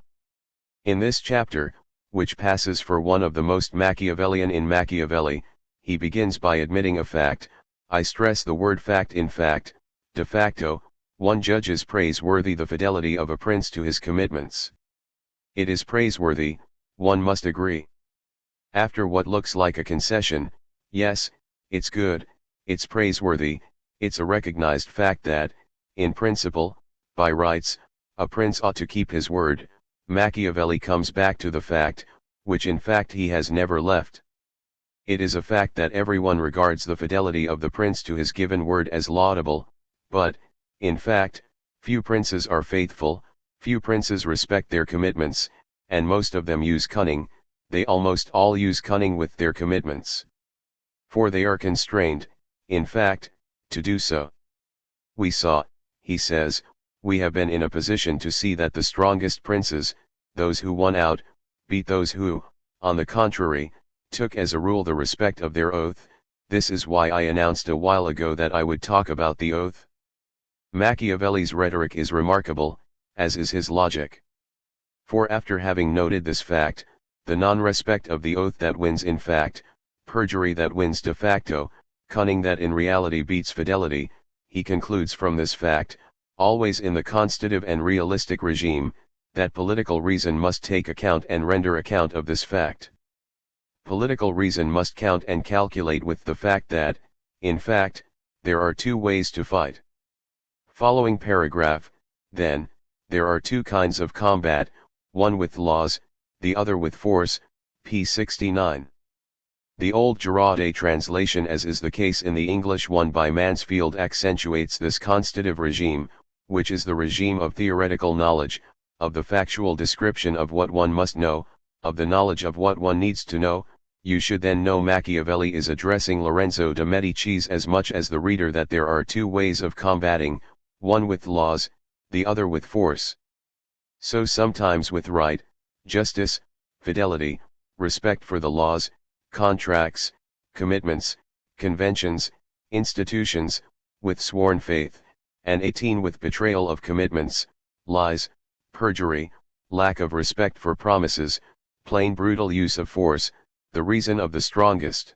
S1: In this chapter, which passes for one of the most Machiavellian in Machiavelli, he begins by admitting a fact. I stress the word fact. In fact, de facto, one judges praiseworthy the fidelity of a prince to his commitments. It is praiseworthy, one must agree. After what looks like a concession, yes, it's good, it's praiseworthy, it's a recognized fact that, in principle, by rights, a prince ought to keep his word. Machiavelli comes back to the fact, which in fact he has never left. It is a fact that everyone regards the fidelity of the prince to his given word as laudable, but, in fact, few princes are faithful, few princes respect their commitments, and most of them use cunning. They almost all use cunning with their commitments. For they are constrained, in fact, to do so. We saw, he says, we have been in a position to see that the strongest princes, those who won out, beat those who, on the contrary, took as a rule the respect of their oath. This is why I announced a while ago that I would talk about the oath. Machiavelli's rhetoric is remarkable, as is his logic. For after having noted this fact, the non-respect of the oath that wins in fact, perjury that wins de facto, cunning that in reality beats fidelity, he concludes from this fact, always in the constitutive and realistic regime, that political reason must take account and render account of this fact. Political reason must count and calculate with the fact that, in fact, there are two ways to fight. Following paragraph, then, there are two kinds of combat, one with laws, the other with force, p. 69. The old Derrida translation, as is the case in the English one by Mansfield, accentuates this constitutive regime, which is the regime of theoretical knowledge, of the factual description of what one must know, of the knowledge of what one needs to know. You should then know Machiavelli is addressing Lorenzo de' Medici as much as the reader that there are two ways of combating, one with laws, the other with force. So sometimes with right, justice, fidelity, respect for the laws, contracts, commitments, conventions, institutions, with sworn faith, and 18 with betrayal of commitments, lies, perjury, lack of respect for promises, plain brutal use of force, the reason of the strongest.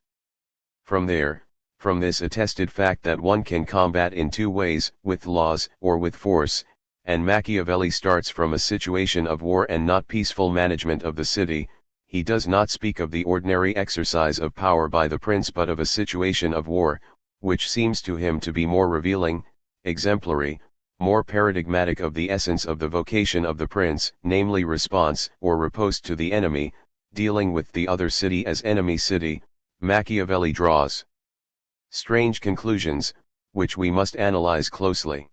S1: From this attested fact that one can combat in two ways, with laws or with force, and Machiavelli starts from a situation of war and not peaceful management of the city. He does not speak of the ordinary exercise of power by the prince but of a situation of war, which seems to him to be more revealing, exemplary, more paradigmatic of the essence of the vocation of the prince, namely response or riposte to the enemy, dealing with the other city as enemy city. Machiavelli draws strange conclusions, which we must analyze closely.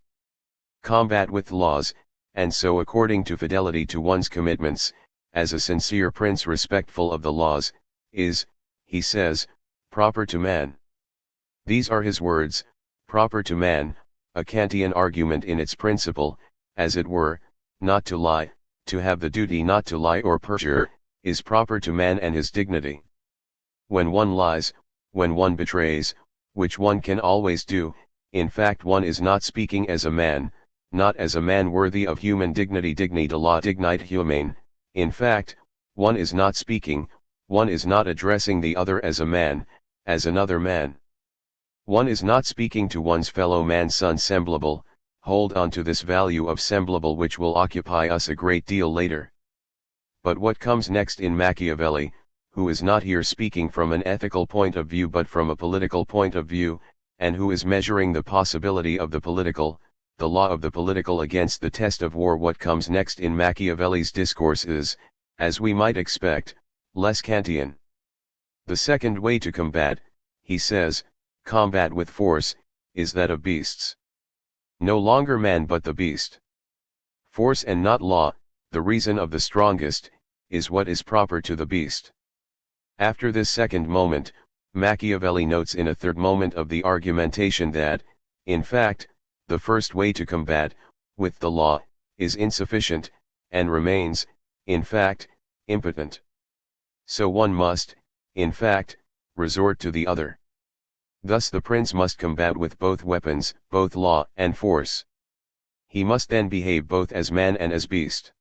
S1: Combat with laws, and so according to fidelity to one's commitments, as a sincere prince respectful of the laws, is, he says, proper to man. These are his words, proper to man, a Kantian argument in its principle, as it were, not to lie, to have the duty not to lie or perjure, is proper to man and his dignity. When one lies, when one betrays, which one can always do, in fact one is not speaking as a man, not as a man worthy of human dignity, digni de la dignite humane. In fact, one is not speaking, one is not addressing the other as a man, as another man. One is not speaking to one's fellow man son semblable. Hold on to this value of semblable, which will occupy us a great deal later. But what comes next in Machiavelli, who is not here speaking from an ethical point of view but from a political point of view, and who is measuring the possibility of the political, the law of the political against the test of war, what comes next in Machiavelli's discourse is, as we might expect, less Kantian. The second way to combat, he says, combat with force, is that of beasts. No longer man but the beast. Force and not law, the reason of the strongest, is what is proper to the beast. After this second moment, Machiavelli notes in a third moment of the argumentation that, in fact, the first way to combat, with the law, is insufficient, and remains, in fact, impotent. So one must, in fact, resort to the other. Thus the prince must combat with both weapons, both law and force. He must then behave both as man and as beast.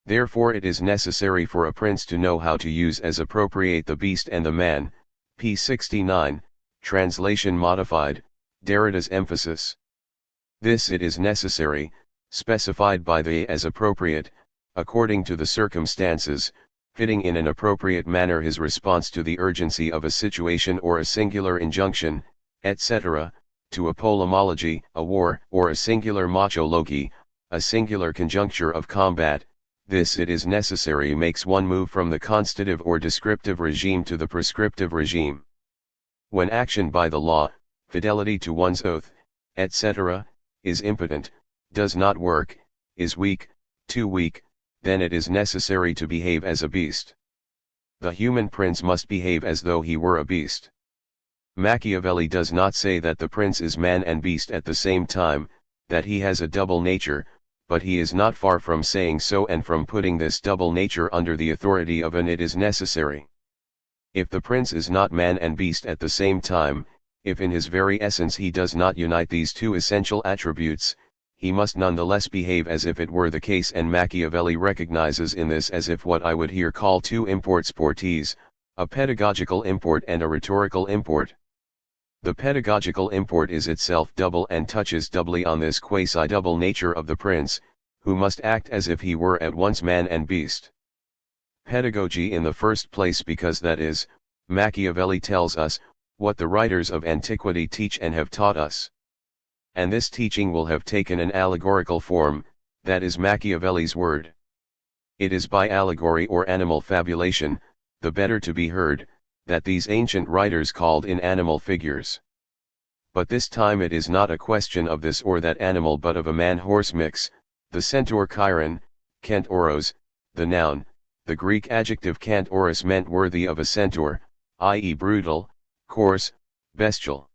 S1: Therefore it is necessary for a prince to know how to use as appropriate the beast and the man, p. 69, translation modified, Derrida's emphasis. This it is necessary, specified by the as appropriate, according to the circumstances, fitting in an appropriate manner his response to the urgency of a situation or a singular injunction, etc., to a polemology, a war, or a singular machology, a singular conjuncture of combat. This it is necessary makes one move from the constative or descriptive regime to the prescriptive regime. When action by the law, fidelity to one's oath, etc., is impotent, does not work, is weak, too weak, then it is necessary to behave as a beast. The human prince must behave as though he were a beast. Machiavelli does not say that the prince is man and beast at the same time, that he has a double nature, but he is not far from saying so and from putting this double nature under the authority of an it is necessary. If the prince is not man and beast at the same time, if in his very essence he does not unite these two essential attributes, he must nonetheless behave as if it were the case, and Machiavelli recognizes in this as if what I would here call two import sportees, a pedagogical import and a rhetorical import. The pedagogical import is itself double and touches doubly on this quasi-double nature of the prince, who must act as if he were at once man and beast. Pedagogy in the first place because that is, Machiavelli tells us, what the writers of antiquity teach and have taught us. And this teaching will have taken an allegorical form, that is Machiavelli's word. It is by allegory or animal fabulation, the better to be heard, that these ancient writers called in animal figures. But this time it is not a question of this or that animal but of a man-horse mix, the centaur Chiron, Kentauros, the noun, the Greek adjective Kentauros meant worthy of a centaur, i.e. brutal, coarse, bestial.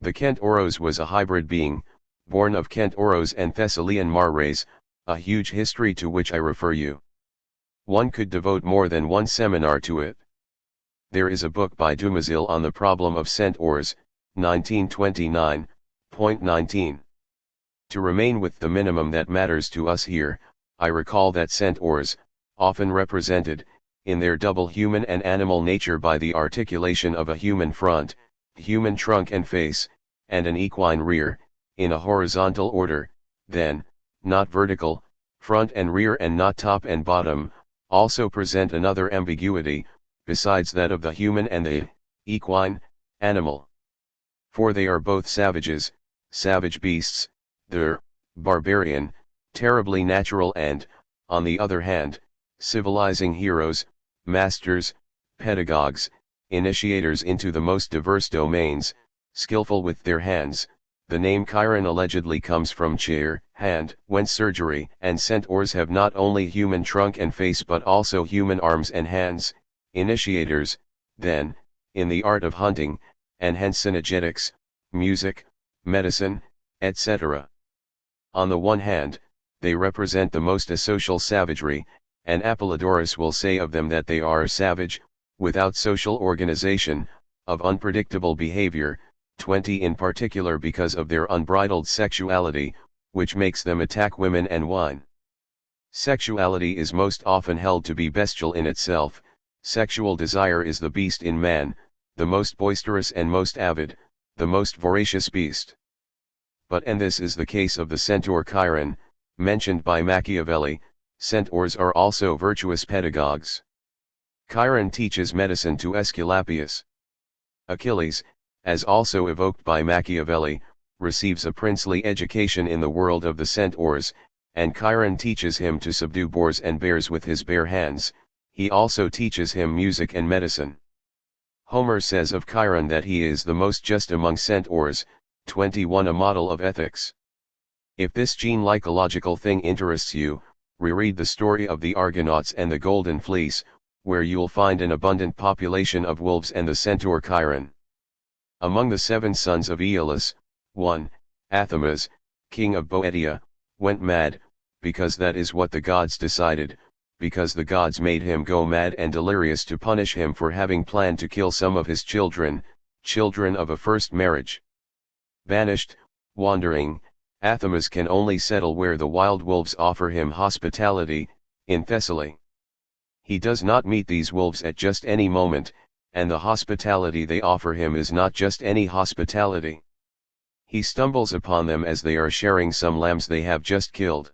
S1: The Kentauros was a hybrid being, born of Kentauros and Thessalian Mares, a huge history to which I refer you. One could devote more than one seminar to it. There is a book by Dumézil on the problem of centaurs, 1929.19. To remain with the minimum that matters to us here, I recall that centaurs, often represented, in their double human and animal nature by the articulation of a human front, human trunk and face, and an equine rear, in a horizontal order, then, not vertical, front and rear and not top and bottom, also present another ambiguity, besides that of the human and the equine animal. For they are both savages, savage beasts, the barbarian, terribly natural and, on the other hand, civilizing heroes, masters, pedagogues, initiators into the most diverse domains, skillful with their hands. The name Chiron allegedly comes from chair, hand, whence surgery, and centaurs have not only human trunk and face but also human arms and hands, initiators, then, in the art of hunting, and hence synergetics, music, medicine, etc. On the one hand, they represent the most asocial savagery, and Apollodorus will say of them that they are savage, without social organization, of unpredictable behavior, 20 in particular because of their unbridled sexuality, which makes them attack women and wine. Sexuality is most often held to be bestial in itself. Sexual desire is the beast in man, the most boisterous and most avid, the most voracious beast. And this is the case of the centaur Chiron, mentioned by Machiavelli. Centaurs are also virtuous pedagogues. Chiron teaches medicine to Aesculapius. Achilles, as also evoked by Machiavelli, receives a princely education in the world of the centaurs, and Chiron teaches him to subdue boars and bears with his bare hands, he also teaches him music and medicine. Homer says of Chiron that he is the most just among centaurs, 21, a model of ethics. If this gene-like ecological thing interests you, reread the story of the Argonauts and the Golden Fleece, where you'll find an abundant population of wolves and the centaur Chiron. Among the 7 sons of Aeolus, 1, Athamas, king of Boeotia, went mad, because that is what the gods decided, because the gods made him go mad and delirious to punish him for having planned to kill some of his children, children of a first marriage. Banished, wandering, Athamas can only settle where the wild wolves offer him hospitality, in Thessaly. He does not meet these wolves at just any moment, and the hospitality they offer him is not just any hospitality. He stumbles upon them as they are sharing some lambs they have just killed.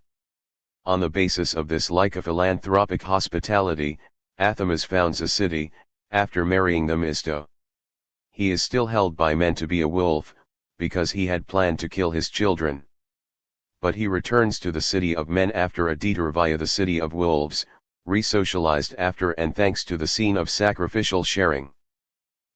S1: On the basis of this lyco-philanthropic hospitality, Athamas founds a city, after marrying the Mysto. He is still held by men to be a wolf, because he had planned to kill his children. But he returns to the city of men after a detour via the city of wolves, resocialized after and thanks to the scene of sacrificial sharing.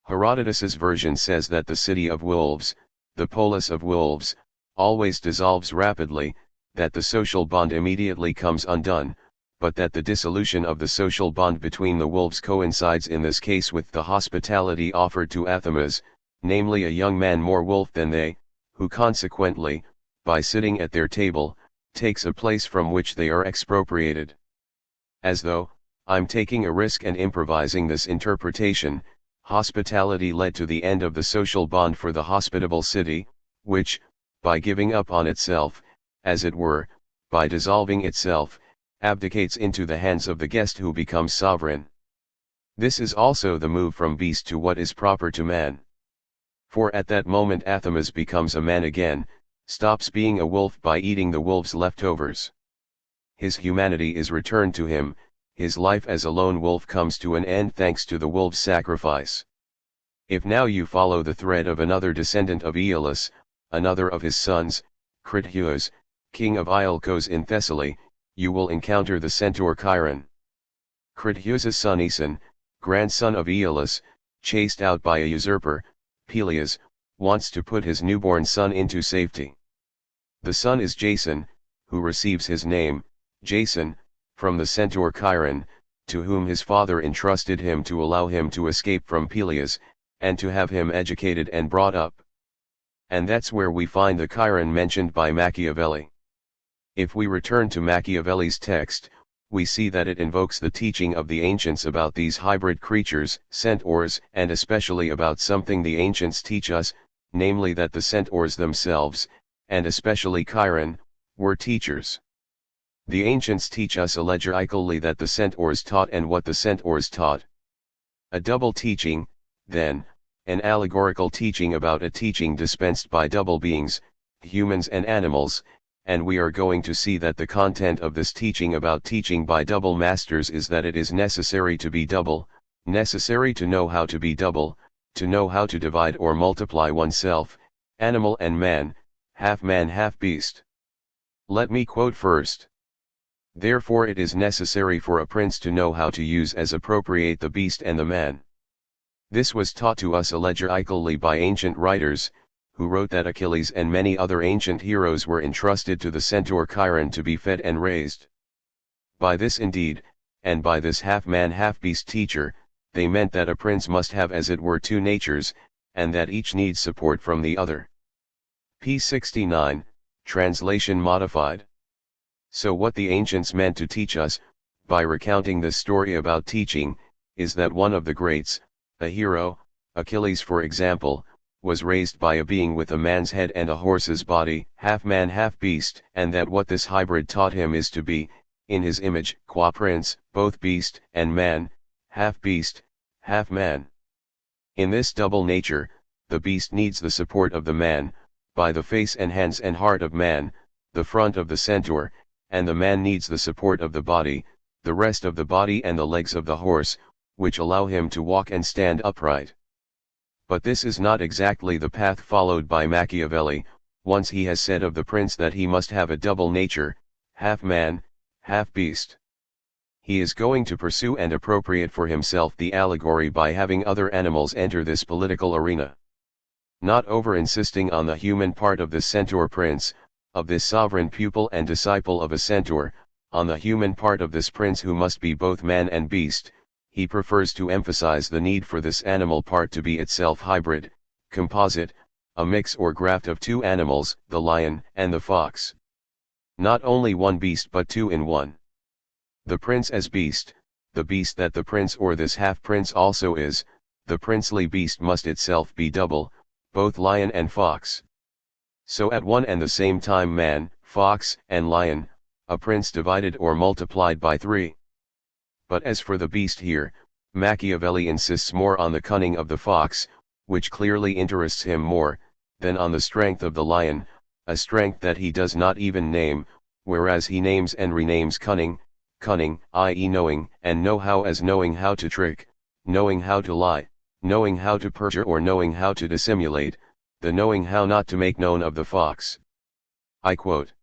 S1: Herodotus's version says that the city of wolves, the polis of wolves, always dissolves rapidly, that the social bond immediately comes undone, but that the dissolution of the social bond between the wolves coincides in this case with the hospitality offered to Athamas, namely a young man more wolf than they, who consequently, by sitting at their table, takes a place from which they are expropriated. As though, I'm taking a risk and improvising this interpretation, hospitality led to the end of the social bond for the hospitable city, which, by giving up on itself, as it were, by dissolving itself, abdicates into the hands of the guest who becomes sovereign. This is also the move from beast to what is proper to man. For at that moment Athamas becomes a man again, stops being a wolf by eating the wolves' leftovers. His humanity is returned to him, his life as a lone wolf comes to an end thanks to the wolf's sacrifice. If now you follow the thread of another descendant of Aeolus, another of his sons, Critias, king of Iolcos in Thessaly, you will encounter the centaur Chiron. Critias's son Aeson, grandson of Aeolus, chased out by a usurper, Peleus, wants to put his newborn son into safety. The son is Jason, who receives his name, Jason, from the centaur Chiron, to whom his father entrusted him to allow him to escape from Peleus, and to have him educated and brought up. And that's where we find the Chiron mentioned by Machiavelli. If we return to Machiavelli's text, we see that it invokes the teaching of the ancients about these hybrid creatures, centaurs, and especially about something the ancients teach us, namely that the centaurs themselves, and especially Chiron, were teachers. The ancients teach us allegorically that the centaurs taught and what the centaurs taught. A double teaching, then, an allegorical teaching about a teaching dispensed by double beings, humans and animals, and we are going to see that the content of this teaching about teaching by double masters is that it is necessary to be double, necessary to know how to be double, to know how to divide or multiply oneself, animal and man, half beast. Let me quote first. Therefore it is necessary for a prince to know how to use as appropriate the beast and the man. This was taught to us allegorically by ancient writers, who wrote that Achilles and many other ancient heroes were entrusted to the centaur Chiron to be fed and raised. By this indeed, and by this half-man half-beast teacher, they meant that a prince must have as it were two natures, and that each needs support from the other. p. 69, translation modified. So what the ancients meant to teach us, by recounting this story about teaching, is that one of the greats, a hero, Achilles for example, was raised by a being with a man's head and a horse's body, half man half beast, and that what this hybrid taught him is to be, in his image, qua prince, both beast and man, half beast, half man. In this double nature, the beast needs the support of the man, by the face and hands and heart of man, the front of the centaur, and the man needs the support of the body, the rest of the body and the legs of the horse, which allow him to walk and stand upright. But this is not exactly the path followed by Machiavelli, once he has said of the prince that he must have a double nature, half man, half beast. he is going to pursue and appropriate for himself the allegory by having other animals enter this political arena. Not over-insisting on the human part of this centaur prince, of this sovereign pupil and disciple of a centaur, on the human part of this prince who must be both man and beast, he prefers to emphasize the need for this animal part to be itself hybrid, composite, a mix or graft of two animals, the lion and the fox. Not only one beast but two in one. The prince as beast, the beast that the prince or this half-prince also is, the princely beast must itself be double, both lion and fox. So at one and the same time man, fox, and lion, a prince divided or multiplied by three. But as for the beast here, Machiavelli insists more on the cunning of the fox, which clearly interests him more, than on the strength of the lion, a strength that he does not even name, whereas he names and renames cunning, i.e. knowing and know-how as knowing how to trick, knowing how to lie, knowing how to perjure or knowing how to dissimulate, the knowing how not to make known of the fox. I quote.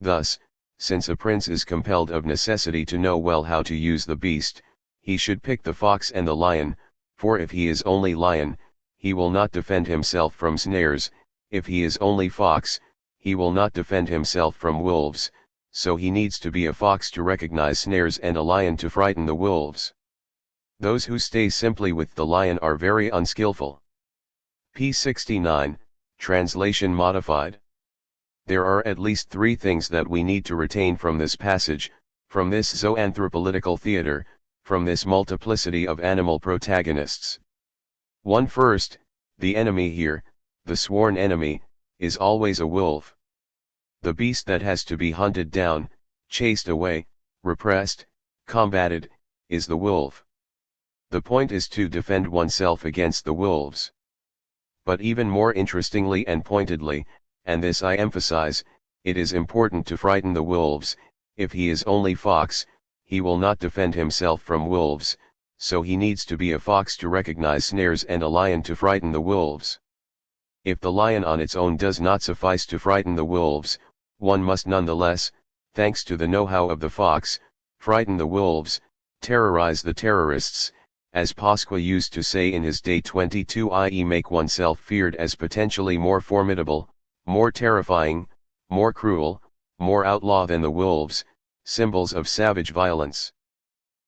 S1: Thus, since a prince is compelled of necessity to know well how to use the beast, he should pick the fox and the lion, for if he is only lion, he will not defend himself from snares, if he is only fox, he will not defend himself from wolves, so he needs to be a fox to recognize snares and a lion to frighten the wolves. Those who stay simply with the lion are very unskillful. p. 69, translation modified. There are at least three things that we need to retain from this passage, from this zoanthropolitical theater, from this multiplicity of animal protagonists. 1. First, the enemy here, the sworn enemy, is always a wolf. The beast that has to be hunted down, chased away, repressed, combated, is the wolf. The point is to defend oneself against the wolves. But even more interestingly and pointedly, and this I emphasize, it is important to frighten the wolves. If he is only fox, he will not defend himself from wolves, so he needs to be a fox to recognize snares and a lion to frighten the wolves. If the lion on its own does not suffice to frighten the wolves, one must nonetheless, thanks to the know-how of the fox, frighten the wolves, terrorize the terrorists, as Pasqua used to say in his Day 22, i.e. make oneself feared as potentially more formidable, more terrifying, more cruel, more outlaw than the wolves, symbols of savage violence.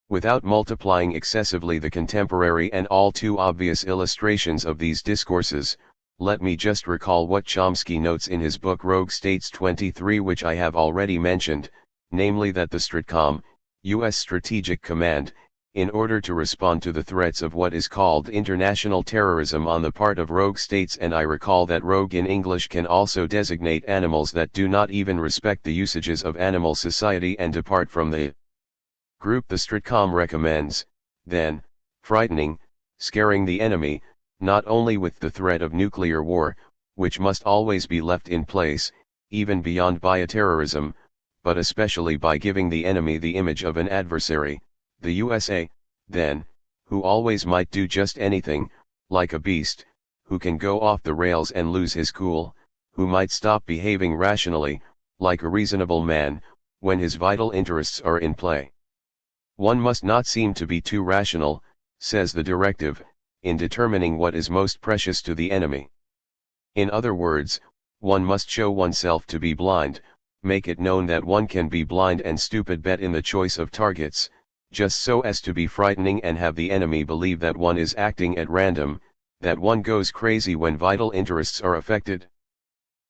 S1: Without multiplying excessively the contemporary and all too obvious illustrations of these discourses, let me just recall what Chomsky notes in his book Rogue States 23, which I have already mentioned, namely that the Stratcom, U.S. Strategic Command, in order to respond to the threats of what is called international terrorism on the part of rogue states, and I recall that rogue in English can also designate animals that do not even respect the usages of animal society and depart from the group the Stratcom recommends, then, frightening, scaring the enemy, not only with the threat of nuclear war, which must always be left in place, even beyond bioterrorism, but especially by giving the enemy the image of an adversary, the USA, then, who always might do just anything, like a beast, who can go off the rails and lose his cool, who might stop behaving rationally, like a reasonable man, when his vital interests are in play. One must not seem to be too rational, says the directive, in determining what is most precious to the enemy. In other words, one must show oneself to be blind, make it known that one can be blind and stupid bet in the choice of targets, just so as to be frightening and have the enemy believe that one is acting at random, that one goes crazy when vital interests are affected.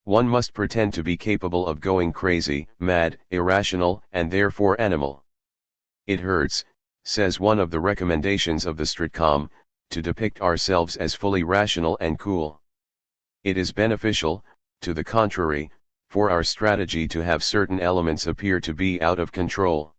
S1: One must pretend to be capable of going crazy, mad, irrational, and therefore animal. It hurts, says one of the recommendations of the Stratcom, to depict ourselves as fully rational and cool. It is beneficial, to the contrary, for our strategy to have certain elements appear to be out of control.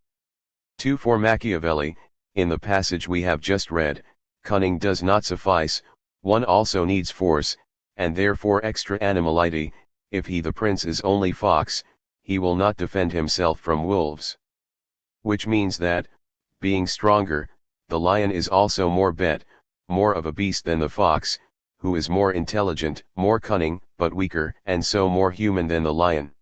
S1: 2. For Machiavelli, in the passage we have just read, cunning does not suffice, one also needs force, and therefore extra animality. If he the prince is only fox, he will not defend himself from wolves. Which means that, being stronger, the lion is also more more of a beast than the fox, who is more intelligent, more cunning, but weaker, and so more human than the lion.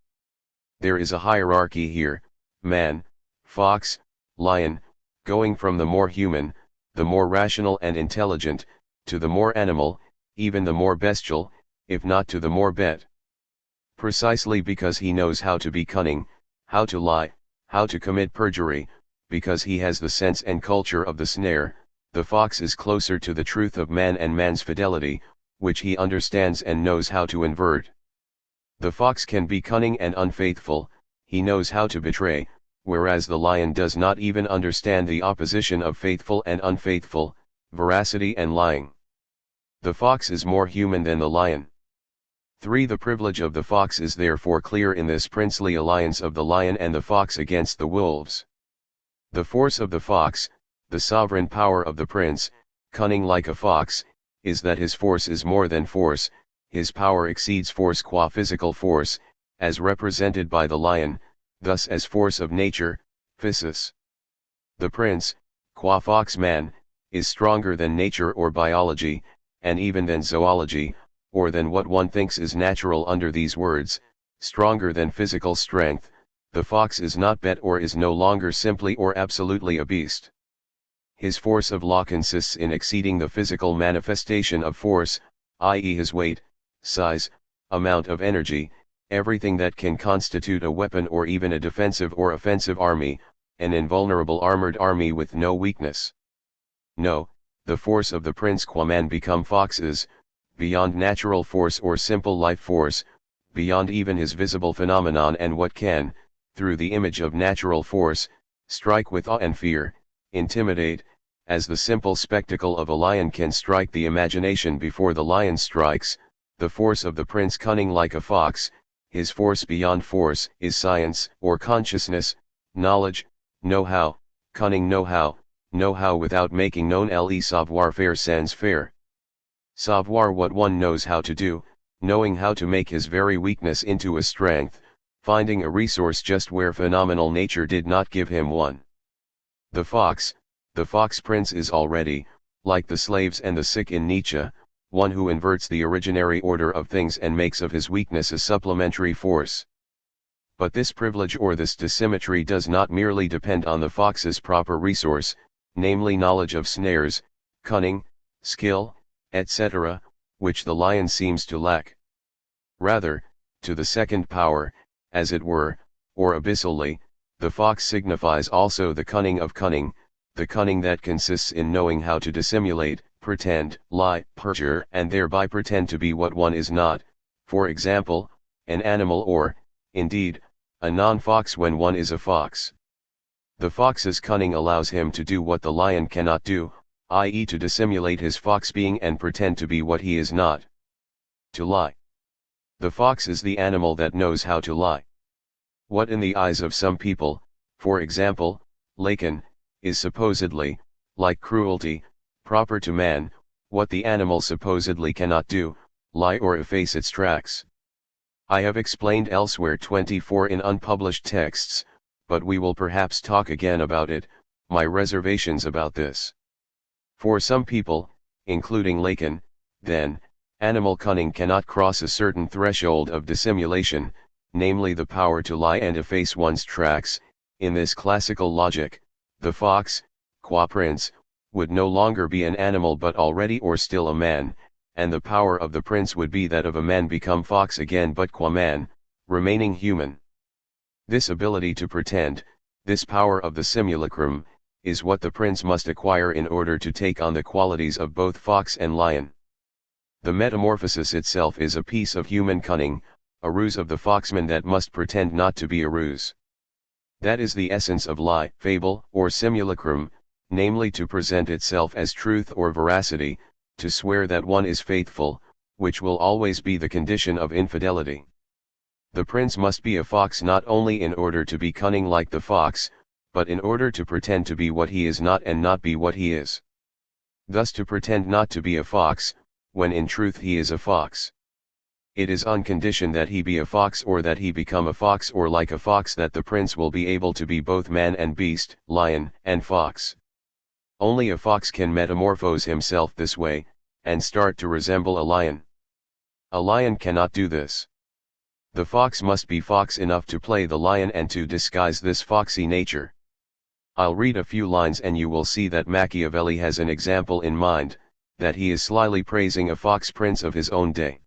S1: There is a hierarchy here: man, fox, lion, going from the more human, the more rational and intelligent, to the more animal, even the more bestial, if not to the more bet. Precisely because he knows how to be cunning, how to lie, how to commit perjury, because he has the sense and culture of the snare, the fox is closer to the truth of man and man's fidelity, which he understands and knows how to invert. The fox can be cunning and unfaithful, he knows how to betray, whereas the lion does not even understand the opposition of faithful and unfaithful, veracity and lying. The fox is more human than the lion. 3. The privilege of the fox is therefore clear in this princely alliance of the lion and the fox against the wolves. The force of the fox, the sovereign power of the prince, cunning like a fox, is that his force is more than force, his power exceeds force qua physical force, as represented by the lion, thus as force of nature, physis. The prince, qua fox-man, is stronger than nature or biology, and even than zoology, or than what one thinks is natural under these words, stronger than physical strength. The fox is not bet or is no longer simply or absolutely a beast. His force of law consists in exceeding the physical manifestation of force, i.e. his weight, size, amount of energy, everything that can constitute a weapon or even a defensive or offensive army, an invulnerable armored army with no weakness. No, the force of the prince qua man become foxes, beyond natural force or simple life force, beyond even his visible phenomenon, and what can, through the image of natural force, strike with awe and fear, intimidate, as the simple spectacle of a lion can strike the imagination before the lion strikes. The force of the prince cunning like a fox, his force beyond force, is science or consciousness, knowledge, know-how, cunning know-how without making known, le savoir faire sans faire. Savoir what one knows how to do, knowing how to make his very weakness into a strength, finding a resource just where phenomenal nature did not give him one. The fox prince is already, like the slaves and the sick in Nietzsche, one who inverts the originary order of things and makes of his weakness a supplementary force. But this privilege or this dissymmetry does not merely depend on the fox's proper resource, namely knowledge of snares, cunning, skill, etc., which the lion seems to lack. Rather, to the second power, as it were, or abyssally, the fox signifies also the cunning of cunning, the cunning that consists in knowing how to dissimulate, pretend, lie, perjure, and thereby pretend to be what one is not, for example, an animal or, indeed, a non-fox when one is a fox. The fox's cunning allows him to do what the lion cannot do, i.e. to dissimulate his fox being and pretend to be what he is not. To lie. The fox is the animal that knows how to lie. What in the eyes of some people, for example, Lacan, is supposedly, like cruelty, proper to man, what the animal supposedly cannot do, lie or efface its tracks. I have explained elsewhere 24 in unpublished texts, but we will perhaps talk again about it, my reservations about this. For some people, including Lacan, then, animal cunning cannot cross a certain threshold of dissimulation, namely the power to lie and efface one's tracks. In this classical logic, the fox, qua prince, would no longer be an animal but already or still a man, and the power of the prince would be that of a man become fox again but qua man, remaining human. This ability to pretend, this power of the simulacrum, is what the prince must acquire in order to take on the qualities of both fox and lion. The metamorphosis itself is a piece of human cunning, a ruse of the foxman that must pretend not to be a ruse. That is the essence of lie, fable, or simulacrum, namely to present itself as truth or veracity, to swear that one is faithful, which will always be the condition of infidelity. The prince must be a fox not only in order to be cunning like the fox, but in order to pretend to be what he is not and not be what he is. Thus to pretend not to be a fox, when in truth he is a fox. It is on condition that he be a fox or that he become a fox or like a fox that the prince will be able to be both man and beast, lion and fox. Only a fox can metamorphose himself this way, and start to resemble a lion. A lion cannot do this. The fox must be fox enough to play the lion and to disguise this foxy nature. I'll read a few lines and you will see that Machiavelli has an example in mind, that he is slyly praising a fox prince of his own day.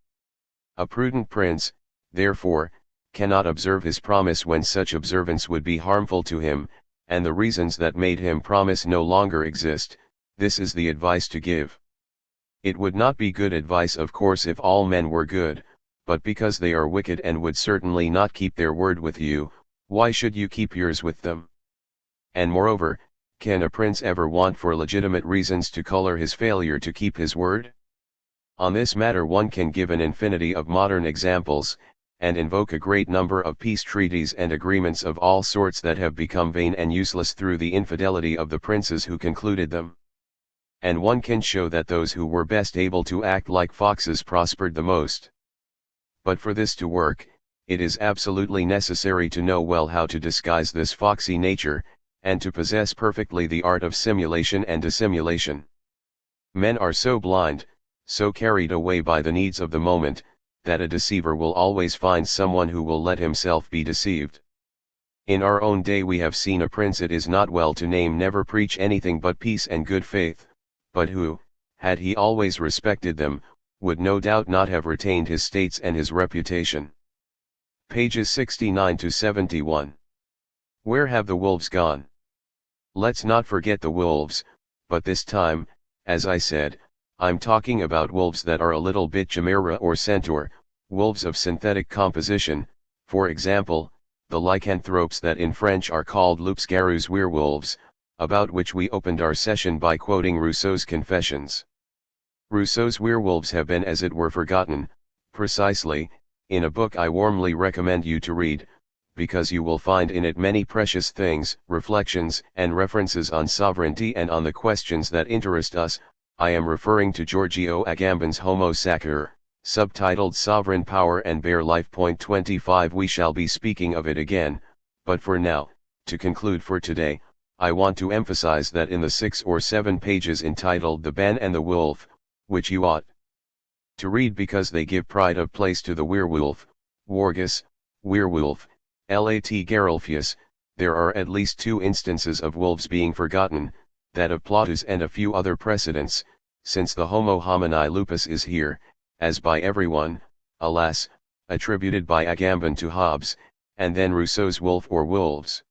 S1: A prudent prince, therefore, cannot observe his promise when such observance would be harmful to him, and the reasons that made him promise no longer exist. This is the advice to give. It would not be good advice of course if all men were good, but because they are wicked and would certainly not keep their word with you, why should you keep yours with them? And moreover, can a prince ever want for legitimate reasons to color his failure to keep his word? On this matter one can give an infinity of modern examples, and invoke a great number of peace treaties and agreements of all sorts that have become vain and useless through the infidelity of the princes who concluded them. And one can show that those who were best able to act like foxes prospered the most. But for this to work, it is absolutely necessary to know well how to disguise this foxy nature, and to possess perfectly the art of simulation and dissimulation. Men are so blind, so carried away by the needs of the moment, that a deceiver will always find someone who will let himself be deceived. In our own day we have seen a prince it is not well to name never preach anything but peace and good faith, but who, had he always respected them, would no doubt not have retained his states and his reputation. Pages 69 to 71. Where have the wolves gone? Let's not forget the wolves, but this time, as I said, I'm talking about wolves that are a little bit chimera or centaur, wolves of synthetic composition, for example, the lycanthropes that in French are called loups-garous werewolves, about which we opened our session by quoting Rousseau's Confessions. Rousseau's werewolves have been as it were forgotten, precisely, in a book I warmly recommend you to read, because you will find in it many precious things, reflections and references on sovereignty and on the questions that interest us. I am referring to Giorgio Agamben's Homo Sacer, subtitled Sovereign Power and Bare Life. 25. We shall be speaking of it again, but for now, to conclude for today, I want to emphasize that in the 6 or 7 pages entitled The Ban and the Wolf, which you ought to read because they give pride of place to the werewolf, Wargus, werewolf, Lat Gerulfius, there are at least 2 instances of wolves being forgotten, that of Plautus and a few other precedents, since the Homo homini lupus is here, as by everyone, alas, attributed by Agamben to Hobbes, and then Rousseau's wolf or wolves.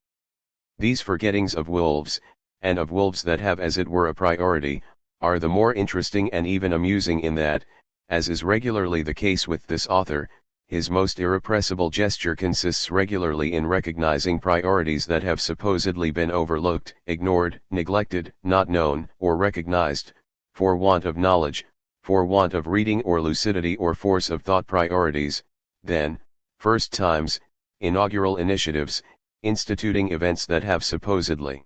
S1: These forgettings of wolves, and of wolves that have as it were a priority, are the more interesting and even amusing in that, as is regularly the case with this author, his most irrepressible gesture consists regularly in recognizing priorities that have supposedly been overlooked, ignored, neglected, not known, or recognized, for want of knowledge, for want of reading or lucidity or force of thought. Priorities, then, first times, inaugural initiatives, instituting events that have supposedly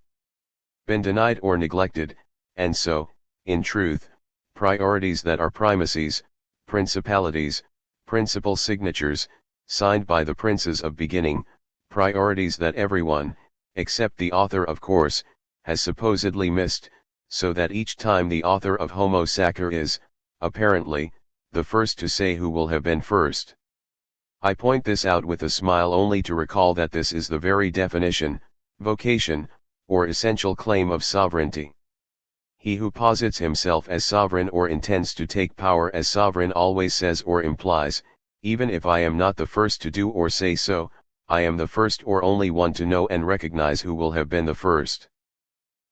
S1: been denied or neglected, and so, in truth, priorities that are primacies, principalities, principal signatures, signed by the princes of beginning, priorities that everyone, except the author of course, has supposedly missed, so that each time the author of Homo Sacer is, apparently, the first to say who will have been first. I point this out with a smile only to recall that this is the very definition, vocation, or essential claim of sovereignty. He who posits himself as sovereign or intends to take power as sovereign always says or implies, even if I am not the first to do or say so, I am the first or only one to know and recognize who will have been the first.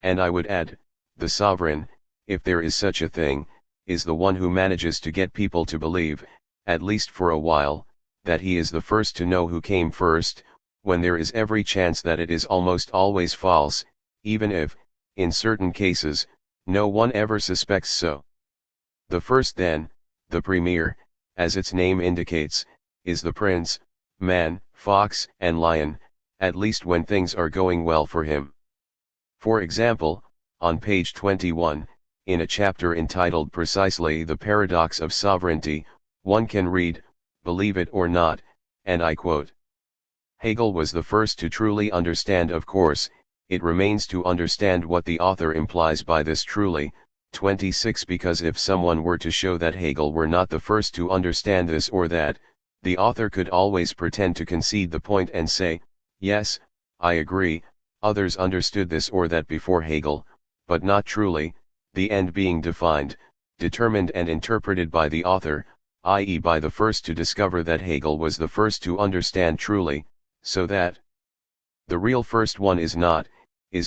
S1: And I would add, the sovereign, if there is such a thing, is the one who manages to get people to believe, at least for a while, that he is the first to know who came first, when there is every chance that it is almost always false, even if, in certain cases, no one ever suspects so. The first then, the premier, as its name indicates, is the prince, man, fox, and lion, at least when things are going well for him. For example, on page 21, in a chapter entitled precisely The Paradox of Sovereignty, one can read, believe it or not, and I quote, Hegel was the first to truly understand. Of course, it remains to understand what the author implies by this truly. 26 Because if someone were to show that Hegel were not the first to understand this or that, the author could always pretend to concede the point and say, yes, I agree, Others understood this or that before Hegel, but not truly, the end being defined, determined and interpreted by the author, i.e. by the first to discover that Hegel was the first to understand truly, so that the real first one is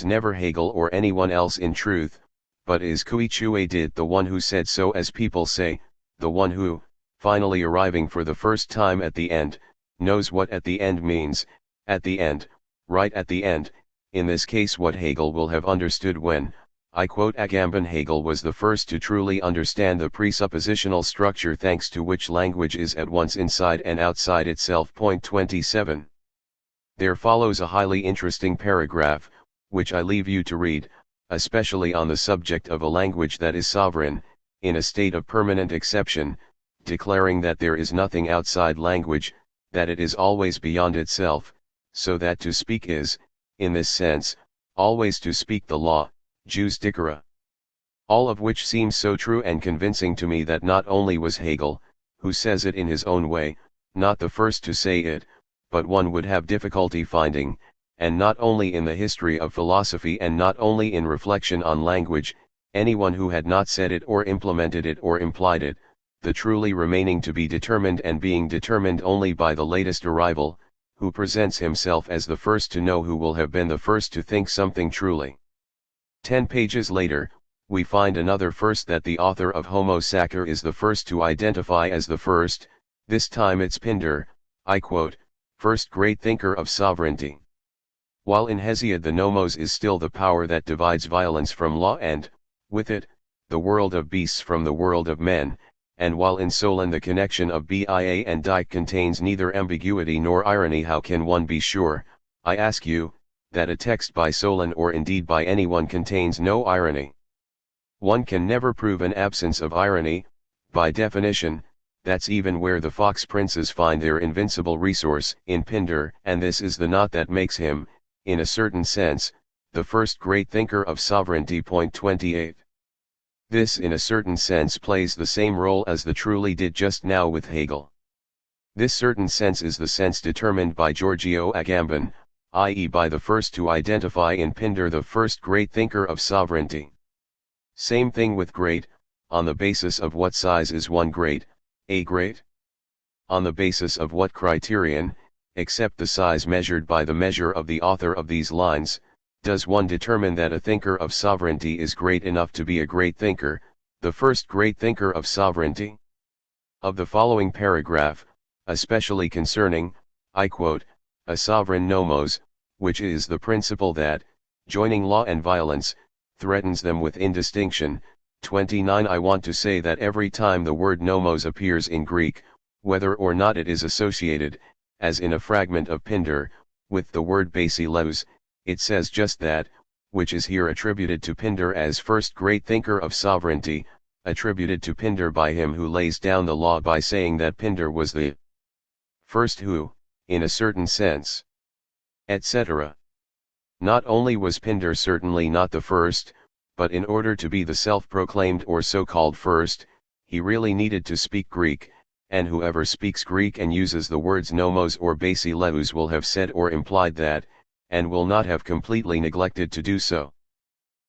S1: never Hegel or anyone else in truth, but is Kui did the one who said so as people say, the one who, finally arriving for the first time at the end, knows what at the end means, at the end, right at the end, in this case what Hegel will have understood when, I quote Agamben Hegel was the first to truly understand the presuppositional structure thanks to which language is at once inside and outside itself. Point 27. There follows a highly interesting paragraph, which I leave you to read, especially on the subject of a language that is sovereign, in a state of permanent exception, declaring that there is nothing outside language, that it is always beyond itself, so that to speak is, in this sense, always to speak the law, jus dicere. All of which seems so true and convincing to me that not only was Hegel, who says it in his own way, not the first to say it, but one would have difficulty finding, and not only in the history of philosophy and not only in reflection on language, anyone who had not said it or implemented it or implied it, the truly remaining to be determined and being determined only by the latest arrival, who presents himself as the first to know who will have been the first to think something truly. 10 pages later, we find another first that the author of Homo Sacer is the first to identify as the first, this time it's Pindar, I quote, first great thinker of sovereignty. While in Hesiod the nomos is still the power that divides violence from law and, with it, the world of beasts from the world of men, and while in Solon the connection of Bia and Dike contains neither ambiguity nor irony, how can one be sure, I ask you, that a text by Solon or indeed by anyone contains no irony? One can never prove an absence of irony, by definition, that's even where the fox princes find their invincible resource, in Pindar, and this is the knot that makes him, in a certain sense, the first great thinker of sovereignty. Point 28. This in a certain sense plays the same role as the truly did just now with Hegel. This certain sense is the sense determined by Giorgio Agamben, i.e. by the first to identify in Pindar the first great thinker of sovereignty. Same thing with great, on the basis of what size is one great, a great? On the basis of what criterion, except the size measured by the measure of the author of these lines, does one determine that a thinker of sovereignty is great enough to be a great thinker, the first great thinker of sovereignty? Of the following paragraph, especially concerning, I quote, a sovereign nomos, which is the principle that, joining law and violence, threatens them with indistinction. 29. I want to say that every time the word nomos appears in Greek, whether or not it is associated, as in a fragment of Pindar, with the word basileus, it says just that, which is here attributed to Pindar as first great thinker of sovereignty, attributed to Pindar by him who lays down the law by saying that Pindar was the first who, in a certain sense, etc. Not only was Pindar certainly not the first, but in order to be the self-proclaimed or so-called first, he really needed to speak Greek, and whoever speaks Greek and uses the words nomos or basileus will have said or implied that, and will not have completely neglected to do so.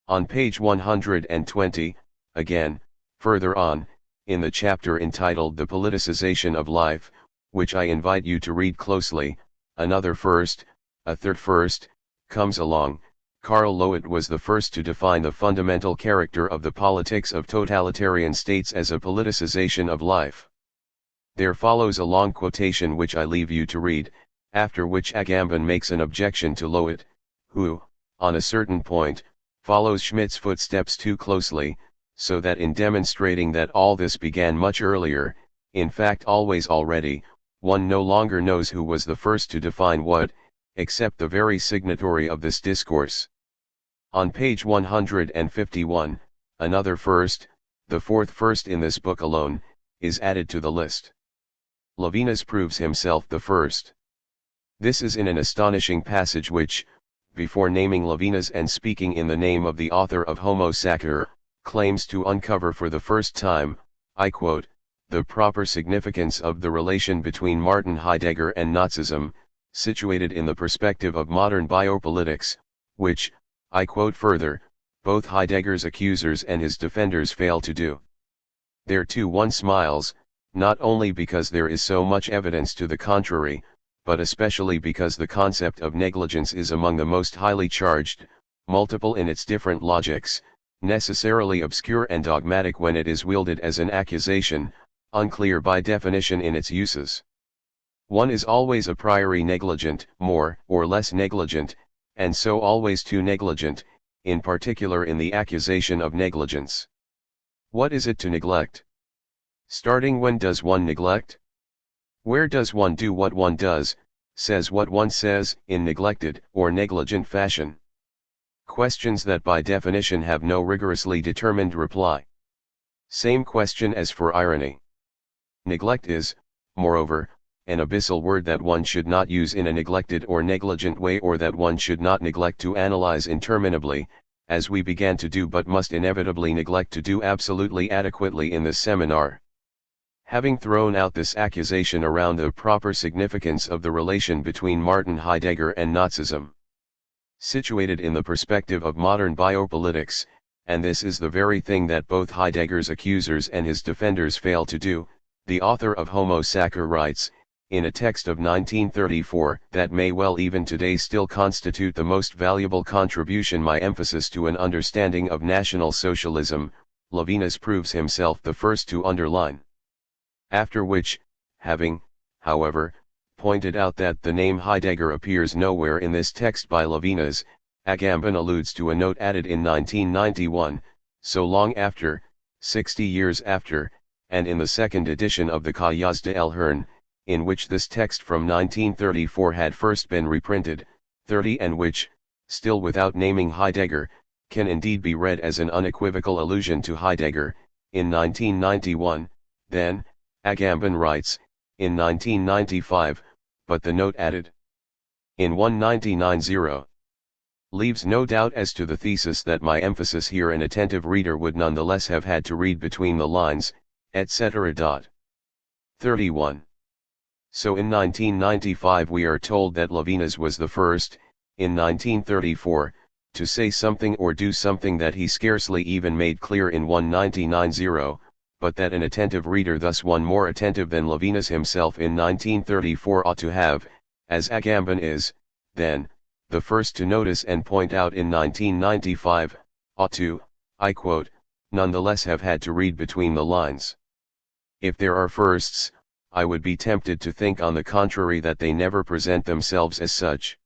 S1: On page 120, again, further on, in the chapter entitled The Politicization of Life, which I invite you to read closely, another first, a third first, comes along. Karl Loewe was the first to define the fundamental character of the politics of totalitarian states as a politicization of life. There follows a long quotation which I leave you to read, after which Agamben makes an objection to Loewe, who, on a certain point, follows Schmidt's footsteps too closely, so that in demonstrating that all this began much earlier, in fact always already, one no longer knows who was the first to define what, except the very signatory of this discourse. On page 151, another first, the fourth first in this book alone, is added to the list. Levinas proves himself the first. This is in an astonishing passage which, before naming Levinas and speaking in the name of the author of Homo Sacer, claims to uncover for the first time, I quote, the proper significance of the relation between Martin Heidegger and Nazism, situated in the perspective of modern biopolitics, which, I quote further, both Heidegger's accusers and his defenders fail to do. There too one smiles, not only because there is so much evidence to the contrary, but especially because the concept of negligence is among the most highly charged, multiple in its different logics, necessarily obscure and dogmatic when it is wielded as an accusation, unclear by definition in its uses. One is always a priori negligent, more or less negligent, and so always too negligent, in particular in the accusation of negligence. What is it to neglect? Starting when does one neglect? Where does one do what one does, says what one says, in neglected or negligent fashion? Questions that by definition have no rigorously determined reply. Same question as for irony. Neglect is, moreover, an abyssal word that one should not use in a neglected or negligent way, or that one should not neglect to analyze interminably, as we began to do but must inevitably neglect to do absolutely adequately in this seminar. Having thrown out this accusation around the proper significance of the relation between Martin Heidegger and Nazism, situated in the perspective of modern biopolitics, and this is the very thing that both Heidegger's accusers and his defenders fail to do, the author of Homo Sacer writes, in a text of 1934, that may well even today still constitute the most valuable contribution my emphasis to an understanding of National Socialism, Levinas proves himself the first to underline. After which, having, however, pointed out that the name Heidegger appears nowhere in this text by Levinas, Agamben alludes to a note added in 1991, so long after, 60 years after, and in the second edition of the Cahiers de El Hern, in which this text from 1934 had first been reprinted, 30, and which, still without naming Heidegger, can indeed be read as an unequivocal allusion to Heidegger, in 1991, then, Agamben writes, in 1995, but the note added in 1990 leaves no doubt as to the thesis that my emphasis here an attentive reader would nonetheless have had to read between the lines, etc. 31. So in 1995 we are told that Levinas was the first, in 1934, to say something or do something that he scarcely even made clear in 1990, but that an attentive reader, thus one more attentive than Levinas himself in 1934, ought to have, as Agamben is, then, the first to notice and point out in 1995, ought to, I quote, nonetheless have had to read between the lines. If there are firsts, I would be tempted to think on the contrary that they never present themselves as such.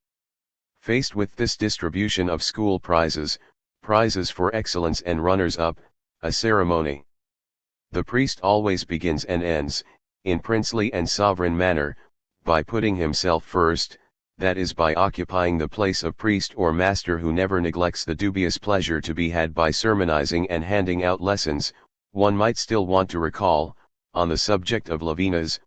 S1: Faced with this distribution of school prizes, prizes for excellence and runners-up, a ceremony, the priest always begins and ends, in princely and sovereign manner, by putting himself first, that is by occupying the place of priest or master who never neglects the dubious pleasure to be had by sermonizing and handing out lessons. One might still want to recall, on the subject of Levinas,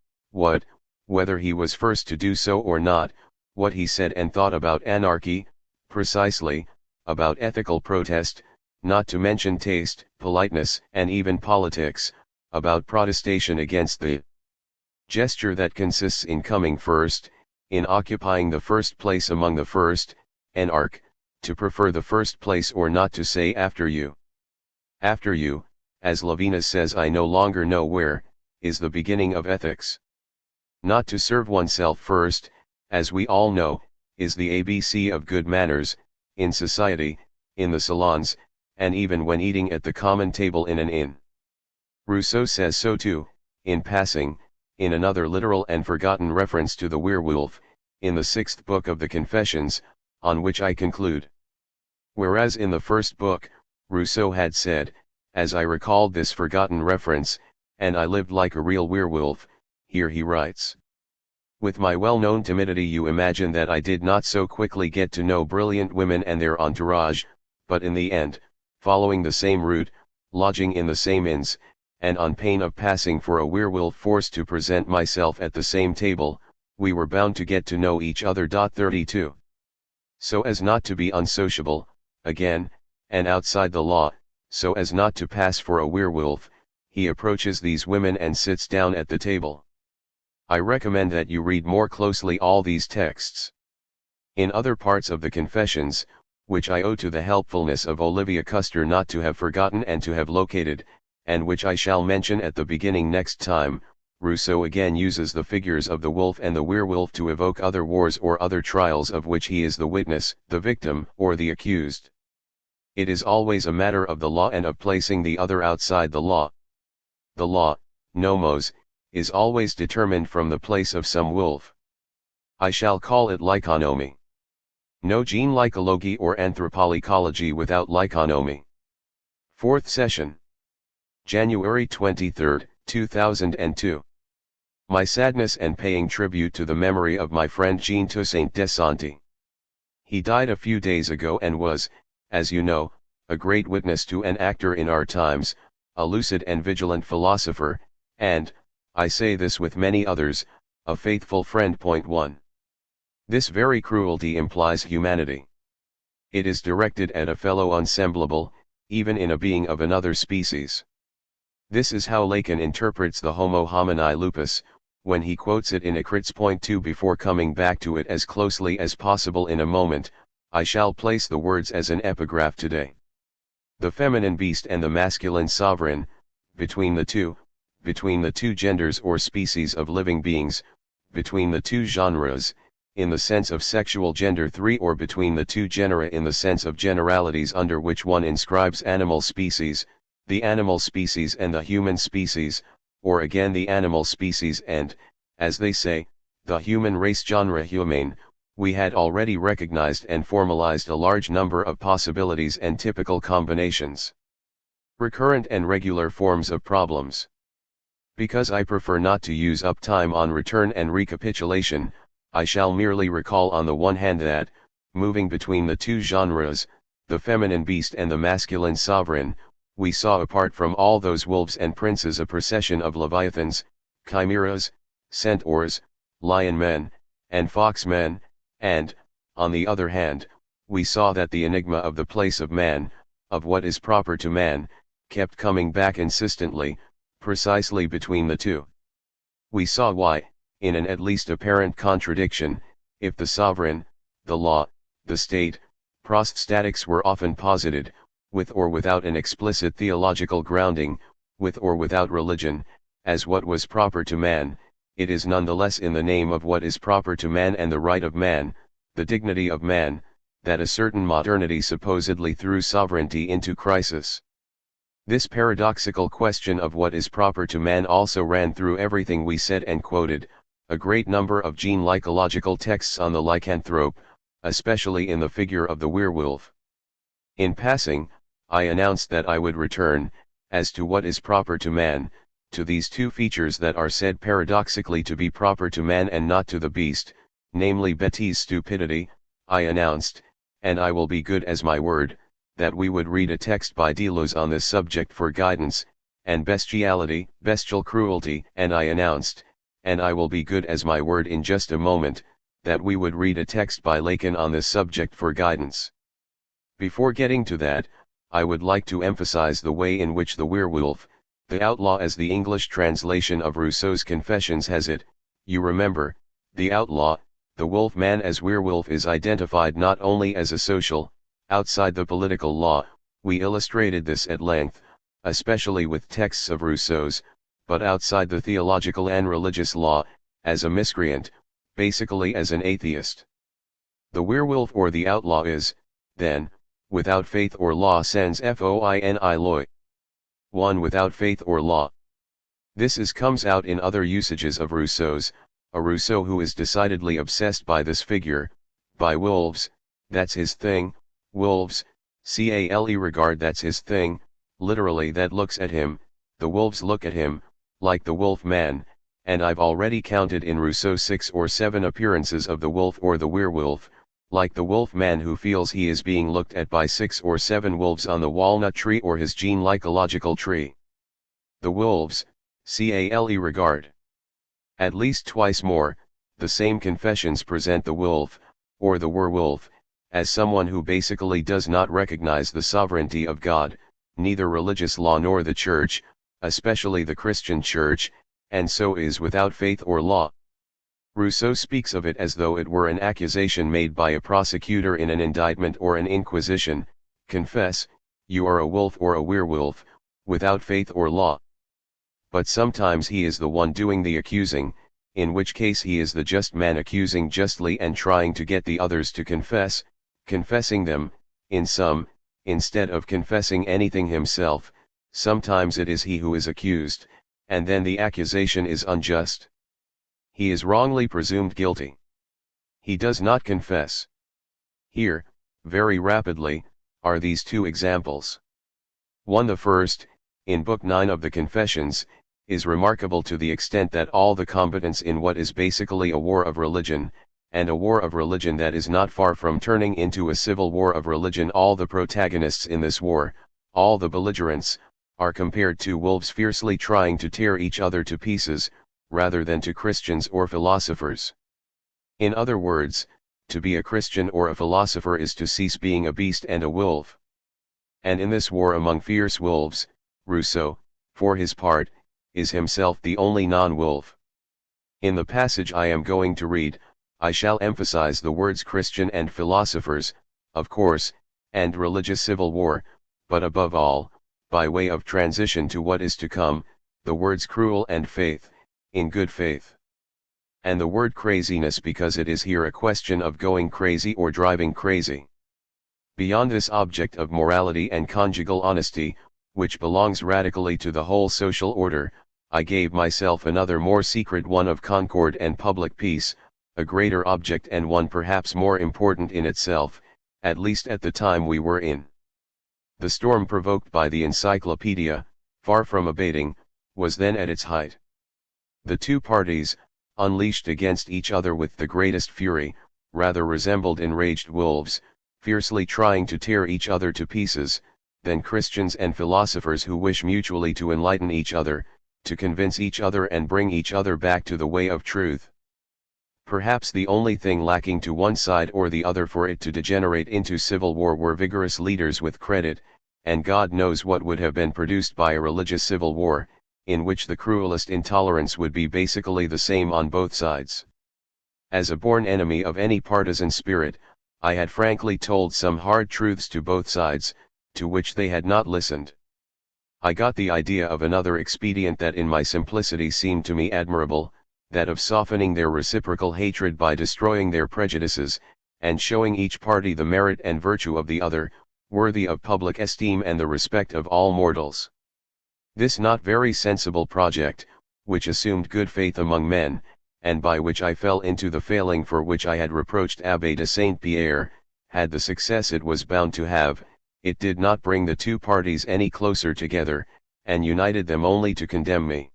S1: whether he was first to do so or not, what he said and thought about anarchy, precisely, about ethical protest, not to mention taste, politeness, and even politics, about protestation against the gesture that consists in coming first, in occupying the first place among the first, anarch, to prefer the first place or not to say after you. After you, as Levinas says I no longer know where, is the beginning of ethics. Not to serve oneself first, as we all know, is the ABC of good manners, in society, in the salons, and even when eating at the common table in an inn. Rousseau says so too, in passing, in another literal and forgotten reference to the werewolf, in the 6th book of the Confessions, on which I conclude. Whereas in the first book, Rousseau had said, as I recalled this forgotten reference, and I lived like a real werewolf, here he writes. With my well-known timidity you imagine that I did not so quickly get to know brilliant women and their entourage, but in the end, following the same route, lodging in the same inns, and on pain of passing for a werewolf forced to present myself at the same table, we were bound to get to know each other. 32. So as not to be unsociable, again, and outside the law, so as not to pass for a werewolf, he approaches these women and sits down at the table. I recommend that you read more closely all these texts. In other parts of the Confessions, which I owe to the helpfulness of Olivia Custer not to have forgotten and to have located, and which I shall mention at the beginning next time. Rousseau again uses the figures of the wolf and the werewolf to evoke other wars or other trials of which he is the witness, the victim, or the accused. It is always a matter of the law and of placing the other outside the law. The law, nomos, is always determined from the place of some wolf. I shall call it lyconomy. No gene lycology or anthropology without lyconomy. 4th session. January 23, 2002. My sadness and paying tribute to the memory of my friend Jean Toussaint Desanti. He died a few days ago and was, as you know, a great witness to an actor in our times, a lucid and vigilant philosopher, and, I say this with many others, a faithful friend. 1. This very cruelty implies humanity. It is directed at a fellow unsemblable, even in a being of another species. This is how Lacan interprets the Homo homini lupus, when he quotes it in Ecrit's point 2. Before coming back to it as closely as possible in a moment, I shall place the words as an epigraph today. The feminine beast and the masculine sovereign, between the two genders or species of living beings, between the two genres, in the sense of sexual gender 3, or between the two genera in the sense of generalities under which one inscribes animal species, the animal species and the human species, or again the animal species and, as they say, the human race genre humane. We had already recognized and formalized a large number of possibilities and typical combinations. Recurrent and regular forms of problems. Because I prefer not to use up time on return and recapitulation, I shall merely recall on the one hand that, moving between the two genres, the feminine beast and the masculine sovereign, we saw apart from all those wolves and princes a procession of leviathans, chimeras, centaurs, lion men, and fox men, and, on the other hand, we saw that the enigma of the place of man, of what is proper to man, kept coming back insistently, precisely between the two. We saw why, in an at least apparent contradiction, if the sovereign, the law, the state, prostatics were often posited, with or without an explicit theological grounding, with or without religion, as what was proper to man, it is nonetheless in the name of what is proper to man and the right of man, the dignity of man, that a certain modernity supposedly threw sovereignty into crisis. This paradoxical question of what is proper to man also ran through everything we said and quoted, a great number of gene-lycological texts on the lycanthrope, especially in the figure of the werewolf. In passing, I announced that I would return, as to what is proper to man, to these two features that are said paradoxically to be proper to man and not to the beast, namely bêtise, stupidity. I announced, and I will be good as my word, that we would read a text by Deleuze on this subject for guidance, and bestiality, bestial cruelty, and I announced, and I will be good as my word in just a moment, that we would read a text by Lacan on this subject for guidance. Before getting to that, I would like to emphasize the way in which the werewolf, the outlaw as the English translation of Rousseau's Confessions has it, you remember, the outlaw, the wolf man as werewolf is identified not only as a social, outside the political law, we illustrated this at length, especially with texts of Rousseau's, but outside the theological and religious law, as a miscreant, basically as an atheist. The werewolf or the outlaw is, then, without faith or law sans foi loi. One without faith or law. This comes out in other usages of Rousseau's, a Rousseau who is decidedly obsessed by this figure, by wolves, that's his thing, wolves, cale regard that's his thing, literally that looks at him, the wolves look at him, like the wolf man, and I've already counted in Rousseau 6 or 7 appearances of the wolf or the werewolf, like the wolf man who feels he is being looked at by 6 or 7 wolves on the walnut tree or his gene-lycological tree. The wolves, cale regard. At least twice more, the same confessions present the wolf, or the werewolf, as someone who basically does not recognize the sovereignty of God, neither religious law nor the Church, especially the Christian Church, and so is without faith or law. Rousseau speaks of it as though it were an accusation made by a prosecutor in an indictment or an inquisition: confess, you are a wolf or a werewolf, without faith or law. But sometimes he is the one doing the accusing, in which case he is the just man accusing justly and trying to get the others to confess, confessing them, in sum, instead of confessing anything himself. Sometimes it is he who is accused, and then the accusation is unjust. He is wrongly presumed guilty. He does not confess. Here, very rapidly, are these two examples. 1. The first, in Book 9 of the Confessions, is remarkable to the extent that all the combatants in what is basically a war of religion, and a war of religion that is not far from turning into a civil war of religion, all the protagonists in this war, all the belligerents, are compared to wolves fiercely trying to tear each other to pieces, rather than to Christians or philosophers. In other words, to be a Christian or a philosopher is to cease being a beast and a wolf. And in this war among fierce wolves, Rousseau, for his part, is himself the only non-wolf. In the passage I am going to read, I shall emphasize the words Christian and philosophers, of course, and religious civil war, but above all, by way of transition to what is to come, the words cruel and faith, in good faith. And the word craziness, because it is here a question of going crazy or driving crazy. Beyond this object of morality and conjugal honesty, which belongs radically to the whole social order, I gave myself another more secret one of concord and public peace, a greater object and one perhaps more important in itself, at least at the time we were in. The storm provoked by the encyclopedia, far from abating, was then at its height. The two parties, unleashed against each other with the greatest fury, rather resembled enraged wolves, fiercely trying to tear each other to pieces, than Christians and philosophers who wish mutually to enlighten each other, to convince each other and bring each other back to the way of truth. Perhaps the only thing lacking to one side or the other for it to degenerate into civil war were vigorous leaders with credit, and God knows what would have been produced by a religious civil war, in which the cruelest intolerance would be basically the same on both sides. As a born enemy of any partisan spirit, I had frankly told some hard truths to both sides, to which they had not listened. I got the idea of another expedient that in my simplicity seemed to me admirable, that of softening their reciprocal hatred by destroying their prejudices, and showing each party the merit and virtue of the other, worthy of public esteem and the respect of all mortals. This not very sensible project, which assumed good faith among men, and by which I fell into the failing for which I had reproached Abbé de Saint-Pierre, had the success it was bound to have, it did not bring the two parties any closer together, and united them only to condemn me.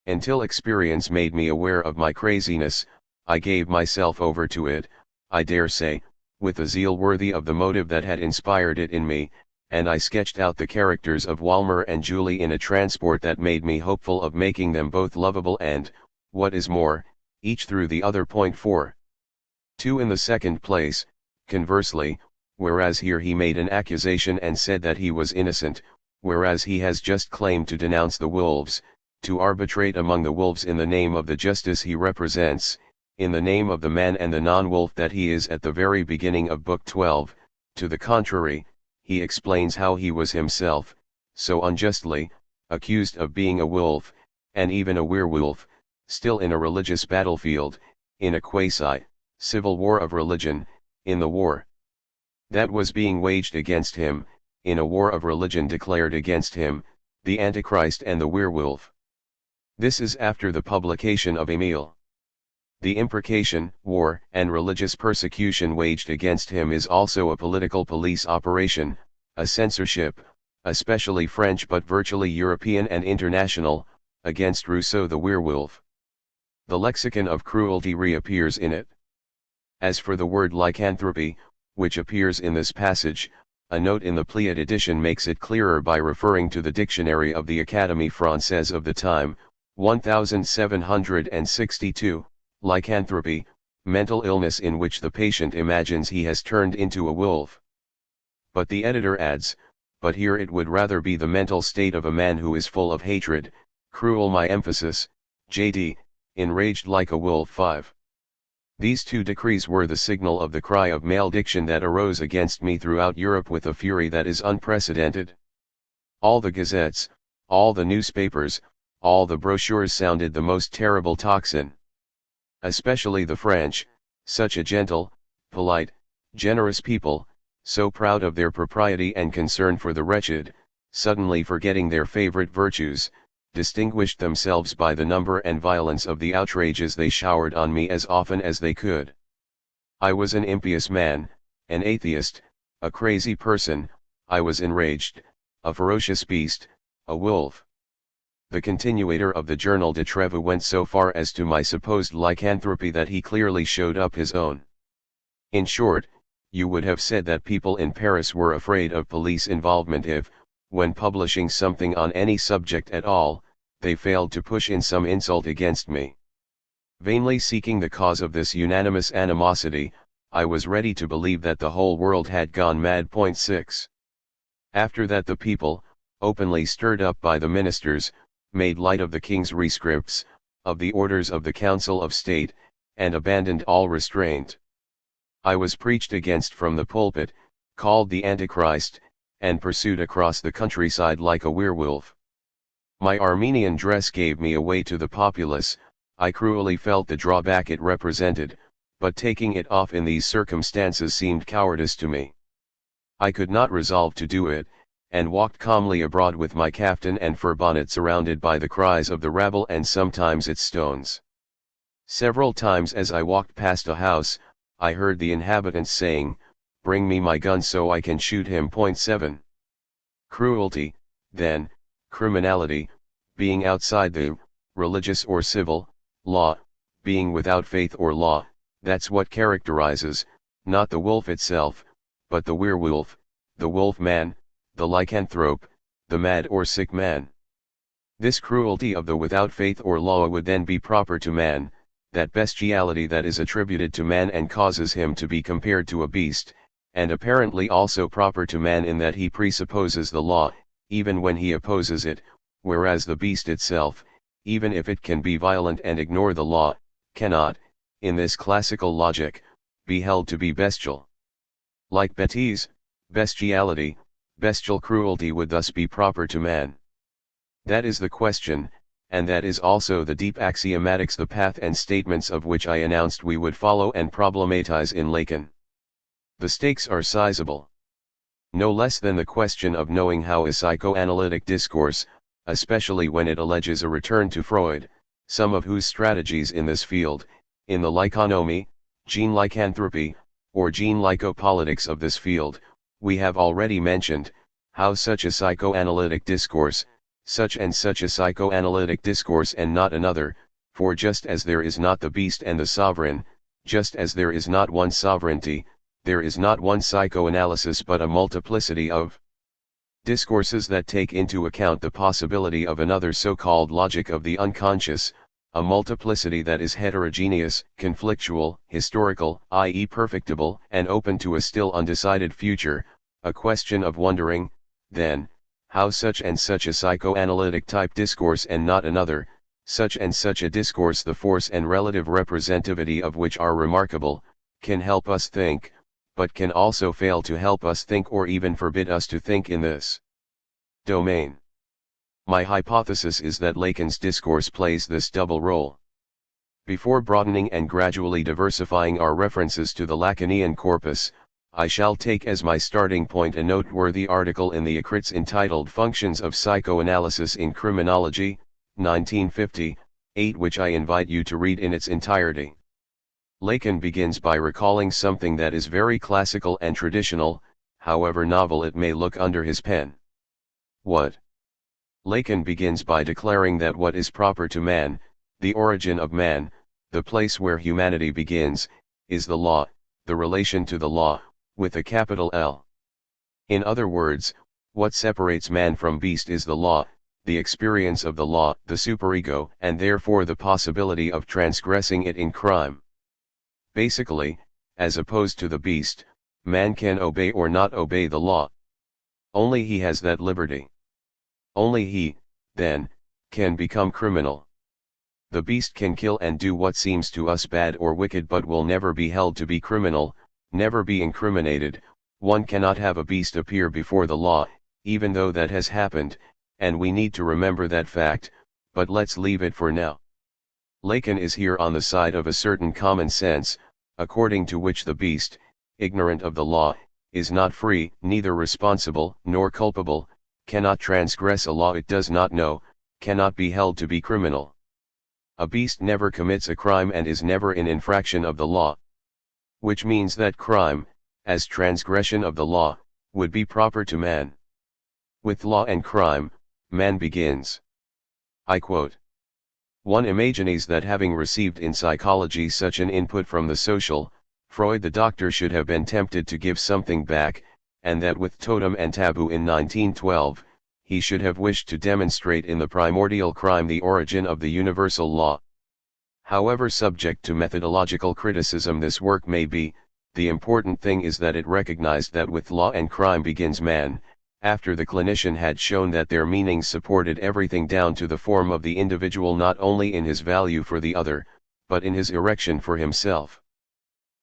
S1: Until experience made me aware of my craziness, I gave myself over to it, I dare say, with a zeal worthy of the motive that had inspired it in me, and I sketched out the characters of Walmer and Julie in a transport that made me hopeful of making them both lovable and, what is more, each through the other point for. 2. In the second place, conversely, whereas here he made an accusation and said that he was innocent, whereas he has just claimed to denounce the wolves, to arbitrate among the wolves in the name of the justice he represents, in the name of the man and the non-wolf that he is at the very beginning of Book 12, to the contrary, he explains how he was himself, so unjustly, accused of being a wolf, and even a werewolf, still in a religious battlefield, in a quasi-civil war of religion, in the war that was being waged against him, in a war of religion declared against him, the Antichrist and the werewolf. This is after the publication of Emile. The imprecation, war, and religious persecution waged against him is also a political police operation, a censorship, especially French but virtually European and international, against Rousseau the werewolf. The lexicon of cruelty reappears in it. As for the word lycanthropy, which appears in this passage, a note in the Pliant edition makes it clearer by referring to the dictionary of the Académie Française of the time, 1762, lycanthropy, mental illness in which the patient imagines he has turned into a wolf. But the editor adds, but here it would rather be the mental state of a man who is full of hatred, cruel, my emphasis, JD, enraged like a wolf. 5. These two decrees were the signal of the cry of malediction that arose against me throughout Europe with a fury that is unprecedented. All the gazettes, all the newspapers, all the brochures sounded the most terrible tocsin. Especially the French, such a gentle, polite, generous people, so proud of their propriety and concern for the wretched, suddenly forgetting their favorite virtues, distinguished themselves by the number and violence of the outrages they showered on me as often as they could. I was an impious man, an atheist, a crazy person, I was enraged, a ferocious beast, a wolf. The continuator of the Journal de Trevoux went so far as to my supposed lycanthropy that he clearly showed up his own. In short, you would have said that people in Paris were afraid of police involvement if, when publishing something on any subject at all, they failed to push in some insult against me. Vainly seeking the cause of this unanimous animosity, I was ready to believe that the whole world had gone mad. 6. After that the people, openly stirred up by the ministers, made light of the king's rescripts, of the orders of the Council of State, and abandoned all restraint. I was preached against from the pulpit, called the Antichrist, and pursued across the countryside like a werewolf. My Armenian dress gave me away to the populace, I cruelly felt the drawback it represented, but taking it off in these circumstances seemed cowardice to me. I could not resolve to do it, and walked calmly abroad with my caftan and fur bonnet surrounded by the cries of the rabble and sometimes its stones. Several times as I walked past a house, I heard the inhabitants saying, "Bring me my gun so I can shoot him." 7. Cruelty, then, criminality, being outside the religious or civil law, being without faith or law, that's what characterizes, not the wolf itself, but the werewolf, the wolf-man, the lycanthrope, the mad or sick man. This cruelty of the without faith or law would then be proper to man, that bestiality that is attributed to man and causes him to be compared to a beast, and apparently also proper to man in that he presupposes the law, even when he opposes it, whereas the beast itself, even if it can be violent and ignore the law, cannot, in this classical logic, be held to be bestial. Like bêtise, bestiality, bestial cruelty would thus be proper to man. That is the question, and that is also the deep axiomatics, the path and statements of which I announced we would follow and problematize in Lacan. The stakes are sizable. No less than the question of knowing how a psychoanalytic discourse, especially when it alleges a return to Freud, some of whose strategies in this field, in the lyconomy, gene lycanthropy, or gene lycopolitics of this field, we have already mentioned, how such a psychoanalytic discourse, such and such a psychoanalytic discourse and not another, for just as there is not the beast and the sovereign, just as there is not one sovereignty, there is not one psychoanalysis but a multiplicity of discourses that take into account the possibility of another so-called logic of the unconscious, a multiplicity that is heterogeneous, conflictual, historical, i.e. perfectible, and open to a still undecided future, a question of wondering, then, how such and such a psychoanalytic type discourse and not another, such and such a discourse the force and relative representativity of which are remarkable, can help us think, but can also fail to help us think or even forbid us to think in this domain. My hypothesis is that Lacan's discourse plays this double role. Before broadening and gradually diversifying our references to the Lacanian corpus, I shall take as my starting point a noteworthy article in the Écrits entitled Functions of Psychoanalysis in Criminology, 1958, which I invite you to read in its entirety. Lacan begins by recalling something that is very classical and traditional, however novel it may look under his pen. What? Lacan begins by declaring that what is proper to man, the origin of man, the place where humanity begins, is the law, the relation to the law, with a capital L. In other words, what separates man from beast is the law, the experience of the law, the superego, and therefore the possibility of transgressing it in crime. Basically, as opposed to the beast, man can obey or not obey the law. Only he has that liberty. Only he, then, can become criminal. The beast can kill and do what seems to us bad or wicked but will never be held to be criminal, never be incriminated. One cannot have a beast appear before the law, even though that has happened, and we need to remember that fact, but let's leave it for now. Lacan is here on the side of a certain common sense, according to which the beast, ignorant of the law, is not free, neither responsible, nor culpable, cannot transgress a law it does not know, cannot be held to be criminal. A beast never commits a crime and is never in infraction of the law. Which means that crime, as transgression of the law, would be proper to man. With law and crime, man begins. I quote. One imagines that having received in psychology such an input from the social, Freud the doctor should have been tempted to give something back, and that with Totem and Taboo in 1912, he should have wished to demonstrate in the primordial crime the origin of the universal law. However subject to methodological criticism this work may be, the important thing is that it recognized that with law and crime begins man, after the clinician had shown that their meanings supported everything down to the form of the individual not only in his value for the other, but in his erection for himself.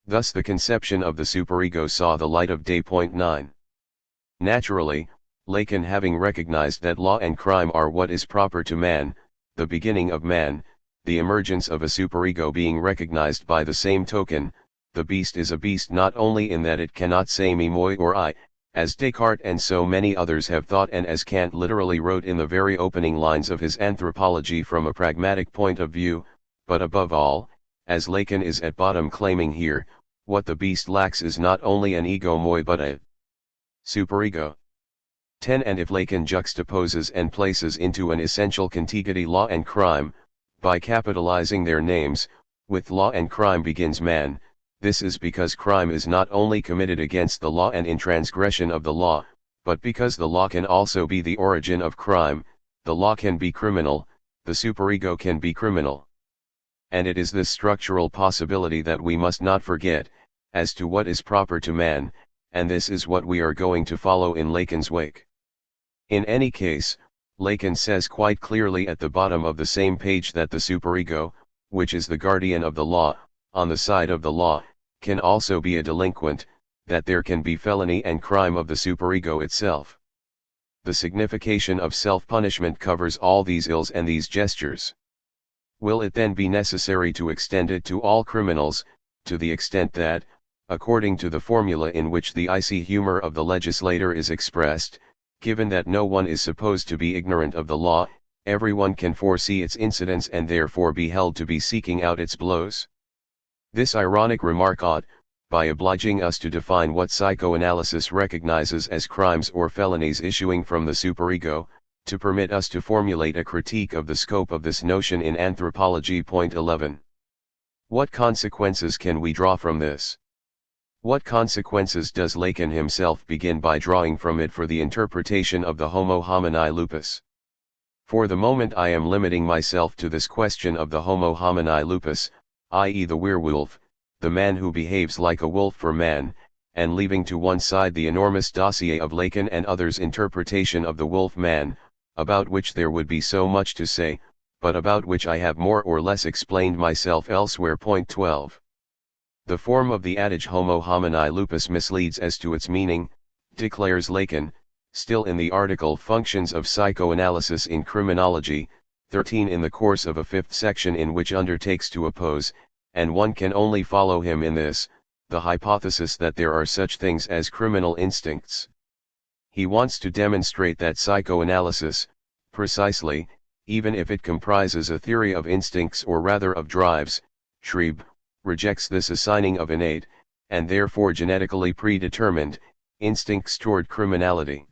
S1: Thus the conception of the superego saw the light of day. 9. Naturally, Lacan having recognized that law and crime are what is proper to man, the beginning of man, the emergence of a superego being recognized by the same token, the beast is a beast not only in that it cannot say me, moi or I, as Descartes and so many others have thought and as Kant literally wrote in the very opening lines of his Anthropology from a pragmatic point of view, but above all, as Lacan is at bottom claiming here, what the beast lacks is not only an ego moi but a superego. 10. And if Lacan juxtaposes and places into an essential contiguity law and crime, by capitalizing their names, with law and crime begins man, this is because crime is not only committed against the law and in transgression of the law, but because the law can also be the origin of crime, the law can be criminal, the superego can be criminal. And it is this structural possibility that we must not forget, as to what is proper to man, and this is what we are going to follow in Lacan's wake. In any case, Lacan says quite clearly at the bottom of the same page that the superego, which is the guardian of the law, on the side of the law, can also be a delinquent, that there can be felony and crime of the superego itself. The signification of self-punishment covers all these ills and these gestures. Will it then be necessary to extend it to all criminals, to the extent that, according to the formula in which the icy humor of the legislator is expressed, given that no one is supposed to be ignorant of the law, everyone can foresee its incidents and therefore be held to be seeking out its blows? This ironic remark ought, by obliging us to define what psychoanalysis recognizes as crimes or felonies issuing from the superego, to permit us to formulate a critique of the scope of this notion in Anthropology. 11. What consequences can we draw from this? What consequences does Lacan himself begin by drawing from it for the interpretation of the homo homini lupus? For the moment I am limiting myself to this question of the homo homini lupus, i.e. the werewolf, the man who behaves like a wolf for man, and leaving to one side the enormous dossier of Lacan and others' interpretation of the wolf man, about which there would be so much to say, but about which I have more or less explained myself elsewhere. 12. The form of the adage homo homini lupus misleads as to its meaning, declares Lacan, still in the article Functions of Psychoanalysis in Criminology, 13 in the course of a fifth section in which undertakes to oppose, and one can only follow him in this, the hypothesis that there are such things as criminal instincts. He wants to demonstrate that psychoanalysis, precisely, even if it comprises a theory of instincts or rather of drives, Trieb, rejects this assigning of innate, and therefore genetically predetermined, instincts toward criminality.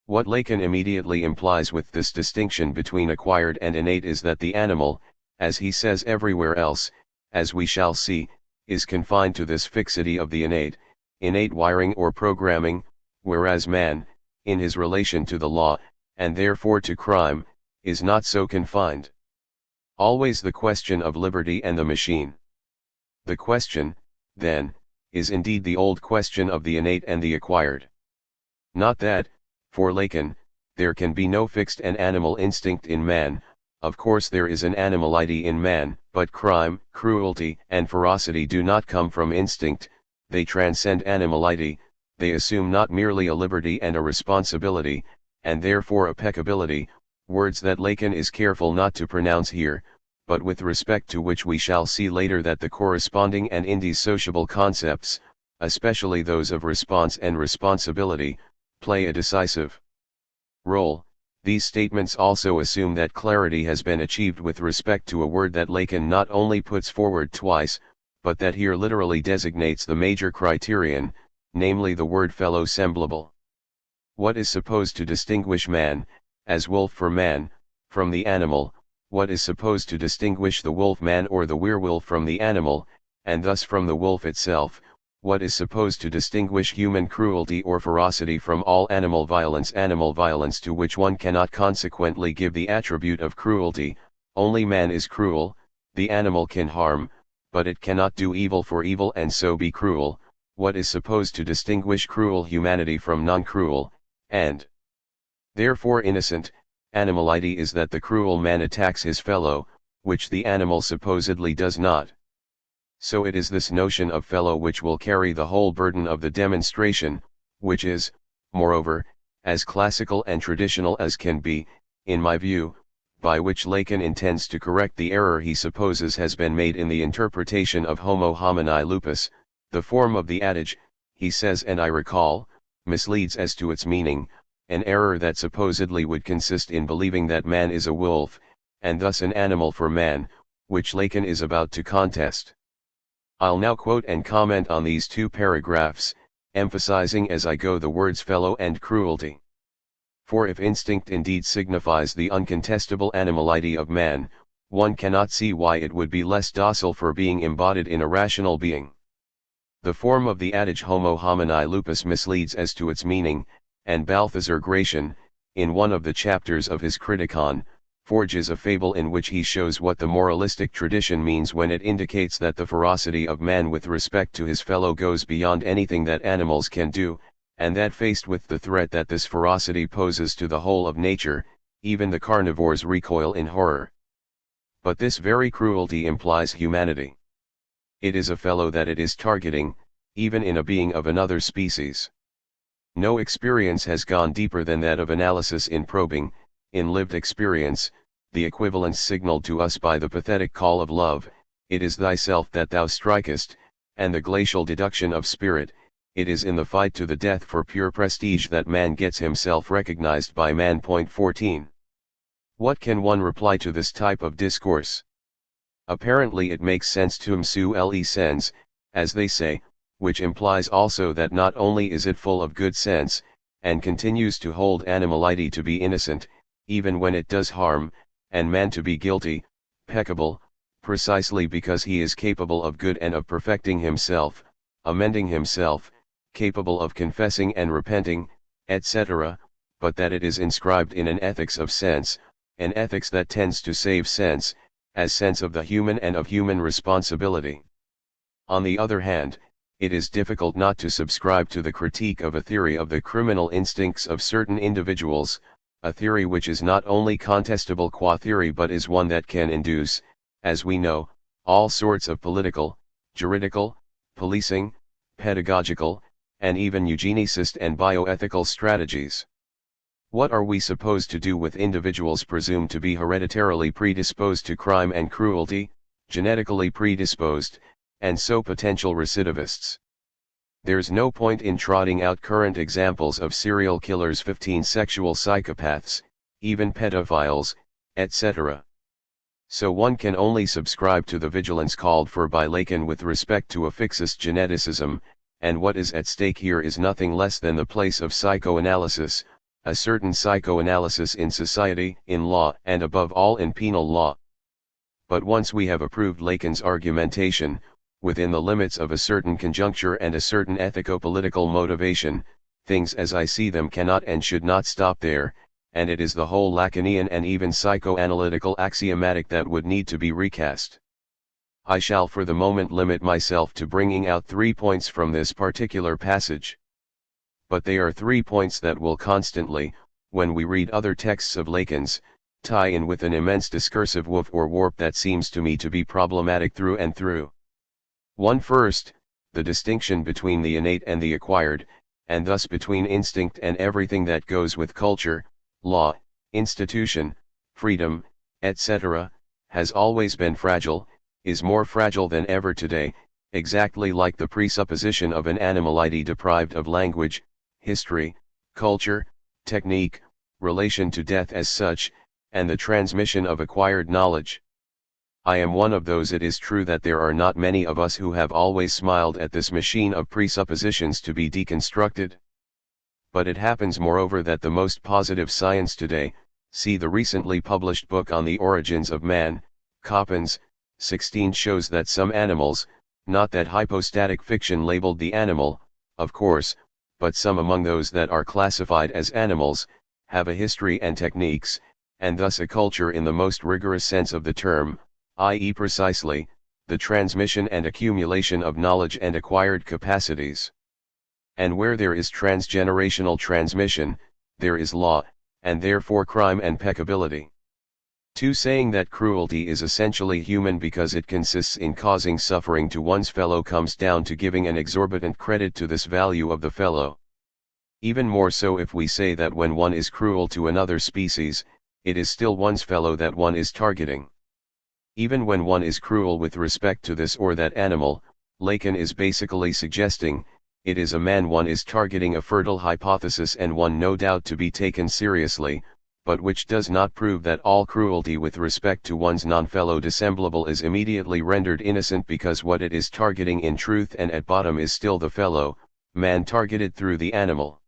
S1: What Lacan immediately implies with this distinction between acquired and innate is that the animal, as he says everywhere else, as we shall see, is confined to this fixity of the innate wiring or programming, whereas man, in his relation to the law, and therefore to crime, is not so confined. Always the question of liberty and the machine. The question, then, is indeed the old question of the innate and the acquired. Not that, for Lacan, there can be no fixed and animal instinct in man, Of course there is an animality in man, but crime, cruelty, and ferocity do not come from instinct, they transcend animality, they assume not merely a liberty and a responsibility, and therefore a peccability, words that Lacan is careful not to pronounce here, but with respect to which we shall see later that the corresponding and indissociable concepts, especially those of response and responsibility, play a decisive role. These statements also assume that clarity has been achieved with respect to a word that Lacan not only puts forward twice, but that here literally designates the major criterion, namely the word fellow semblable. What is supposed to distinguish man, as wolf for man, from the animal, what is supposed to distinguish the wolf man or the werewolf from the animal, and thus from the wolf itself, what is supposed to distinguish human cruelty or ferocity from all animal violence to which one cannot consequently give the attribute of cruelty, only man is cruel, the animal can harm, but it cannot do evil for evil and so be cruel, what is supposed to distinguish cruel humanity from non-cruel, and therefore innocent, animality is that the cruel man attacks his fellow, which the animal supposedly does not. So it is this notion of fellow which will carry the whole burden of the demonstration, which is, moreover, as classical and traditional as can be, in my view, by which Lacan intends to correct the error he supposes has been made in the interpretation of homo homini lupus, the form of the adage, he says and I recall, misleads as to its meaning, an error that supposedly would consist in believing that man is a wolf, and thus an animal for man, which Lacan is about to contest. I'll now quote and comment on these two paragraphs, emphasizing as I go the words fellow and cruelty. For if instinct indeed signifies the uncontestable animality of man, one cannot see why it would be less docile for being embodied in a rational being. The form of the adage homo homini lupus misleads as to its meaning, and Balthazar Gracian, in one of the chapters of his Criticon, forges a fable in which he shows what the moralistic tradition means when it indicates that the ferocity of man with respect to his fellow goes beyond anything that animals can do, and that faced with the threat that this ferocity poses to the whole of nature, even the carnivores recoil in horror. But this very cruelty implies humanity. It is a fellow that it is targeting, even in a being of another species. No experience has gone deeper than that of analysis in probing, in lived experience, the equivalence signaled to us by the pathetic call of love, it is thyself that thou strikest, and the glacial deduction of spirit, it is in the fight to the death for pure prestige that man gets himself recognized by man. 14. What can one reply to this type of discourse? Apparently it makes sense to le sens, as they say, which implies also that not only is it full of good sense, and continues to hold animality to be innocent, even when it does harm, and man to be guilty, peccable, precisely because he is capable of good and of perfecting himself, amending himself, capable of confessing and repenting, etc., but that it is inscribed in an ethics of sense, an ethics that tends to save sense, as sense of the human and of human responsibility. On the other hand, it is difficult not to subscribe to the critique of a theory of the criminal instincts of certain individuals, a theory which is not only contestable qua theory but is one that can induce, as we know, all sorts of political, juridical, policing, pedagogical, and even eugenicist and bioethical strategies. What are we supposed to do with individuals presumed to be hereditarily predisposed to crime and cruelty, genetically predisposed, and so potential recidivists? There's no point in trotting out current examples of serial killers, 15 sexual psychopaths, even pedophiles, etc. So one can only subscribe to the vigilance called for by Lacan with respect to a fixist geneticism, and what is at stake here is nothing less than the place of psychoanalysis, a certain psychoanalysis in society, in law, and above all in penal law. But once we have approved Lacan's argumentation, within the limits of a certain conjuncture and a certain ethico-political motivation, things as I see them cannot and should not stop there, and it is the whole Lacanian and even psychoanalytical axiomatic that would need to be recast. I shall for the moment limit myself to bringing out 3 points from this particular passage. But they are 3 points that will constantly, when we read other texts of Lacan's, tie in with an immense discursive woof or warp that seems to me to be problematic through and through. One first, the distinction between the innate and the acquired, and thus between instinct and everything that goes with culture, law, institution, freedom, etc., has always been fragile, is more fragile than ever today, exactly like the presupposition of an animality deprived of language, history, culture, technique, relation to death as such, and the transmission of acquired knowledge. I am one of those. It is true that there are not many of us who have always smiled at this machine of presuppositions to be deconstructed. But it happens moreover that the most positive science today, see the recently published book on the origins of man, Coppens, 16, shows that some animals, not that hypostatic fiction labeled the animal, of course, but some among those that are classified as animals, have a history and techniques, and thus a culture in the most rigorous sense of the term, i.e. precisely, the transmission and accumulation of knowledge and acquired capacities. And where there is transgenerational transmission, there is law, and therefore crime and peccability. 2. Saying that cruelty is essentially human because it consists in causing suffering to one's fellow comes down to giving an exorbitant credit to this value of the fellow. Even more so if we say that when one is cruel to another species, it is still one's fellow that one is targeting. Even when one is cruel with respect to this or that animal, Lacan is basically suggesting, it is a man one is targeting, a fertile hypothesis and one no doubt to be taken seriously, but which does not prove that all cruelty with respect to one's non-fellow dissemblable is immediately rendered innocent, because what it is targeting in truth and at bottom is still the fellow, man targeted through the animal.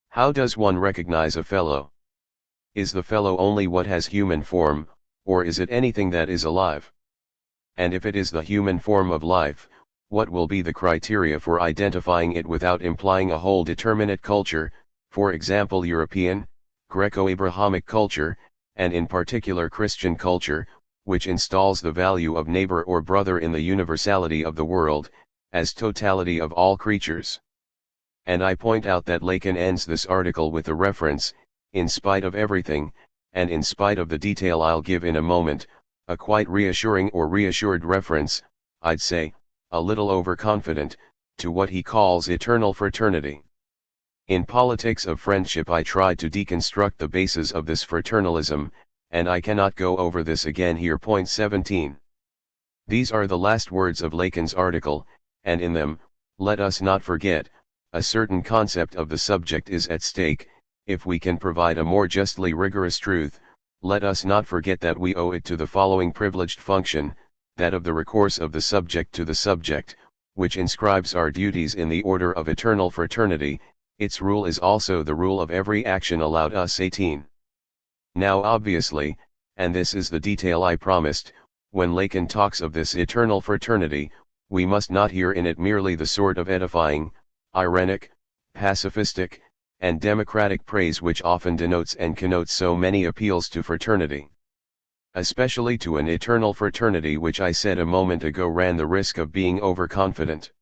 S1: How does one recognize a fellow? Is the fellow only what has human form, or is it anything that is alive? And if it is the human form of life, what will be the criteria for identifying it without implying a whole determinate culture, for example European, Greco-Abrahamic culture, and in particular Christian culture, which installs the value of neighbor or brother in the universality of the world, as totality of all creatures? And I point out that Lacan ends this article with a reference, in spite of everything, and in spite of the detail I'll give in a moment, a quite reassuring or reassured reference, I'd say, a little overconfident, to what he calls eternal fraternity. In Politics of Friendship I tried to deconstruct the bases of this fraternalism, and I cannot go over this again here. Point 17. These are the last words of Lacan's article, and in them, let us not forget, a certain concept of the subject is at stake. If we can provide a more justly rigorous truth, let us not forget that we owe it to the following privileged function, that of the recourse of the subject to the subject, which inscribes our duties in the order of eternal fraternity. Its rule is also the rule of every action allowed us. 18. Now obviously, and this is the detail I promised, when Lacan talks of this eternal fraternity, we must not hear in it merely the sort of edifying, ironic, pacifistic, and democratic praise which often denotes and connotes so many appeals to fraternity. Especially to an eternal fraternity which I said a moment ago ran the risk of being overconfident.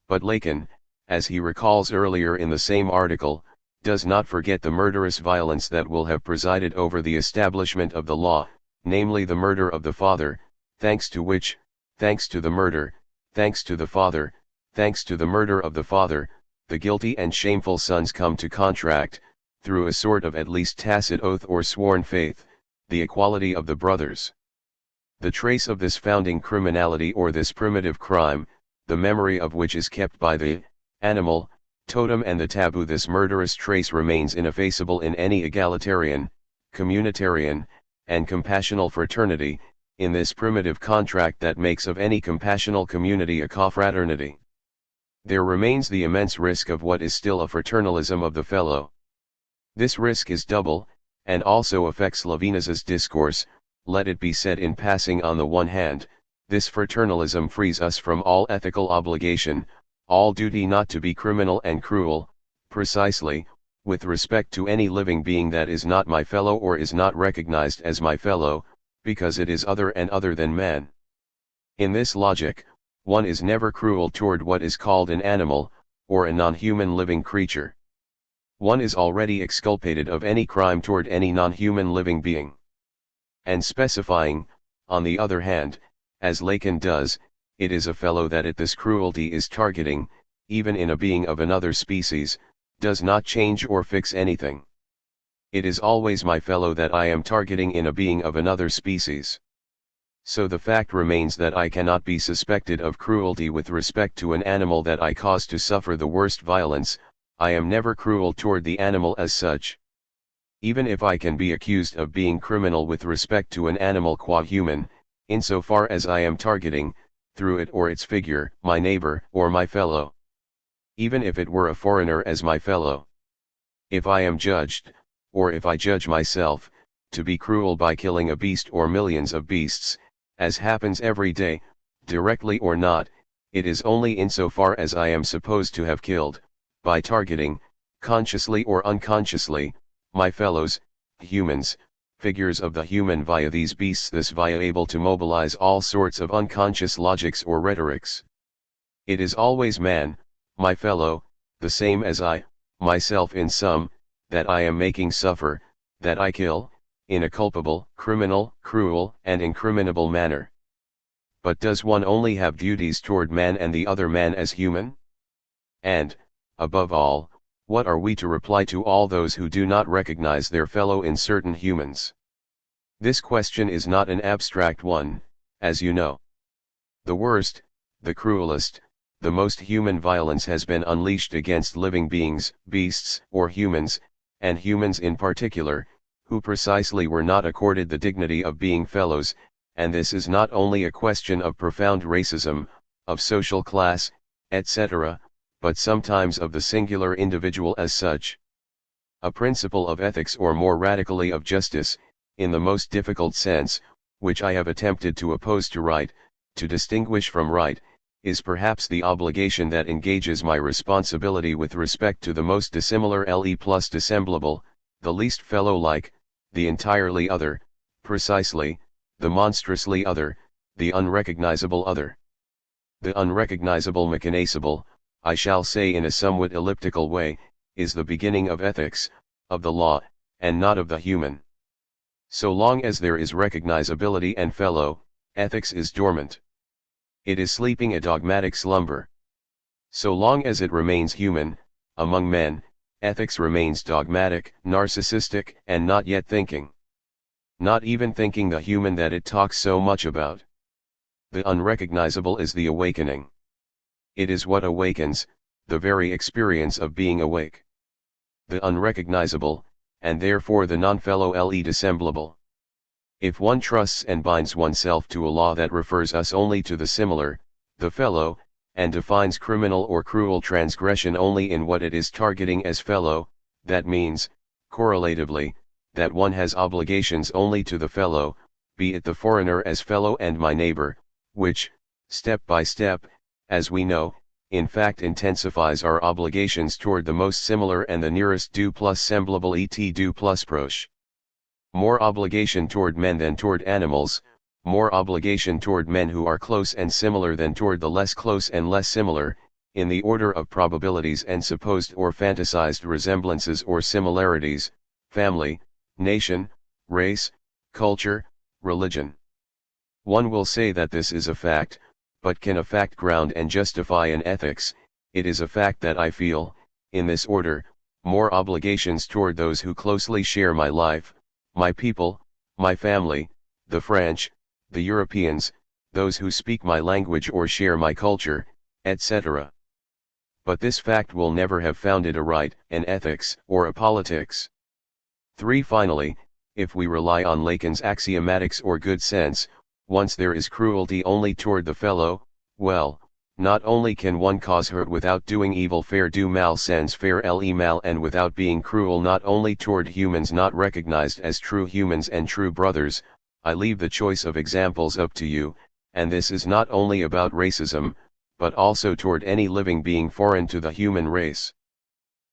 S1: But Lacan, as he recalls earlier in the same article, does not forget the murderous violence that will have presided over the establishment of the law, namely the murder of the father, thanks to which, thanks to the murder, thanks to the father, thanks to the murder of the father, the guilty and shameful sons come to contract, through a sort of at least tacit oath or sworn faith, the equality of the brothers. The trace of this founding criminality or this primitive crime, the memory of which is kept by the animal, totem and the taboo, this murderous trace remains ineffaceable in any egalitarian, communitarian, and compassional fraternity, in this primitive contract that makes of any compassional community a confraternity. There remains the immense risk of what is still a fraternalism of the fellow. This risk is double, and also affects Levinas's discourse. Let it be said in passing, on the one hand, this fraternalism frees us from all ethical obligation, all duty not to be criminal and cruel, precisely, with respect to any living being that is not my fellow or is not recognized as my fellow, because it is other and other than man. In this logic, one is never cruel toward what is called an animal, or a non-human living creature. One is already exculpated of any crime toward any non-human living being. and specifying, on the other hand, as Lacan does, it is a fellow that it this cruelty is targeting, even in a being of another species, does not change or fix anything. It is always my fellow that I am targeting in a being of another species. So the fact remains that I cannot be suspected of cruelty with respect to an animal that I cause to suffer the worst violence. I am never cruel toward the animal as such. Even if I can be accused of being criminal with respect to an animal qua human, insofar as I am targeting, through it or its figure, my neighbor or my fellow. Even if it were a foreigner as my fellow. If I am judged, or if I judge myself, to be cruel by killing a beast or millions of beasts, as happens every day, directly or not, it is only insofar as I am supposed to have killed, by targeting, consciously or unconsciously, my fellows, humans, figures of the human via these beasts, this via able to mobilize all sorts of unconscious logics or rhetorics. It is always man, my fellow, the same as I, myself in sum, that I am making suffer, that I kill, in a culpable, criminal, cruel, and incriminable manner. But does one only have duties toward man and the other man as human? And, above all, what are we to reply to all those who do not recognize their fellow in certain humans? This question is not an abstract one, as you know. The worst, the cruelest, the most human violence has been unleashed against living beings, beasts, or humans, and humans in particular, who precisely were not accorded the dignity of being fellows, and this is not only a question of profound racism, of social class, etc., but sometimes of the singular individual as such. A principle of ethics, or more radically of justice, in the most difficult sense, which I have attempted to oppose to right, to distinguish from right, is perhaps the obligation that engages my responsibility with respect to the most dissimilar le plus dissemblable, the least fellow-like, the entirely other, precisely, the monstrously other, the unrecognizable other. The unrecognizable mechanizable, I shall say in a somewhat elliptical way, is the beginning of ethics, of the law, and not of the human. So long as there is recognizability and fellow, ethics is dormant. It is sleeping a dogmatic slumber. So long as it remains human, among men, ethics remains dogmatic, narcissistic, and not yet thinking. Not even thinking the human that it talks so much about. The unrecognizable is the awakening. It is what awakens, the very experience of being awake. The unrecognizable, and therefore the non-fellow le dissemblable. If one trusts and binds oneself to a law that refers us only to the similar, the fellow, and defines criminal or cruel transgression only in what it is targeting as fellow, that means, correlatively, that one has obligations only to the fellow, be it the foreigner as fellow and my neighbor, which, step by step, as we know, in fact intensifies our obligations toward the most similar and the nearest du plus semblable et du plus proche. More obligation toward men than toward animals, more obligation toward men who are close and similar than toward the less close and less similar, in the order of probabilities and supposed or fantasized resemblances or similarities, family, nation, race, culture, religion. One will say that this is a fact, but can a fact ground and justify an ethics? It is a fact that I feel, in this order, more obligations toward those who closely share my life, my people, my family, the French, the Europeans, those who speak my language or share my culture, etc. But this fact will never have founded a right, an ethics, or a politics. 3. Finally, if we rely on Lacan's axiomatics or good sense, once there is cruelty only toward the fellow, well, not only can one cause hurt without doing evil, faire du mal sans faire le mal, and without being cruel not only toward humans not recognized as true humans and true brothers, I leave the choice of examples up to you, and this is not only about racism, but also toward any living being foreign to the human race.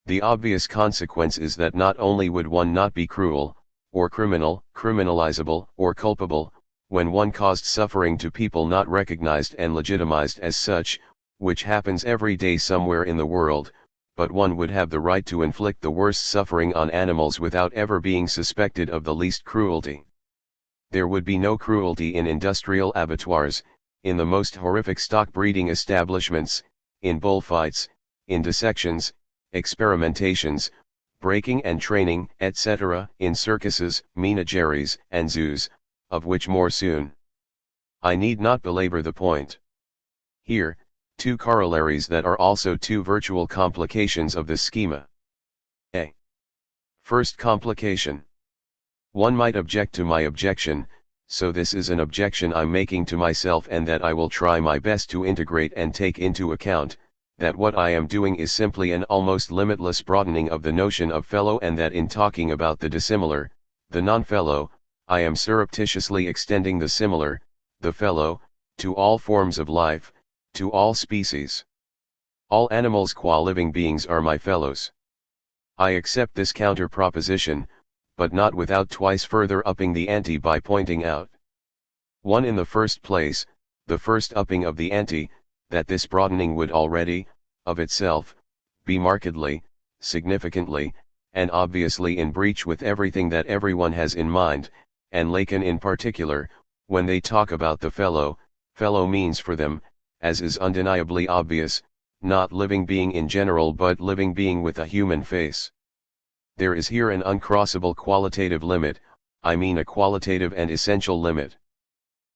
S1: The obvious consequence is that not only would one not be cruel, or criminal, criminalizable, or culpable, when one caused suffering to people not recognized and legitimized as such, which happens every day somewhere in the world, but one would have the right to inflict the worst suffering on animals without ever being suspected of the least cruelty. There would be no cruelty in industrial abattoirs, in the most horrific stock breeding establishments, in bullfights, in dissections, experimentations, breaking and training, etc., in circuses, menageries, and zoos, of which more soon. I need not belabor the point. Here, two corollaries that are also two virtual complications of this schema. A. First complication. One might object to my objection, so this is an objection I'm making to myself and that I will try my best to integrate and take into account, that what I am doing is simply an almost limitless broadening of the notion of fellow, and that in talking about the dissimilar, the non-fellow, I am surreptitiously extending the similar, the fellow, to all forms of life, to all species. All animals qua living beings are my fellows. I accept this counter proposition, but not without twice further upping the ante by pointing out. 1. In the first place, the first upping of the ante, that this broadening would already, of itself, be markedly, significantly, and obviously in breach with everything that everyone has in mind, and Lacan in particular, when they talk about the fellow. Fellow means for them, as is undeniably obvious, not living being in general but living being with a human face. There is here an uncrossable qualitative limit, I mean a qualitative and essential limit.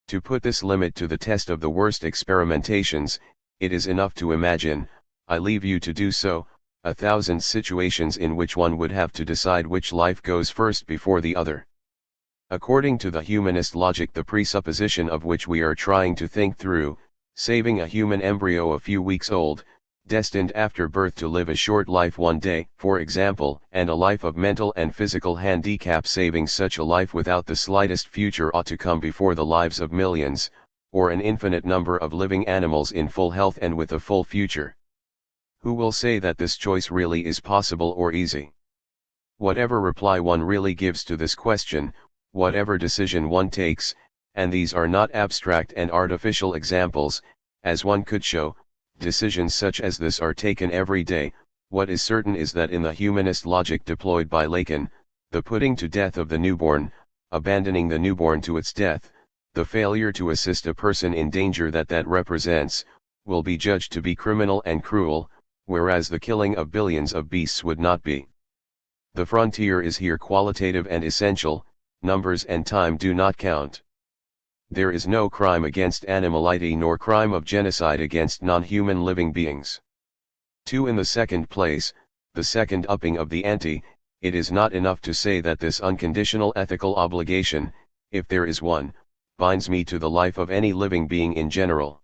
S1: To put this limit to the test of the worst experimentations, it is enough to imagine, I leave you to do so, 1,000 situations in which one would have to decide which life goes first before the other. According to the humanist logic, the presupposition of which we are trying to think through, saving a human embryo a few weeks old, destined after birth to live a short life one day, for example, and a life of mental and physical handicap, saving such a life without the slightest future, ought to come before the lives of millions, or an infinite number of living animals in full health and with a full future. Who will say that this choice really is possible or easy? Whatever reply one really gives to this question, whatever decision one takes, and these are not abstract and artificial examples, as one could show, decisions such as this are taken every day, what is certain is that in the humanist logic deployed by Lacan, the putting to death of the newborn, abandoning the newborn to its death, the failure to assist a person in danger that represents, will be judged to be criminal and cruel, whereas the killing of billions of beasts would not be. The frontier is here qualitative and essential, numbers and time do not count. There is no crime against animality nor crime of genocide against non-human living beings. 2. In the second place, the second upping of the ante, it is not enough to say that this unconditional ethical obligation, if there is one, binds me to the life of any living being in general.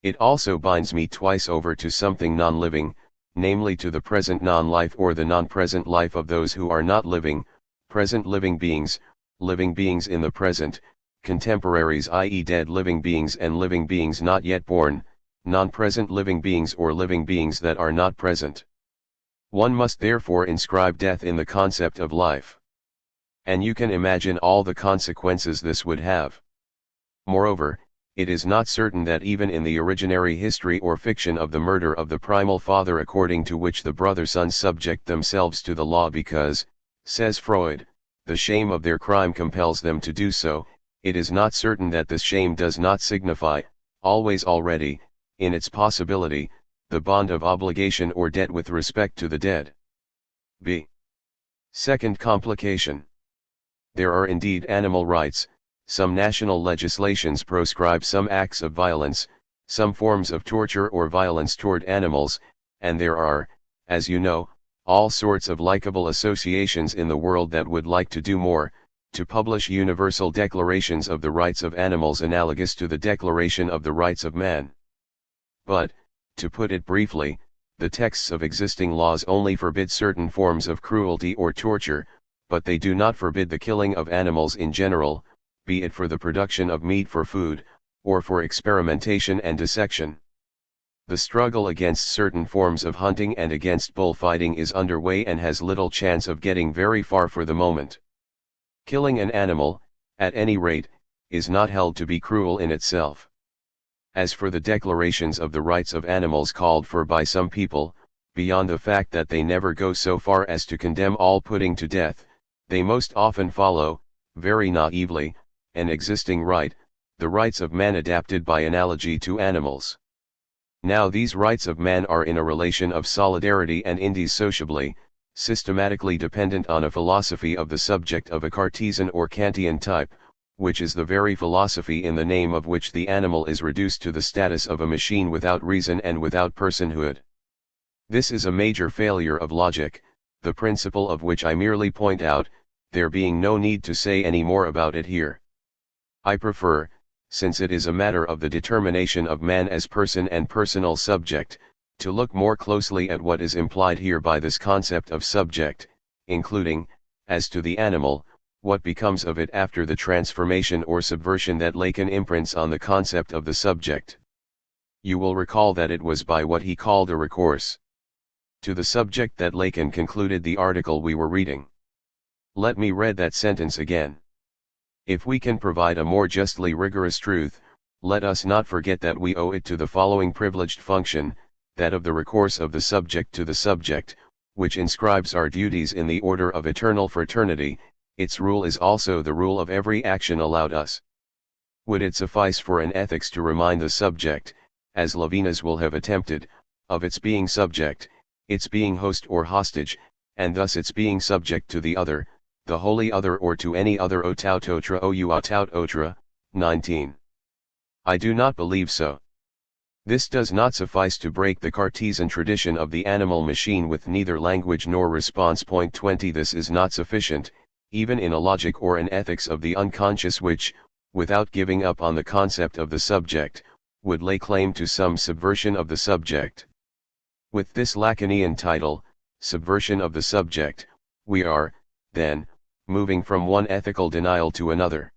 S1: It also binds me twice over to something non-living, namely to the present non-life or the non-present life of those who are not living, present living beings in the present, contemporaries, i.e. dead living beings and living beings not yet born, non-present living beings or living beings that are not present. One must therefore inscribe death in the concept of life. And you can imagine all the consequences this would have. Moreover, it is not certain that even in the originary history or fiction of the murder of the primal father, according to which the brother-sons subject themselves to the law because, says Freud, the shame of their crime compels them to do so, it is not certain that this shame does not signify, always already, in its possibility, the bond of obligation or debt with respect to the dead. B. Second complication. There are indeed animal rights, some national legislations proscribe some acts of violence, some forms of torture or violence toward animals, and there are, as you know, all sorts of likable associations in the world that would like to do more, to publish universal declarations of the rights of animals analogous to the Declaration of the Rights of Man. But, to put it briefly, the texts of existing laws only forbid certain forms of cruelty or torture, but they do not forbid the killing of animals in general, be it for the production of meat for food, or for experimentation and dissection. The struggle against certain forms of hunting and against bullfighting is underway and has little chance of getting very far for the moment. Killing an animal, at any rate, is not held to be cruel in itself. As for the declarations of the rights of animals called for by some people, beyond the fact that they never go so far as to condemn all putting to death, they most often follow, very naively, an existing right, the rights of man adapted by analogy to animals. Now these rights of man are in a relation of solidarity and indissociably, systematically dependent on a philosophy of the subject of a Cartesian or Kantian type, which is the very philosophy in the name of which the animal is reduced to the status of a machine without reason and without personhood. This is a major failure of logic, the principle of which I merely point out, there being no need to say any more about it here. I prefer, since it is a matter of the determination of man as person and personal subject, to look more closely at what is implied here by this concept of subject, including, as to the animal, what becomes of it after the transformation or subversion that Lacan imprints on the concept of the subject. You will recall that it was by what he called a recourse to the subject that Lacan concluded the article we were reading. Let me read that sentence again. If we can provide a more justly rigorous truth, let us not forget that we owe it to the following privileged function, that of the recourse of the subject to the subject, which inscribes our duties in the order of eternal fraternity. Its rule is also the rule of every action allowed us. Would it suffice for an ethics to remind the subject, as Levinas will have attempted, of its being subject, its being host or hostage, and thus its being subject to the other, the wholly other, or to any other otautotra otra, 19. I do not believe so. This does not suffice to break the Cartesian tradition of the animal machine with neither language nor response. 20. This is not sufficient, even in a logic or an ethics of the unconscious which, without giving up on the concept of the subject, would lay claim to some subversion of the subject. With this Lacanian title, subversion of the subject, we are, then, moving from one ethical denial to another.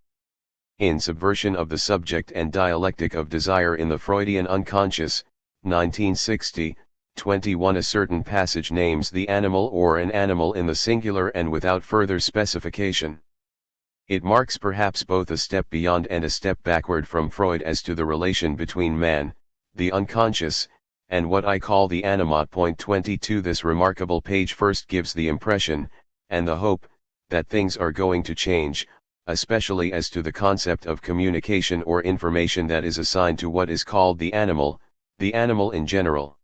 S1: In Subversion of the Subject and Dialectic of Desire in the Freudian Unconscious, 1960, 21, a certain passage names the animal or an animal in the singular and without further specification. It marks perhaps both a step beyond and a step backward from Freud as to the relation between man, the unconscious, and what I call the animate. 22. This remarkable page first gives the impression, and the hope, that things are going to change, especially as to the concept of communication or information that is assigned to what is called the animal in general.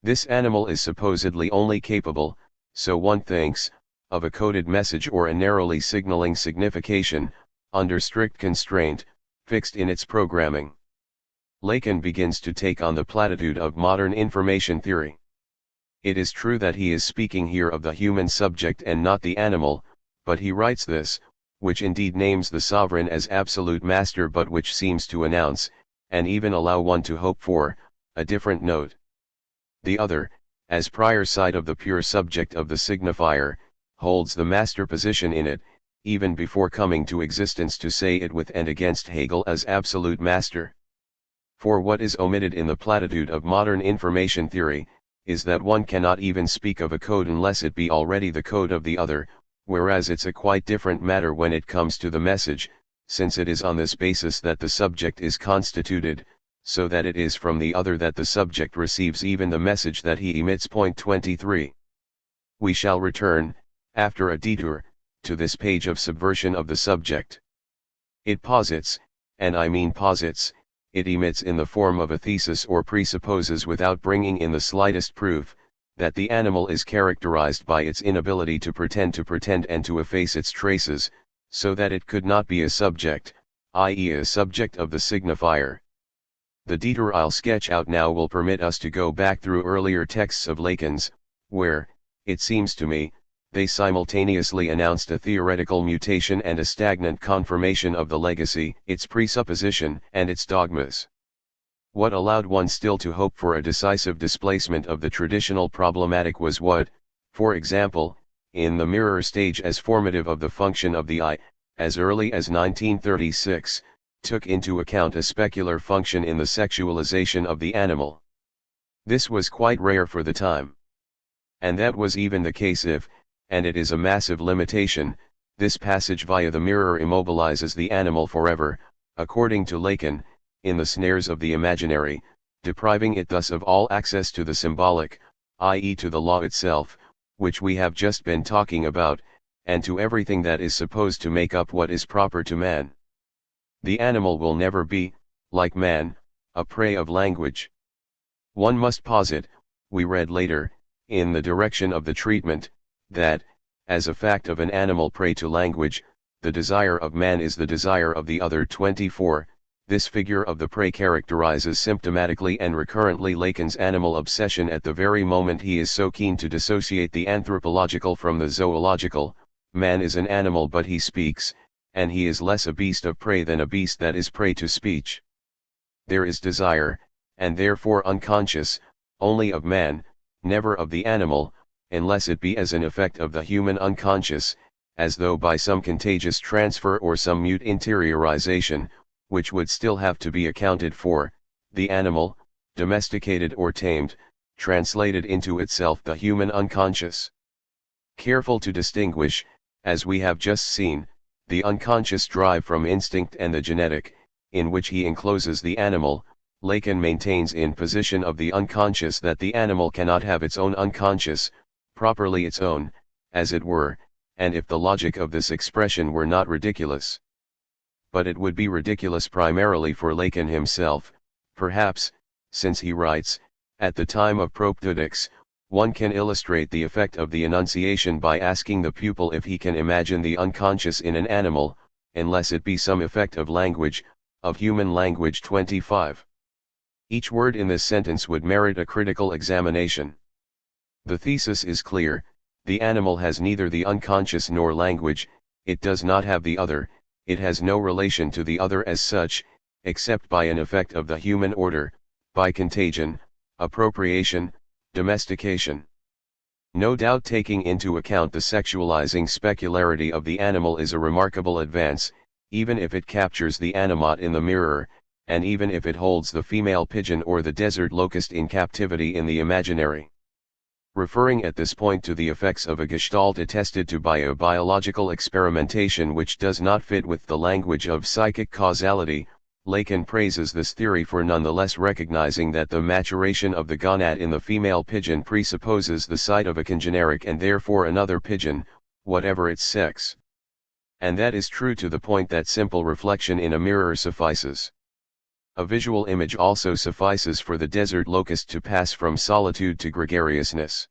S1: This animal is supposedly only capable, so one thinks, of a coded message or a narrowly signaling signification, under strict constraint, fixed in its programming. Lacan begins to take on the platitude of modern information theory. It is true that he is speaking here of the human subject and not the animal, but he writes this, which indeed names the sovereign as absolute master, but which seems to announce, and even allow one to hope for, a different note. The other, as prior side of the pure subject of the signifier, holds the master position in it, even before coming to existence to say it with and against Hegel as absolute master. For what is omitted in the platitude of modern information theory, is that one cannot even speak of a code unless it be already the code of the other, whereas it's a quite different matter when it comes to the message, since it is on this basis that the subject is constituted, so that it is from the other that the subject receives even the message that he emits. 23. We shall return, after a detour, to this page of subversion of the subject. It posits, and I mean posits, it emits in the form of a thesis or presupposes without bringing in the slightest proof, that the animal is characterized by its inability to pretend and to efface its traces, so that it could not be a subject, i.e. a subject of the signifier. The detour I'll sketch out now will permit us to go back through earlier texts of Lacan's, where, it seems to me, they simultaneously announced a theoretical mutation and a stagnant confirmation of the legacy, its presupposition and its dogmas. What allowed one still to hope for a decisive displacement of the traditional problematic was what, for example, in the mirror stage as formative of the function of the I, as early as 1936, took into account a specular function in the sexualization of the animal. This was quite rare for the time. And that was even the case if, and it is a massive limitation, this passage via the mirror immobilizes the animal forever, according to Lacan, in the snares of the imaginary, depriving it thus of all access to the symbolic, i.e. to the law itself, which we have just been talking about, and to everything that is supposed to make up what is proper to man. The animal will never be, like man, a prey of language. One must posit, we read later, in the direction of the treatment, that, as a fact of an animal prey to language, the desire of man is the desire of the other. 24. This figure of the prey characterizes symptomatically and recurrently Lacan's animal obsession at the very moment he is so keen to dissociate the anthropological from the zoological. Man is an animal but he speaks, and he is less a beast of prey than a beast that is prey to speech. There is desire, and therefore unconscious, only of man, never of the animal, unless it be as an effect of the human unconscious, as though by some contagious transfer or some mute interiorization, which would still have to be accounted for, the animal, domesticated or tamed, translated into itself the human unconscious. Careful to distinguish, as we have just seen, the unconscious drive from instinct and the genetic, in which he encloses the animal, Lacan maintains in position of the unconscious that the animal cannot have its own unconscious, properly its own, as it were, and if the logic of this expression were not ridiculous. But it would be ridiculous primarily for Lacan himself, perhaps, since he writes, at the time of proptotics, one can illustrate the effect of the enunciation by asking the pupil if he can imagine the unconscious in an animal, unless it be some effect of language, of human language. 25. Each word in this sentence would merit a critical examination. The thesis is clear: the animal has neither the unconscious nor language, it does not have the other, it has no relation to the other as such, except by an effect of the human order, by contagion, appropriation, domestication. No doubt taking into account the sexualizing specularity of the animal is a remarkable advance, even if it captures the animate in the mirror, and even if it holds the female pigeon or the desert locust in captivity in the imaginary. Referring at this point to the effects of a gestalt attested to by a biological experimentation which does not fit with the language of psychic causality, Lacan praises this theory for nonetheless recognizing that the maturation of the gonad in the female pigeon presupposes the sight of a congeneric and therefore another pigeon, whatever its sex. And that is true to the point that simple reflection in a mirror suffices. A visual image also suffices for the desert locust to pass from solitude to gregariousness.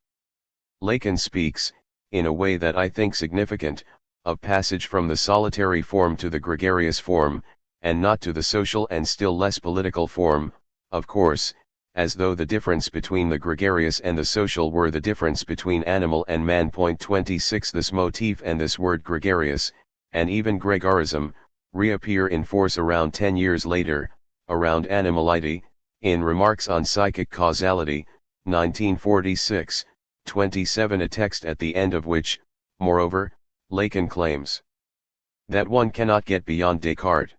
S1: Lacan speaks, in a way that I think significant, of passage from the solitary form to the gregarious form, and not to the social and still less political form, of course, as though the difference between the gregarious and the social were the difference between animal and man. 26. This motif and this word gregarious, and even gregarism, reappear in force around 10 years later, around animality, in Remarks on Psychic Causality, 1946, 27, a text at the end of which, moreover, Lacan claims that one cannot get beyond Descartes.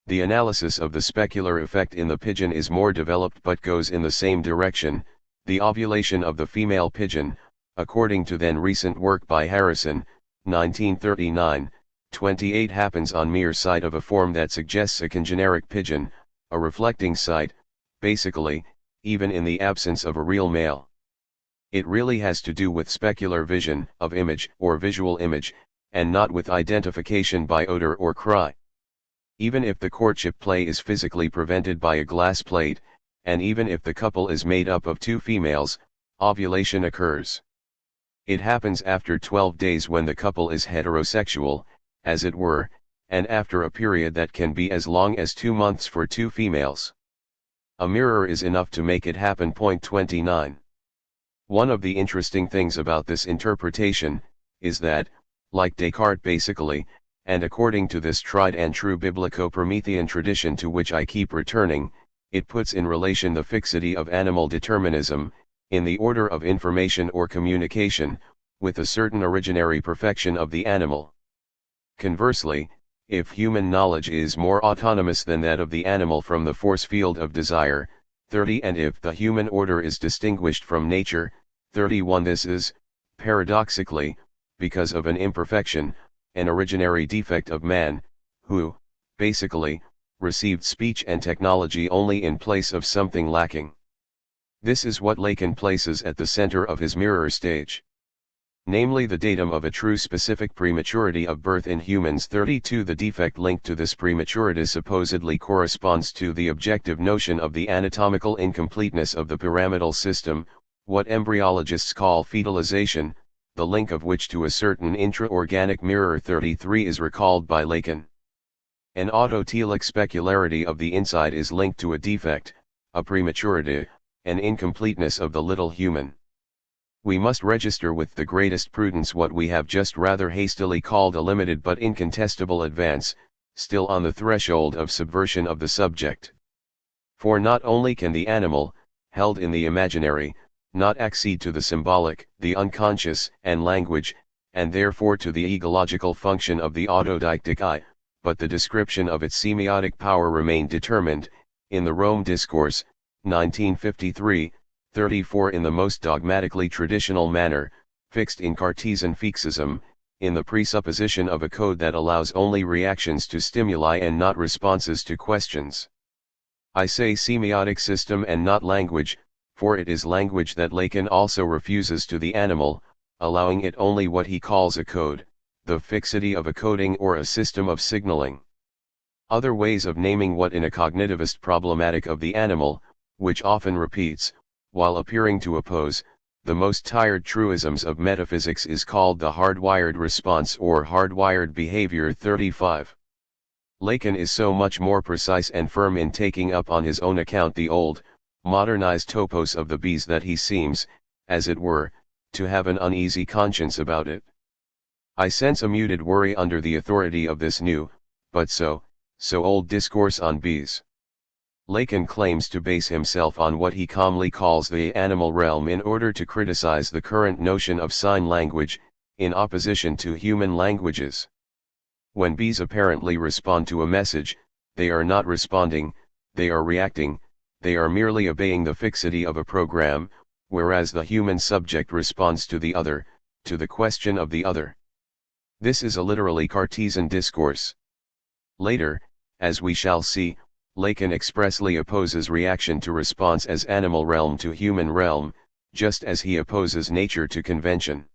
S1: The analysis of the specular effect in the pigeon is more developed but goes in the same direction. The ovulation of the female pigeon, according to then recent work by Harrison, 1939, 28, happens on mere sight of a form that suggests a congeneric pigeon, a reflecting sight, basically, even in the absence of a real male. It really has to do with specular vision of image or visual image, and not with identification by odor or cry. Even if the courtship play is physically prevented by a glass plate, and even if the couple is made up of two females, ovulation occurs. It happens after 12 days when the couple is heterosexual, as it were, and after a period that can be as long as 2 months for two females. A mirror is enough to make it happen. 29. One of the interesting things about this interpretation, is that, like Descartes basically, and according to this tried and true biblico-Promethean tradition to which I keep returning, it puts in relation the fixity of animal determinism, in the order of information or communication, with a certain originary perfection of the animal. Conversely, if human knowledge is more autonomous than that of the animal from the force field of desire, 30, and if the human order is distinguished from nature, 31, this is, paradoxically, because of an imperfection, an originary defect of man, who, basically, received speech and technology only in place of something lacking. This is what Lacan places at the center of his mirror stage. namely the datum of a true specific prematurity of birth in humans. 32. The defect linked to this prematurity supposedly corresponds to the objective notion of the anatomical incompleteness of the pyramidal system, what embryologists call fetalization, the link of which to a certain intra-organic mirror. 33 is recalled by Lacan. An autotelic specularity of the inside is linked to a defect, a prematurity, an incompleteness of the little human. We must register with the greatest prudence what we have just rather hastily called a limited but incontestable advance, still on the threshold of subversion of the subject. For not only can the animal, held in the imaginary, not accede to the symbolic, the unconscious, and language, and therefore to the ecological function of the autodictic I, but the description of its semiotic power remain determined, in the Rome Discourse, 1953, 34 in the most dogmatically traditional manner, fixed in Cartesian fixism, in the presupposition of a code that allows only reactions to stimuli and not responses to questions. I say semiotic system and not language, for it is language that Lacan also refuses to the animal, allowing it only what he calls a code, the fixity of a coding or a system of signaling. Other ways of naming what in a cognitivist problematic of the animal, which often repeats, while appearing to oppose, the most tired truisms of metaphysics is called the hardwired response or hardwired behavior. 35. Lacan is so much more precise and firm in taking up on his own account the old, modernized topos of the bees that he seems, as it were, to have an uneasy conscience about it. I sense a muted worry under the authority of this new, but so old discourse on bees. Lacan claims to base himself on what he calmly calls the animal realm in order to criticize the current notion of sign language, in opposition to human languages. When bees apparently respond to a message, they are not responding, they are reacting, they are merely obeying the fixity of a program, whereas the human subject responds to the other, to the question of the other. This is a literally Cartesian discourse. Later, as we shall see, Lacan expressly opposes reaction to response as animal realm to human realm, just as he opposes nature to convention.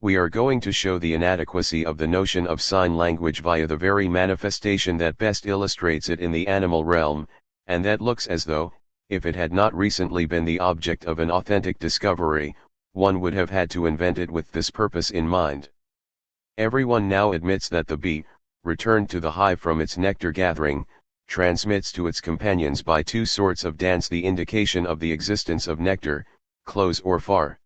S1: We are going to show the inadequacy of the notion of sign language via the very manifestation that best illustrates it in the animal realm, and that looks as though, if it had not recently been the object of an authentic discovery, one would have had to invent it with this purpose in mind. Everyone now admits that the bee, returned to the hive from its nectar gathering, transmits to its companions by two sorts of dance the indication of the existence of nectar, close or far.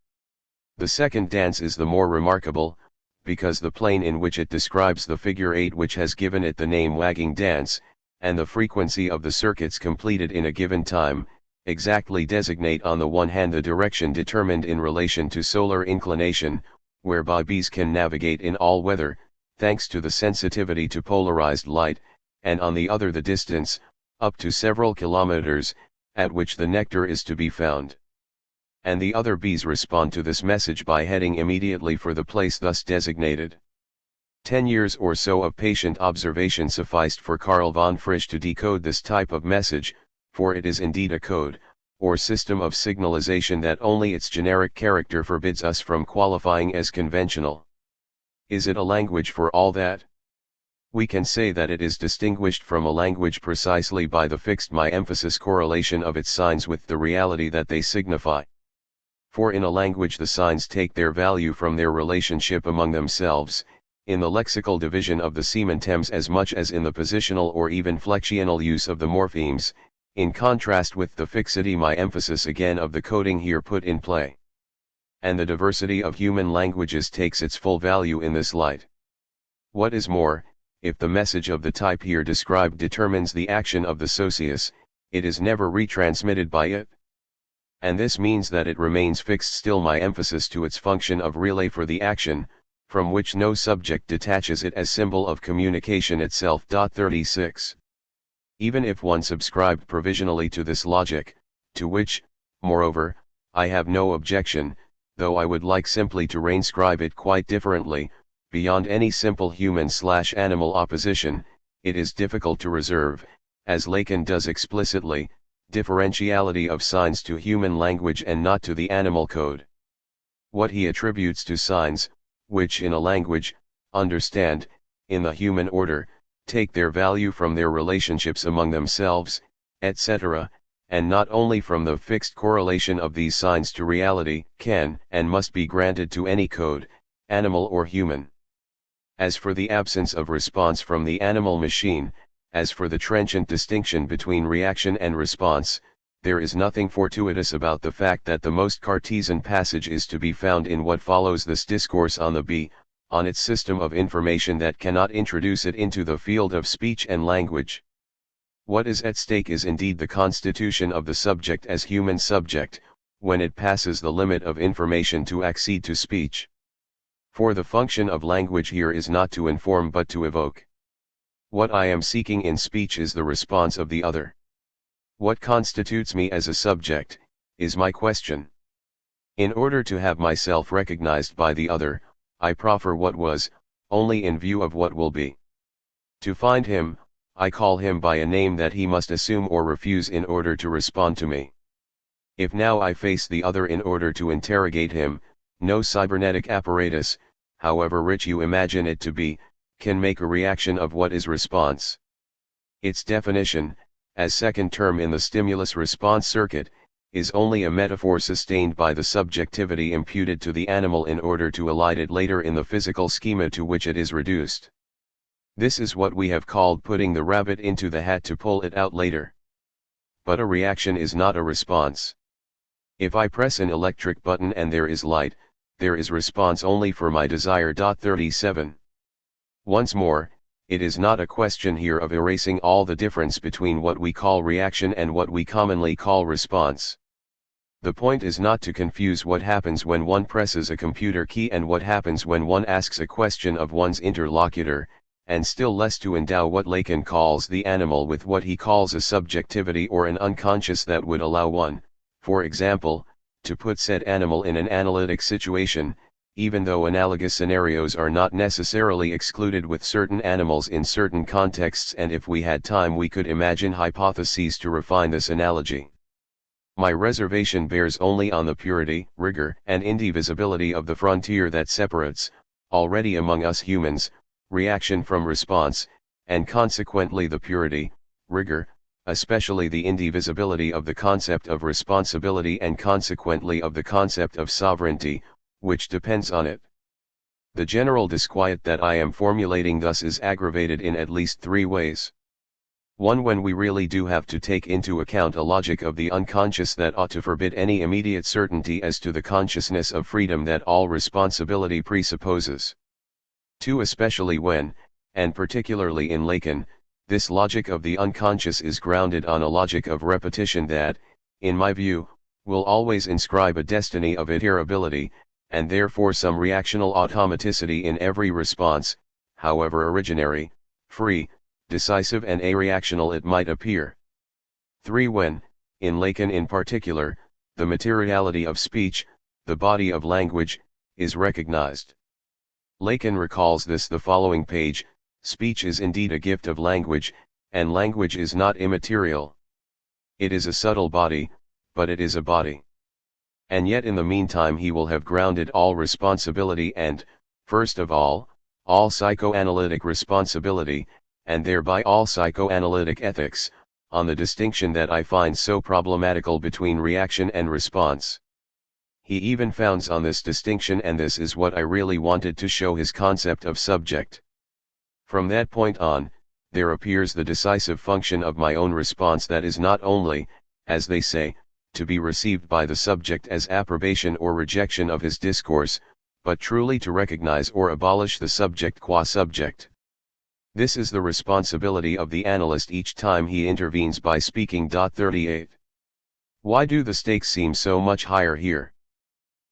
S1: The second dance is the more remarkable, because the plane in which it describes the figure 8 which has given it the name wagging dance, and the frequency of the circuits completed in a given time, exactly designate on the one hand the direction determined in relation to solar inclination, whereby bees can navigate in all weather, thanks to the sensitivity to polarized light, and on the other the distance, up to several kilometers, at which the nectar is to be found. And the other bees respond to this message by heading immediately for the place thus designated. 10 years or so of patient observation sufficed for Karl von Frisch to decode this type of message, for it is indeed a code, or system of signalization that only its generic character forbids us from qualifying as conventional. Is it a language for all that? We can say that it is distinguished from a language precisely by the fixed emphasis correlation of its signs with the reality that they signify. For in a language the signs take their value from their relationship among themselves, in the lexical division of the semantems as much as in the positional or even flexional use of the morphemes, in contrast with the fixity emphasis again of the coding here put in play. And the diversity of human languages takes its full value in this light. What is more, if the message of the type here described determines the action of the socius, it is never retransmitted by it. And this means that it remains fixed still emphasis to its function of relay for the action, from which no subject detaches it as symbol of communication itself. 36. Even if one subscribed provisionally to this logic, to which, moreover, I have no objection, though I would like simply to reinscribe it quite differently, beyond any simple human/animal opposition, it is difficult to reserve, as Lacan does explicitly, differentiality of signs to human language and not to the animal code. what he attributes to signs, which in a language, understand, in the human order, take their value from their relationships among themselves, etc., and not only from the fixed correlation of these signs to reality, can and must be granted to any code, animal or human. As for the absence of response from the animal machine, as for the trenchant distinction between reaction and response, there is nothing fortuitous about the fact that the most Cartesian passage is to be found in what follows this discourse on the bee, on its system of information that cannot introduce it into the field of speech and language. What is at stake is indeed the constitution of the subject as human subject, when it passes the limit of information to accede to speech. For the function of language here is not to inform but to evoke. What I am seeking in speech is the response of the other. What constitutes me as a subject, is my question. In order to have myself recognized by the other, I proffer what was, only in view of what will be. To find him, I call him by a name that he must assume or refuse in order to respond to me. If now I face the other in order to interrogate him, no cybernetic apparatus, however rich you imagine it to be, can make a reaction of what is response. Its definition, as second term in the stimulus-response circuit, is only a metaphor sustained by the subjectivity imputed to the animal in order to elide it later in the physical schema to which it is reduced. This is what we have called putting the rabbit into the hat to pull it out later. But a reaction is not a response. If I press an electric button and there is light, there is response only for my desire. 37. Once more, it is not a question here of erasing all the difference between what we call reaction and what we commonly call response. The point is not to confuse what happens when one presses a computer key and what happens when one asks a question of one's interlocutor, and still less to endow what Lacan calls the animal with what he calls a subjectivity or an unconscious that would allow one, for example, to put said animal in an analytic situation, even though analogous scenarios are not necessarily excluded with certain animals in certain contexts, and if we had time we could imagine hypotheses to refine this analogy. My reservation bears only on the purity, rigor, and indivisibility of the frontier that separates, already among us humans, reaction from response, and consequently the purity, rigor, especially the indivisibility of the concept of responsibility and consequently of the concept of sovereignty, which depends on it. The general disquiet that I am formulating thus is aggravated in at least three ways. 1. When we really do have to take into account a logic of the unconscious that ought to forbid any immediate certainty as to the consciousness of freedom that all responsibility presupposes. 2. Especially when, and particularly in Lacan, this logic of the unconscious is grounded on a logic of repetition that, in my view, will always inscribe a destiny of iterability, and therefore some reactional automaticity in every response, however originary, free, decisive and areactional it might appear. 3. When, in Lacan in particular, the materiality of speech, the body of language, is recognized. Lacan recalls this the following page: speech is indeed a gift of language, and language is not immaterial. It is a subtle body, but it is a body. And yet in the meantime he will have grounded all responsibility and, first of all psychoanalytic responsibility, and thereby all psychoanalytic ethics, on the distinction that I find so problematical between reaction and response. He even founds on this distinction, and this is what I really wanted to show, his concept of subject. From that point on, there appears the decisive function of my own response, that is not only, as they say, to be received by the subject as approbation or rejection of his discourse, but truly to recognize or abolish the subject qua subject. This is the responsibility of the analyst each time he intervenes by speaking. 38. Why do the stakes seem so much higher here?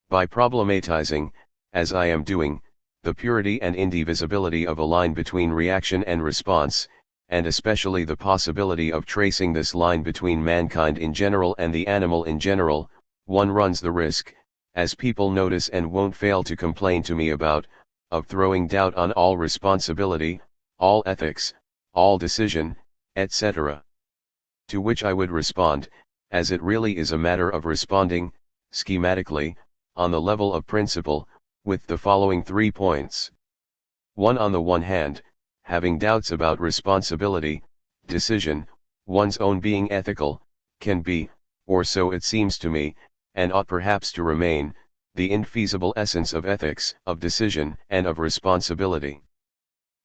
S1: By problematizing, as I am doing, the purity and indivisibility of a line between reaction and response, and especially the possibility of tracing this line between mankind in general and the animal in general, one runs the risk, as people notice and won't fail to complain to me about, of throwing doubt on all responsibility, all ethics, all decision, etc. To which I would respond, as it really is a matter of responding, schematically, on the level of principle, with the following 3 points. 1. On the one hand, having doubts about responsibility, decision, one's own being ethical, can be, or so it seems to me, and ought perhaps to remain, the infeasible essence of ethics, of decision, and of responsibility.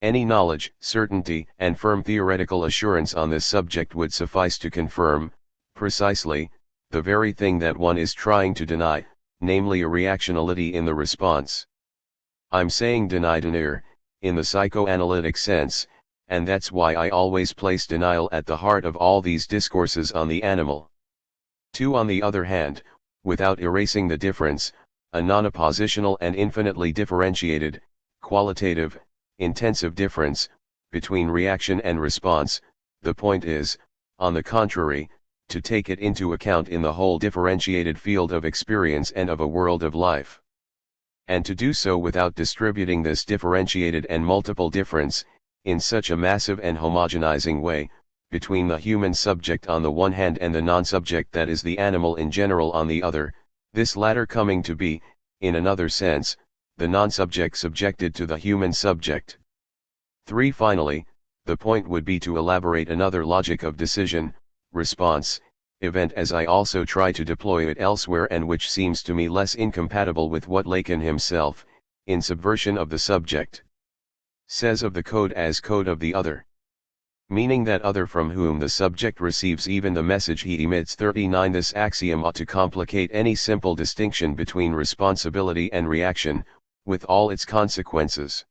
S1: Any knowledge, certainty, and firm theoretical assurance on this subject would suffice to confirm, precisely, the very thing that one is trying to deny, namely a reactionality in the response. I'm saying denier, in the psychoanalytic sense, and that's why I always place denial at the heart of all these discourses on the animal. 2. On the other hand, without erasing the difference, a non-oppositional and infinitely differentiated, qualitative, intensive difference, between reaction and response, the point is, on the contrary, to take it into account in the whole differentiated field of experience and of a world of life. And to do so without distributing this differentiated and multiple difference, in such a massive and homogenizing way, between the human subject on the one hand and the non-subject that is the animal in general on the other, this latter coming to be, in another sense, the non-subject subjected to the human subject. 3. Finally, the point would be to elaborate another logic of decision, response, event as I also try to deploy it elsewhere and which seems to me less incompatible with what Lacan himself, in Subversion of the Subject, says of the code as code of the other. Meaning that other from whom the subject receives even the message he emits. 39. This axiom ought to complicate any simple distinction between responsibility and reaction, with all its consequences.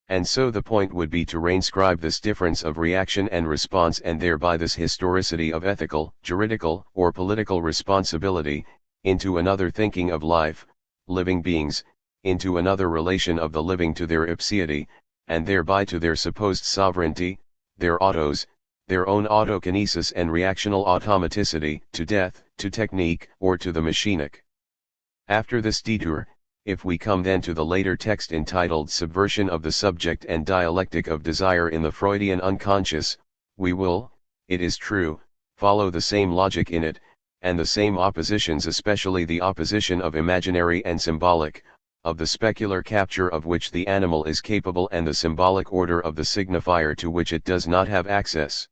S1: And so the point would be to reinscribe this difference of reaction and response and thereby this historicity of ethical, juridical, or political responsibility, into another thinking of life, living beings, into another relation of the living to their ipseity, and thereby to their supposed sovereignty, their autos, their own autokinesis and reactional automaticity, to death, to technique, or to the machinic. After this detour, if we come then to the later text entitled Subversion of the Subject and Dialectic of Desire in the Freudian Unconscious, we will, it is true, follow the same logic in it, and the same oppositions, especially the opposition of imaginary and symbolic, of the specular capture of which the animal is capable and the symbolic order of the signifier to which it does not have access.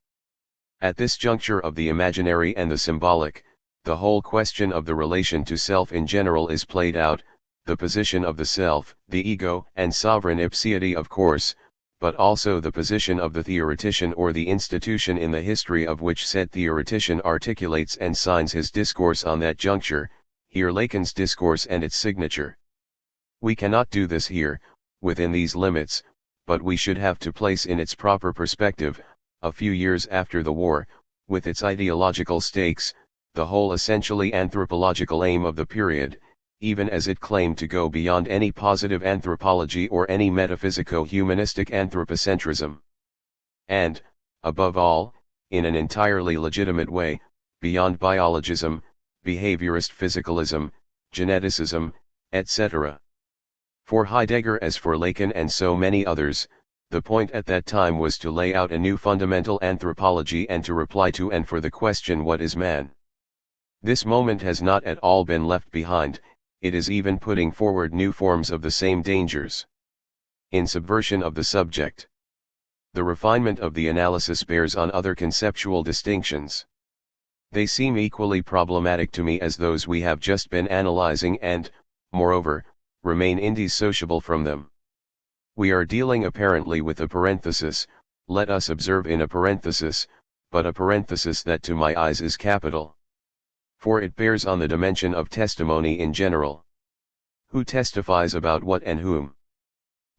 S1: At this juncture of the imaginary and the symbolic, the whole question of the relation to self in general is played out, the position of the self, the ego, and sovereign ipseity of course, but also the position of the theoretician or the institution in the history of which said theoretician articulates and signs his discourse on that juncture, here Lacan's discourse and its signature. We cannot do this here, within these limits, but we should have to place in its proper perspective, a few years after the war, with its ideological stakes, the whole essentially anthropological aim of the period, even as it claimed to go beyond any positive anthropology or any metaphysico-humanistic anthropocentrism. And, above all, in an entirely legitimate way, beyond biologism, behaviorist physicalism, geneticism, etc. For Heidegger as for Lacan and so many others, the point at that time was to lay out a new fundamental anthropology and to reply to and for the question what is man. This moment has not at all been left behind, it is even putting forward new forms of the same dangers. In Subversion of the Subject, the refinement of the analysis bears on other conceptual distinctions. They seem equally problematic to me as those we have just been analyzing and, moreover, remain indissociable from them. We are dealing apparently with a parenthesis, let us observe in a parenthesis, but a parenthesis that to my eyes is capital. For it bears on the dimension of testimony in general. Who testifies about what and whom?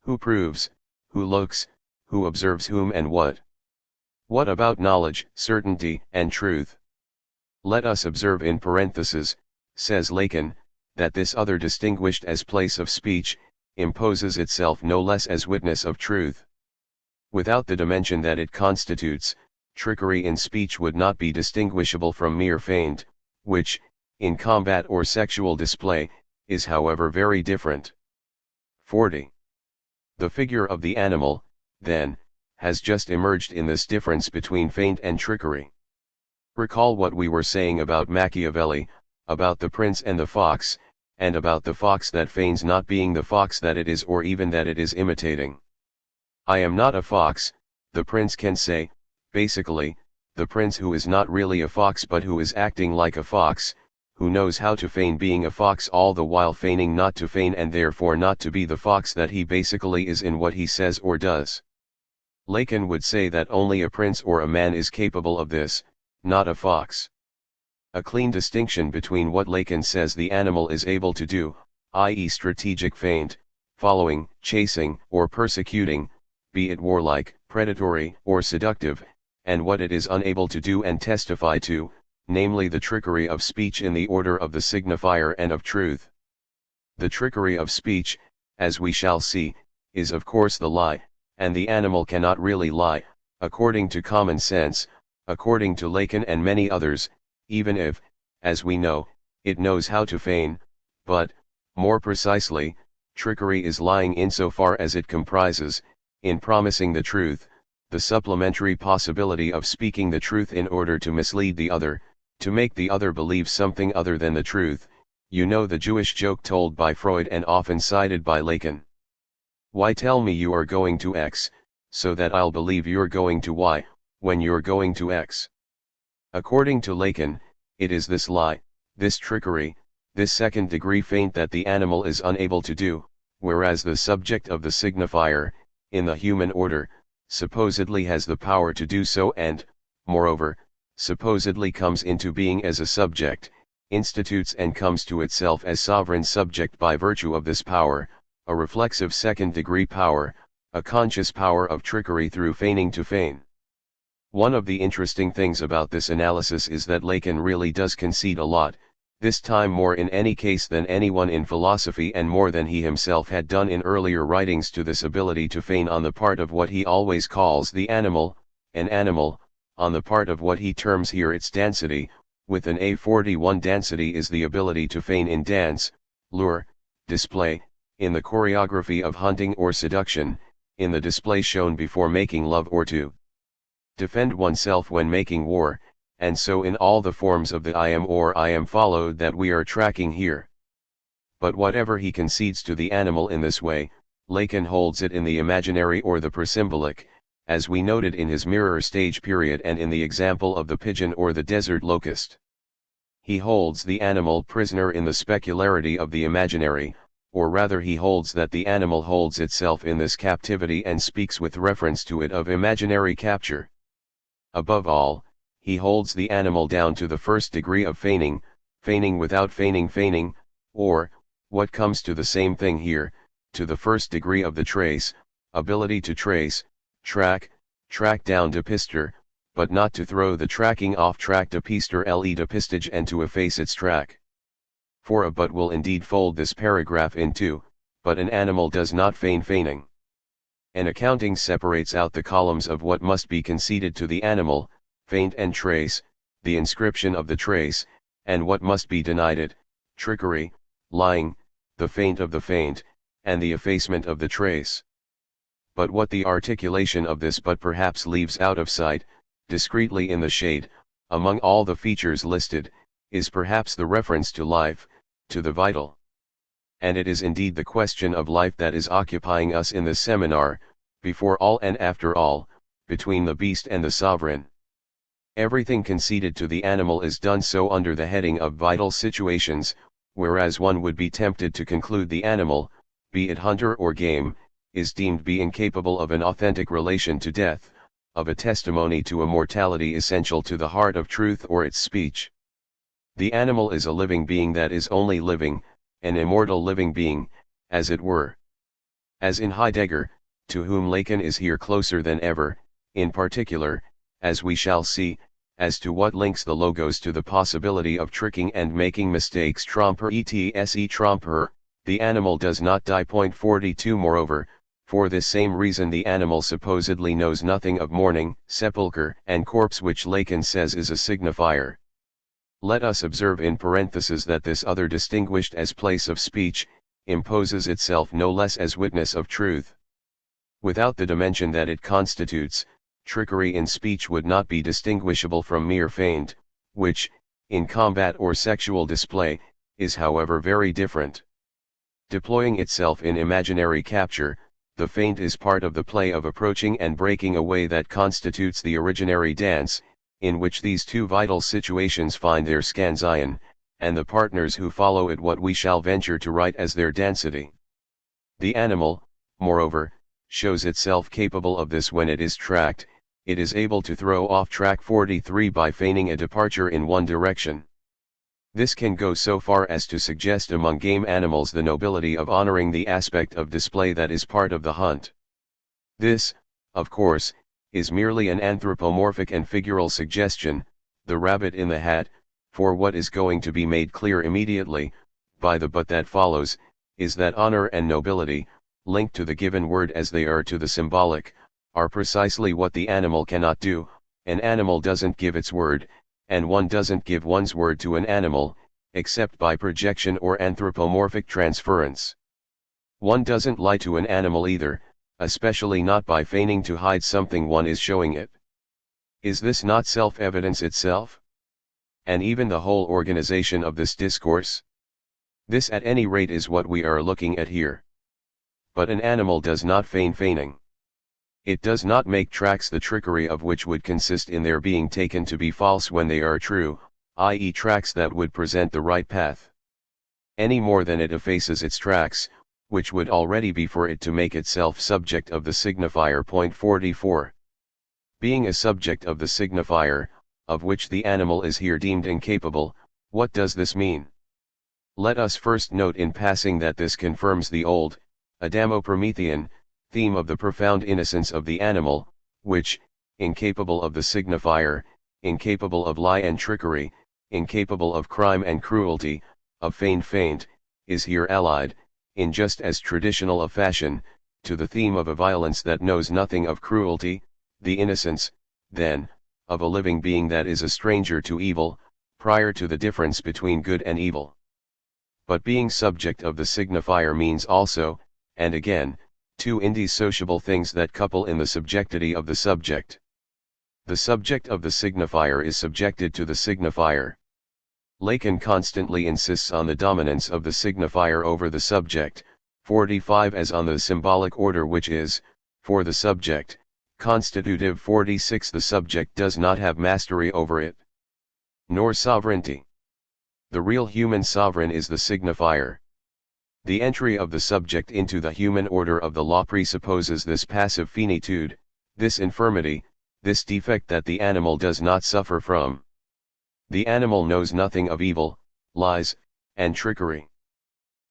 S1: Who proves, who looks, who observes whom and what? What about knowledge, certainty, and truth? Let us observe in parenthesis, says Lacan, that this other distinguished as place of speech, imposes itself no less as witness of truth. Without the dimension that it constitutes, trickery in speech would not be distinguishable from mere feint, which, in combat or sexual display, is however very different. 40. The figure of the animal, then, has just emerged in this difference between feint and trickery. Recall what we were saying about Machiavelli, about the prince and the fox, and about the fox that feigns not being the fox that it is, or even that it is imitating. I am not a fox, the prince can say. Basically, the prince who is not really a fox but who is acting like a fox, who knows how to feign being a fox all the while feigning not to feign, and therefore not to be the fox that he basically is in what he says or does. Lacan would say that only a prince or a man is capable of this, not a fox. A clean distinction between what Lacan says the animal is able to do, i.e. strategic feint, following, chasing, or persecuting, be it warlike, predatory, or seductive, and what it is unable to do and testify to, namely the trickery of speech in the order of the signifier and of truth. The trickery of speech, as we shall see, is of course the lie, and the animal cannot really lie, according to common sense, according to Lacan and many others, even if, as we know, it knows how to feign, but, more precisely, trickery is lying insofar as it comprises, in promising the truth, the supplementary possibility of speaking the truth in order to mislead the other, to make the other believe something other than the truth. You know the Jewish joke told by Freud and often cited by Lacan. Why tell me you are going to X, so that I'll believe you're going to Y, when you're going to X? According to Lacan, it is this lie, this trickery, this second-degree feint that the animal is unable to do, whereas the subject of the signifier, in the human order, supposedly has the power to do so and, moreover, supposedly comes into being as a subject, institutes and comes to itself as sovereign subject by virtue of this power, a reflexive second-degree power, a conscious power of trickery through feigning to feign. One of the interesting things about this analysis is that Lacan really does concede a lot, this time more in any case than anyone in philosophy and more than he himself had done in earlier writings, to this ability to feign on the part of what he always calls the animal, an animal, on the part of what he terms here its dancity, with an A41. Dancity is the ability to feign in dance, lure, display, in the choreography of hunting or seduction, in the display shown before making love or to defend oneself when making war, and so in all the forms of the I am or I am followed that we are tracking here. But whatever he concedes to the animal in this way, Lacan holds it in the imaginary or the presymbolic, as we noted in his mirror stage period and in the example of the pigeon or the desert locust. He holds the animal prisoner in the specularity of the imaginary, or rather he holds that the animal holds itself in this captivity and speaks with reference to it of imaginary capture. Above all, he holds the animal down to the first degree of feigning, feigning without feigning, or, what comes to the same thing here, to the first degree of the trace, ability to trace, track down depister, but not to throw the tracking off track depister le depistage and to efface its track. For a but will indeed fold this paragraph in two, but an animal does not feign feigning. An accounting separates out the columns of what must be conceded to the animal, feint and trace, the inscription of the trace, and what must be denied it, trickery, lying, the feint of the feint, and the effacement of the trace. But what the articulation of this but perhaps leaves out of sight, discreetly in the shade, among all the features listed, is perhaps the reference to life, to the vital. And it is indeed the question of life that is occupying us in this seminar, before all and after all, between the beast and the sovereign. Everything conceded to the animal is done so under the heading of vital situations, whereas one would be tempted to conclude the animal, be it hunter or game, is deemed be incapable of an authentic relation to death, of a testimony to a mortality essential to the heart of truth or its speech. The animal is a living being that is only living, an immortal living being, as it were. As in Heidegger, to whom Lacan is here closer than ever, in particular, as we shall see, as to what links the logos to the possibility of tricking and making mistakes tromper etc tromper, the animal does not die. 42 Moreover, for this same reason the animal supposedly knows nothing of mourning, sepulchre and corpse, which Lacan says is a signifier. Let us observe in parenthesis that this other distinguished as place of speech, imposes itself no less as witness of truth. Without the dimension that it constitutes, trickery in speech would not be distinguishable from mere feint, which, in combat or sexual display, is however very different. Deploying itself in imaginary capture, the feint is part of the play of approaching and breaking away that constitutes the originary dance, in which these two vital situations find their scansion, and the partners who follow it what we shall venture to write as their density. The animal, moreover, shows itself capable of this when it is tracked. It is able to throw off track 43 by feigning a departure in one direction. This can go so far as to suggest among game animals the nobility of honoring the aspect of display that is part of the hunt. This, of course, is merely an anthropomorphic and figural suggestion, the rabbit in the hat, for what is going to be made clear immediately, by the but that follows, is that honor and nobility, linked to the given word as they are to the symbolic, are precisely what the animal cannot do. An animal doesn't give its word, and one doesn't give one's word to an animal, except by projection or anthropomorphic transference. One doesn't lie to an animal either, especially not by feigning to hide something one is showing it. Is this not self-evidence itself? And even the whole organization of this discourse? This at any rate is what we are looking at here. But an animal does not feign feigning. It does not make tracks the trickery of which would consist in their being taken to be false when they are true, i.e. tracks that would present the right path. Any more than it effaces its tracks, which would already be for it to make itself subject of the signifier. Point 44. Being a subject of the signifier, of which the animal is here deemed incapable, what does this mean? Let us first note in passing that this confirms the old, Adamo-Promethean, theme of the profound innocence of the animal, which, incapable of the signifier, incapable of lie and trickery, incapable of crime and cruelty, of feint, is here allied, in just as traditional a fashion, to the theme of a violence that knows nothing of cruelty, the innocence, then, of a living being that is a stranger to evil, prior to the difference between good and evil. But being subject of the signifier means also, and again, two indissociable things that couple in the subjectivity of the subject. The subject of the signifier is subjected to the signifier. Lacan constantly insists on the dominance of the signifier over the subject, 45 as on the symbolic order which is, for the subject, constitutive. 46 The subject does not have mastery over it, nor sovereignty. The real human sovereign is the signifier. The entry of the subject into the human order of the law presupposes this passive finitude, this infirmity, this defect that the animal does not suffer from. The animal knows nothing of evil, lies, and trickery.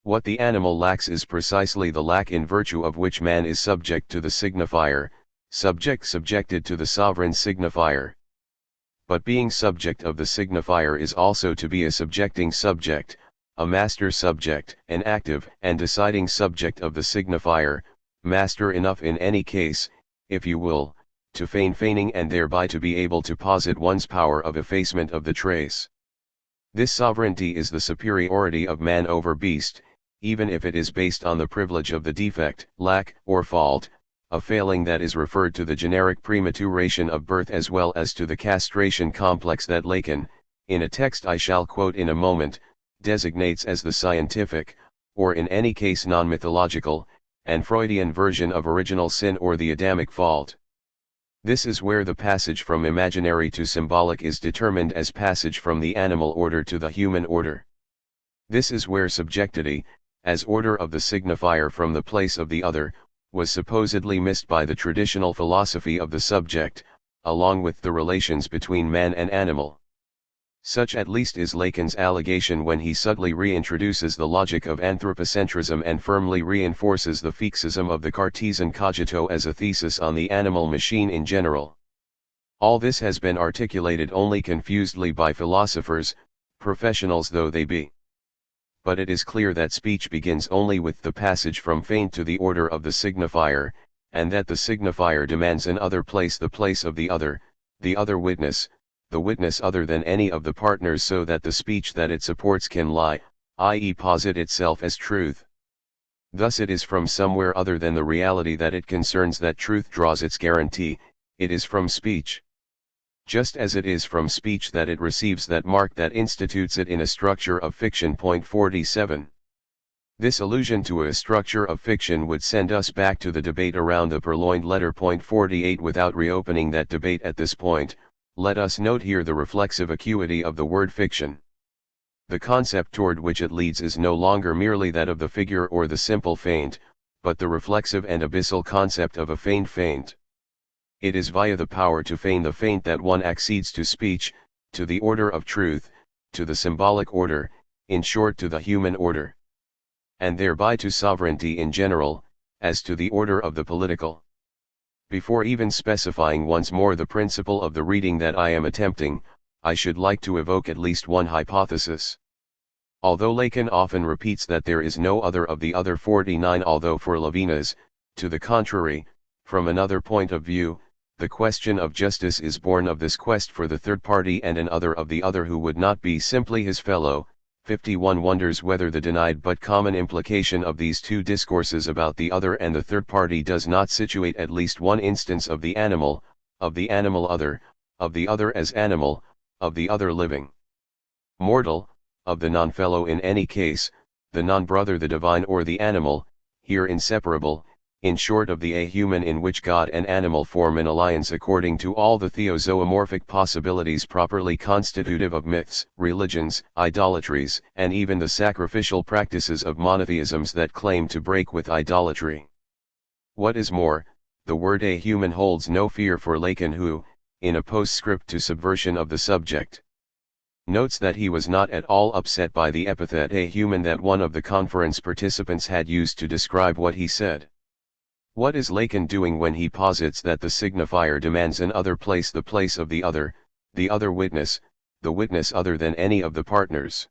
S1: What the animal lacks is precisely the lack in virtue of which man is subject to the signifier, subjected to the sovereign signifier. But being subject of the signifier is also to be a subjecting subject, a master subject, an active and deciding subject of the signifier, master enough in any case, if you will, to feign feigning and thereby to be able to posit one's power of effacement of the trace. This sovereignty is the superiority of man over beast, even if it is based on the privilege of the defect, lack, or fault, a failing that is referred to the generic prematuration of birth as well as to the castration complex that Lacan, in a text I shall quote in a moment, designates as the scientific, or in any case non-mythological, and Freudian version of original sin or the Adamic fault. This is where the passage from imaginary to symbolic is determined as passage from the animal order to the human order. This is where subjectivity, as order of the signifier from the place of the other, was supposedly missed by the traditional philosophy of the subject, along with the relations between man and animal. Such at least is Lacan's allegation when he subtly reintroduces the logic of anthropocentrism and firmly reinforces the fixism of the Cartesian cogito as a thesis on the animal machine in general. All this has been articulated only confusedly by philosophers, professionals though they be. But it is clear that speech begins only with the passage from feint to the order of the signifier, and that the signifier demands an other place, the place of the other witness, the witness other than any of the partners, so that the speech that it supports can lie, i.e. posit itself as truth. Thus it is from somewhere other than the reality that it concerns that truth draws its guarantee, it is from speech. just as it is from speech that it receives that mark that institutes it in a structure of fiction. 47. This allusion to a structure of fiction would send us back to the debate around the purloined letter. 48. Without reopening that debate at this point, let us note here the reflexive acuity of the word fiction. The concept toward which it leads is no longer merely that of the figure or the simple feint, but the reflexive and abyssal concept of a feigned feint. It is via the power to feign the feint that one accedes to speech, to the order of truth, to the symbolic order, in short to the human order. And thereby to sovereignty in general, as to the order of the political. Before even specifying once more the principle of the reading that I am attempting, I should like to evoke at least one hypothesis. Although Lacan often repeats that there is no other of the other 49, although for Levinas, to the contrary, from another point of view, the question of justice is born of this quest for the third party and an other of the other who would not be simply his fellow. 51 wonders whether the denied but common implication of these two discourses about the other and the third party does not situate at least one instance of the animal other, of the other as animal, of the other living, mortal, of the non-fellow in any case, the non-brother, the divine or the animal, here inseparable, in short of the a-human in which God and animal form an alliance according to all the theozoomorphic possibilities properly constitutive of myths, religions, idolatries, and even the sacrificial practices of monotheisms that claim to break with idolatry. What is more, the word a-human holds no fear for Lacan, who, in a postscript to subversion of the subject, notes that he was not at all upset by the epithet a-human that one of the conference participants had used to describe what he said. What is Lacan doing when he posits that the signifier demands an other place, the place of the other witness, the witness other than any of the partners?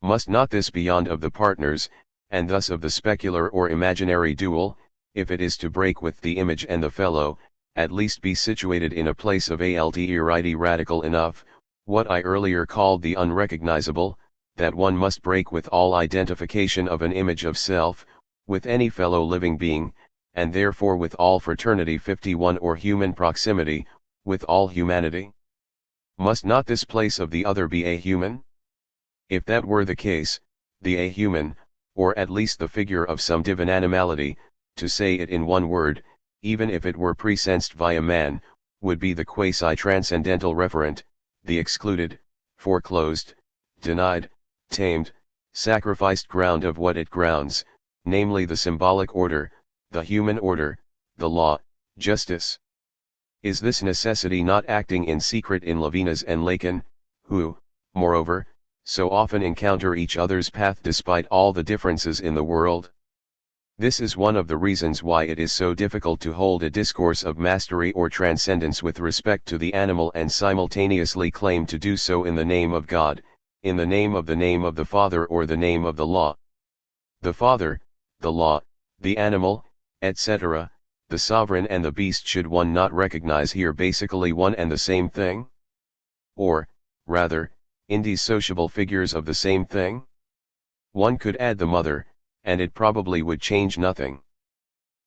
S1: Must not this beyond of the partners, and thus of the specular or imaginary dual, if it is to break with the image and the fellow, at least be situated in a place of alterity radical enough, what I earlier called the unrecognizable, that one must break with all identification of an image of self, with any fellow living being, and therefore with all fraternity. 51 Or human proximity, with all humanity? Must not this place of the other be a-human? If that were the case, the a-human, or at least the figure of some divine animality, to say it in one word, even if it were presensed via man, would be the quasi-transcendental referent, the excluded, foreclosed, denied, tamed, sacrificed ground of what it grounds, namely the symbolic order, the human order, the law, justice. Is this necessity not acting in secret in Levinas and Lacan, who, moreover, so often encounter each other's path despite all the differences in the world? This is one of the reasons why it is so difficult to hold a discourse of mastery or transcendence with respect to the animal and simultaneously claim to do so in the name of God, in the name of the Father or the name of the law. The Father, the law, the animal, etc., the sovereign and the beast, should one not recognize here basically one and the same thing? Or, rather, indissociable figures of the same thing? One could add the mother, and it probably would change nothing.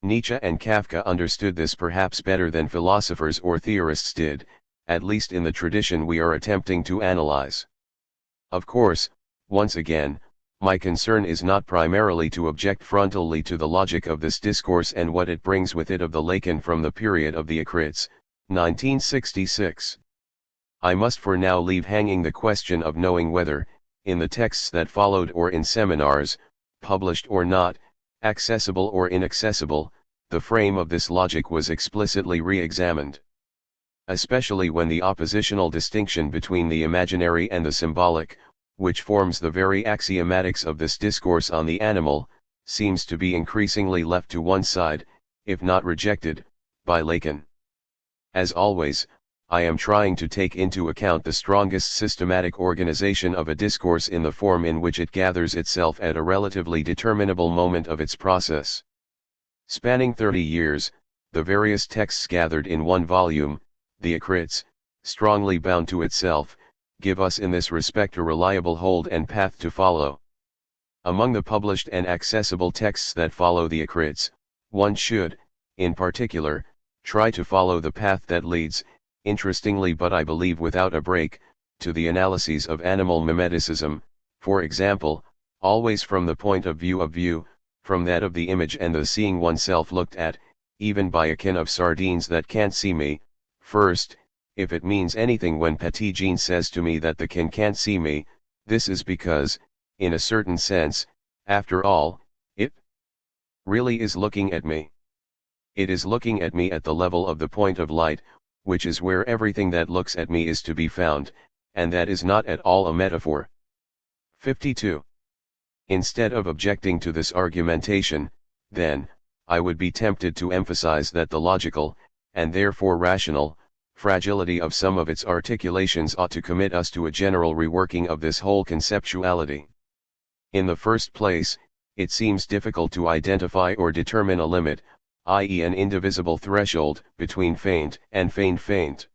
S1: Nietzsche and Kafka understood this perhaps better than philosophers or theorists did, at least in the tradition we are attempting to analyze. Of course, once again, my concern is not primarily to object frontally to the logic of this discourse and what it brings with it of the Lacan from the period of the Acrits, 1966. I must for now leave hanging the question of knowing whether, in the texts that followed or in seminars, published or not, accessible or inaccessible, the frame of this logic was explicitly re-examined. Especially when the oppositional distinction between the imaginary and the symbolic, which forms the very axiomatics of this discourse on the animal, seems to be increasingly left to one side, if not rejected, by Lacan. As always, I am trying to take into account the strongest systematic organization of a discourse in the form in which it gathers itself at a relatively determinable moment of its process. Spanning 30 years, the various texts gathered in one volume, the Acrits, strongly bound to itself, give us in this respect a reliable hold and path to follow. Among the published and accessible texts that follow the Acrits, one should, in particular, try to follow the path that leads, interestingly but I believe without a break, to the analyses of animal mimeticism, for example, always from the point of view, from that of the image and the seeing oneself looked at, even by a kin of sardines that can't see me. First, if it means anything when Petit Jean says to me that the kin can't see me, this is because, in a certain sense, after all, it really is looking at me. It is looking at me at the level of the point of light, which is where everything that looks at me is to be found, and that is not at all a metaphor. 52. Instead of objecting to this argumentation, then, I would be tempted to emphasize that the logical, and therefore rational, fragility of some of its articulations ought to commit us to a general reworking of this whole conceptuality. In the first place, it seems difficult to identify or determine a limit, i.e. an indivisible threshold, between feint and feint.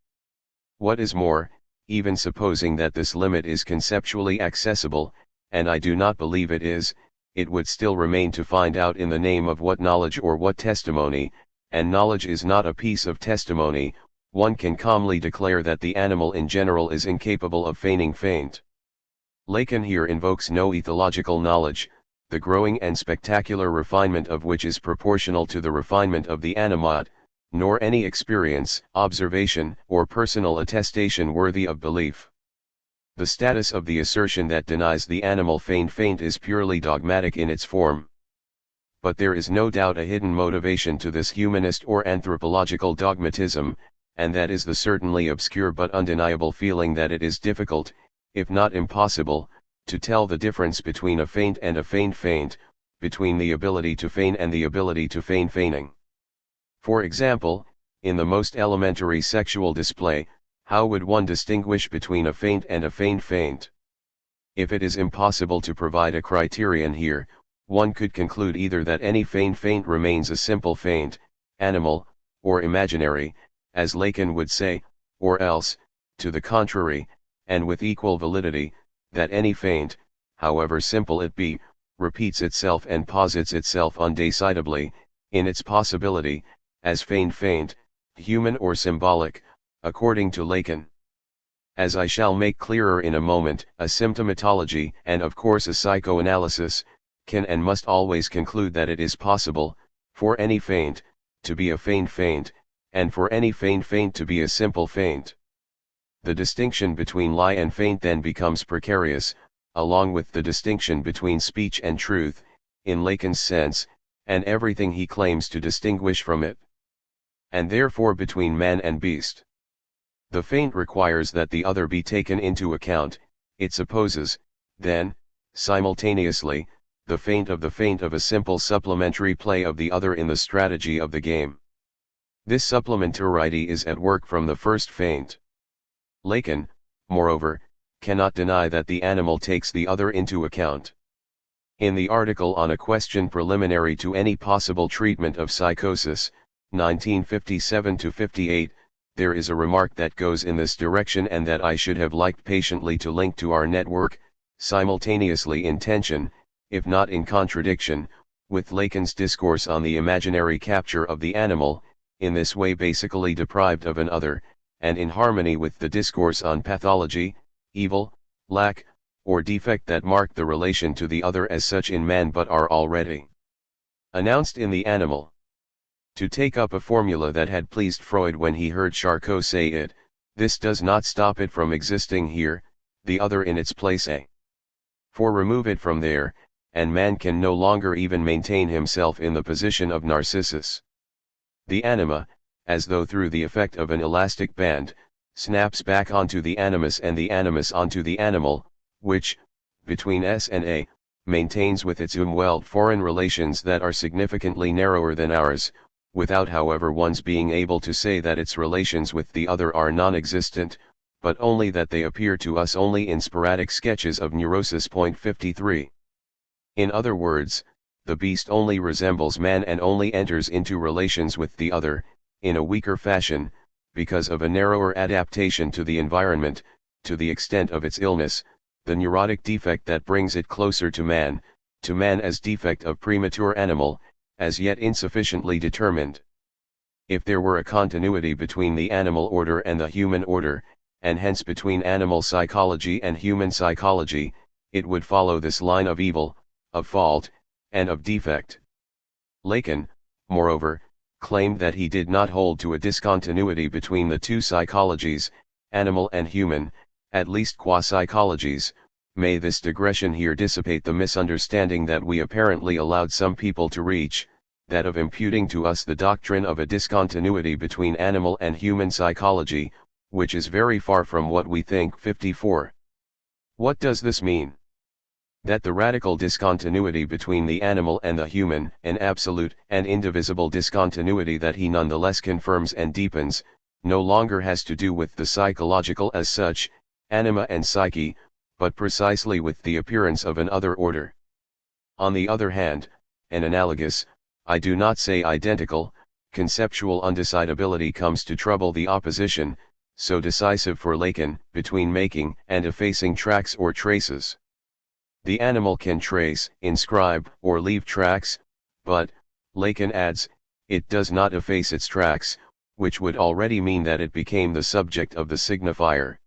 S1: What is more, even supposing that this limit is conceptually accessible, and I do not believe it is, it would still remain to find out in the name of what knowledge or what testimony, and knowledge is not a piece of testimony. One can calmly declare that the animal in general is incapable of feigning feint. Lacan here invokes no ethological knowledge, the growing and spectacular refinement of which is proportional to the refinement of the animate, nor any experience, observation, or personal attestation worthy of belief. The status of the assertion that denies the animal feint is purely dogmatic in its form. But there is no doubt a hidden motivation to this humanist or anthropological dogmatism, and that is the certainly obscure but undeniable feeling that it is difficult, if not impossible, to tell the difference between a feint and a feint, between the ability to feign and the ability to feign feigning. For example, in the most elementary sexual display, how would one distinguish between a feint and a feint? If it is impossible to provide a criterion here, one could conclude either that any feint remains a simple feint, animal, or imaginary, as Lacan would say, or else, to the contrary, and with equal validity, that any feint, however simple it be, repeats itself and posits itself undecidedly, in its possibility, as feint, human or symbolic, according to Lacan. As I shall make clearer in a moment, a symptomatology, and of course a psychoanalysis, can and must always conclude that it is possible, for any feint, to be a feint, and for any feint to be a simple feint. The distinction between lie and feint then becomes precarious, along with the distinction between speech and truth, in Lacan's sense, and everything he claims to distinguish from it. And therefore between man and beast. The feint requires that the other be taken into account. It supposes, then, simultaneously, the feint of a simple supplementary play of the other in the strategy of the game. This supplementarity is at work from the first feint. Lacan, moreover, cannot deny that the animal takes the other into account. In the article on a question preliminary to any possible treatment of psychosis, 1957-58, there is a remark that goes in this direction and that I should have liked patiently to link to our network, simultaneously in tension, if not in contradiction, with Lacan's discourse on the imaginary capture of the animal, in this way basically deprived of an other, and in harmony with the discourse on pathology, evil, lack, or defect that mark the relation to the other as such in man but are already announced in the animal. To take up a formula that had pleased Freud when he heard Charcot say it, this does not stop it from existing here, the other in its place For remove it from there, and man can no longer even maintain himself in the position of Narcissus. The anima, as though through the effect of an elastic band, snaps back onto the animus and the animus onto the animal, which, between S and A, maintains with its Umwelt foreign relations that are significantly narrower than ours, without however one's being able to say that its relations with the other are non-existent, but only that they appear to us only in sporadic sketches of neurosis. 53. In other words, the beast only resembles man and only enters into relations with the other, in a weaker fashion, because of a narrower adaptation to the environment, to the extent of its illness, the neurotic defect that brings it closer to man as defect of premature animal, as yet insufficiently determined. if there were a continuity between the animal order and the human order, and hence between animal psychology and human psychology, it would follow this line of evil, of fault, and of defect. Lacan, moreover, claimed that he did not hold to a discontinuity between the two psychologies, animal and human, at least qua psychologies. May this digression here dissipate the misunderstanding that we apparently allowed some people to reach, that of imputing to us the doctrine of a discontinuity between animal and human psychology, which is very far from what we think. 54. What does this mean? That the radical discontinuity between the animal and the human, an absolute and indivisible discontinuity that he nonetheless confirms and deepens, no longer has to do with the psychological as such, anima and psyche, but precisely with the appearance of an other order. On the other hand, an analogous, I do not say identical, conceptual undecidability comes to trouble the opposition, so decisive for Lacan, between making and effacing tracks or traces. The animal can trace, inscribe, or leave tracks, but, Lacan adds, it does not efface its tracks, which would already mean that it became the subject of the signifier.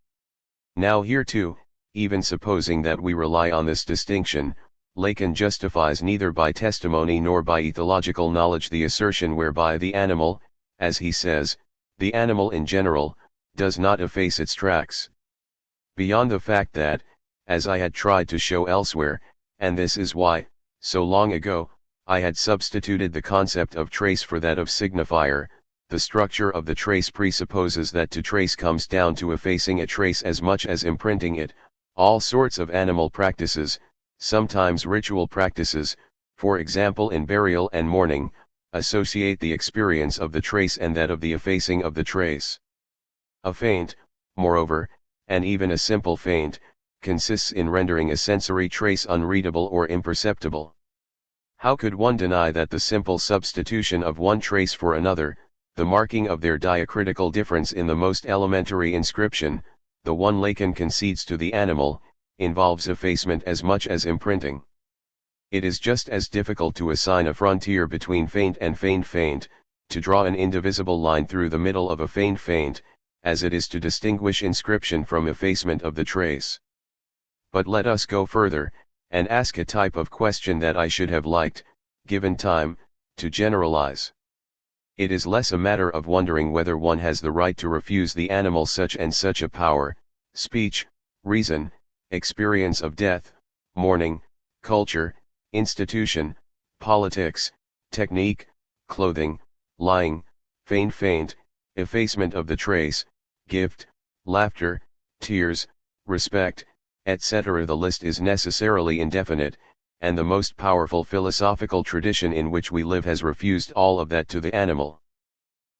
S1: Now here too, even supposing that we rely on this distinction, Lacan justifies neither by testimony nor by ethological knowledge the assertion whereby the animal, as he says, the animal in general, does not efface its tracks. Beyond the fact that, as I had tried to show elsewhere, and this is why, so long ago, I had substituted the concept of trace for that of signifier, the structure of the trace presupposes that to trace comes down to effacing a trace as much as imprinting it. All sorts of animal practices, sometimes ritual practices, for example in burial and mourning, associate the experience of the trace and that of the effacing of the trace. A feint, moreover, and even a simple feint, consists in rendering a sensory trace unreadable or imperceptible. How could one deny that the simple substitution of one trace for another, the marking of their diacritical difference in the most elementary inscription, the one Lacan concedes to the animal, involves effacement as much as imprinting? It is just as difficult to assign a frontier between feint and feigned feint, to draw an indivisible line through the middle of a feigned feint, as it is to distinguish inscription from effacement of the trace. But let us go further, and ask a type of question that I should have liked, given time, to generalize. It is less a matter of wondering whether one has the right to refuse the animal such and such a power, speech, reason, experience of death, mourning, culture, institution, politics, technique, clothing, lying, feint, effacement of the trace, gift, laughter, tears, respect, etc. The list is necessarily indefinite, and the most powerful philosophical tradition in which we live has refused all of that to the animal.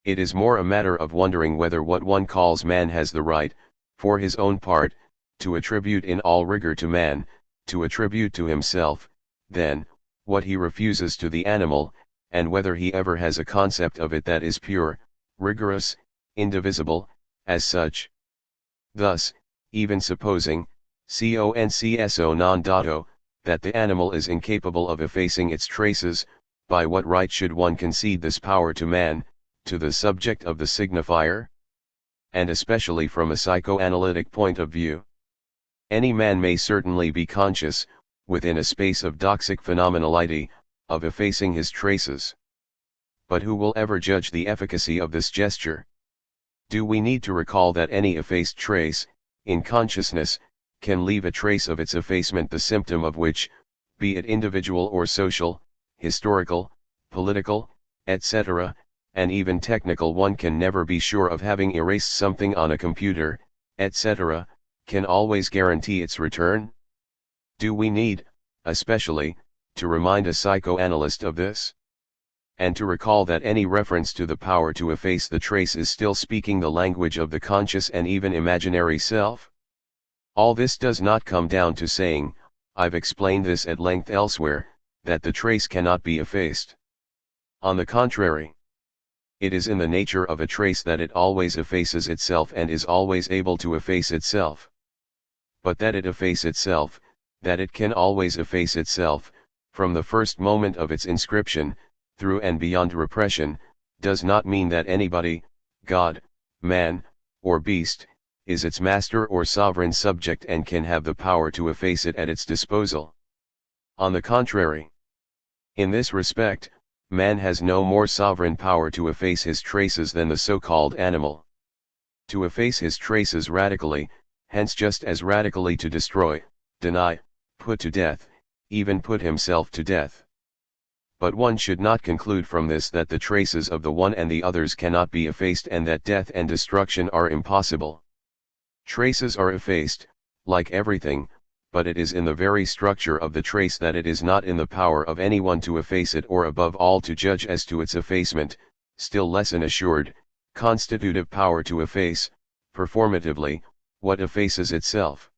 S1: It is more a matter of wondering whether what one calls man has the right, for his own part, to attribute in all rigor to man, to attribute to himself, than, what he refuses to the animal, and whether he ever has a concept of it that is pure, rigorous, indivisible, as such. Thus, even supposing, concesso non dato, that the animal is incapable of effacing its traces, by what right should one concede this power to man, to the subject of the signifier? And especially from a psychoanalytic point of view. Any man may certainly be conscious, within a space of doxic phenomenality, of effacing his traces. But who will ever judge the efficacy of this gesture? Do we need to recall that any effaced trace, in consciousness, can leave a trace of its effacement, the symptom of which, be it individual or social, historical, political, etc., and even technical, one can never be sure of having erased something on a computer, etc., can always guarantee its return? Do we need, especially, to remind a psychoanalyst of this? And to recall that any reference to the power to efface the trace is still speaking the language of the conscious and even imaginary self? All this does not come down to saying, I've explained this at length elsewhere, that the trace cannot be effaced. On the contrary, it is in the nature of a trace that it always effaces itself and is always able to efface itself. But that it efface itself, that it can always efface itself, from the first moment of its inscription, through and beyond repression, does not mean that anybody, God, man, or beast, is its master or sovereign subject and can have the power to efface it at its disposal. On the contrary, in this respect, man has no more sovereign power to efface his traces than the so-called animal. To efface his traces radically, hence just as radically to destroy, deny, put to death, even put himself to death. But one should not conclude from this that the traces of the one and the others cannot be effaced and that death and destruction are impossible. Traces are effaced, like everything, but it is in the very structure of the trace that it is not in the power of anyone to efface it or above all to judge as to its effacement, still less an assured, constitutive power to efface, performatively, what effaces itself.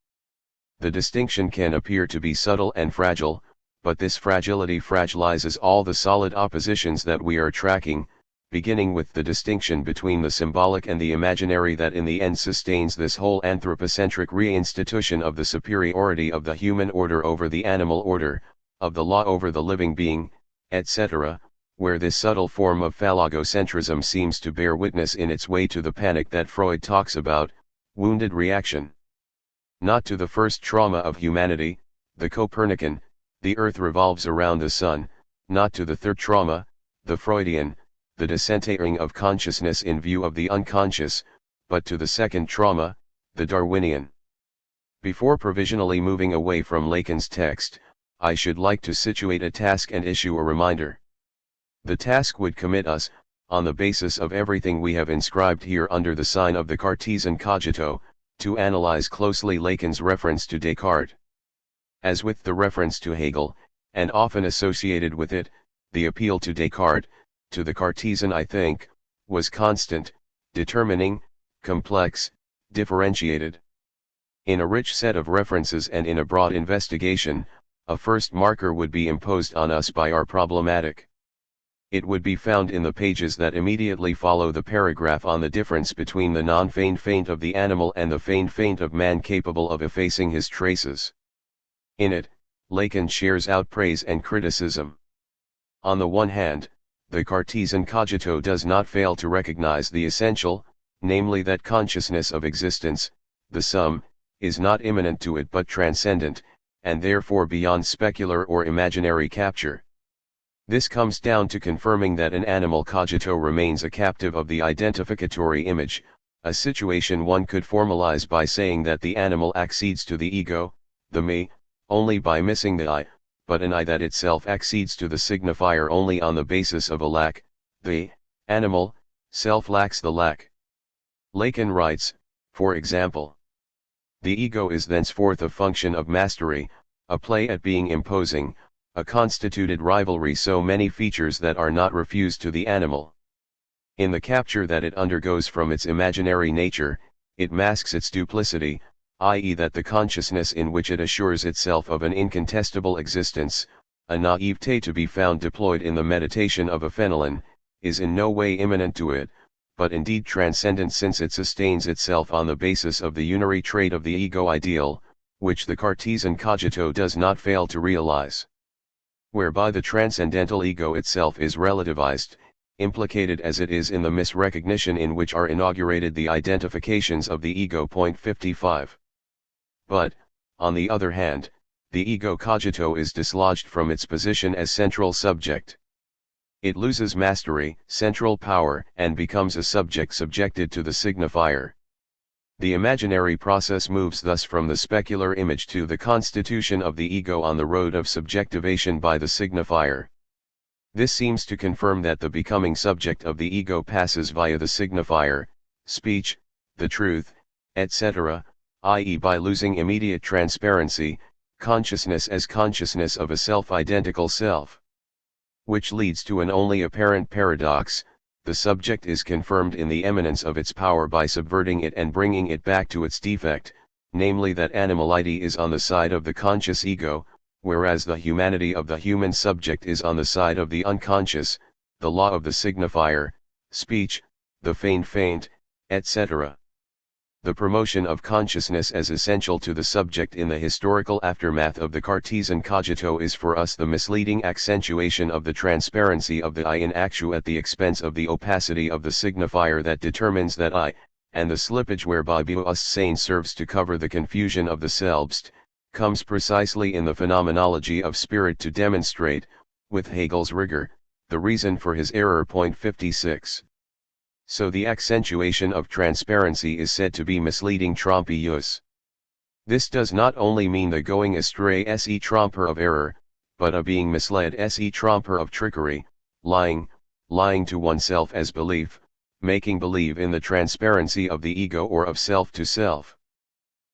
S1: The distinction can appear to be subtle and fragile, but this fragility fragilizes all the solid oppositions that we are tracking, beginning with the distinction between the symbolic and the imaginary that in the end sustains this whole anthropocentric reinstitution of the superiority of the human order over the animal order, of the law over the living being, etc., where this subtle form of phallogocentrism seems to bear witness in its way to the panic that Freud talks about, wounded reaction. Not to the first trauma of humanity, the Copernican, the earth revolves around the sun, not to the third trauma, the Freudian, the disentering of consciousness in view of the unconscious, but to the second trauma, the Darwinian. Before provisionally moving away from Lacan's text, I should like to situate a task and issue a reminder. The task would commit us, on the basis of everything we have inscribed here under the sign of the Cartesian cogito, to analyze closely Lacan's reference to Descartes. As with the reference to Hegel, and often associated with it, the appeal to Descartes, to the Cartesian I think, was constant, determining, complex, differentiated. In a rich set of references and in a broad investigation, a first marker would be imposed on us by our problematic. It would be found in the pages that immediately follow the paragraph on the difference between the non-feigned feint of the animal and the feigned feint of man capable of effacing his traces. In it, Lacan shares out praise and criticism. On the one hand, the Cartesian cogito does not fail to recognize the essential, namely that consciousness of existence, the sum, is not immanent to it but transcendent, and therefore beyond specular or imaginary capture. This comes down to confirming that an animal cogito remains a captive of the identificatory image, a situation one could formalize by saying that the animal accedes to the ego, the me, only by missing the I, but an I that itself accedes to the signifier only on the basis of a lack, the animal self lacks the lack. Lacan writes, for example, the ego is thenceforth a function of mastery, a play at being imposing, a constituted rivalry so many features that are not refused to the animal. In the capture that it undergoes from its imaginary nature, it masks its duplicity, i.e. that the consciousness in which it assures itself of an incontestable existence, a naivete to be found deployed in the meditation of a Fenelon, is in no way immanent to it, but indeed transcendent since it sustains itself on the basis of the unary trait of the ego ideal, which the Cartesian cogito does not fail to realize. Whereby the transcendental ego itself is relativized, implicated as it is in the misrecognition in which are inaugurated the identifications of the ego. 55. But, on the other hand, the ego cogito is dislodged from its position as central subject. It loses mastery, central power, and becomes a subject subjected to the signifier. The imaginary process moves thus from the specular image to the constitution of the ego on the road of subjectivation by the signifier. This seems to confirm that the becoming subject of the ego passes via the signifier, speech, the truth, etc., i.e. by losing immediate transparency, consciousness as consciousness of a self-identical self. Which leads to an only apparent paradox: the subject is confirmed in the eminence of its power by subverting it and bringing it back to its defect, namely that animality is on the side of the conscious ego, whereas the humanity of the human subject is on the side of the unconscious, the law of the signifier, speech, the feigned feint, etc. the promotion of consciousness as essential to the subject in the historical aftermath of the Cartesian cogito is for us the misleading accentuation of the transparency of the I in actu at the expense of the opacity of the signifier that determines that I, and the slippage whereby Bewusstsein serves to cover the confusion of the Selbst, comes precisely in the phenomenology of spirit to demonstrate, with Hegel's rigor, the reason for his error. 56. So the accentuation of transparency is said to be misleading trompeus. This does not only mean the going astray se tromper of error, but a being misled se tromper of trickery, lying to oneself as belief, making believe in the transparency of the ego or of self to self.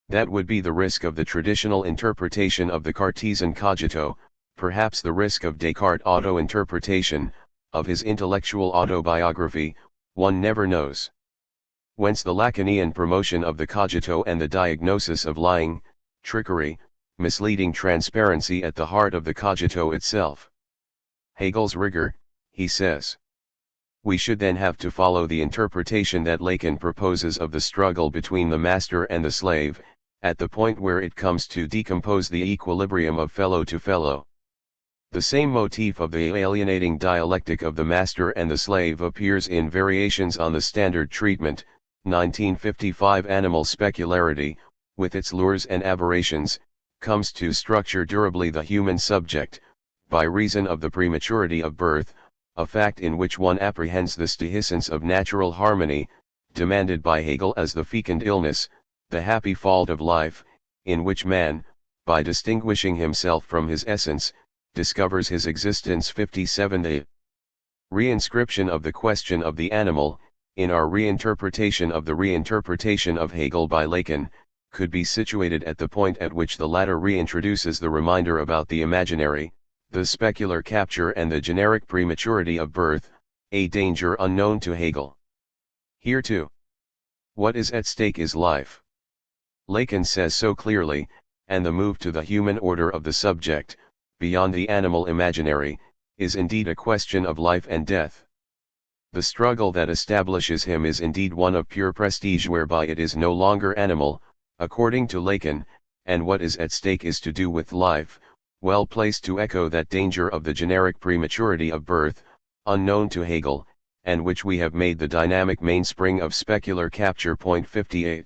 S1: That would be the risk of the traditional interpretation of the Cartesian cogito, perhaps the risk of Descartes' auto-interpretation, of his intellectual autobiography, one never knows. Whence the Lacanian promotion of the cogito and the diagnosis of lying, trickery, misleading transparency at the heart of the cogito itself. Hegel's rigor, he says. We should then have to follow the interpretation that Lacan proposes of the struggle between the master and the slave, at the point where it comes to decompose the equilibrium of fellow to fellow. The same motif of the alienating dialectic of the master and the slave appears in Variations on the Standard Treatment, 1955. Animal specularity, with its lures and aberrations, comes to structure durably the human subject, by reason of the prematurity of birth, a fact in which one apprehends the stoicism of natural harmony, demanded by Hegel as the fecund illness, the happy fault of life, in which man, by distinguishing himself from his essence, discovers his existence. 57. The reinscription of the question of the animal, in our reinterpretation of the reinterpretation of Hegel by Lacan, could be situated at the point at which the latter reintroduces the reminder about the imaginary, the specular capture and the generic prematurity of birth, a danger unknown to Hegel. Here too, what is at stake is life. Lacan says so clearly, and the move to the human order of the subject, beyond the animal imaginary, is indeed a question of life and death. The struggle that establishes him is indeed one of pure prestige, whereby it is no longer animal, according to Lacan, and what is at stake is to do with life, well placed to echo that danger of the generic prematurity of birth, unknown to Hegel, and which we have made the dynamic mainspring of specular capture. 58.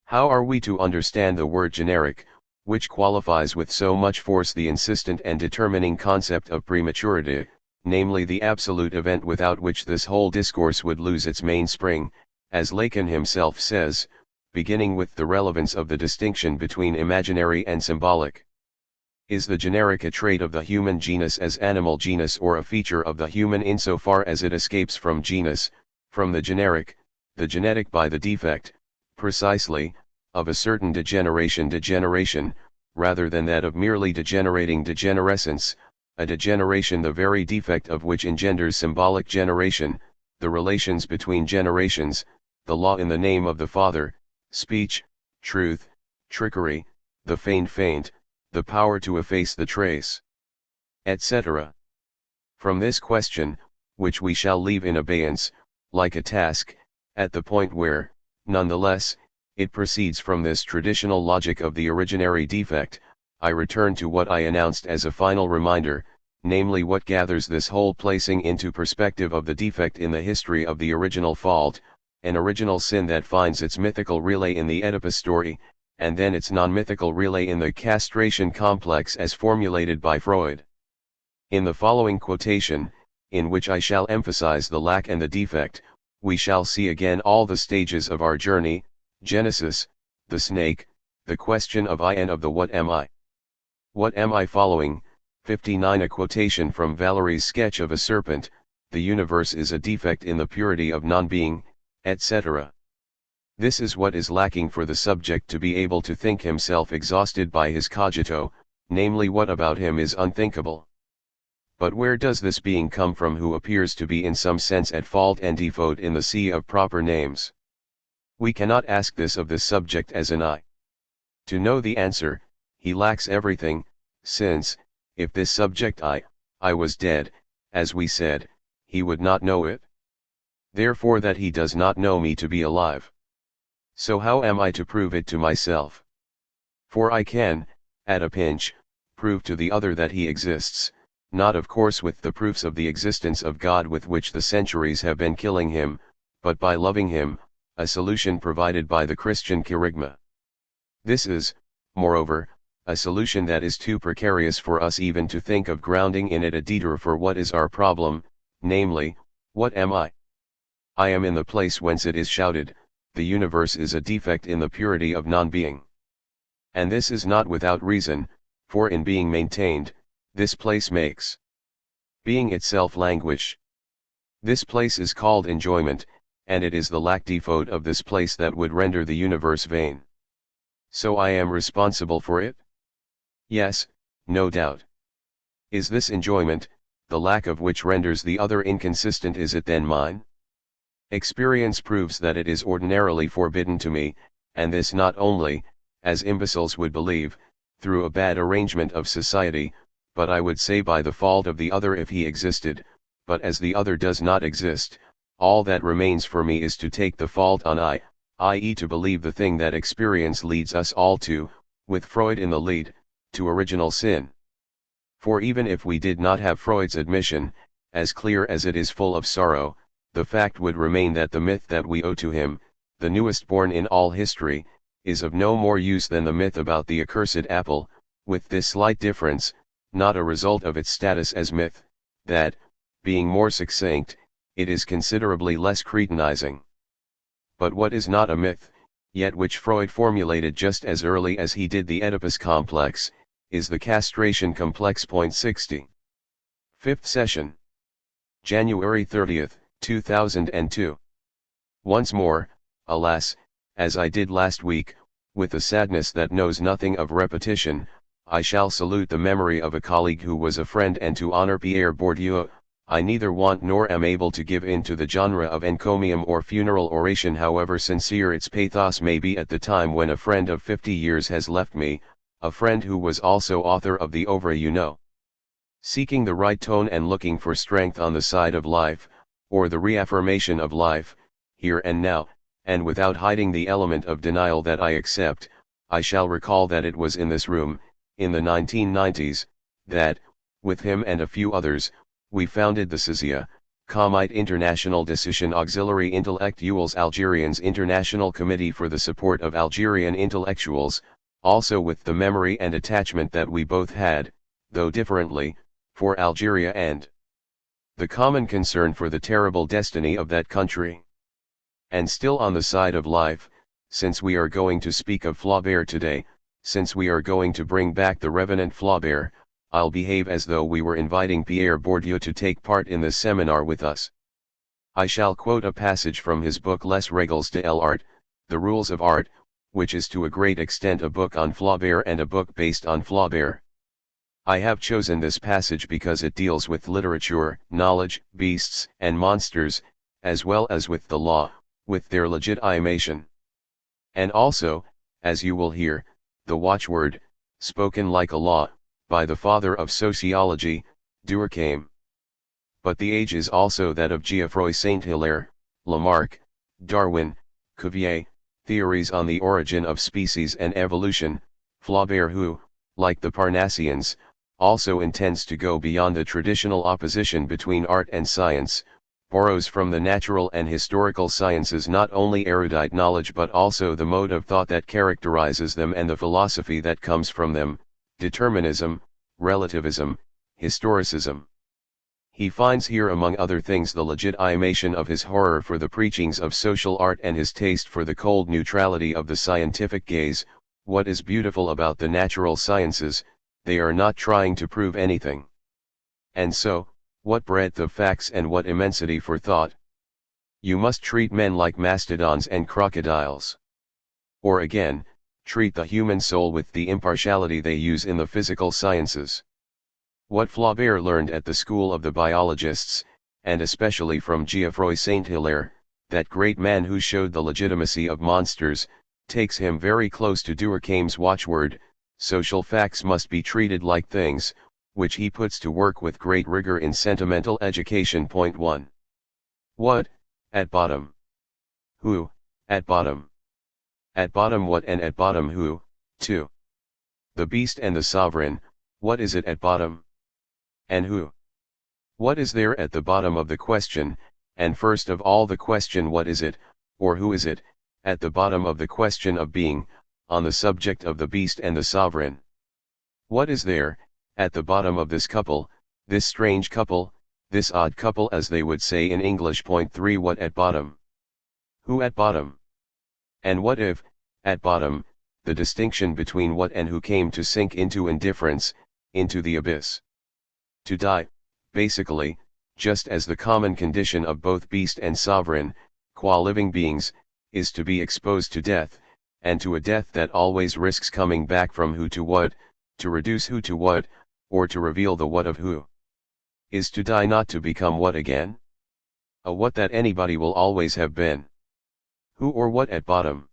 S1: How are we to understand the word generic, which qualifies with so much force the insistent and determining concept of prematurity, namely the absolute event without which this whole discourse would lose its mainspring, as Lacan himself says, beginning with the relevance of the distinction between imaginary and symbolic? Is the generic a trait of the human genus as animal genus, or a feature of the human insofar as it escapes from genus, from the generic, the genetic by the defect, precisely, of a certain degeneration, rather than that of merely degenerating degenerescence, a degeneration the very defect of which engenders symbolic generation, the relations between generations, the law in the name of the Father, speech, truth, trickery, the feint, the power to efface the trace, etc. From this question, which we shall leave in abeyance, like a task, at the point where, nonetheless, it proceeds from this traditional logic of the originary defect, I return to what I announced as a final reminder, namely what gathers this whole placing into perspective of the defect in the history of the original fault, an original sin that finds its mythical relay in the Oedipus story, and then its non-mythical relay in the castration complex as formulated by Freud. In the following quotation, in which I shall emphasize the lack and the defect, we shall see again all the stages of our journey: Genesis, the snake, the question of I and of the what am I. What am I following? 59. A quotation from Valerie's sketch of a serpent: the universe is a defect in the purity of non-being, etc. This is what is lacking for the subject to be able to think himself exhausted by his cogito, namely what about him is unthinkable. But where does this being come from who appears to be in some sense at fault and default in the sea of proper names? We cannot ask this of this subject as an I. To know the answer, he lacks everything, since, if this subject I was dead, as we said, he would not know it. Therefore that he does not know me to be alive. So how am I to prove it to myself? For I can, at a pinch, prove to the other that he exists, not of course with the proofs of the existence of God with which the centuries have been killing him, but by loving him, a solution provided by the Christian kerygma. This is, moreover, a solution that is too precarious for us even to think of grounding in it a detour for what is our problem, namely, what am I? I am in the place whence it is shouted, the universe is a defect in the purity of non-being. And this is not without reason, for in being maintained, this place makes being itself languish. This place is called enjoyment, and it is the lack default of this place that would render the universe vain. So I am responsible for it? Yes, no doubt. Is this enjoyment, the lack of which renders the other inconsistent, is it then mine? Experience proves that it is ordinarily forbidden to me, and this not only, as imbeciles would believe, through a bad arrangement of society, but I would say by the fault of the other if he existed, but as the other does not exist, all that remains for me is to take the fault on I, i.e. to believe the thing that experience leads us all to, with Freud in the lead, to original sin. For even if we did not have Freud's admission, as clear as it is full of sorrow, the fact would remain that the myth that we owe to him, the newest born in all history, is of no more use than the myth about the accursed apple, with this slight difference, not a result of its status as myth, that, being more succinct, it is considerably less cretinizing. But what is not a myth, yet which Freud formulated just as early as he did the Oedipus complex, is the castration complex. 60. Fifth session. January 30, 2002. Once more, alas, as I did last week, with a sadness that knows nothing of repetition, I shall salute the memory of a colleague who was a friend, and to honor Pierre Bourdieu, I neither want nor am able to give in to the genre of encomium or funeral oration, however sincere its pathos may be at the time when a friend of 50 years has left me, a friend who was also author of the Oeuvre, you know. Seeking the right tone and looking for strength on the side of life, or the reaffirmation of life, here and now, and without hiding the element of denial that I accept, I shall recall that it was in this room, in the 1990s, that, with him and a few others, we founded the CISIA, Comite International Decision Auxiliary Intellectuels Algerians International Committee for the Support of Algerian Intellectuals, also with the memory and attachment that we both had, though differently, for Algeria and the common concern for the terrible destiny of that country. And still on the side of life, since we are going to speak of Flaubert today, since we are going to bring back the Revenant Flaubert, I'll behave as though we were inviting Pierre Bourdieu to take part in this seminar with us. I shall quote a passage from his book Les Règles de l'Art, The Rules of Art, which is to a great extent a book on Flaubert and a book based on Flaubert. I have chosen this passage because it deals with literature, knowledge, beasts and monsters, as well as with the law, with their legitimation. And also, as you will hear, the watchword, spoken like a law, by the father of sociology, Durkheim. But the age is also that of Geoffroy Saint-Hilaire, Lamarck, Darwin, Cuvier, theories on the origin of species and evolution, Flaubert who, like the Parnassians, also intends to go beyond the traditional opposition between art and science, borrows from the natural and historical sciences not only erudite knowledge but also the mode of thought that characterizes them and the philosophy that comes from them, determinism, relativism, historicism. He finds here among other things the legitimation of his horror for the preachings of social art and his taste for the cold neutrality of the scientific gaze. What is beautiful about the natural sciences, they are not trying to prove anything. And so, what breadth of facts and what immensity for thought. You must treat men like mastodons and crocodiles. Or again, treat the human soul with the impartiality they use in the physical sciences. What Flaubert learned at the school of the biologists, and especially from Geoffroy Saint-Hilaire, that great man who showed the legitimacy of monsters, takes him very close to Durkheim's watchword, social facts must be treated like things, which he puts to work with great rigor in Sentimental Education. 1. What, at bottom? Who, at bottom? At bottom what and at bottom who? 2. The beast and the sovereign, what is it at bottom? And who? What is there at the bottom of the question, and first of all the question what is it, or who is it, at the bottom of the question of being, on the subject of the beast and the sovereign? What is there, at the bottom of this couple, this strange couple, this odd couple as they would say in English? Point 3. What at bottom? Who at bottom? And what if, at bottom, the distinction between what and who came to sink into indifference, into the abyss? To die, basically, just as the common condition of both beast and sovereign, qua living beings, is to be exposed to death, and to a death that always risks coming back from who to what, to reduce who to what, or to reveal the what of who. Is to die not to become what again? A what that anybody will always have been. Who or what at bottom?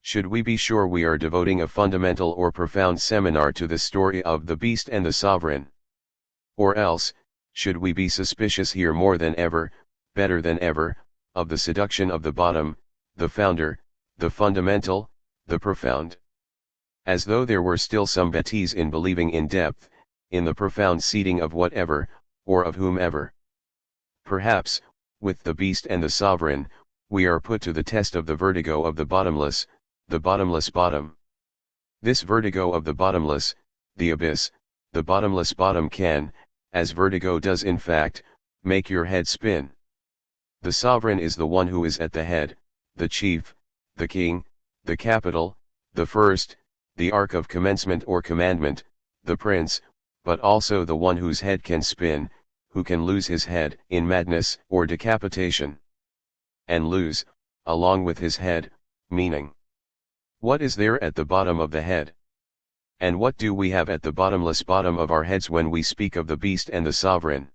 S1: Should we be sure we are devoting a fundamental or profound seminar to the story of the beast and the sovereign? Or else, should we be suspicious here more than ever, better than ever, of the seduction of the bottom, the founder, the fundamental, the profound? As though there were still some bêtise in believing in depth, in the profound seating of whatever, or of whomever. Perhaps, with the beast and the sovereign, we are put to the test of the vertigo of the bottomless bottom. This vertigo of the bottomless, the abyss, the bottomless bottom can, as vertigo does in fact, make your head spin. The sovereign is the one who is at the head, the chief, the king, the capital, the first, the ark of commencement or commandment, the prince, but also the one whose head can spin, who can lose his head in madness or decapitation. And lose, along with his head, meaning. What is there at the bottom of the head? And what do we have at the bottomless bottom of our heads when we speak of the beast and the sovereign?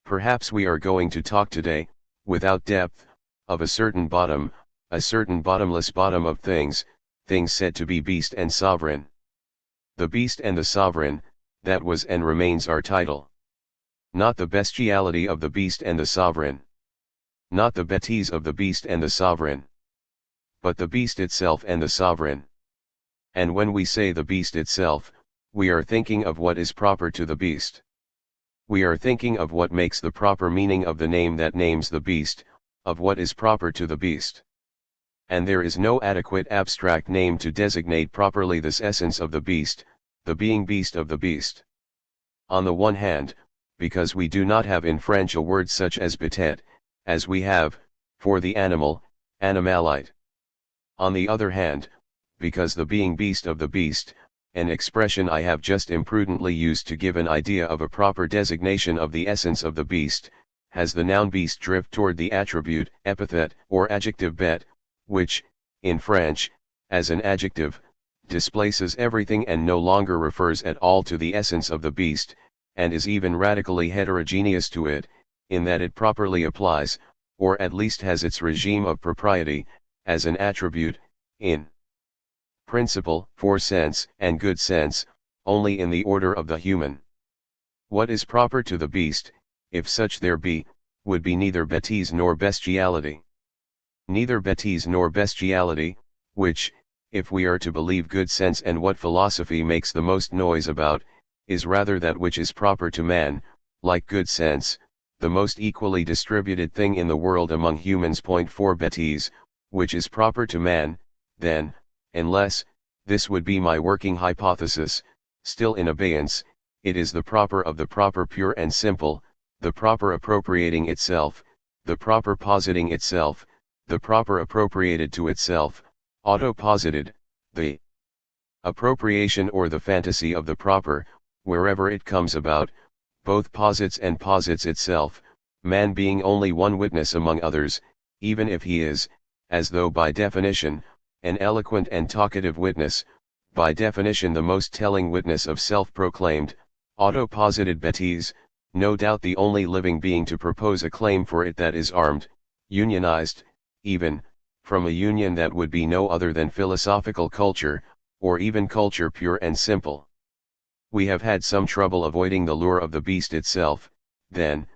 S1: Perhaps we are going to talk today, without depth, of a certain bottom, a certain bottomless bottom of things, things said to be beast and sovereign. The beast and the sovereign, that was and remains our title. Not the bestiality of the beast and the sovereign. Not the bêtise of the beast and the sovereign. But the beast itself and the sovereign. And when we say the beast itself, we are thinking of what is proper to the beast. We are thinking of what makes the proper meaning of the name that names the beast, of what is proper to the beast. And there is no adequate abstract name to designate properly this essence of the beast, the being beast of the beast. On the one hand, because we do not have in French a word such as bête, as we have, for the animal, animalite. On the other hand, because the being beast of the beast, an expression I have just imprudently used to give an idea of a proper designation of the essence of the beast, has the noun beast drift toward the attribute, epithet, or adjective bête, which, in French, as an adjective, displaces everything and no longer refers at all to the essence of the beast, and is even radically heterogeneous to it, in that it properly applies, or at least has its regime of propriety, as an attribute, in principle, for sense and good sense, only in the order of the human. What is proper to the beast, if such there be, would be neither bêtise nor bestiality. Neither bêtise nor bestiality, which, if we are to believe good sense and what philosophy makes the most noise about, is rather that which is proper to man, like good sense, the most equally distributed thing in the world among humans. Point 4. Bêtise, which is proper to man, then, unless, this would be my working hypothesis, still in abeyance, it is the proper of the proper pure and simple, the proper appropriating itself, the proper positing itself, the proper appropriated to itself, auto-posited, the appropriation or the fantasy of the proper, wherever it comes about, both posits and posits itself, man being only one witness among others, even if he is, as though by definition, an eloquent and talkative witness, by definition the most telling witness of self-proclaimed, auto-posited bêtise, no doubt the only living being to propose a claim for it that is armed, unionized, even, from a union that would be no other than philosophical culture, or even culture pure and simple. We have had some trouble avoiding the lure of the beast itself, then,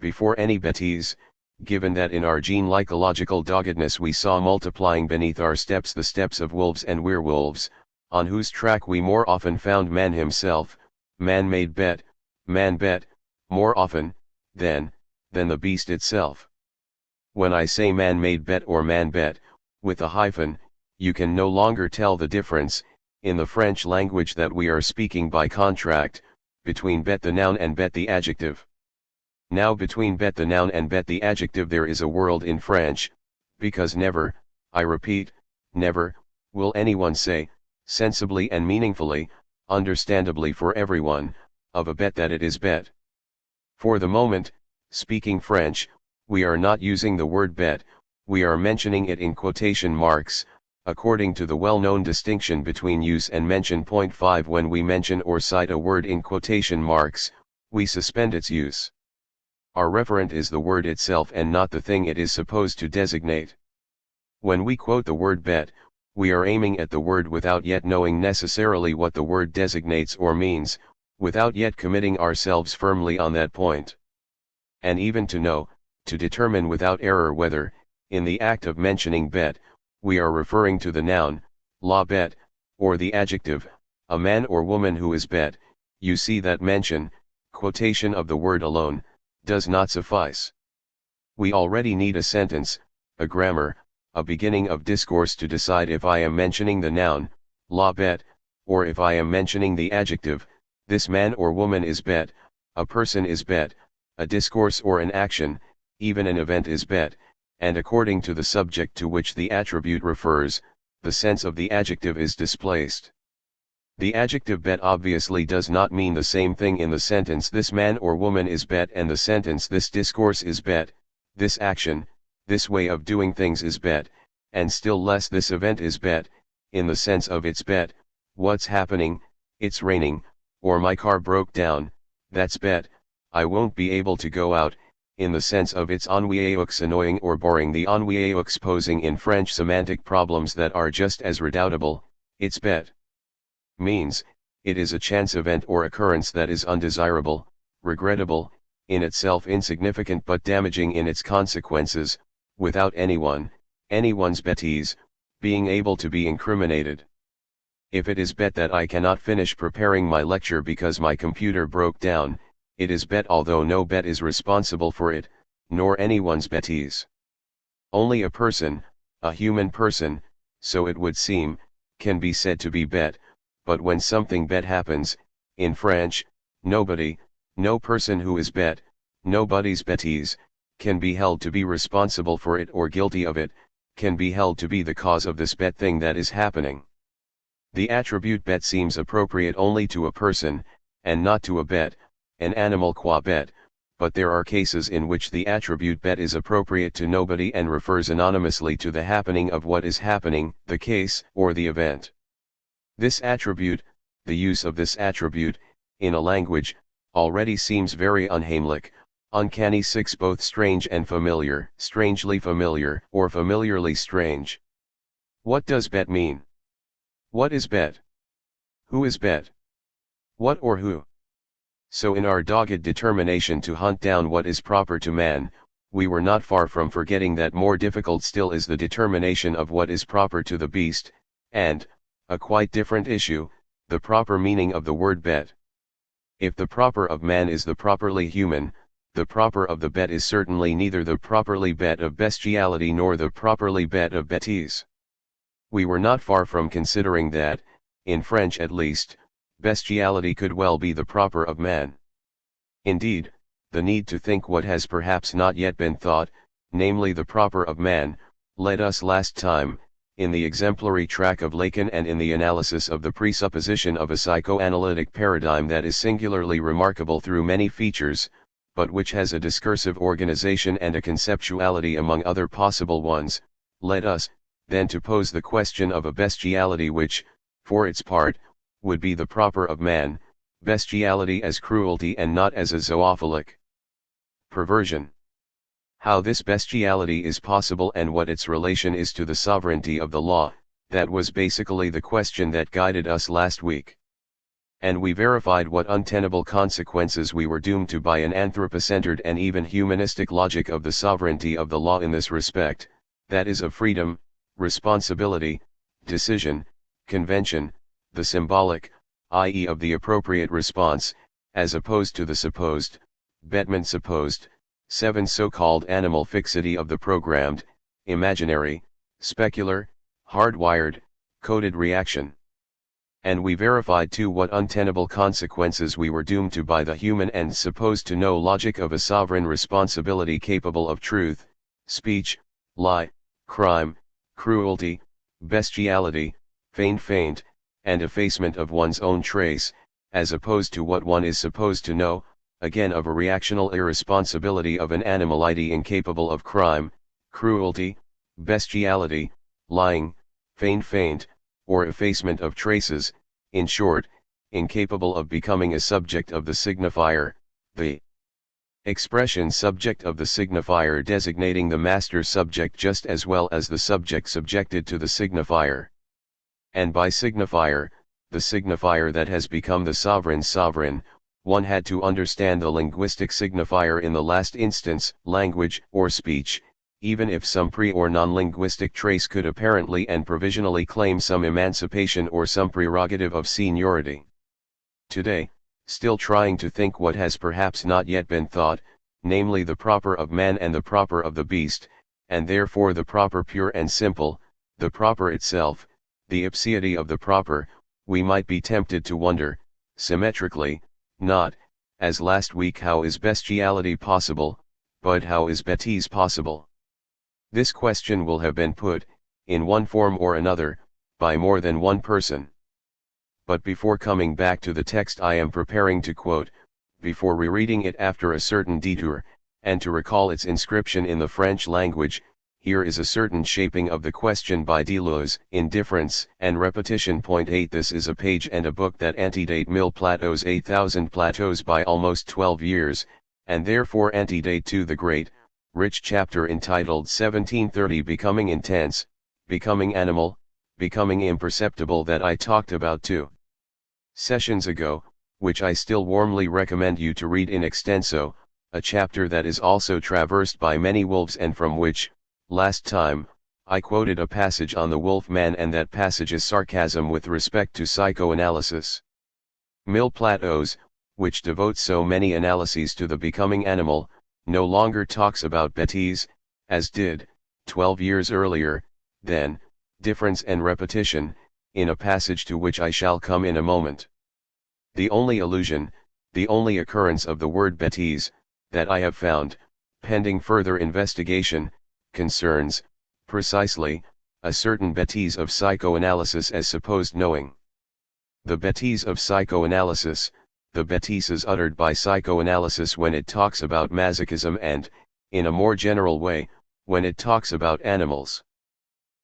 S1: before any bêtise, given that in our gene-ecological doggedness we saw multiplying beneath our steps the steps of wolves and werewolves, on whose track we more often found man himself, man-made bet, man-bet, more often, than the beast itself. When I say man-made bet or man-bet, with a hyphen, you can no longer tell the difference, in the French language that we are speaking by contract, between bet the noun and bet the adjective. Now between bet the noun and bet the adjective there is a world in French, because never, I repeat, never, will anyone say, sensibly and meaningfully, understandably for everyone, of a bet that it is bet. For the moment, speaking French, we are not using the word bet, we are mentioning it in quotation marks, according to the well-known distinction between use and mention. Point 5. When we mention or cite a word in quotation marks, we suspend its use. Our referent is the word itself and not the thing it is supposed to designate. When we quote the word bet, we are aiming at the word without yet knowing necessarily what the word designates or means, without yet committing ourselves firmly on that point. And even to know, to determine without error whether, in the act of mentioning bet, we are referring to the noun, la bet, or the adjective, a man or woman who is bet, you see that mention, quotation of the word alone, does not suffice. We already need a sentence, a grammar, a beginning of discourse to decide if I am mentioning the noun, la bet, or if I am mentioning the adjective, this man or woman is bet, a person is bet, a discourse or an action, even an event is bet, and according to the subject to which the attribute refers, the sense of the adjective is displaced. The adjective bet obviously does not mean the same thing in the sentence this man or woman is bet and the sentence this discourse is bet, this action, this way of doing things is bet, and still less this event is bet, in the sense of it's bet, what's happening, it's raining, or my car broke down, that's bet, I won't be able to go out, in the sense of it's ennuyeux annoying or boring. The ennuyeux posing in French semantic problems that are just as redoubtable, it's bet means, it is a chance event or occurrence that is undesirable, regrettable, in itself insignificant but damaging in its consequences, without anyone's bêtise, being able to be incriminated. If it is bet that I cannot finish preparing my lecture because my computer broke down, it is bet although no bet is responsible for it, nor anyone's bêtise. Only a person, a human person, so it would seem, can be said to be bet, but when something bet happens, in French, nobody, no person who is bet, nobody's bêtise, can be held to be responsible for it or guilty of it, can be held to be the cause of this bet thing that is happening. The attribute bet seems appropriate only to a person, and not to a bet, an animal qua bet, but there are cases in which the attribute bet is appropriate to nobody and refers anonymously to the happening of what is happening, the case, or the event. This attribute, the use of this attribute, in a language, already seems very unheimlich, uncanny. 6 Both strange and familiar, strangely familiar, or familiarly strange. What does bet mean? What is bet? Who is bet? What or who? So in our dogged determination to hunt down what is proper to man, we were not far from forgetting that more difficult still is the determination of what is proper to the beast, and, a quite different issue, the proper meaning of the word bet. If the proper of man is the properly human, the proper of the bet is certainly neither the properly bet of bestiality nor the properly bet of bêtise. We were not far from considering that, in French at least, bestiality could well be the proper of man. Indeed, the need to think what has perhaps not yet been thought, namely the proper of man, led us last time, in the exemplary track of Lacan and in the analysis of the presupposition of a psychoanalytic paradigm that is singularly remarkable through many features, but which has a discursive organization and a conceptuality among other possible ones, led us, then to pose the question of a bestiality which, for its part, would be the proper of man, bestiality as cruelty and not as a zoophilic perversion. How this bestiality is possible and what its relation is to the sovereignty of the law, that was basically the question that guided us last week. and we verified what untenable consequences we were doomed to by an anthropocentered and even humanistic logic of the sovereignty of the law in this respect, that is of freedom, responsibility, decision, convention, the symbolic, i.e. of the appropriate response, as opposed to the supposed, Bettman supposed, 7 so-called animal fixity of the programmed, imaginary, specular, hardwired, coded reaction. And we verified too what untenable consequences we were doomed to by the human and supposed to know logic of a sovereign responsibility capable of truth, speech, lie, crime, cruelty, bestiality, feint, and effacement of one's own trace, as opposed to what one is supposed to know, again of a reactional irresponsibility of an animality incapable of crime, cruelty, bestiality, lying, feint, or effacement of traces, in short, incapable of becoming a subject of the signifier, the expression subject of the signifier designating the master subject just as well as the subject subjected to the signifier. And by signifier, the signifier that has become the sovereign, one had to understand the linguistic signifier in the last instance, language or speech, even if some pre- or non-linguistic trace could apparently and provisionally claim some emancipation or some prerogative of seniority. Today, still trying to think what has perhaps not yet been thought, namely the proper of man and the proper of the beast, and therefore the proper pure and simple, the proper itself, the ipseity of the proper, we might be tempted to wonder, symmetrically, not, as last week, how is bestiality possible, but how is bêtise possible? This question will have been put, in one form or another, by more than one person. But before coming back to the text I am preparing to quote, before rereading it after a certain detour, and to recall its inscription in the French language, here is a certain shaping of the question by Deleuze, in Difference and Repetition. 8 This is a page and a book that antedate Mille Plateaus 8,000 plateaus by almost 12 years, and therefore antedate to the great, rich chapter entitled 1730 Becoming Intense, Becoming Animal, Becoming Imperceptible that I talked about 2 sessions ago, which I still warmly recommend you to read in extenso, a chapter that is also traversed by many wolves and from which, last time, I quoted a passage on the wolf man, and that passage is sarcasm with respect to psychoanalysis. Mille Plateaus, which devotes so many analyses to the becoming animal, no longer talks about bêtise, as did, 12 years earlier, then, Difference and Repetition, in a passage to which I shall come in a moment. The only allusion, the only occurrence of the word bêtise, that I have found, pending further investigation, concerns, precisely, a certain bêtise of psychoanalysis as supposed knowing. The bêtise of psychoanalysis, the bêtises uttered by psychoanalysis when it talks about masochism and, in a more general way, when it talks about animals.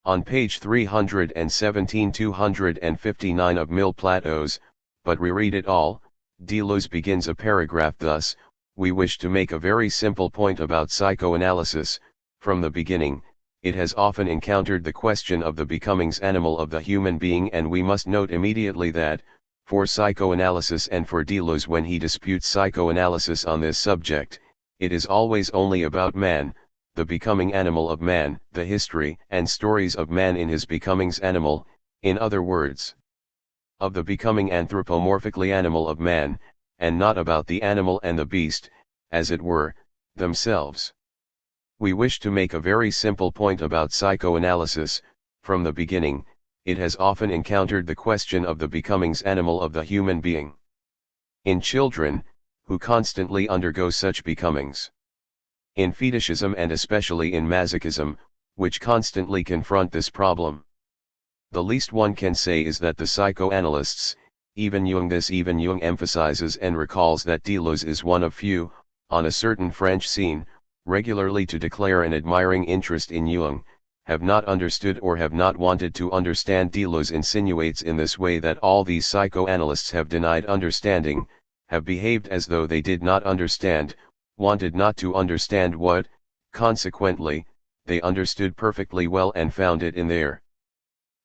S1: On page 317-259 of Mille Plateaus, but reread it all, Deleuze begins a paragraph thus: we wish to make a very simple point about psychoanalysis. From the beginning, it has often encountered the question of the becomings animal of the human being, and we must note immediately that, for psychoanalysis and for Deleuze when he disputes psychoanalysis on this subject, it is always only about man, the becoming animal of man, the history and stories of man in his becomings animal, in other words, of the becoming anthropomorphically animal of man, and not about the animal and the beast, as it were, themselves. We wish to make a very simple point about psychoanalysis. From the beginning, it has often encountered the question of the becomings animal of the human being. In children, who constantly undergo such becomings. In fetishism and especially in masochism, which constantly confront this problem. The least one can say is that the psychoanalysts, even Jung emphasizes and recalls that Deleuze is one of few, on a certain French scene, regularly to declare an admiring interest in Jung, have not understood or have not wanted to understand. Deleuze insinuates in this way that all these psychoanalysts have denied understanding, have behaved as though they did not understand, wanted not to understand what, consequently, they understood perfectly well and found it in their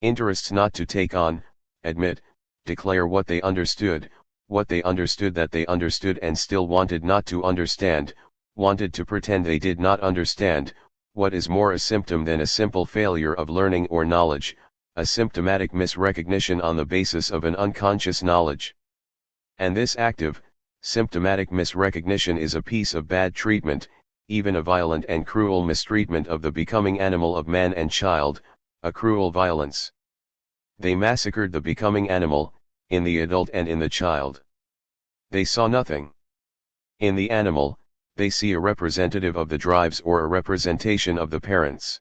S1: interests not to take on, admit, declare what they understood, what they understood that they understood and still wanted not to understand, wanted to pretend they did not understand, what is more a symptom than a simple failure of learning or knowledge, a symptomatic misrecognition on the basis of an unconscious knowledge. And this active, symptomatic misrecognition is a piece of bad treatment, even a violent and cruel mistreatment of the becoming animal of man and child, a cruel violence. They massacred the becoming animal, in the adult and in the child. They saw nothing. In the animal, they see a representative of the drives or a representation of the parents.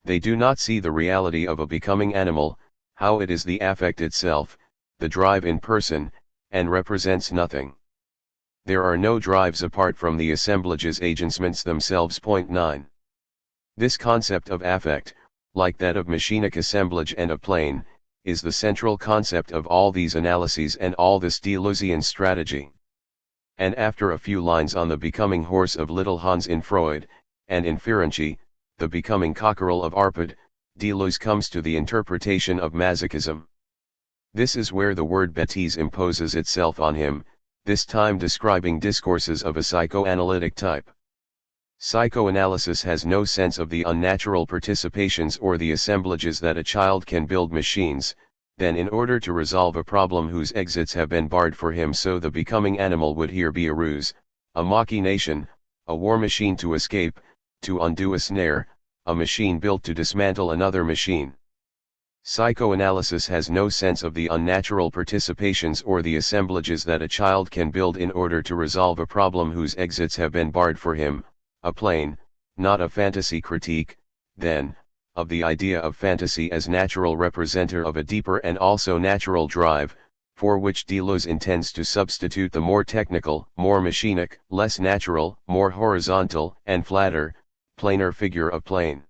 S1: They do not see the reality of a becoming animal, how it is the affect itself, the drive in person, and represents nothing. There are no drives apart from the assemblage's agencements themselves. 9. This concept of affect, like that of machinic assemblage and of plane, is the central concept of all these analyses and all this Deleuzian strategy. And after a few lines on the becoming horse of little Hans in Freud, and in Ferenczi, the becoming cockerel of Arpad, Deleuze comes to the interpretation of masochism. This is where the word bêtise imposes itself on him, this time describing discourses of a psychoanalytic type. Psychoanalysis has no sense of the unnatural participations or the assemblages that a child can build machines, then in order to resolve a problem whose exits have been barred for him, so the becoming animal would here be a ruse, a machination, a war machine to escape, to undo a snare, a machine built to dismantle another machine. Psychoanalysis has no sense of the unnatural participations or the assemblages that a child can build in order to resolve a problem whose exits have been barred for him, a plain, not a fantasy critique, then, of the idea of fantasy as natural representer of a deeper and also natural drive, for which Deleuze intends to substitute the more technical, more machinic, less natural, more horizontal, and flatter, plainer figure of plane.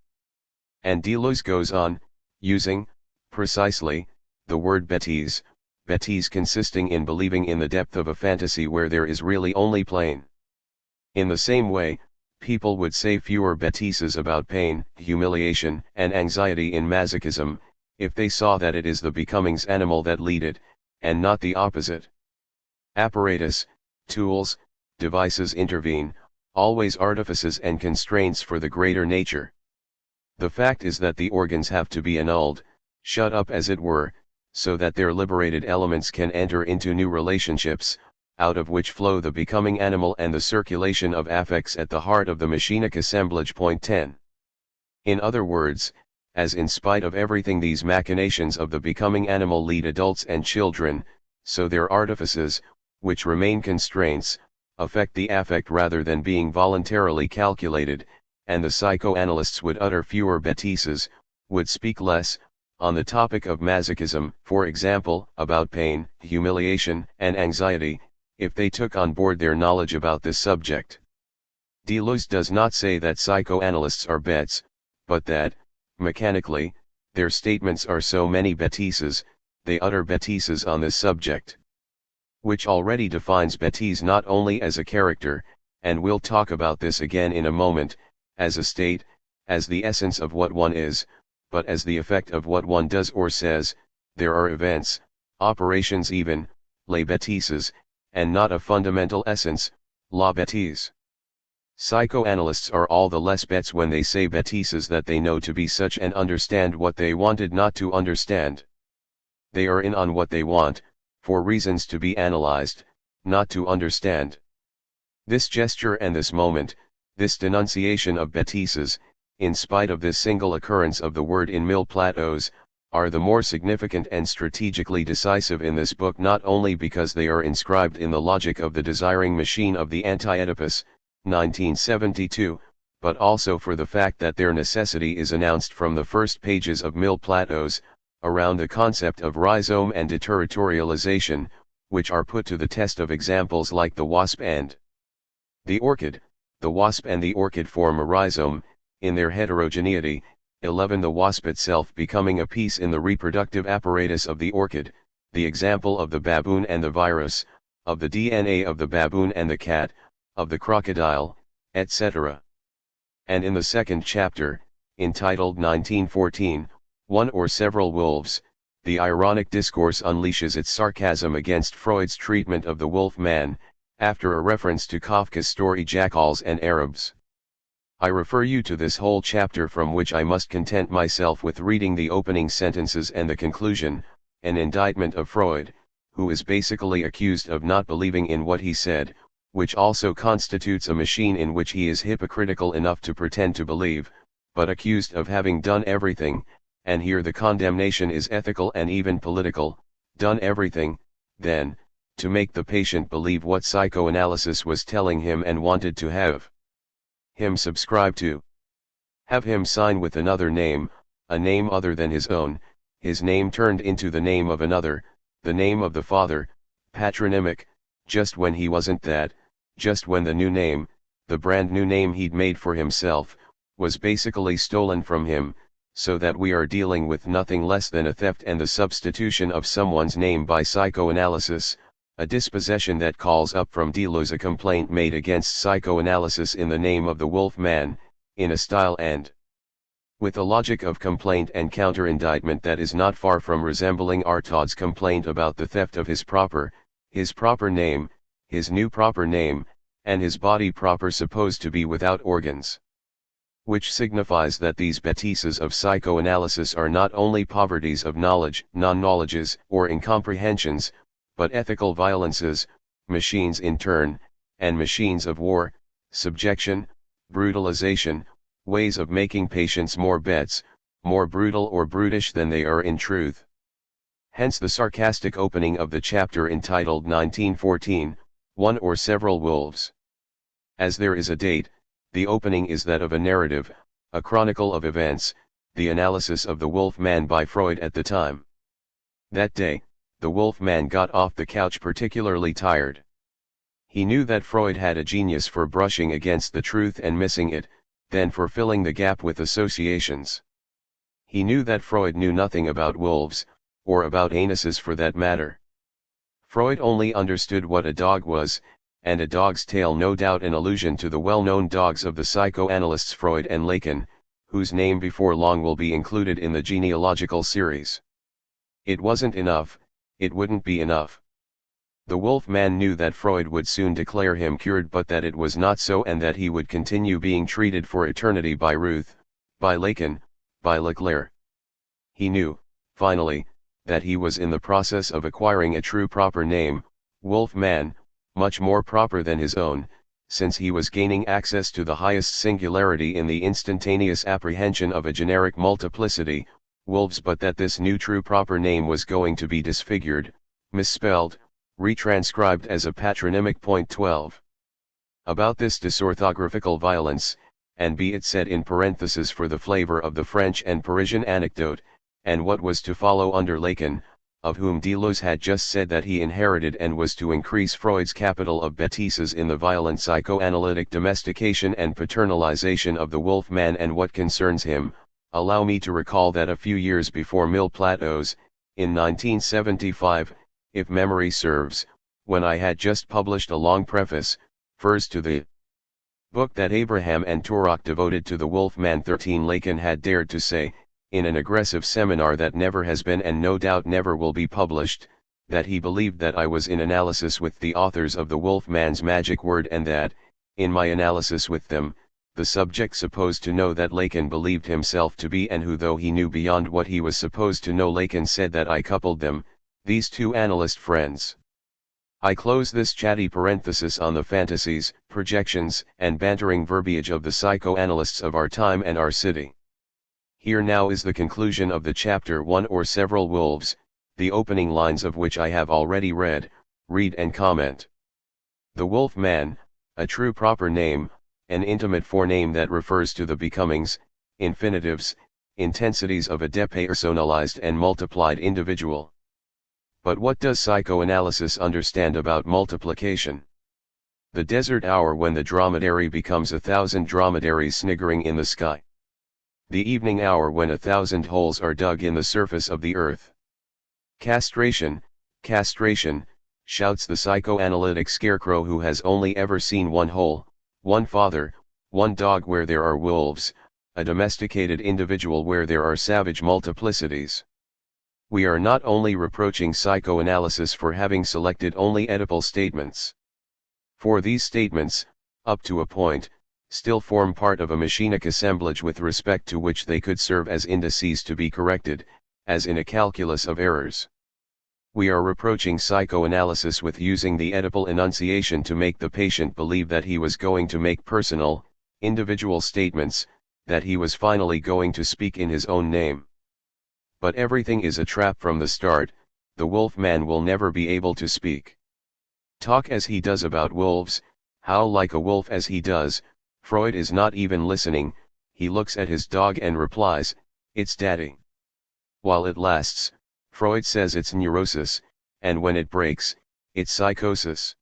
S1: And Deleuze goes on, using, precisely, the word bêtise, bêtise consisting in believing in the depth of a fantasy where there is really only plane. In the same way, people would say fewer bêtises about pain, humiliation, and anxiety in masochism, if they saw that it is the becoming's animal that lead it, and not the opposite. Apparatus, tools, devices intervene, always artifices and constraints for the greater nature. The fact is that the organs have to be annulled, shut up as it were, so that their liberated elements can enter into new relationships, out of which flow the becoming animal and the circulation of affects at the heart of the machinic assemblage. 10. In other words, as in spite of everything these machinations of the becoming animal lead adults and children, so their artifices, which remain constraints, affect the affect rather than being voluntarily calculated, and the psychoanalysts would utter fewer bêtises, would speak less, on the topic of masochism, for example, about pain, humiliation, and anxiety, if they took on board their knowledge about this subject. Deleuze does not say that psychoanalysts are bêtes, but that, mechanically, their statements are so many bêtises, they utter bêtises on this subject. Which already defines bêtise not only as a character, and we'll talk about this again in a moment, as a state, as the essence of what one is, but as the effect of what one does or says. There are events, operations even, les bêtises, and not a fundamental essence, la bêtise. Psychoanalysts are all the less bêtes when they say bêtises that they know to be such and understand what they wanted not to understand. They are in on what they want, for reasons to be analyzed, not to understand. This gesture and this moment, this denunciation of bêtises, in spite of this single occurrence of the word in Mille Plateaus, are the more significant and strategically decisive in this book, not only because they are inscribed in the logic of the desiring machine of the Anti-Oedipus, 1972, but also for the fact that their necessity is announced from the first pages of Mille Plateaus, around the concept of rhizome and deterritorialization, which are put to the test of examples like the wasp and the orchid. The wasp and the orchid form a rhizome, in their heterogeneity. 11. The wasp itself becoming a piece in the reproductive apparatus of the orchid, the example of the baboon and the virus, of the DNA of the baboon and the cat, of the crocodile, etc. And in the second chapter, entitled 1914, One or Several Wolves, the ironic discourse unleashes its sarcasm against Freud's treatment of the wolf man, after a reference to Kafka's story Jackals and Arabs. I refer you to this whole chapter, from which I must content myself with reading the opening sentences and the conclusion, an indictment of Freud, who is basically accused of not believing in what he said, which also constitutes a machine in which he is hypocritical enough to pretend to believe, but accused of having done everything, and here the condemnation is ethical and even political, done everything, then, to make the patient believe what psychoanalysis was telling him and wanted to have him subscribe to. Have him sign with another name, a name other than his own, his name turned into the name of another, the name of the father, patronymic, just when he wasn't that, just when the new name, the brand new name he'd made for himself, was basically stolen from him, so that we are dealing with nothing less than a theft and the substitution of someone's name by psychoanalysis, a dispossession that calls up from Deleuze a complaint made against psychoanalysis in the name of the wolf man, in a style and with a logic of complaint and counter-indictment that is not far from resembling Artaud's complaint about the theft of his proper name, his new proper name, and his body proper supposed to be without organs. Which signifies that these bêtises of psychoanalysis are not only poverties of knowledge, non-knowledges, or incomprehensions, but ethical violences, machines in turn, and machines of war, subjection, brutalization, ways of making patients more bets, more brutal or brutish than they are in truth. Hence the sarcastic opening of the chapter entitled 1914, One or Several Wolves. As there is a date, the opening is that of a narrative, a chronicle of events, the analysis of the wolf man by Freud at the time. That day, the wolf man got off the couch particularly tired. He knew that Freud had a genius for brushing against the truth and missing it, then for filling the gap with associations. He knew that Freud knew nothing about wolves, or about anuses for that matter. Freud only understood what a dog was, and a dog's tail no doubt an allusion to the well-known dogs of the psychoanalysts Freud and Lacan, whose name before long will be included in the genealogical series. It wasn't enough, it wouldn't be enough. The wolf man knew that Freud would soon declare him cured, but that it was not so, and that he would continue being treated for eternity by Ruth, by Lacan, by Leclerc. He knew, finally, that he was in the process of acquiring a true proper name, wolf man, much more proper than his own, since he was gaining access to the highest singularity in the instantaneous apprehension of a generic multiplicity, wolves, but that this new true proper name was going to be disfigured, misspelled, retranscribed as a patronymic. Point 12. About this dysorthographical violence, and be it said in parenthesis for the flavor of the French and Parisian anecdote, and what was to follow under Lacan, of whom Deleuze had just said that he inherited and was to increase Freud's capital of bêtises in the violent psychoanalytic domestication and paternalization of the wolf man and what concerns him, allow me to recall that a few years before Mille Plateaus, in 1975, if memory serves, when I had just published a long preface, first to the book that Abraham and Turok devoted to the wolf man 13, Lacan had dared to say, in an aggressive seminar that never has been and no doubt never will be published, that he believed that I was in analysis with the authors of the wolf man's magic word, and that, in my analysis with them, the subject supposed to know that Lacan believed himself to be, and who, though he knew beyond what he was supposed to know, Lacan said that I coupled them, these two analyst friends. I close this chatty parenthesis on the fantasies, projections, and bantering verbiage of the psychoanalysts of our time and our city. Here now is the conclusion of the chapter One or Several Wolves, the opening lines of which I have already read, read and comment. The wolf man, a true proper name, an intimate forename that refers to the becomings, infinitives, intensities of a depersonalized and multiplied individual. But what does psychoanalysis understand about multiplication? The desert hour when the dromedary becomes 1,000 dromedaries sniggering in the sky. The evening hour when 1,000 holes are dug in the surface of the earth. Castration, castration, shouts the psychoanalytic scarecrow who has only ever seen one hole, one father, one dog where there are wolves, a domesticated individual where there are savage multiplicities. We are not only reproaching psychoanalysis for having selected only Oedipal statements. For these statements, up to a point, still form part of a machinic assemblage with respect to which they could serve as indices to be corrected, as in a calculus of errors. We are reproaching psychoanalysis with using the Oedipal enunciation to make the patient believe that he was going to make personal, individual statements, that he was finally going to speak in his own name. But everything is a trap from the start. The wolf man will never be able to speak. Talk as he does about wolves, howl like a wolf as he does. Freud is not even listening, he looks at his dog and replies, "It's daddy." While it lasts, Freud says it's neurosis, and when it breaks, it's psychosis.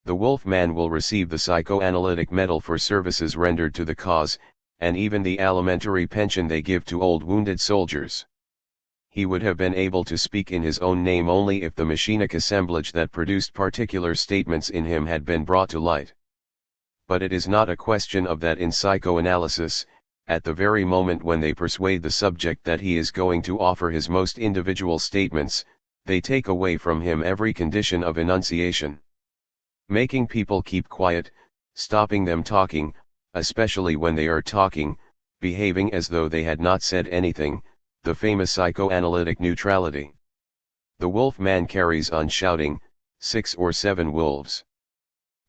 S1: The wolf man will receive the psychoanalytic medal for services rendered to the cause, and even the alimentary pension they give to old wounded soldiers. He would have been able to speak in his own name only if the machinic assemblage that produced particular statements in him had been brought to light. But it is not a question of that in psychoanalysis. At the very moment when they persuade the subject that he is going to offer his most individual statements, they take away from him every condition of enunciation. Making people keep quiet, stopping them talking, especially when they are talking, behaving as though they had not said anything, the famous psychoanalytic neutrality. The wolf man carries on shouting, 6 or 7 wolves.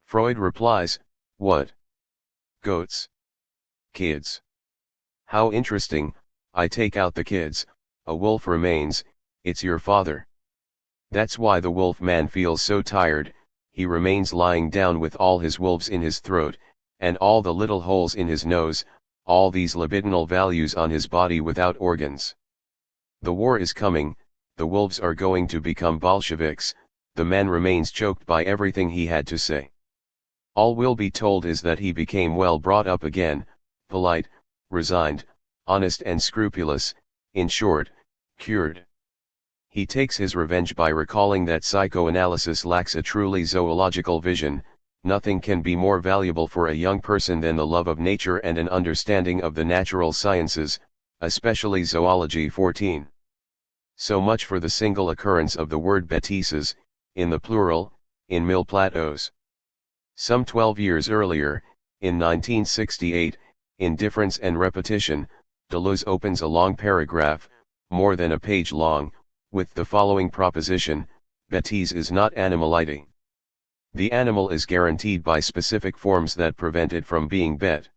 S1: Freud replies, "What? Goats? Kids? How interesting, I take out the kids, a wolf remains, it's your father." That's why the wolf man feels so tired, he remains lying down with all his wolves in his throat, and all the little holes in his nose, all these libidinal values on his body without organs. The war is coming, the wolves are going to become Bolsheviks, the man remains choked by everything he had to say. All will be told is that he became well brought up again, polite, resigned, honest and scrupulous, in short, cured. He takes his revenge by recalling that psychoanalysis lacks a truly zoological vision. Nothing can be more valuable for a young person than the love of nature and an understanding of the natural sciences, especially zoology. 14. So much for the single occurrence of the word bêtises, in the plural, in Mille Plateaus. Some 12 years earlier, in 1968, in Difference and Repetition, Deleuze opens a long paragraph, more than a page long, with the following proposition: bêtise is not animality. The animal is guaranteed by specific forms that prevent it from being bête.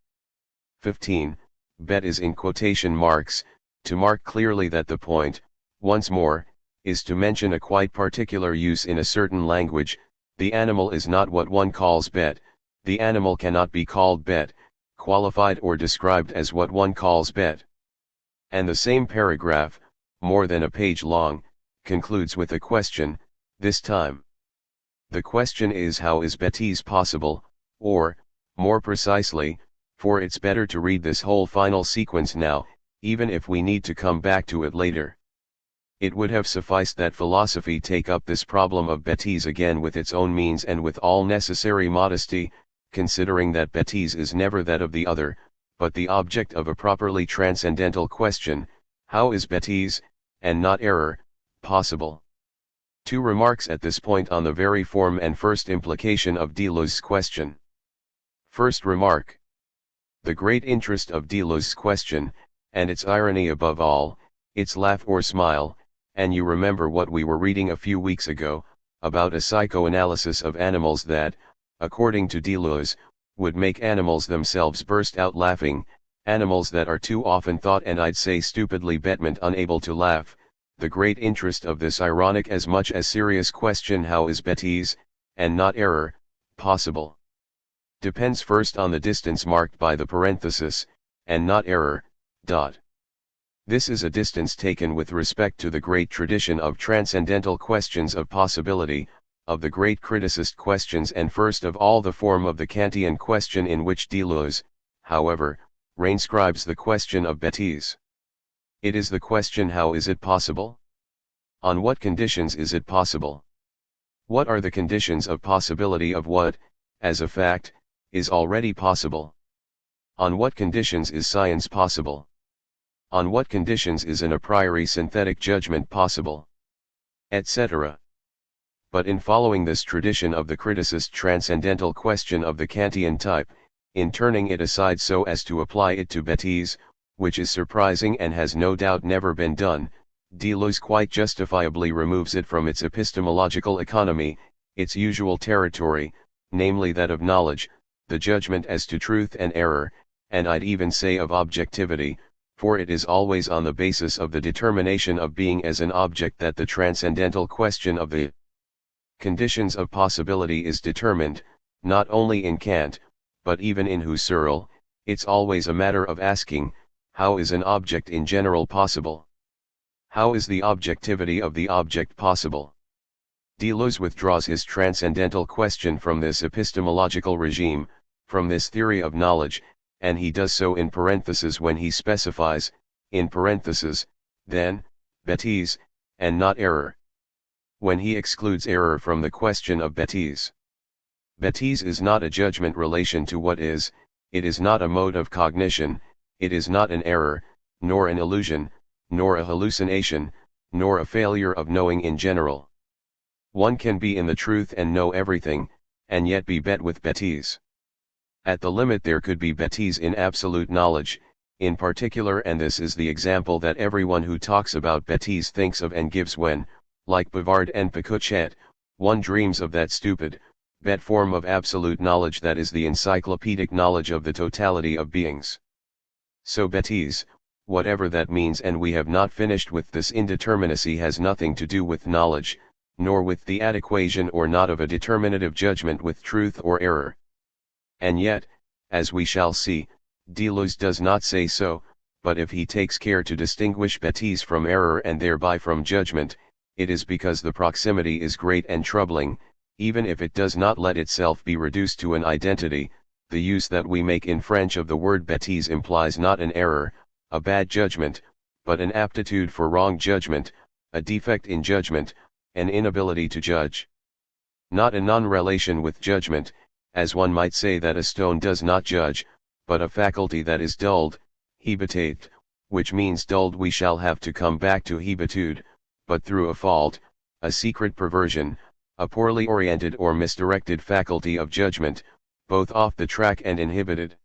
S1: 15. Bête is in quotation marks, to mark clearly that the point, once more, is to mention a quite particular use in a certain language. The animal is not what one calls bête, the animal cannot be called bête, qualified or described as what one calls bête. And the same paragraph, more than a page long, concludes with a question, this time. The question is, how is bêtise possible, or, more precisely, for it's better to read this whole final sequence now, even if we need to come back to it later. It would have sufficed that philosophy take up this problem of bêtise again with its own means and with all necessary modesty, considering that bêtise is never that of the other, but the object of a properly transcendental question: how is bêtise, and not error, possible? 2 remarks at this point on the very form and first implication of Deleuze's question. First remark. The great interest of Deleuze's question, and its irony above all, its laugh or smile, and you remember what we were reading a few weeks ago, about a psychoanalysis of animals that, according to Deleuze, would make animals themselves burst out laughing, animals that are too often thought, and I'd say stupidly bêtement, unable to laugh. The great interest of this ironic as much as serious question, how is bêtise, and not error, possible, depends first on the distance marked by the parenthesis, and not error, dot. This is a distance taken with respect to the great tradition of transcendental questions of possibility, of the great criticist questions, and first of all the form of the Kantian question, in which Deleuze, however, reinscribes the question of bêtise. It is the question, how is it possible? On what conditions is it possible? What are the conditions of possibility of what, as a fact, is already possible? On what conditions is science possible? On what conditions is an a priori synthetic judgment possible? Etc. But in following this tradition of the criticist transcendental question of the Kantian type, in turning it aside so as to apply it to bêtise, which is surprising and has no doubt never been done, Deleuze quite justifiably removes it from its epistemological economy, its usual territory, namely that of knowledge, the judgment as to truth and error, and I'd even say of objectivity, for it is always on the basis of the determination of being as an object that the transcendental question of the conditions of possibility is determined, not only in Kant, but even in Husserl. It's always a matter of asking, how is an object in general possible? How is the objectivity of the object possible? Deleuze withdraws his transcendental question from this epistemological regime, from this theory of knowledge, and he does so in parentheses when he specifies, in parentheses, then, bêtise, and not error. When he excludes error from the question of bêtise. Bêtise is not a judgment relation to what is, it is not a mode of cognition, it is not an error, nor an illusion, nor a hallucination, nor a failure of knowing in general. One can be in the truth and know everything, and yet be bet with bêtise. At the limit there could be bêtise in absolute knowledge, in particular, and this is the example that everyone who talks about bêtise thinks of and gives when, like Bavard and Picouchet, one dreams of that stupid, bet form of absolute knowledge that is the encyclopedic knowledge of the totality of beings. So bêtise, whatever that means, and we have not finished with this indeterminacy, has nothing to do with knowledge, nor with the adequation or not of a determinative judgment with truth or error. And yet, as we shall see, Deleuze does not say so, but if he takes care to distinguish bêtise from error and thereby from judgment, it is because the proximity is great and troubling, even if it does not let itself be reduced to an identity. The use that we make in French of the word bêtise implies not an error, a bad judgment, but an aptitude for wrong judgment, a defect in judgment, an inability to judge. Not a non-relation with judgment, as one might say that a stone does not judge, but a faculty that is dulled, habitate, which means dulled. We shall have to come back to habitude, but through a fault, a secret perversion, a poorly oriented or misdirected faculty of judgment, both off the track and inhibited.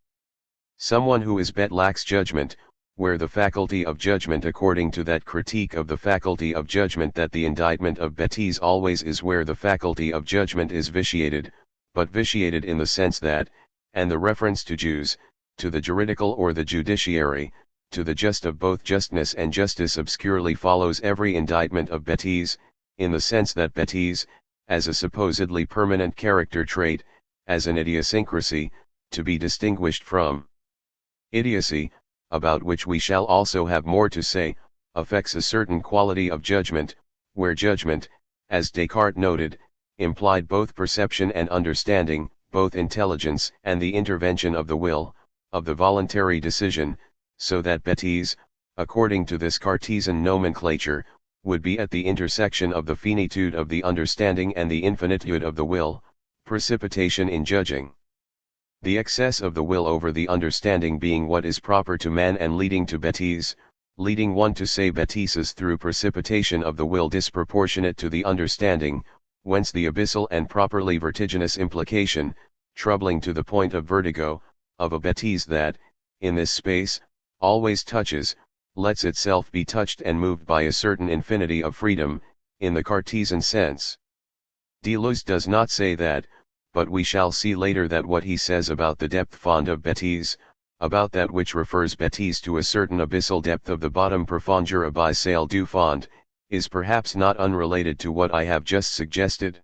S1: Someone who is bet lacks judgment, where the faculty of judgment, according to that critique of the faculty of judgment, that the indictment of bêtise always is where the faculty of judgment is vitiated, but vitiated in the sense that, and the reference to Jews, to the juridical or the judiciary, to the just of both justness and justice obscurely follows every indictment of bêtise, in the sense that bêtise, as a supposedly permanent character trait, as an idiosyncrasy, to be distinguished from idiocy, about which we shall also have more to say, affects a certain quality of judgment, where judgment, as Descartes noted, implied both perception and understanding, both intelligence and the intervention of the will, of the voluntary decision, so that bêtise, according to this Cartesian nomenclature, would be at the intersection of the finitude of the understanding and the infinitude of the will, precipitation in judging. The excess of the will over the understanding being what is proper to man and leading to bêtise, leading one to say bêtises through precipitation of the will disproportionate to the understanding, whence the abyssal and properly vertiginous implication, troubling to the point of vertigo, of a bêtise that, in this space, always touches, lets itself be touched and moved by a certain infinity of freedom, in the Cartesian sense. Deleuze does not say that, but we shall see later that what he says about the depth fond of bêtise, about that which refers bêtise to a certain abyssal depth of the bottom profondeur abyssale du fond, is perhaps not unrelated to what I have just suggested.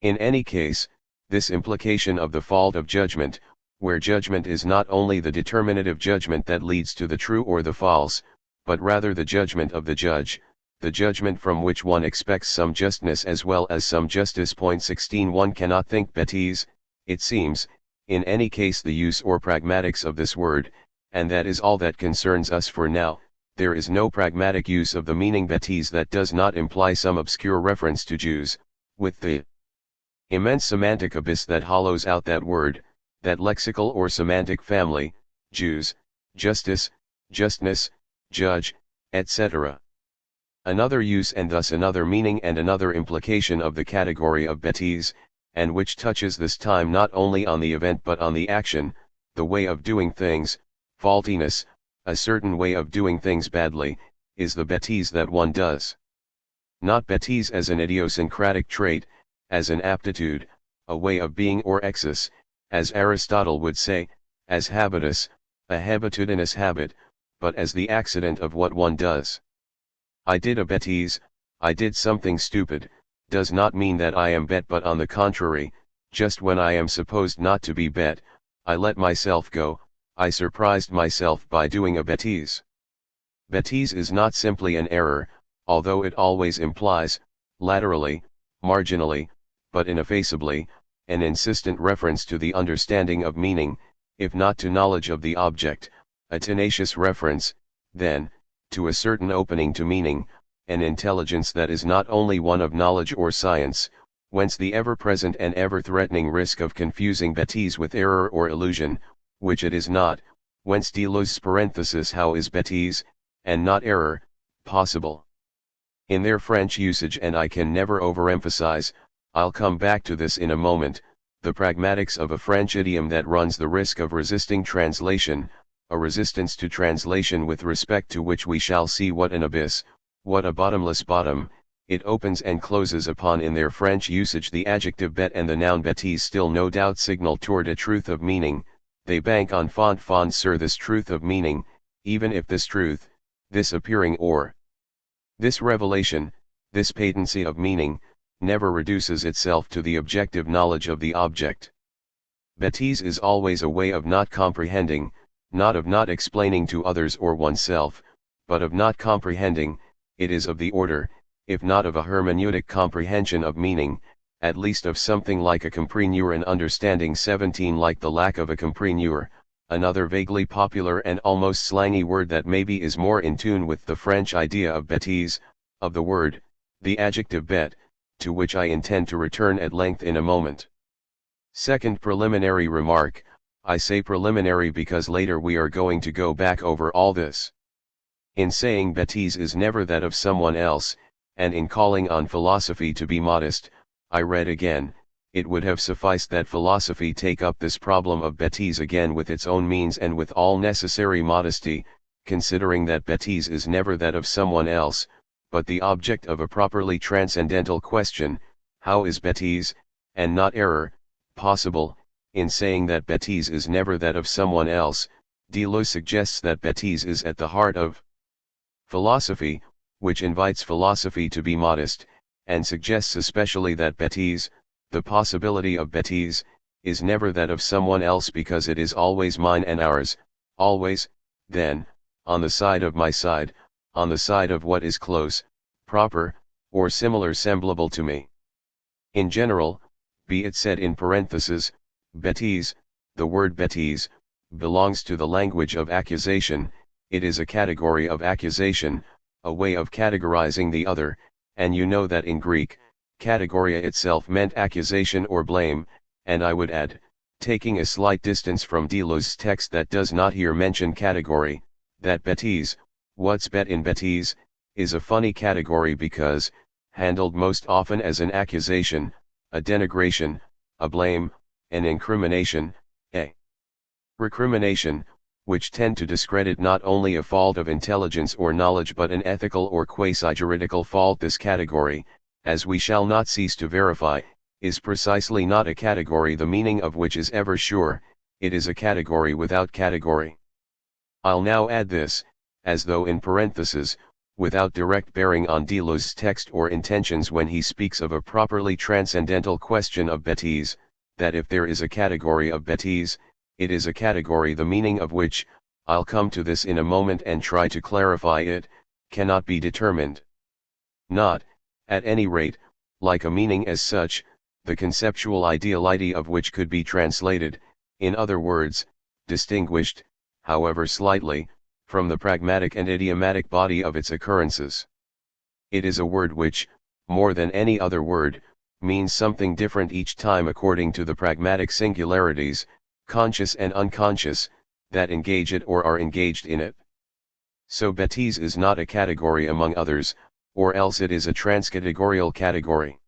S1: In any case, this implication of the fault of judgment, where judgment is not only the determinative judgment that leads to the true or the false, but rather the judgment of the judge, the judgment from which one expects some justness as well as some justice. 16 One cannot think bêtise, it seems, in any case the use or pragmatics of this word, and that is all that concerns us for now. There is no pragmatic use of the meaning bêtise that does not imply some obscure reference to Jews, with the immense semantic abyss that hollows out that word, that lexical or semantic family, Jews, justice, justness, judge, etc. Another use and thus another meaning and another implication of the category of bêtise, and which touches this time not only on the event but on the action, the way of doing things, faultiness, a certain way of doing things badly, is the bêtise that one does. Not bêtise as an idiosyncratic trait, as an aptitude, a way of being or excess, as Aristotle would say, as habitus, a habitudinous habit, but as the accident of what one does. I did a bêtise, I did something stupid, does not mean that I am bête, but on the contrary, just when I am supposed not to be bête, I let myself go, I surprised myself by doing a bêtise. Bêtise is not simply an error, although it always implies, laterally, marginally, but ineffaceably, an insistent reference to the understanding of meaning, if not to knowledge of the object, a tenacious reference, then, to a certain opening to meaning, an intelligence that is not only one of knowledge or science, whence the ever-present and ever-threatening risk of confusing bêtise with error or illusion, which it is not, whence Deleuze's parenthesis how is bêtise, and not error, possible. In their French usage, and I can never overemphasize, I'll come back to this in a moment, the pragmatics of a French idiom that runs the risk of resisting translation, a resistance to translation with respect to which we shall see what an abyss, what a bottomless bottom, it opens and closes upon. In their French usage the adjective bête and the noun bêtise still no doubt signal toward a truth of meaning, they bank on fond sur this truth of meaning, even if this truth, this appearing or this revelation, this patency of meaning, never reduces itself to the objective knowledge of the object. Bêtise is always a way of not comprehending, not of not explaining to others or oneself, but of not comprehending. It is of the order, if not of a hermeneutic comprehension of meaning, at least of something like a compreneur, an understanding. 17 Like the lack of a compreneur, another vaguely popular and almost slangy word that maybe is more in tune with the French idea of bêtise, of the word, the adjective bête, to which I intend to return at length in a moment. Second preliminary remark, I say preliminary because later we are going to go back over all this. In saying bêtise is never that of someone else, and in calling on philosophy to be modest, I read again, it would have sufficed that philosophy take up this problem of bêtise again with its own means and with all necessary modesty, considering that bêtise is never that of someone else, but the object of a properly transcendental question, how is bêtise, and not error, possible? In saying that bêtise is never that of someone else, Deleuze suggests that bêtise is at the heart of philosophy, which invites philosophy to be modest, and suggests especially that bêtise, the possibility of bêtise, is never that of someone else because it is always mine and ours, always, then, on the side of my side, on the side of what is close, proper, or similar semblable to me. In general, be it said in parentheses, bêtise, the word bêtise, belongs to the language of accusation, it is a category of accusation, a way of categorizing the other, and you know that in Greek, categoria itself meant accusation or blame, and I would add, taking a slight distance from Deleuze's text that does not here mention category, that bêtise, what's bête in bêtise, is a funny category because, handled most often as an accusation, a denigration, a blame, an incrimination, a recrimination, which tend to discredit not only a fault of intelligence or knowledge but an ethical or quasi-juridical fault. This category, as we shall not cease to verify, is precisely not a category the meaning of which is ever sure, it is a category without category. I'll now add this, as though in parentheses, without direct bearing on Deleuze's text or intentions when he speaks of a properly transcendental question of bêtise, that if there is a category of bêtise, it is a category the meaning of which, I'll come to this in a moment and try to clarify it, cannot be determined. Not, at any rate, like a meaning as such, the conceptual ideality of which could be translated, in other words, distinguished, however slightly, from the pragmatic and idiomatic body of its occurrences. It is a word which, more than any other word, means something different each time according to the pragmatic singularities, conscious and unconscious, that engage it or are engaged in it. So bêtise is not a category among others, or else it is a transcategorial category.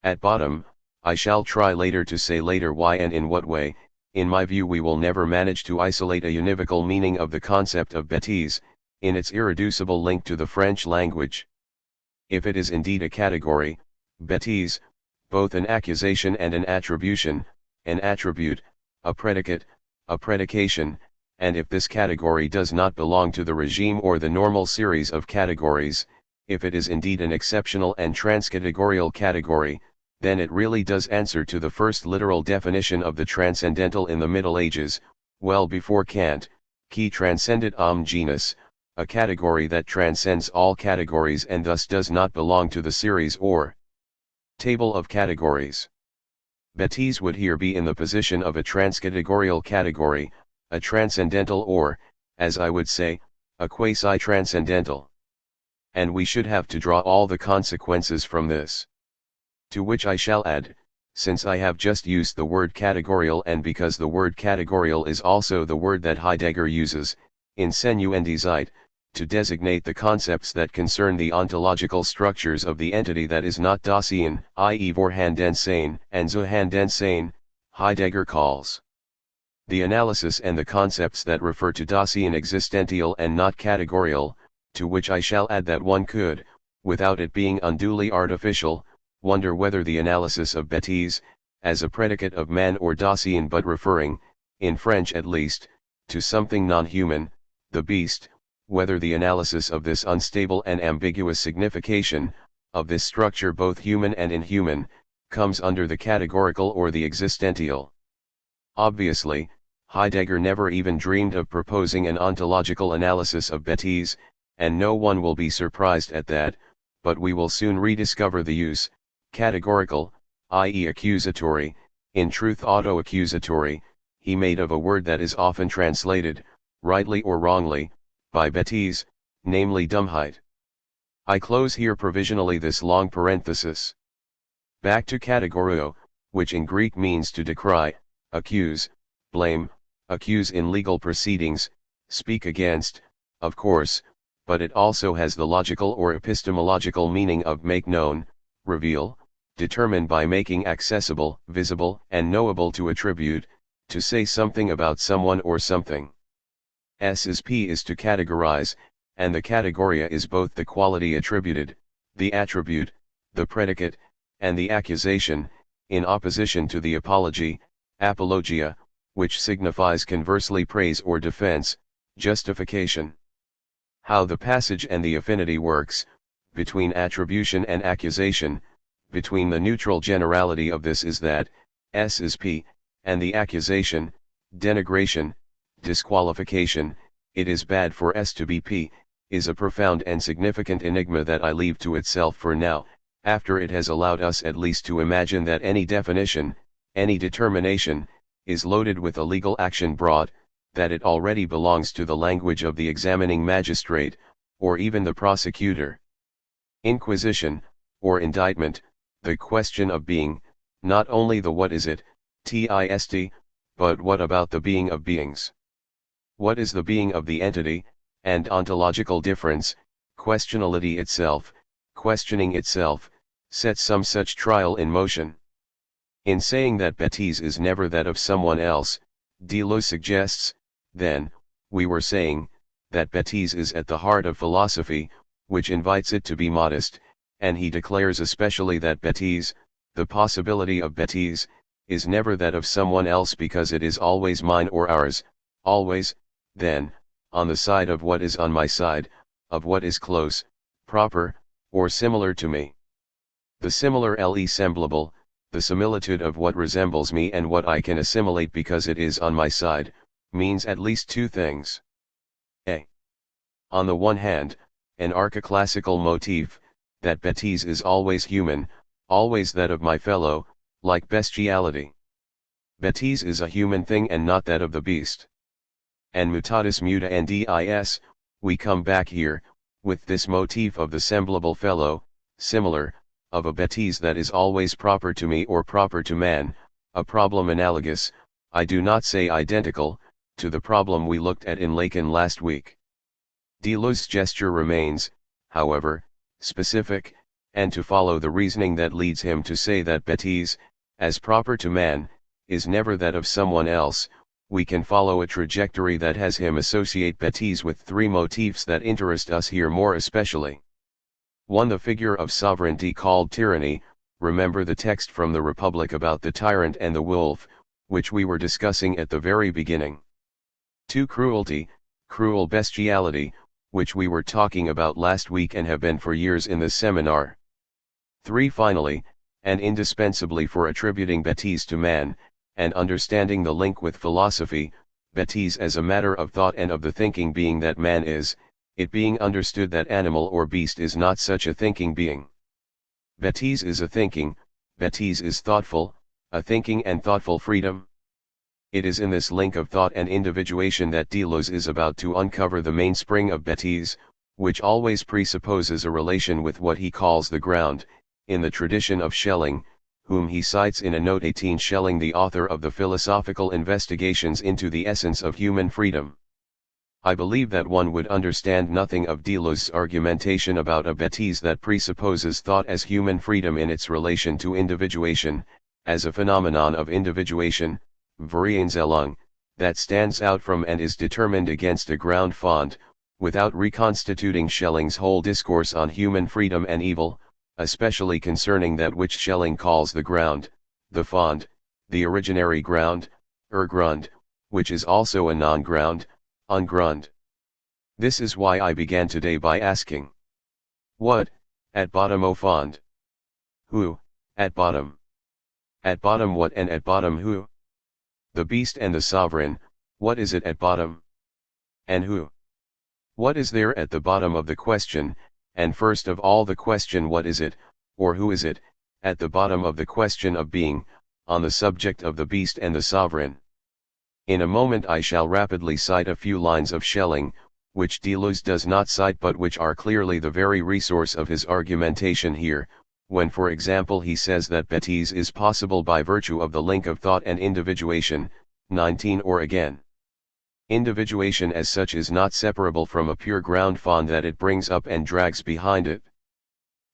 S1: At bottom, I shall try later to say later why and in what way. In my view we will never manage to isolate a univocal meaning of the concept of bêtise, in its irreducible link to the French language. If it is indeed a category, bêtise, both an accusation and an attribution, an attribute, a predicate, a predication, and if this category does not belong to the regime or the normal series of categories, if it is indeed an exceptional and transcategorial category, then it really does answer to the first literal definition of the transcendental in the Middle Ages, well before Kant, qui transcendit omne genus, a category that transcends all categories and thus does not belong to the series or table of categories. Bêtise would here be in the position of a transcategorial category, a transcendental or, as I would say, a quasi-transcendental. And we should have to draw all the consequences from this. To which I shall add, since I have just used the word categorial and because the word categorial is also the word that Heidegger uses, insenuendizeit, to designate the concepts that concern the ontological structures of the entity that is not Dasein, i.e. Vorhandensein and Zuhandensein, Heidegger calls the analysis and the concepts that refer to Dasein existential and not categorial, to which I shall add that one could, without it being unduly artificial, wonder whether the analysis of bêtise, as a predicate of man or Dasein but referring, in French at least, to something non-human, the beast, whether the analysis of this unstable and ambiguous signification, of this structure both human and inhuman, comes under the categorical or the existential. Obviously, Heidegger never even dreamed of proposing an ontological analysis of bêtise, and no one will be surprised at that, but we will soon rediscover the use, categorical, i.e. accusatory, in truth auto-accusatory, he made of a word that is often translated, rightly or wrongly, by bêtise, namely dumbheit. I close here provisionally this long parenthesis. Back to categorio, which in Greek means to decry, accuse, blame, accuse in legal proceedings, speak against, of course, but it also has the logical or epistemological meaning of make known, reveal, determine by making accessible, visible, and knowable to attribute, to say something about someone or something. P is to categorize, and the categoria is both the quality attributed, the attribute, the predicate, and the accusation, in opposition to the apology, apologia, which signifies conversely praise or defense, justification. How the passage and the affinity works, between attribution and accusation, between the neutral generality of this is that, S is P, and the accusation, denigration, disqualification, it is bad for S to be P, is a profound and significant enigma that I leave to itself for now, after it has allowed us at least to imagine that any definition, any determination, is loaded with a legal action brought, that it already belongs to the language of the examining magistrate, or even the prosecutor. Inquisition, or indictment, the question of being, not only the what is it, tist, but what about the being of beings? What is the being of the entity, and ontological difference, questionality itself, questioning itself, sets some such trial in motion. In saying that bêtise is never that of someone else, Deleuze suggests, then, we were saying, that bêtise is at the heart of philosophy, which invites it to be modest, and he declares especially that bêtise, the possibility of bêtise, is never that of someone else because it is always mine or ours, always, then, on the side of what is on my side, of what is close, proper, or similar to me. The similar semblable, the similitude of what resembles me and what I can assimilate because it is on my side, means at least two things. A. On the one hand, an archiclassical motif, that bêtise is always human, always that of my fellow, like bestiality. Bêtise is a human thing and not that of the beast. And mutatis mutandis, we come back here, with this motif of the semblable fellow, similar, of a bêtise that is always proper to me or proper to man, a problem analogous, I do not say identical, to the problem we looked at in Lacan last week. Deleuze's gesture remains, however, specific, and to follow the reasoning that leads him to say that bêtise, as proper to man, is never that of someone else, we can follow a trajectory that has him associate bêtise with three motifs that interest us here more especially. 1. The figure of sovereignty called tyranny. Remember the text from the Republic about the tyrant and the wolf, which we were discussing at the very beginning. 2. Cruelty, cruel bestiality, which we were talking about last week and have been for years in this seminar. 3. Finally, and indispensably for attributing bêtise to man, and understanding the link with philosophy, bêtise as a matter of thought and of the thinking being that man is, it being understood that animal or beast is not such a thinking being. Bêtise is a thinking, bêtise is thoughtful, a thinking and thoughtful freedom. It is in this link of thought and individuation that Deleuze is about to uncover the mainspring of bêtise, which always presupposes a relation with what he calls the ground, in the tradition of Schelling, whom he cites in a note 18. Schelling, the author of the Philosophical Investigations into the Essence of Human Freedom. I believe that one would understand nothing of Deleuze's argumentation about a bêtise that presupposes thought as human freedom in its relation to individuation, as a phenomenon of individuation, Vereinzelung, that stands out from and is determined against a ground fond, without reconstituting Schelling's whole discourse on human freedom and evil, especially concerning that which Schelling calls the ground, the fond, the originary ground, Grund, which is also a non-ground, ungrund. This is why I began today by asking, what, at bottom o fond? Who, at bottom? At bottom what and at bottom who? The beast and the sovereign, what is it at bottom? And who? What is there at the bottom of the question, and first of all the question what is it, or who is it, at the bottom of the question of being, on the subject of the beast and the sovereign? In a moment I shall rapidly cite a few lines of Schelling, which Deleuze does not cite but which are clearly the very resource of his argumentation here, when for example he says that bêtise is possible by virtue of the link of thought and individuation. 19. Or again, individuation as such is not separable from a pure ground fond that it brings up and drags behind it.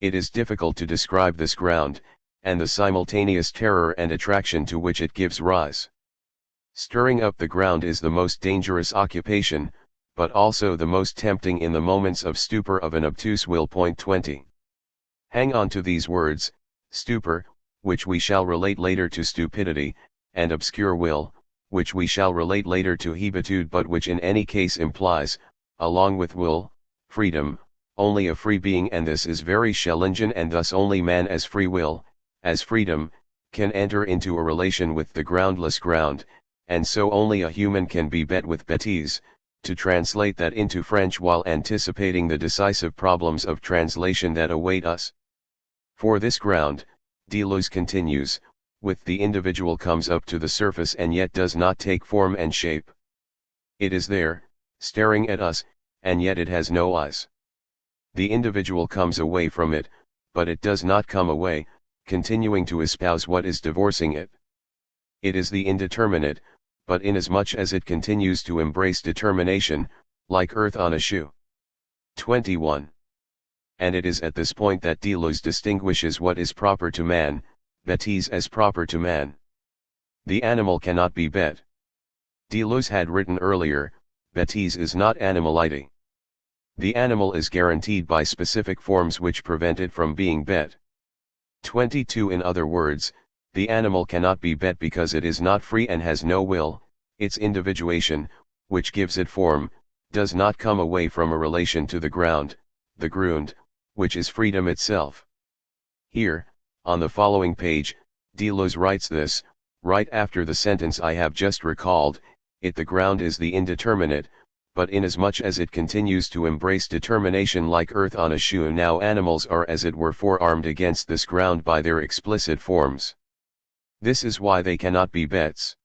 S1: It is difficult to describe this ground, and the simultaneous terror and attraction to which it gives rise. Stirring up the ground is the most dangerous occupation, but also the most tempting in the moments of stupor of an obtuse will. 20. Hang on to these words, stupor, which we shall relate later to stupidity, and obscure will, which we shall relate later to hebetude but which in any case implies, along with will, freedom, only a free being, and this is very Schellingian, and thus only man as free will, as freedom, can enter into a relation with the groundless ground, and so only a human can be bet with bêtise. To translate that into French while anticipating the decisive problems of translation that await us. For this ground, Deleuze continues, with the individual comes up to the surface and yet does not take form and shape. It is there, staring at us, and yet it has no eyes. The individual comes away from it, but it does not come away, continuing to espouse what is divorcing it. It is the indeterminate, but inasmuch as it continues to embrace determination, like earth on a shoe. 21. And it is at this point that Deleuze distinguishes what is proper to man, bêtise as proper to man. The animal cannot be bet. Deleuze had written earlier, bêtise is not animality. The animal is guaranteed by specific forms which prevent it from being bet. 22. In other words, the animal cannot be bet because it is not free and has no will. Its individuation, which gives it form, does not come away from a relation to the ground, the Grund, which is freedom itself. Here, on the following page, Deleuze writes this, right after the sentence I have just recalled, the ground is the indeterminate, but inasmuch as it continues to embrace determination like earth on a shoe, now animals are as it were forearmed against this ground by their explicit forms. This is why they cannot be bets.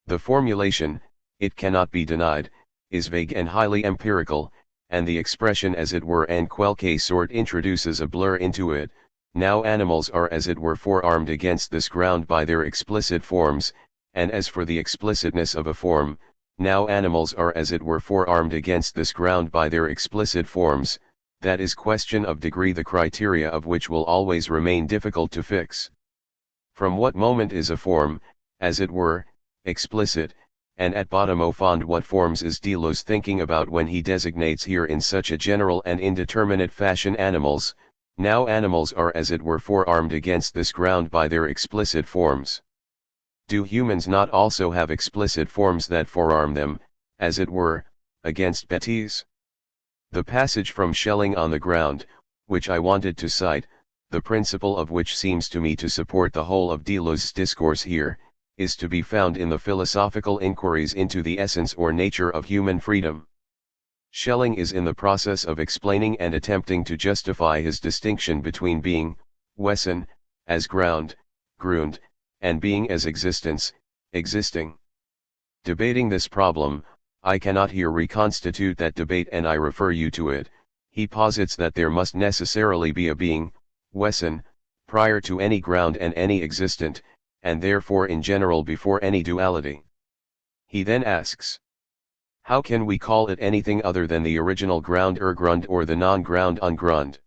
S1: The formulation, it cannot be denied, is vague and highly empirical, and the expression as it were en quelque sorte introduces a blur into it. Now animals are as it were forearmed against this ground by their explicit forms, and as for the explicitness of a form, Now animals are as it were forearmed against this ground by their explicit forms, that is question of degree, the criteria of which will always remain difficult to fix. From what moment is a form, as it were, explicit, and at bottom au fond what forms is Deleuze thinking about when he designates here in such a general and indeterminate fashion animals? Now animals are as it were forearmed against this ground by their explicit forms. Do humans not also have explicit forms that forearm them, as it were, against bêtises? The passage from Schelling on the ground, which I wanted to cite, the principle of which seems to me to support the whole of Deleuze's discourse here, is to be found in the philosophical inquiries into the essence or nature of human freedom. Schelling is in the process of explaining and attempting to justify his distinction between being, Wesen, as ground, Grund, and being as existence, existing. Debating this problem, I cannot here reconstitute that debate and I refer you to it. He posits that there must necessarily be a being, Wesen, prior to any ground and any existent, and therefore in general before any duality. He then asks, how can we call it anything other than the original ground Grund or the non-ground Ungrund?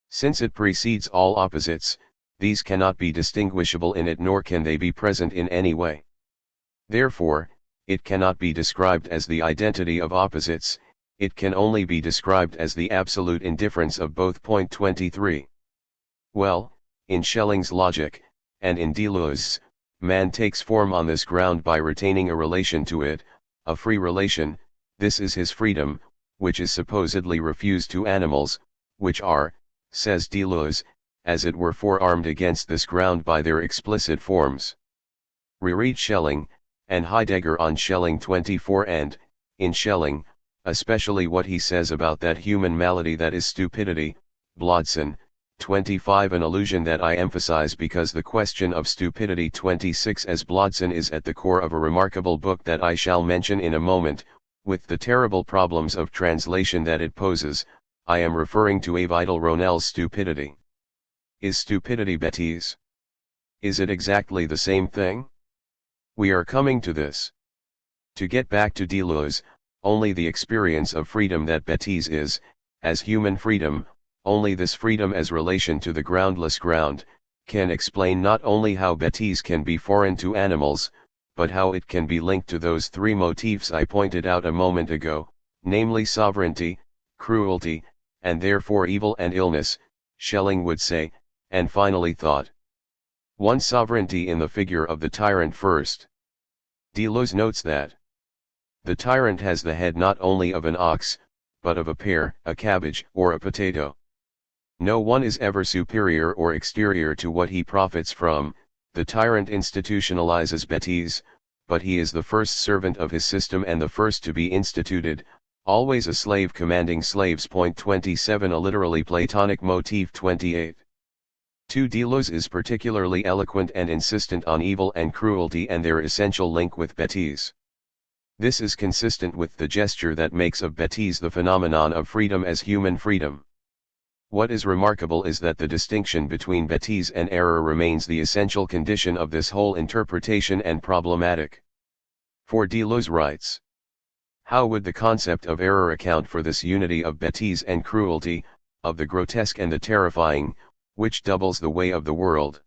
S1: Since it precedes all opposites, these cannot be distinguishable in it nor can they be present in any way. Therefore, it cannot be described as the identity of opposites, it can only be described as the absolute indifference of both. Point 23. Well, in Schelling's logic, and in Deleuze's, man takes form on this ground by retaining a relation to it, a free relation. This is his freedom, which is supposedly refused to animals, which are, says Deleuze, as it were forearmed against this ground by their explicit forms. Reread Schelling, and Heidegger on Schelling 24 and, in Schelling, especially what he says about that human malady that is stupidity, Blodson, 25, an allusion that I emphasize because the question of stupidity 26 as Blodson is at the core of a remarkable book that I shall mention in a moment, with the terrible problems of translation that it poses. I am referring to Avidal Ronell's stupidity. Is stupidity bêtise? Is it exactly the same thing? We are coming to this. To get back to Deleuze, only the experience of freedom that bêtise is, as human freedom, only this freedom as relation to the groundless ground, can explain not only how bêtise can be foreign to animals, but how it can be linked to those three motifs I pointed out a moment ago, namely sovereignty, cruelty, and therefore evil and illness, Schelling would say, and finally thought. 1. Sovereignty in the figure of the tyrant first. Deleuze notes that the tyrant has the head not only of an ox, but of a pear, a cabbage, or a potato. No one is ever superior or exterior to what he profits from. The tyrant institutionalizes bêtise, but he is the first servant of his system and the first to be instituted, always a slave commanding slaves. Point 27, a literally Platonic motif. 28. 2. Deleuze is particularly eloquent and insistent on evil and cruelty and their essential link with bêtise. This is consistent with the gesture that makes of bêtise the phenomenon of freedom as human freedom. What is remarkable is that the distinction between bêtise and error remains the essential condition of this whole interpretation and problematic. For Deleuze writes, how would the concept of error account for this unity of bêtise and cruelty, of the grotesque and the terrifying, which doubles the way of the world?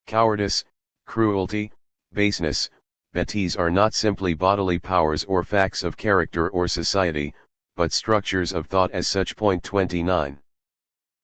S1: Cowardice, cruelty, baseness, bêtise are not simply bodily powers or facts of character or society, but structures of thought as such. Point 29.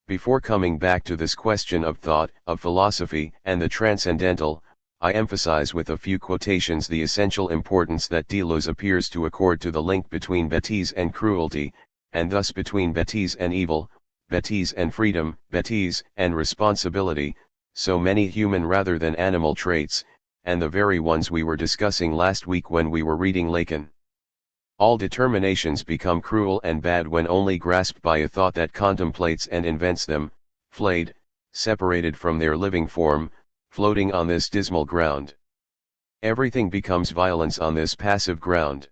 S1: Before coming back to this question of thought, of philosophy, and the transcendental, I emphasize with a few quotations the essential importance that Deleuze appears to accord to the link between bêtise and cruelty, and thus between bêtise and evil, bêtise and freedom, bêtise and responsibility, so many human rather than animal traits, and the very ones we were discussing last week when we were reading Lacan. All determinations become cruel and bad when only grasped by a thought that contemplates and invents them, flayed, separated from their living form, floating on this dismal ground. Everything becomes violence on this passive ground.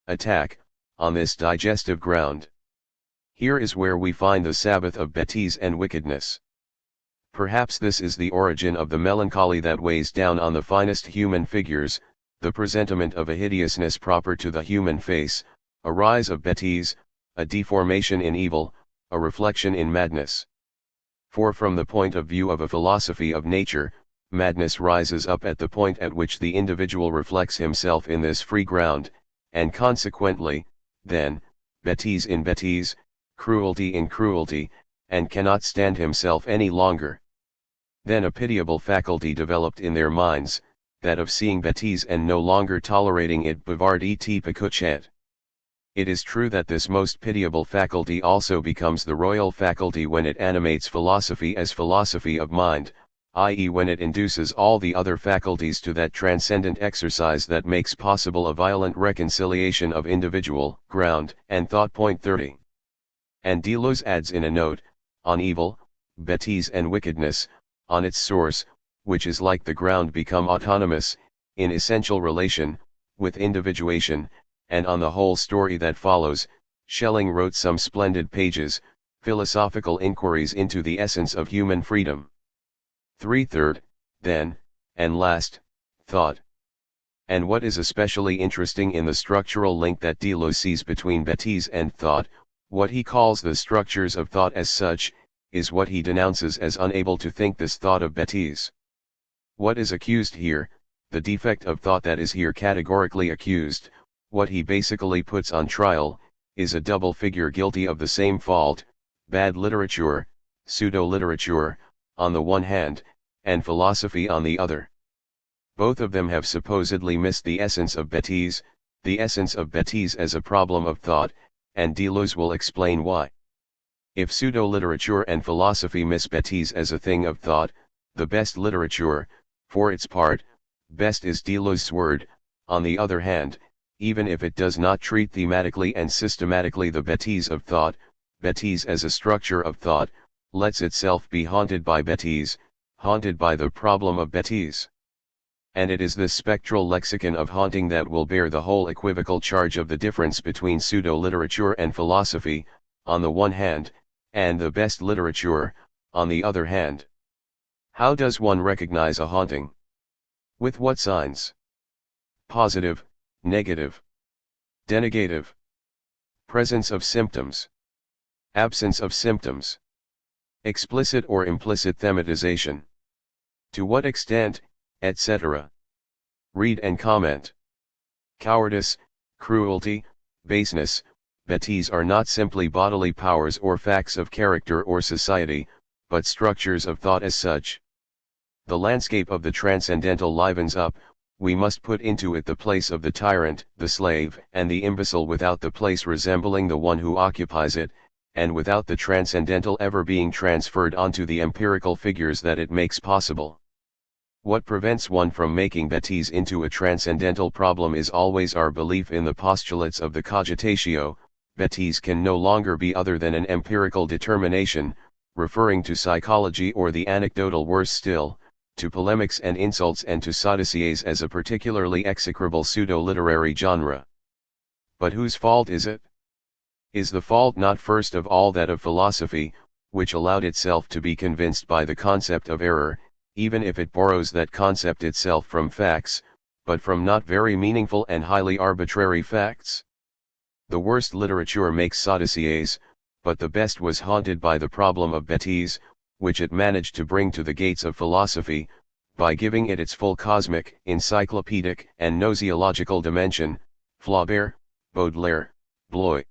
S1: Attack, on this digestive ground. Here is where we find the Sabbath of bêtise and wickedness. Perhaps this is the origin of the melancholy that weighs down on the finest human figures, the presentiment of a hideousness proper to the human face, a rise of bêtise, a deformation in evil, a reflection in madness. For from the point of view of a philosophy of nature, madness rises up at the point at which the individual reflects himself in this free ground, and consequently, then, bêtise in bêtise, cruelty in cruelty, and cannot stand himself any longer. Then a pitiable faculty developed in their minds, that of seeing bêtise and no longer tolerating it bavard et picuchet. It is true that this most pitiable faculty also becomes the royal faculty when it animates philosophy as philosophy of mind, i.e. when it induces all the other faculties to that transcendent exercise that makes possible a violent reconciliation of individual, ground, and thought. Point 30. And Deleuze adds in a note, on evil, bêtise and wickedness, on its source, which is like the ground become autonomous, in essential relation, with individuation, and on the whole story that follows, Schelling wrote some splendid pages, philosophical inquiries into the essence of human freedom. 3/3, then, and last, thought. And what is especially interesting in the structural link that Deleuze sees between bêtise and thought, what he calls the structures of thought as such, is what he denounces as unable to think this thought of bêtise. What is accused here, the defect of thought that is here categorically accused, what he basically puts on trial, is a double figure guilty of the same fault, bad literature, pseudo-literature, on the one hand, and philosophy on the other. Both of them have supposedly missed the essence of bêtise as a problem of thought, and Deleuze will explain why. If pseudo-literature and philosophy miss bêtise as a thing of thought, the best literature, for its part, best is Deleuze's word, on the other hand, even if it does not treat thematically and systematically the bêtise of thought, bêtise as a structure of thought, lets itself be haunted by bêtise, haunted by the problem of bêtise. And it is this spectral lexicon of haunting that will bear the whole equivocal charge of the difference between pseudo-literature and philosophy, on the one hand, and the best literature, on the other hand. How does one recognize a haunting? With what signs? Positive, negative, denegative, presence of symptoms, absence of symptoms, explicit or implicit thematization, to what extent, etc. Read and comment. Cowardice, cruelty, baseness, bêtise are not simply bodily powers or facts of character or society, but structures of thought as such. The landscape of the transcendental livens up, we must put into it the place of the tyrant, the slave, and the imbecile without the place resembling the one who occupies it, and without the transcendental ever being transferred onto the empirical figures that it makes possible. What prevents one from making bêtise into a transcendental problem is always our belief in the postulates of the cogitatio. Bêtise can no longer be other than an empirical determination, referring to psychology or the anecdotal, worse still, to polemics and insults, and to sodiciées as a particularly execrable pseudo-literary genre. But whose fault is it? Is the fault not first of all that of philosophy, which allowed itself to be convinced by the concept of error, even if it borrows that concept itself from facts, but from not very meaningful and highly arbitrary facts? The worst literature makes sodiciées, but the best was haunted by the problem of bêtise, which it managed to bring to the gates of philosophy, by giving it its full cosmic, encyclopedic, and gnoseological dimension, Flaubert, Baudelaire, Bloy.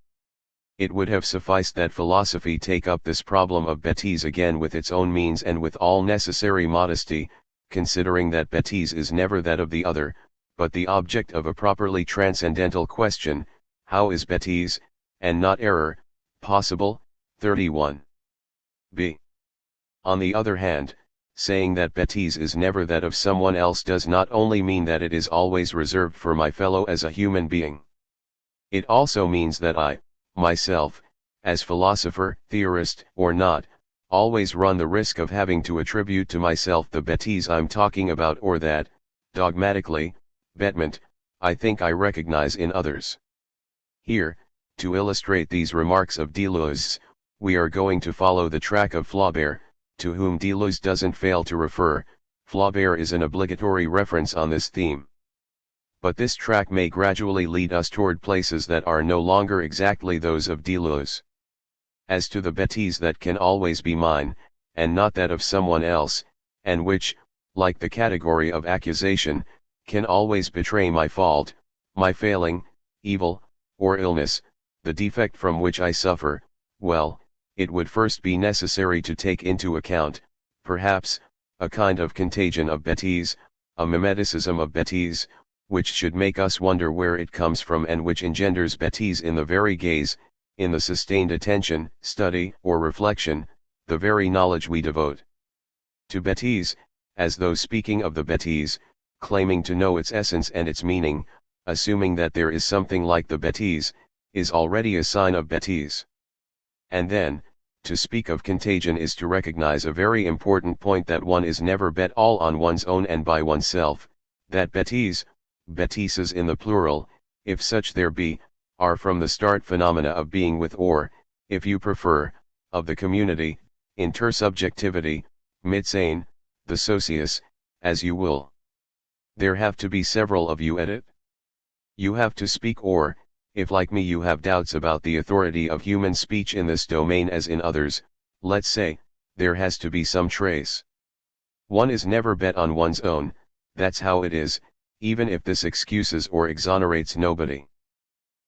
S1: It would have sufficed that philosophy take up this problem of bêtise again with its own means and with all necessary modesty, considering that bêtise is never that of the other, but the object of a properly transcendental question: how is bêtise, and not error, possible? 31. b. On the other hand, saying that bêtise is never that of someone else does not only mean that it is always reserved for my fellow as a human being. It also means that I, myself, as philosopher, theorist, or not, always run the risk of having to attribute to myself the bêtise I'm talking about, or that, dogmatically, bêtement, I think I recognize in others. Here, to illustrate these remarks of Deleuze, we are going to follow the track of Flaubert, to whom Deleuze doesn't fail to refer. Flaubert is an obligatory reference on this theme. But this track may gradually lead us toward places that are no longer exactly those of Deleuze. As to the bêtise that can always be mine, and not that of someone else, and which, like the category of accusation, can always betray my fault, my failing, evil, or illness, the defect from which I suffer, well, it would first be necessary to take into account, perhaps, a kind of contagion of bêtise, a mimeticism of bêtise, which should make us wonder where it comes from and which engenders bêtise in the very gaze, in the sustained attention, study, or reflection, the very knowledge we devote to bêtise, as though speaking of the bêtise, claiming to know its essence and its meaning, assuming that there is something like the bêtise, is already a sign of bêtise. And then, to speak of contagion is to recognize a very important point, that one is never bet all on one's own and by oneself, that bêtise, bêtises in the plural, if such there be, are from the start phenomena of being with, or, if you prefer, of the community, intersubjectivity, mitsane, the socius, as you will. There have to be several of you at it. You have to speak, or, if like me you have doubts about the authority of human speech in this domain as in others, let's say, there has to be some trace. One is never bet on one's own, that's how it is, even if this excuses or exonerates nobody.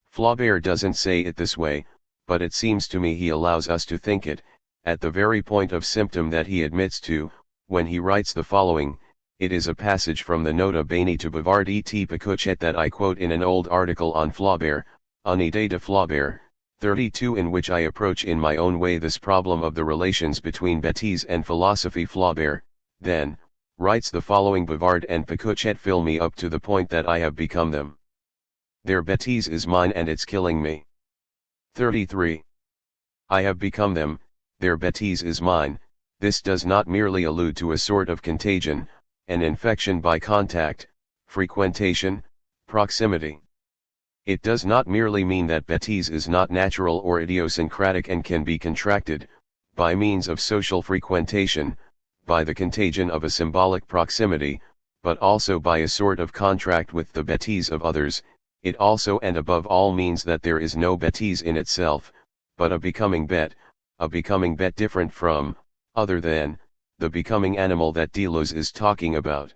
S1: Flaubert doesn't say it this way, but it seems to me he allows us to think it, at the very point of symptom that he admits to, when he writes the following. It is a passage from the Nota Bene to Bavard et Picouchet that I quote in an old article on Flaubert, Une idée de Flaubert, 32, in which I approach in my own way this problem of the relations between bêtise and philosophy. Flaubert, then, writes the following: Bavard and Picouchet fill me up to the point that I have become them. Their bêtise is mine and it's killing me. 33. I have become them, their bêtise is mine. This does not merely allude to a sort of contagion, an infection by contact, frequentation, proximity. It does not merely mean that bêtise is not natural or idiosyncratic and can be contracted, by means of social frequentation, by the contagion of a symbolic proximity, but also by a sort of contract with the bêtise of others. It also and above all means that there is no bêtise in itself, but a becoming bet different from, other than, the becoming animal that Deleuze is talking about.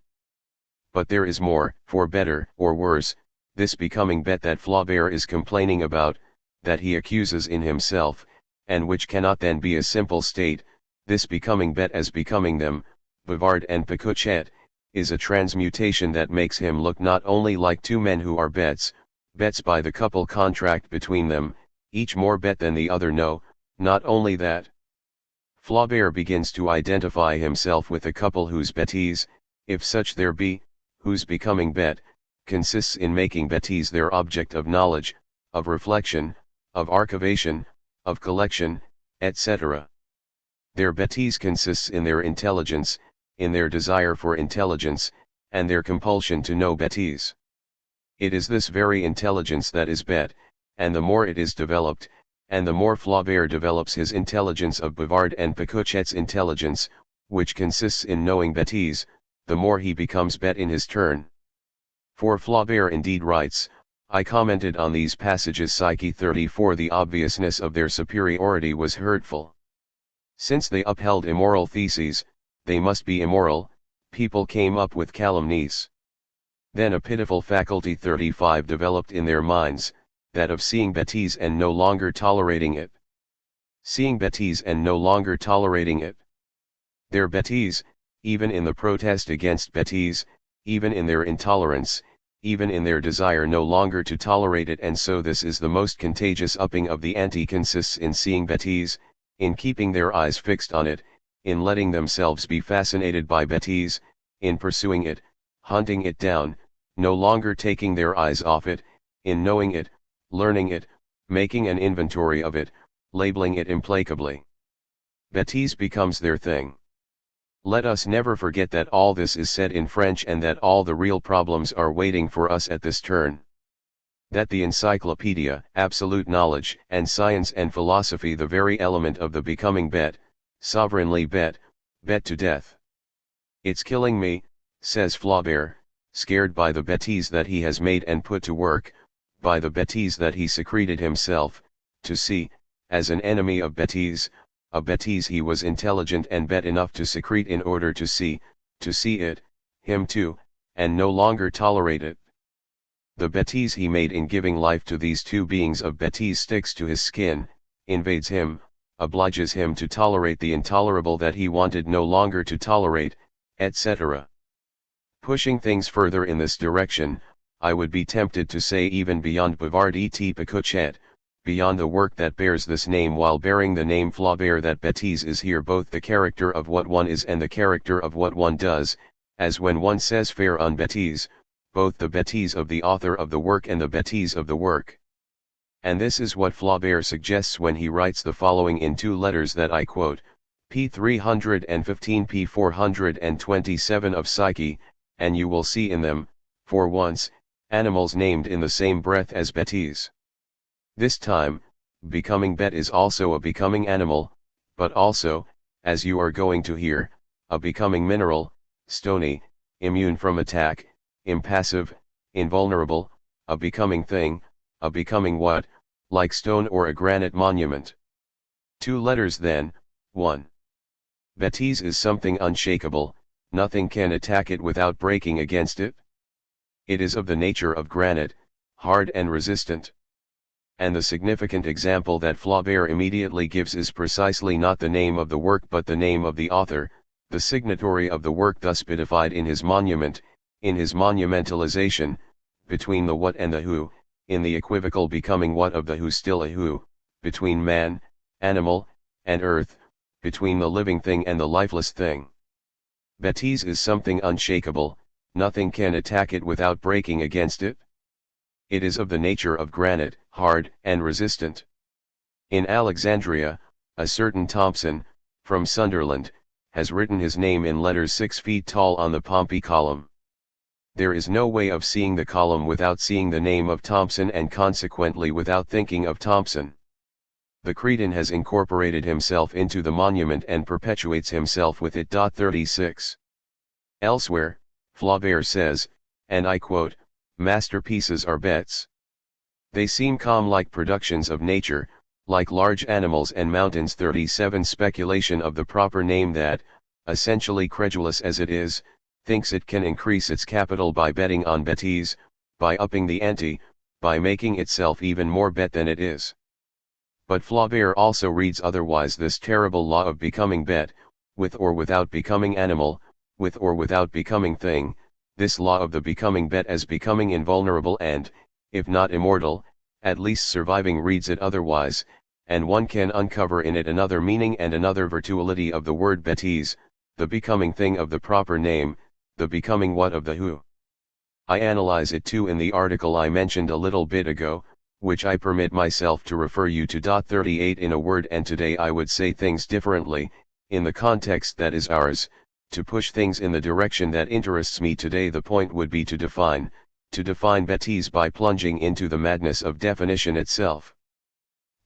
S1: But there is more, for better or worse, this becoming bet that Flaubert is complaining about, that he accuses in himself, and which cannot then be a simple state, this becoming bet as becoming them, Bavard and Picouchet, is a transmutation that makes him look not only like two men who are bets by the couple contract between them, each more bet than the other. No, not only that. Flaubert begins to identify himself with a couple whose bêtise, if such there be, whose becoming bet, consists in making bêtise their object of knowledge, of reflection, of archivation, of collection, etc. Their bêtise consists in their intelligence, in their desire for intelligence, and their compulsion to know bêtise. It is this very intelligence that is bet, and the more it is developed, and the more Flaubert develops his intelligence of Bavard and Picouchet's intelligence, which consists in knowing bêtise, the more he becomes bet in his turn. For Flaubert indeed writes, I commented on these passages Psyche 34. The obviousness of their superiority was hurtful. Since they upheld immoral theses, they must be immoral, people came up with calumnies. Then a pitiful faculty 35 developed in their minds, that of seeing bêtise and no longer tolerating it. Seeing bêtise and no longer tolerating it. Their bêtise, even in the protest against bêtise, even in their intolerance, even in their desire no longer to tolerate it, and so this is the most contagious upping of the anti consists in seeing bêtise, in keeping their eyes fixed on it, in letting themselves be fascinated by bêtise, in pursuing it, hunting it down, no longer taking their eyes off it, in knowing it, learning it, making an inventory of it, labeling it implacably. Bêtise becomes their thing. Let us never forget that all this is said in French and that all the real problems are waiting for us at this turn. That the encyclopedia, absolute knowledge and science and philosophy, the very element of the becoming bet, sovereignly bet to death. It's killing me, says Flaubert, scared by the bêtise that he has made and put to work, by the bêtise that he secreted himself, to see, as an enemy of bêtise, a bêtise he was intelligent and bet enough to secrete in order to see it, him too, and no longer tolerate it. The bêtise he made in giving life to these two beings of bêtise sticks to his skin, invades him, obliges him to tolerate the intolerable that he wanted no longer to tolerate, etc. Pushing things further in this direction, I would be tempted to say even beyond Bavard et Picochette, beyond the work that bears this name while bearing the name Flaubert, that bêtise is here both the character of what one is and the character of what one does, as when one says faire une bêtise, both the bêtise of the author of the work and the bêtise of the work. And this is what Flaubert suggests when he writes the following in two letters that I quote, p. 315 p. 427 of Psyche, and you will see in them, for once, animals named in the same breath as bêtise. This time, becoming bête is also a becoming animal, but also, as you are going to hear, a becoming mineral, stony, immune from attack, impassive, invulnerable, a becoming thing, a becoming what, like stone or a granite monument. Two letters then, 1. Bêtise is something unshakable, nothing can attack it without breaking against it. It is of the nature of granite, hard and resistant. And the significant example that Flaubert immediately gives is precisely not the name of the work but the name of the author, the signatory of the work thus beatified in his monument, in his monumentalization, between the what and the who, in the equivocal becoming what of the who still a who, between man, animal, and earth, between the living thing and the lifeless thing. Bêtise is something unshakable, nothing can attack it without breaking against it. It is of the nature of granite, hard and resistant. In Alexandria, a certain Thompson, from Sunderland, has written his name in letters 6 feet tall on the Pompey column. There is no way of seeing the column without seeing the name of Thompson and consequently without thinking of Thompson. The Cretan has incorporated himself into the monument and perpetuates himself with it. 36. Elsewhere, Flaubert says, and I quote, "Masterpieces are bêtes. They seem calm-like productions of nature, like large animals and mountains." 37. Speculation of the proper name that, essentially credulous as it is, thinks it can increase its capital by betting on bêtise, by upping the ante, by making itself even more bête than it is. But Flaubert also reads otherwise this terrible law of becoming bête, with or without becoming animal, with or without becoming thing, this law of the becoming bête as becoming invulnerable and, if not immortal, at least surviving, reads it otherwise, and one can uncover in it another meaning and another virtuality of the word bêtise, the becoming thing of the proper name, the becoming what of the who. I analyze it too in the article I mentioned a little bit ago, which I permit myself to refer you to. 38. In a word, and today I would say things differently, in the context that is ours, to push things in the direction that interests me today. The point would be to define bêtise by plunging into the madness of definition itself.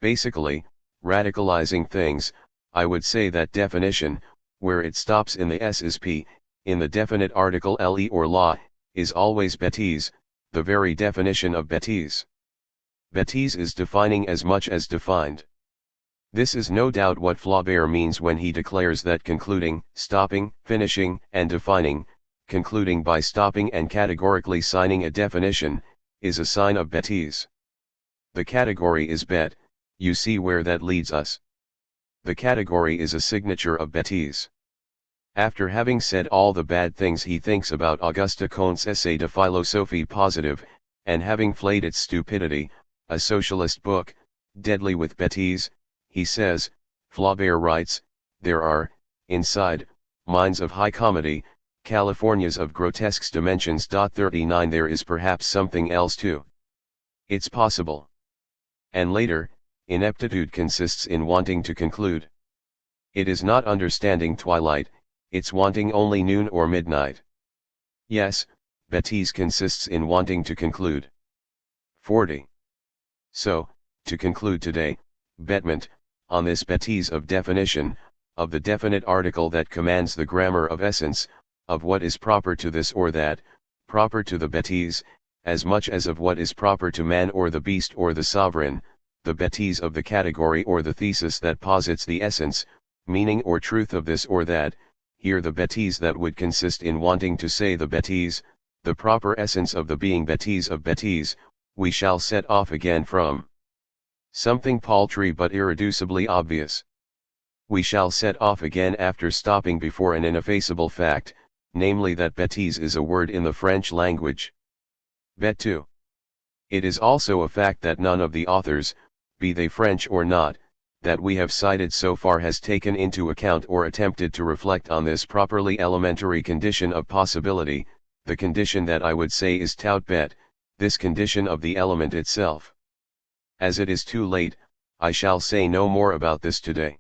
S1: Basically, radicalizing things, I would say that definition, where it stops in the s is p, in the definite article le or la, is always bêtise, the very definition of bêtise. Bêtise is defining as much as defined. This is no doubt what Flaubert means when he declares that concluding, stopping, finishing, and defining, concluding by stopping and categorically signing a definition, is a sign of bêtise. The category is bête, you see where that leads us. The category is a signature of bêtise. After having said all the bad things he thinks about Auguste Comte's essai de philosophie positive, and having flayed its stupidity, a socialist book, deadly with bêtise, he says, Flaubert writes, there are, inside, minds of high comedy, Californias of grotesque dimensions. 39. There is perhaps something else too. It's possible. And later, ineptitude consists in wanting to conclude. It is not understanding twilight, it's wanting only noon or midnight. Yes, bêtise consists in wanting to conclude. 40. So, to conclude today, bêtement, on this bêtise of definition, of the definite article that commands the grammar of essence, of what is proper to this or that, proper to the bêtise, as much as of what is proper to man or the beast or the sovereign, the bêtise of the category or the thesis that posits the essence, meaning or truth of this or that, here the bêtise that would consist in wanting to say the bêtise, the proper essence of the being bêtise of bêtise, we shall set off again from something paltry but irreducibly obvious. We shall set off again after stopping before an ineffaceable fact, namely that bêtise is a word in the French language. Bet 2. It is also a fact that none of the authors, be they French or not, that we have cited so far has taken into account or attempted to reflect on this properly elementary condition of possibility, the condition that I would say is tout bête, this condition of the element itself. As it is too late, I shall say no more about this today.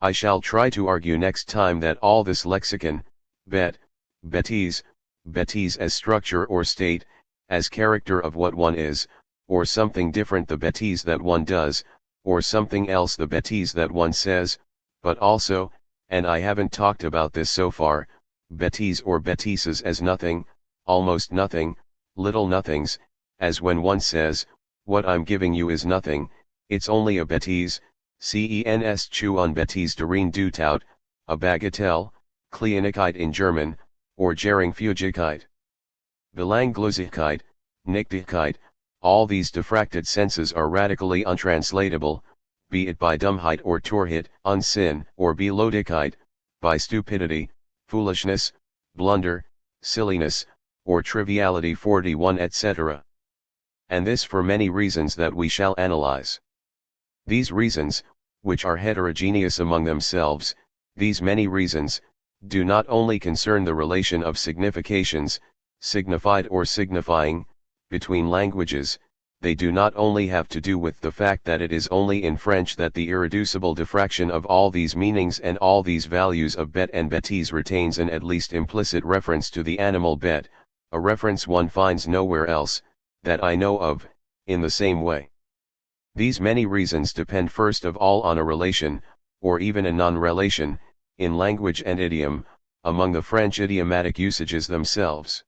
S1: I shall try to argue next time that all this lexicon, bêtise as structure or state, as character of what one is, or something different the bêtise that one does, or something else the bêtise that one says, but also, and I haven't talked about this so far, bêtise or bêtises as nothing, almost nothing, little nothings, as when one says, what I'm giving you is nothing, it's only a bêtise, cens zu un bêtise de rien du tout, a bagatelle, Kleinigkeit in German, or Geringfügigkeit. Belanglosigkeit, Nichtigkeit, all these diffracted senses are radically untranslatable, be it by dumbheit or Torheit, Unsinn, or Belodigkeit, by stupidity, foolishness, blunder, silliness, or triviality 41 etc. And this for many reasons that we shall analyze. These reasons, which are heterogeneous among themselves, these many reasons, do not only concern the relation of significations, signified or signifying, between languages, they do not only have to do with the fact that it is only in French that the irreducible diffraction of all these meanings and all these values of bête and bêtise retains an at least implicit reference to the animal bête, a reference one finds nowhere else, that I know of, in the same way. These many reasons depend first of all on a relation, or even a non-relation, in language and idiom, among the French idiomatic usages themselves.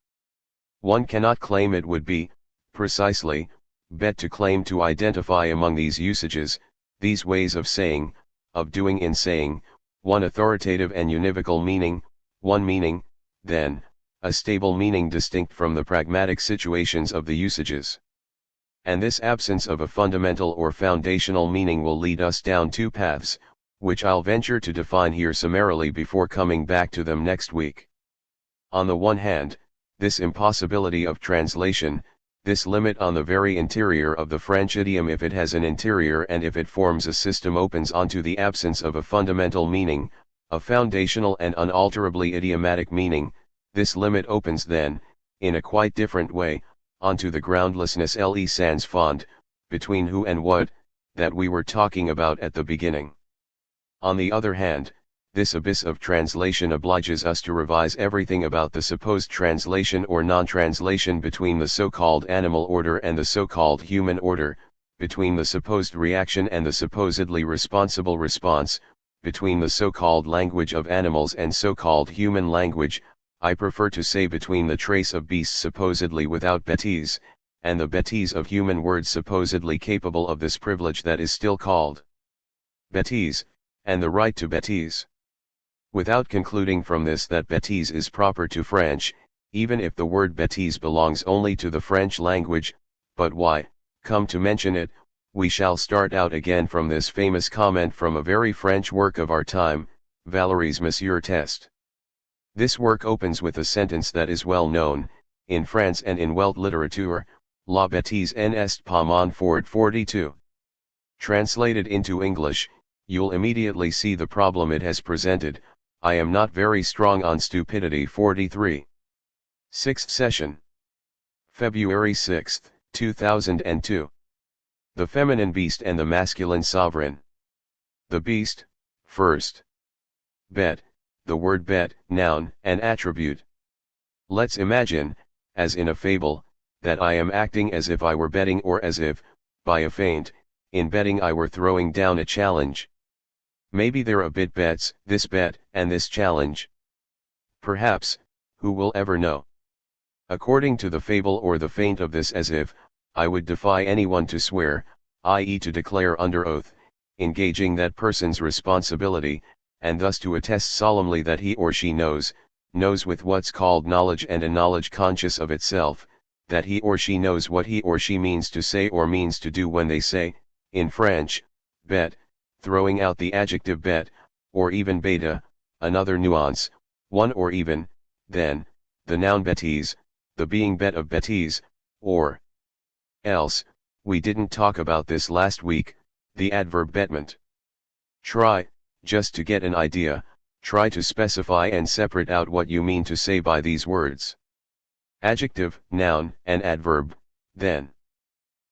S1: One cannot claim it would be, precisely, bête to claim to identify among these usages, these ways of saying, of doing in saying, one authoritative and univocal meaning, one meaning, then, a stable meaning distinct from the pragmatic situations of the usages. And this absence of a fundamental or foundational meaning will lead us down two paths, which I'll venture to define here summarily before coming back to them next week. On the one hand, this impossibility of translation, this limit on the very interior of the French idiom if it has an interior and if it forms a system opens onto the absence of a fundamental meaning, a foundational and unalterably idiomatic meaning, this limit opens then, in a quite different way, onto the groundlessness le sans fond, between who and what, that we were talking about at the beginning. On the other hand, this abyss of translation obliges us to revise everything about the supposed translation or non-translation between the so-called animal order and the so-called human order, between the supposed reaction and the supposedly responsible response, between the so-called language of animals and so-called human language, I prefer to say between the trace of beasts supposedly without bêtise, and the bêtise of human words supposedly capable of this privilege that is still called bêtise, and the right to bêtise. Without concluding from this that bêtise is proper to French, even if the word bêtise belongs only to the French language, but why, come to mention it, we shall start out again from this famous comment from a very French work of our time, Valéry's Monsieur Test. This work opens with a sentence that is well known, in France and in Welt literature, La bêtise n'est pas mon fort 42. Translated into English, you'll immediately see the problem it has presented, I am not very strong on stupidity 43. 6th session. February 6, 2002. The feminine beast and the masculine sovereign. The beast, first. Bête, the word bête, noun, an attribute. Let's imagine, as in a fable, that I am acting as if I were betting or as if, by a feint, in betting I were throwing down a challenge. Maybe there are bit bets, this bet, and this challenge. Perhaps, who will ever know? According to the fable or the feint of this, as if, I would defy anyone to swear, i.e. to declare under oath, engaging that person's responsibility, and thus to attest solemnly that he or she knows with what's called knowledge and a knowledge conscious of itself, that he or she knows what he or she means to say or means to do when they say, in French, bête, throwing out the adjective bête, or even bêta, another nuance, one or even, then, the noun bêtise, the being bête of bêtise, or else, we didn't talk about this last week, the adverb bêtement. Try, just to get an idea, try to specify and separate out what you mean to say by these words. Adjective, noun, and adverb, then.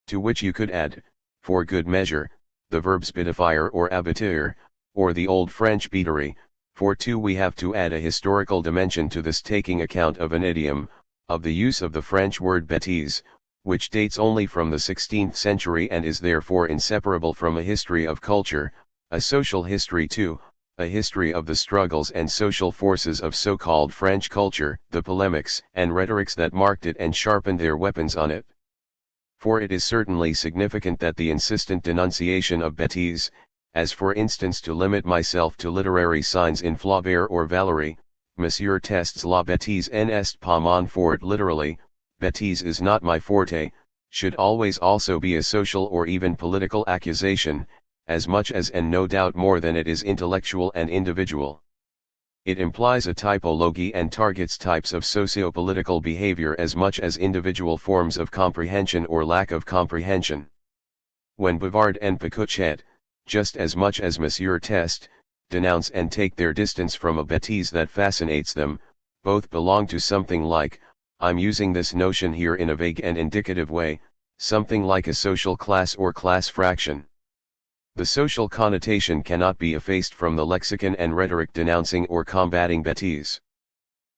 S1: To which you could add, for good measure, the verbs bêtifier or abattre, or the old French bêterie, for two we have to add a historical dimension to this, taking account of an idiom, of the use of the French word bêtise, which dates only from the 16th century and is therefore inseparable from a history of culture, a social history too, a history of the struggles and social forces of so-called French culture, the polemics and rhetorics that marked it and sharpened their weapons on it. For it is certainly significant that the insistent denunciation of bêtise, as for instance to limit myself to literary signs in Flaubert or Valéry, Monsieur tests la bêtise n'est pas mon fort, literally, bêtise is not my forte, should always also be a social or even political accusation, as much as and no doubt more than it is intellectual and individual. It implies a typology and targets types of socio-political behavior as much as individual forms of comprehension or lack of comprehension. When Bavard and Picouchet, just as much as Monsieur Test, denounce and take their distance from a bêtise that fascinates them, both belong to something like, I'm using this notion here in a vague and indicative way, something like a social class or class fraction. The social connotation cannot be effaced from the lexicon and rhetoric denouncing or combating bêtise.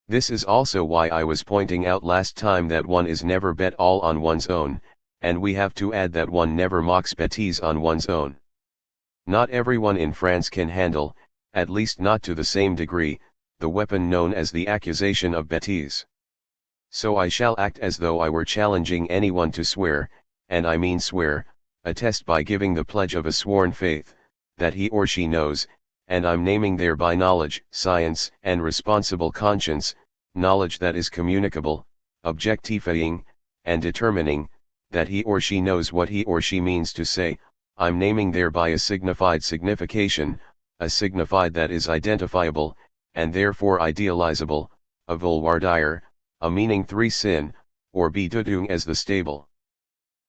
S1: This is also why I was pointing out last time that one is never bête all on one's own, and we have to add that one never mocks bêtise on one's own. Not everyone in France can handle, at least not to the same degree, the weapon known as the accusation of bêtise. So I shall act as though I were challenging anyone to swear, and I mean swear, attest by giving the pledge of a sworn faith, that he or she knows, and I'm naming thereby knowledge, science, and responsible conscience, knowledge that is communicable, objectifying, and determining, that he or she knows what he or she means to say, I'm naming thereby a signified signification, a signified that is identifiable, and therefore idealizable, a volwaardiger, a meaning 3 sin, or bedeutung as the stable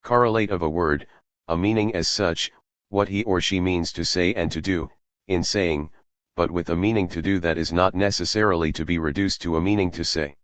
S1: correlate of a word, a meaning as such, what he or she means to say and to do, in saying, but with a meaning to do that is not necessarily to be reduced to a meaning to say.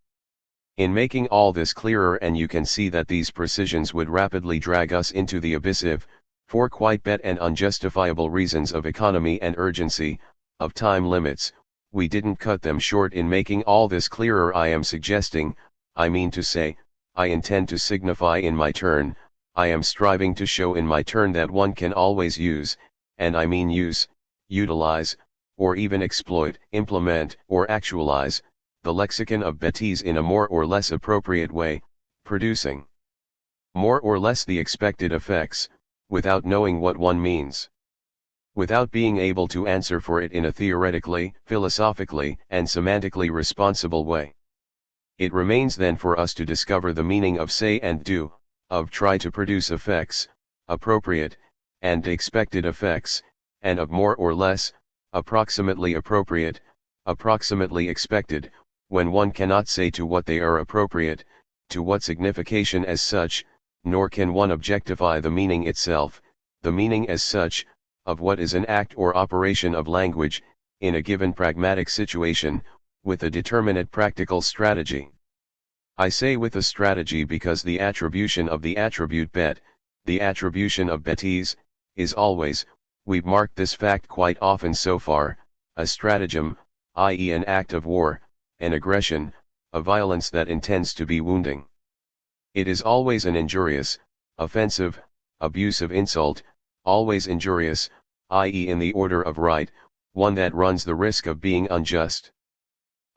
S1: In making all this clearer, and you can see that these precisions would rapidly drag us into the abyss if, for quite bad and unjustifiable reasons of economy and urgency, of time limits, we didn't cut them short in making all this clearer. I am suggesting, I mean to say, I intend to signify in my turn, I am striving to show in my turn that one can always use, and I mean use, utilize, or even exploit, implement, or actualize, the lexicon of bêtise in a more or less appropriate way, producing more or less the expected effects, without knowing what one means. Without being able to answer for it in a theoretically, philosophically, and semantically responsible way. It remains then for us to discover the meaning of say and do, of try to produce effects, appropriate, and expected effects, and of more or less, approximately appropriate, approximately expected, when one cannot say to what they are appropriate, to what signification as such, nor can one objectify the meaning itself, the meaning as such, of what is an act or operation of language, in a given pragmatic situation, with a determinate practical strategy. I say with a strategy because the attribution of the attribute bête, the attribution of bêtise, is always, we've marked this fact quite often so far, a stratagem, i.e. an act of war, an aggression, a violence that intends to be wounding. It is always an injurious, offensive, abusive insult, always injurious, i.e. in the order of right, one that runs the risk of being unjust.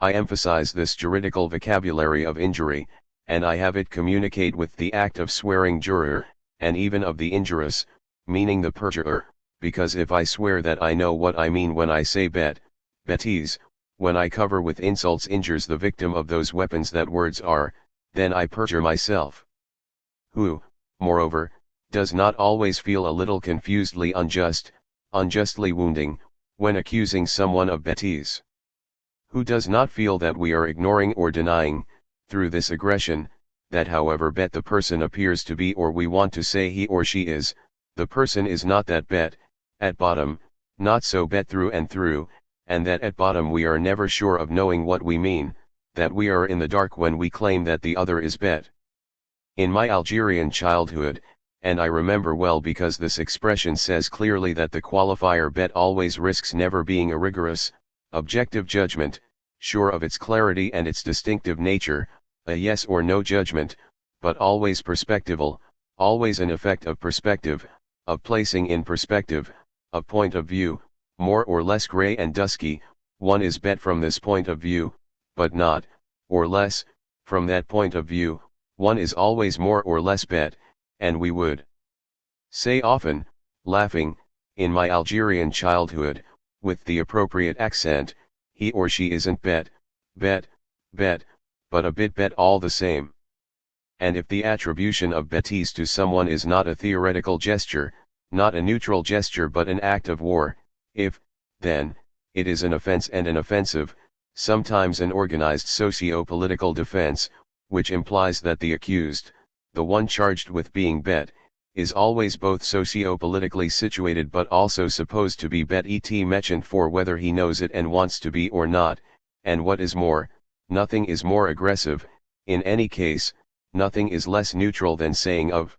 S1: I emphasize this juridical vocabulary of injury, and I have it communicate with the act of swearing juror, and even of the injurious, meaning the perjurer, because if I swear that I know what I mean when I say betise, when I cover with insults injures the victim of those weapons that words are, then I perjure myself. Who, moreover, does not always feel a little confusedly unjustly wounding, when accusing someone of betise? Who does not feel that we are ignoring or denying, through this aggression, that however bet the person appears to be or we want to say he or she is, the person is not that bet, at bottom, not so bet through and through, and that at bottom we are never sure of knowing what we mean, that we are in the dark when we claim that the other is bet. In my Algerian childhood, and I remember well because this expression says clearly that the qualifier bet always risks never being a rigorous, objective judgment, sure of its clarity and its distinctive nature, a yes or no judgment, but always perspectival, always an effect of perspective, of placing in perspective, a point of view, more or less gray and dusky. One is bet from this point of view, but not, or less, from that point of view. One is always more or less bet, and we would say often, laughing, in my Algerian childhood, with the appropriate accent, he or she isn't bet, but a bit bet all the same. And if the attribution of betise to someone is not a theoretical gesture, not a neutral gesture but an act of war, then, it is an offense and an offensive, sometimes an organized socio-political defense, which implies that the accused, the one charged with being bet, is always both socio-politically situated but also supposed to be bet et méchant for whether he knows it and wants to be or not, and what is more, nothing is more aggressive, in any case, nothing is less neutral than saying of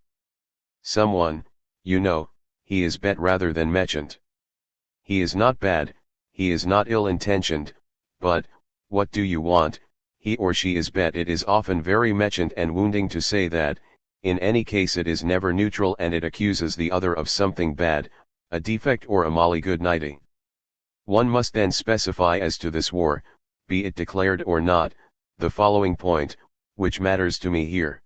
S1: someone, you know, he is bet rather than méchant. He is not bad, he is not ill-intentioned, but, what do you want, he or she is bet. It is often very méchant and wounding to say that, in any case it is never neutral and it accuses the other of something bad, a defect or a molly good nighty. One must then specify as to this war, be it declared or not, the following point, which matters to me here.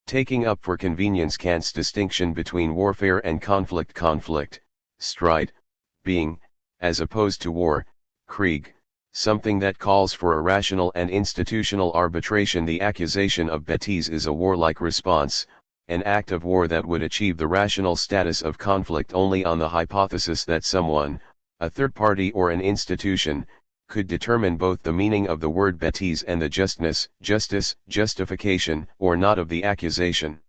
S1: Taking up for convenience Kant's distinction between warfare and conflict, stride, being, as opposed to war, Krieg, something that calls for a rational and institutional arbitration. The accusation of betise is a warlike response, an act of war that would achieve the rational status of conflict only on the hypothesis that someone, a third party or an institution, could determine both the meaning of the word betise and the justice, justification, or not of the accusation.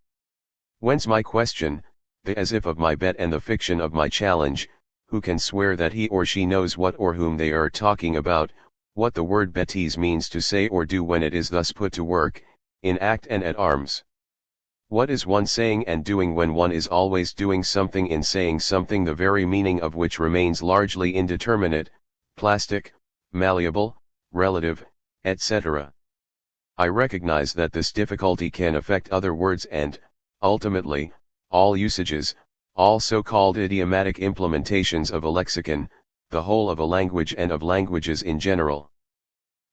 S1: Whence my question, the as if of my bet and the fiction of my challenge. Who can swear that he or she knows what or whom they are talking about, what the word betise means to say or do when it is thus put to work, in act and at arms? What is one saying and doing when one is always doing something in saying something the very meaning of which remains largely indeterminate, plastic, malleable, relative, etc.? I recognize that this difficulty can affect other words and, ultimately, all usages, all so-called idiomatic implementations of a lexicon, the whole of a language and of languages in general.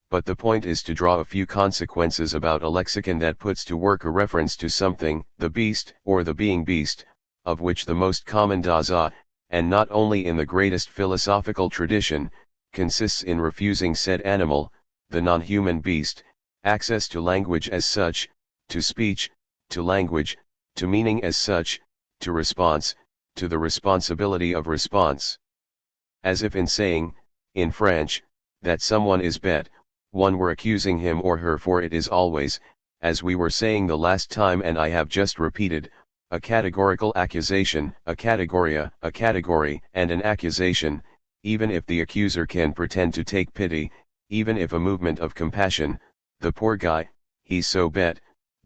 S1: But the point is to draw a few consequences about a lexicon that puts to work a reference to something, the beast, or the being beast, of which the most common Dasein, and not only in the greatest philosophical tradition, consists in refusing said animal, the non-human beast, access to language as such, to speech, to language, to meaning as such, to response, to the responsibility of response. As if in saying, in French, that someone is bet, one were accusing him or her, for it is always, as we were saying the last time and I have just repeated, a categorical accusation, a categoria, a category, and an accusation, even if the accuser can pretend to take pity, even if a movement of compassion, the poor guy, he's so bet,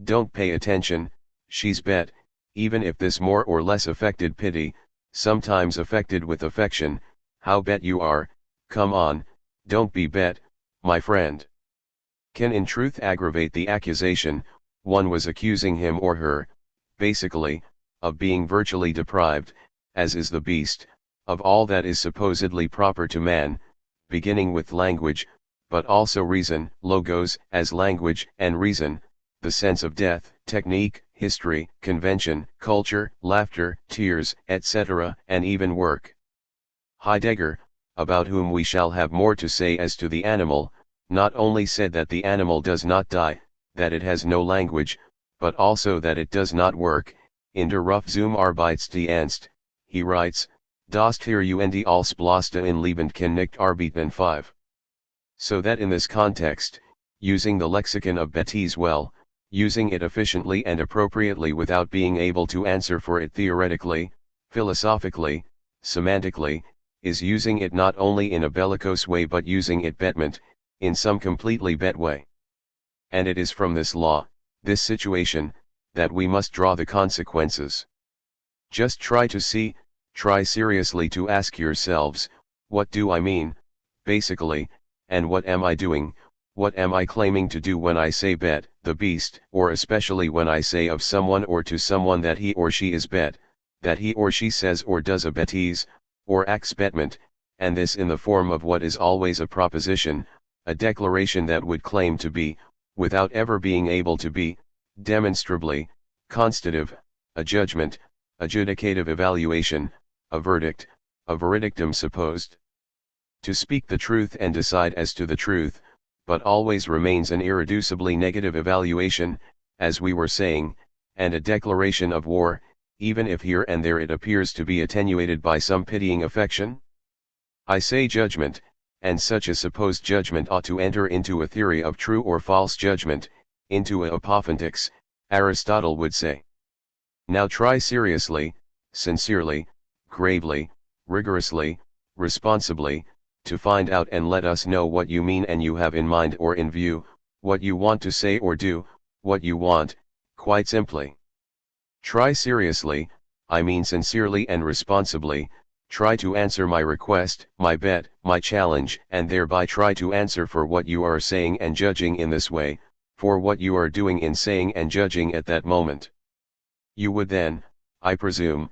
S1: don't pay attention, she's bet, even if this more or less affected pity, sometimes affected with affection, how bet you are, come on, don't be bet, my friend, can in truth aggravate the accusation. One was accusing him or her, basically, of being virtually deprived, as is the beast, of all that is supposedly proper to man, beginning with language, but also reason, logos, as language and reason, the sense of death, technique, history, convention, culture, laughter, tears, etc., and even work. Heidegger, about whom we shall have more to say as to the animal, not only said that the animal does not die, that it has no language, but also that it does not work. In der Ruf zum Arbeitsdienst, he writes, Das Tier und als Bloste in Lebend kann nicht arbeiten 5. So that in this context, using the lexicon of bêtise well, using it efficiently and appropriately without being able to answer for it theoretically, philosophically, semantically, is using it not only in a bellicose way but using it bêtement, in some completely bête way. And it is from this law, this situation, that we must draw the consequences. Just try seriously to ask yourselves, what do I mean, basically, and what am I doing, what am I claiming to do when I say bête, the beast, or especially when I say of someone or to someone that he or she is bête, that he or she says or does a bêtise, or acts bêtement, and this in the form of what is always a proposition, a declaration that would claim to be, without ever being able to be, demonstrably, constative, a judgment, adjudicative evaluation, a verdict, a veridictum supposed. To speak the truth and decide as to the truth, but always remains an irreducibly negative evaluation, as we were saying, and a declaration of war, even if here and there it appears to be attenuated by some pitying affection? I say judgment, and such a supposed judgment ought to enter into a theory of true or false judgment, into a apophthegms, Aristotle would say. Now try seriously, sincerely, gravely, rigorously, responsibly, to find out and let us know what you mean and you have in mind or in view, what you want to say or do, what you want, quite simply. Try seriously, I mean sincerely and responsibly, try to answer my request, my bet, my challenge, and thereby try to answer for what you are saying and judging in this way, for what you are doing in saying and judging at that moment. You would then, I presume,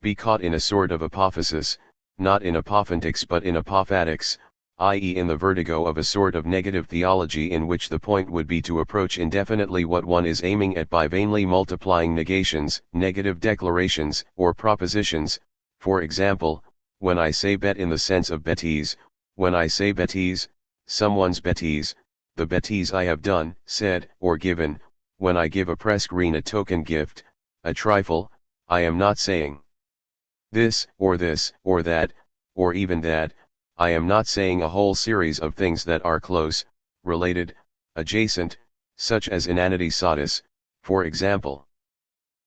S1: be caught in a sort of apophasis, not in apophthegms but in apophthegms, i.e. in the vertigo of a sort of negative theology in which the point would be to approach indefinitely what one is aiming at by vainly multiplying negations, negative declarations, or propositions. For example, when I say bet in the sense of bêtise, when I say bêtise, someone's bêtise, the bêtise I have done, said, or given, when I give a press green a token gift, a trifle, I am not saying this, or that, or even that, I am not saying a whole series of things that are close, related, adjacent, such as inanity satis, for example.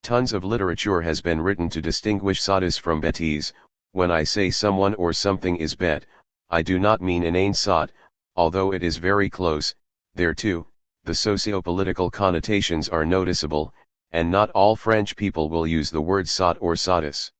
S1: Tons of literature has been written to distinguish satis from bêtise. When I say someone or something is bête, I do not mean inane sot, although it is very close. There too, the socio-political connotations are noticeable, and not all French people will use the word sot or sotis.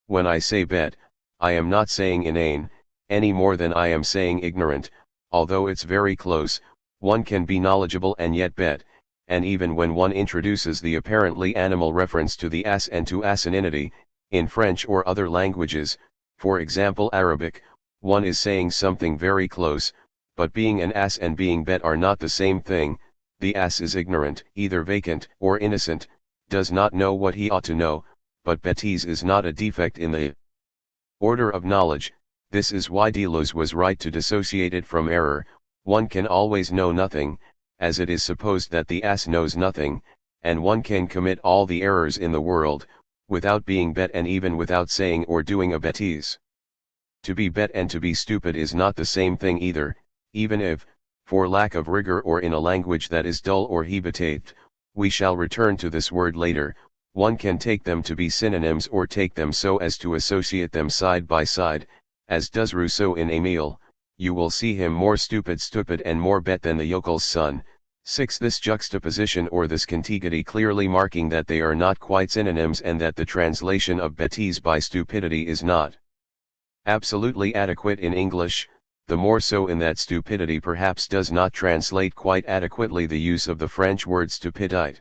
S1: When I say bête, I am not saying inane, any more than I am saying ignorant, although it's very close. One can be knowledgeable and yet bête, and even when one introduces the apparently animal reference to the ass and to asininity, in French or other languages, for example Arabic, one is saying something very close, but being an ass and being bête are not the same thing. The ass is ignorant, either vacant or innocent, does not know what he ought to know, but bêtise is not a defect in the order of knowledge. This is why Deleuze was right to dissociate it from error. One can always know nothing, as it is supposed that the ass knows nothing, and one can commit all the errors in the world, without being bête and even without saying or doing a bêtise. To be bête and to be stupid is not the same thing either, even if, for lack of rigor or in a language that is dull or habitate, we shall return to this word later, one can take them to be synonyms or take them so as to associate them side by side, as does Rousseau in Emile. You will see him more stupid and more bête than the yokel's son. 6. This juxtaposition or this contiguity clearly marking that they are not quite synonyms and that the translation of bêtise by stupidity is not absolutely adequate in English, the more so in that stupidity perhaps does not translate quite adequately the use of the French word stupidite.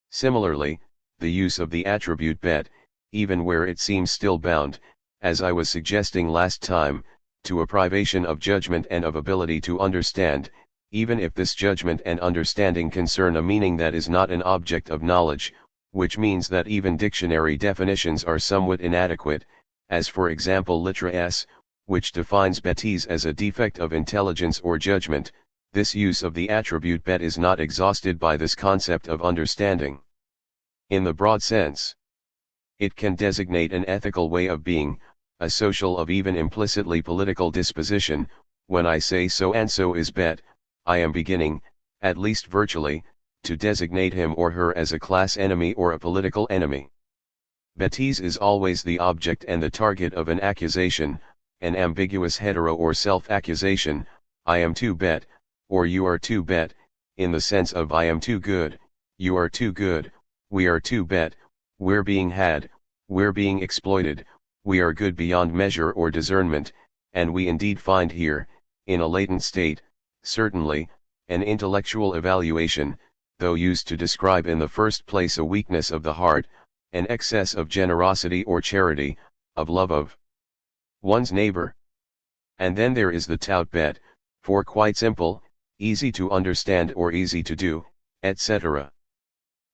S1: Similarly, the use of the attribute bête, even where it seems still bound, as I was suggesting last time, to a privation of judgment and of ability to understand, even if this judgment and understanding concern a meaning that is not an object of knowledge, which means that even dictionary definitions are somewhat inadequate, as for example litera S, which defines bêtise as a defect of intelligence or judgment. This use of the attribute bête is not exhausted by this concept of understanding. In the broad sense, it can designate an ethical way of being, a social of even implicitly political disposition. When I say so and so is bête, I am beginning, at least virtually, to designate him or her as a class enemy or a political enemy. Bêtise is always the object and the target of an accusation, an ambiguous hetero or self-accusation. I am too bête, or you are too bête, in the sense of I am too good, you are too good, we are too bête, we're being had, we're being exploited, we are good beyond measure or discernment, and we indeed find here, in a latent state, certainly, an intellectual evaluation, though used to describe in the first place a weakness of the heart, an excess of generosity or charity, of love of one's neighbor. And then there is the tout bête, for quite simple, easy to understand or easy to do, etc.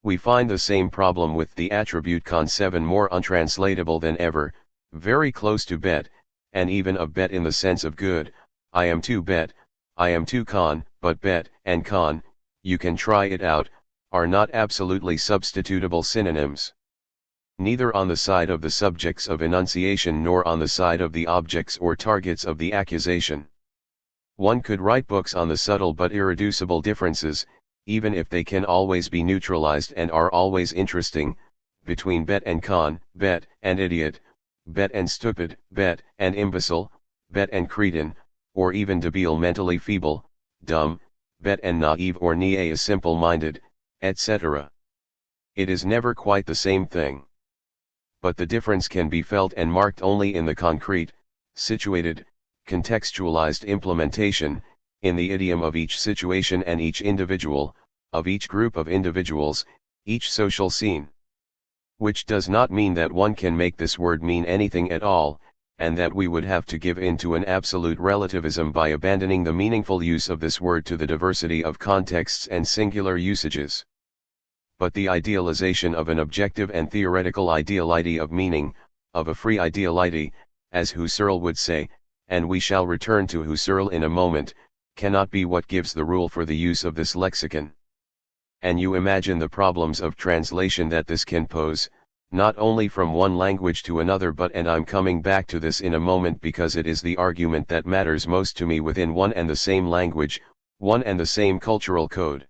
S1: We find the same problem with the attribute con 7 more untranslatable than ever, very close to bête, and even of bête in the sense of good. I am too bête, I am too con, but bête and con, you can try it out, are not absolutely substitutable synonyms. Neither on the side of the subjects of enunciation nor on the side of the objects or targets of the accusation. One could write books on the subtle but irreducible differences, even if they can always be neutralized and are always interesting, between bête and con, bête and idiot, bête and stupid, bête and imbecile, bête and cretin, or even debile mentally feeble, dumb, bête and naive or niais simple-minded, etc. It is never quite the same thing. But the difference can be felt and marked only in the concrete, situated, contextualized implementation, in the idiom of each situation and each individual, of each group of individuals, each social scene. Which does not mean that one can make this word mean anything at all, and that we would have to give in to an absolute relativism by abandoning the meaningful use of this word to the diversity of contexts and singular usages. But the idealization of an objective and theoretical ideality of meaning, of a free ideality, as Husserl would say, and we shall return to Husserl in a moment, cannot be what gives the rule for the use of this lexicon. And you imagine the problems of translation that this can pose, not only from one language to another and I'm coming back to this in a moment because it is the argument that matters most to me within one and the same language, one and the same cultural code.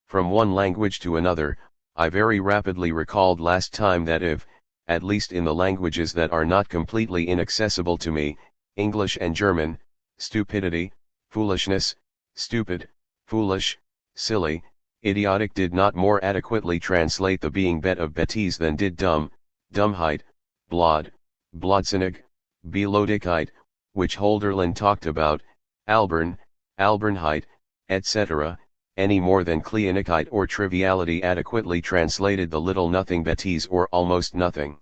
S1: From one language to another, I very rapidly recalled last time that if, at least in the languages that are not completely inaccessible to me, English and German, stupidity, foolishness, stupid, foolish, silly, idiotic did not more adequately translate the being bête of bêtise than did dumb, dumbheit, blod, blodsinnig, belodigkeit, which Holderlin talked about, albern, albernheit, etc., any more than kleinigkeit or triviality adequately translated the little nothing bêtise or almost nothing.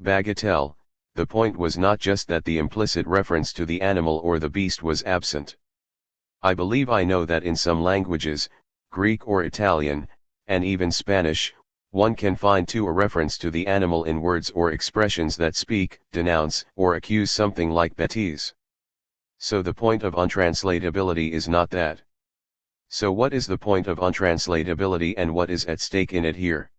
S1: Bagatelle. The point was not just that the implicit reference to the animal or the beast was absent. I believe I know that in some languages, Greek or Italian, and even Spanish, one can find too a reference to the animal in words or expressions that speak, denounce, or accuse something like bêtise. So the point of untranslatability is not that. So what is the point of untranslatability and what is at stake in it here?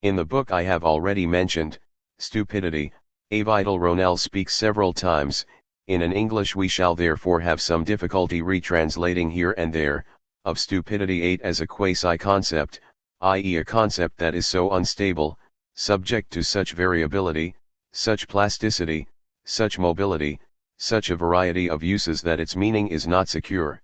S1: In the book I have already mentioned, stupidity, Avidal Ronell speaks several times, in an English we shall therefore have some difficulty retranslating here and there, of stupidity 8 as a quasi-concept, i.e. a concept that is so unstable, subject to such variability, such plasticity, such mobility, such a variety of uses that its meaning is not secure.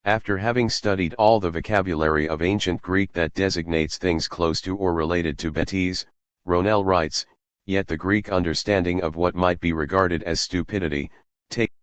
S1: After having studied all the vocabulary of ancient Greek that designates things close to or related to bêtise, Ronell writes, yet the Greek understanding of what might be regarded as stupidity, takes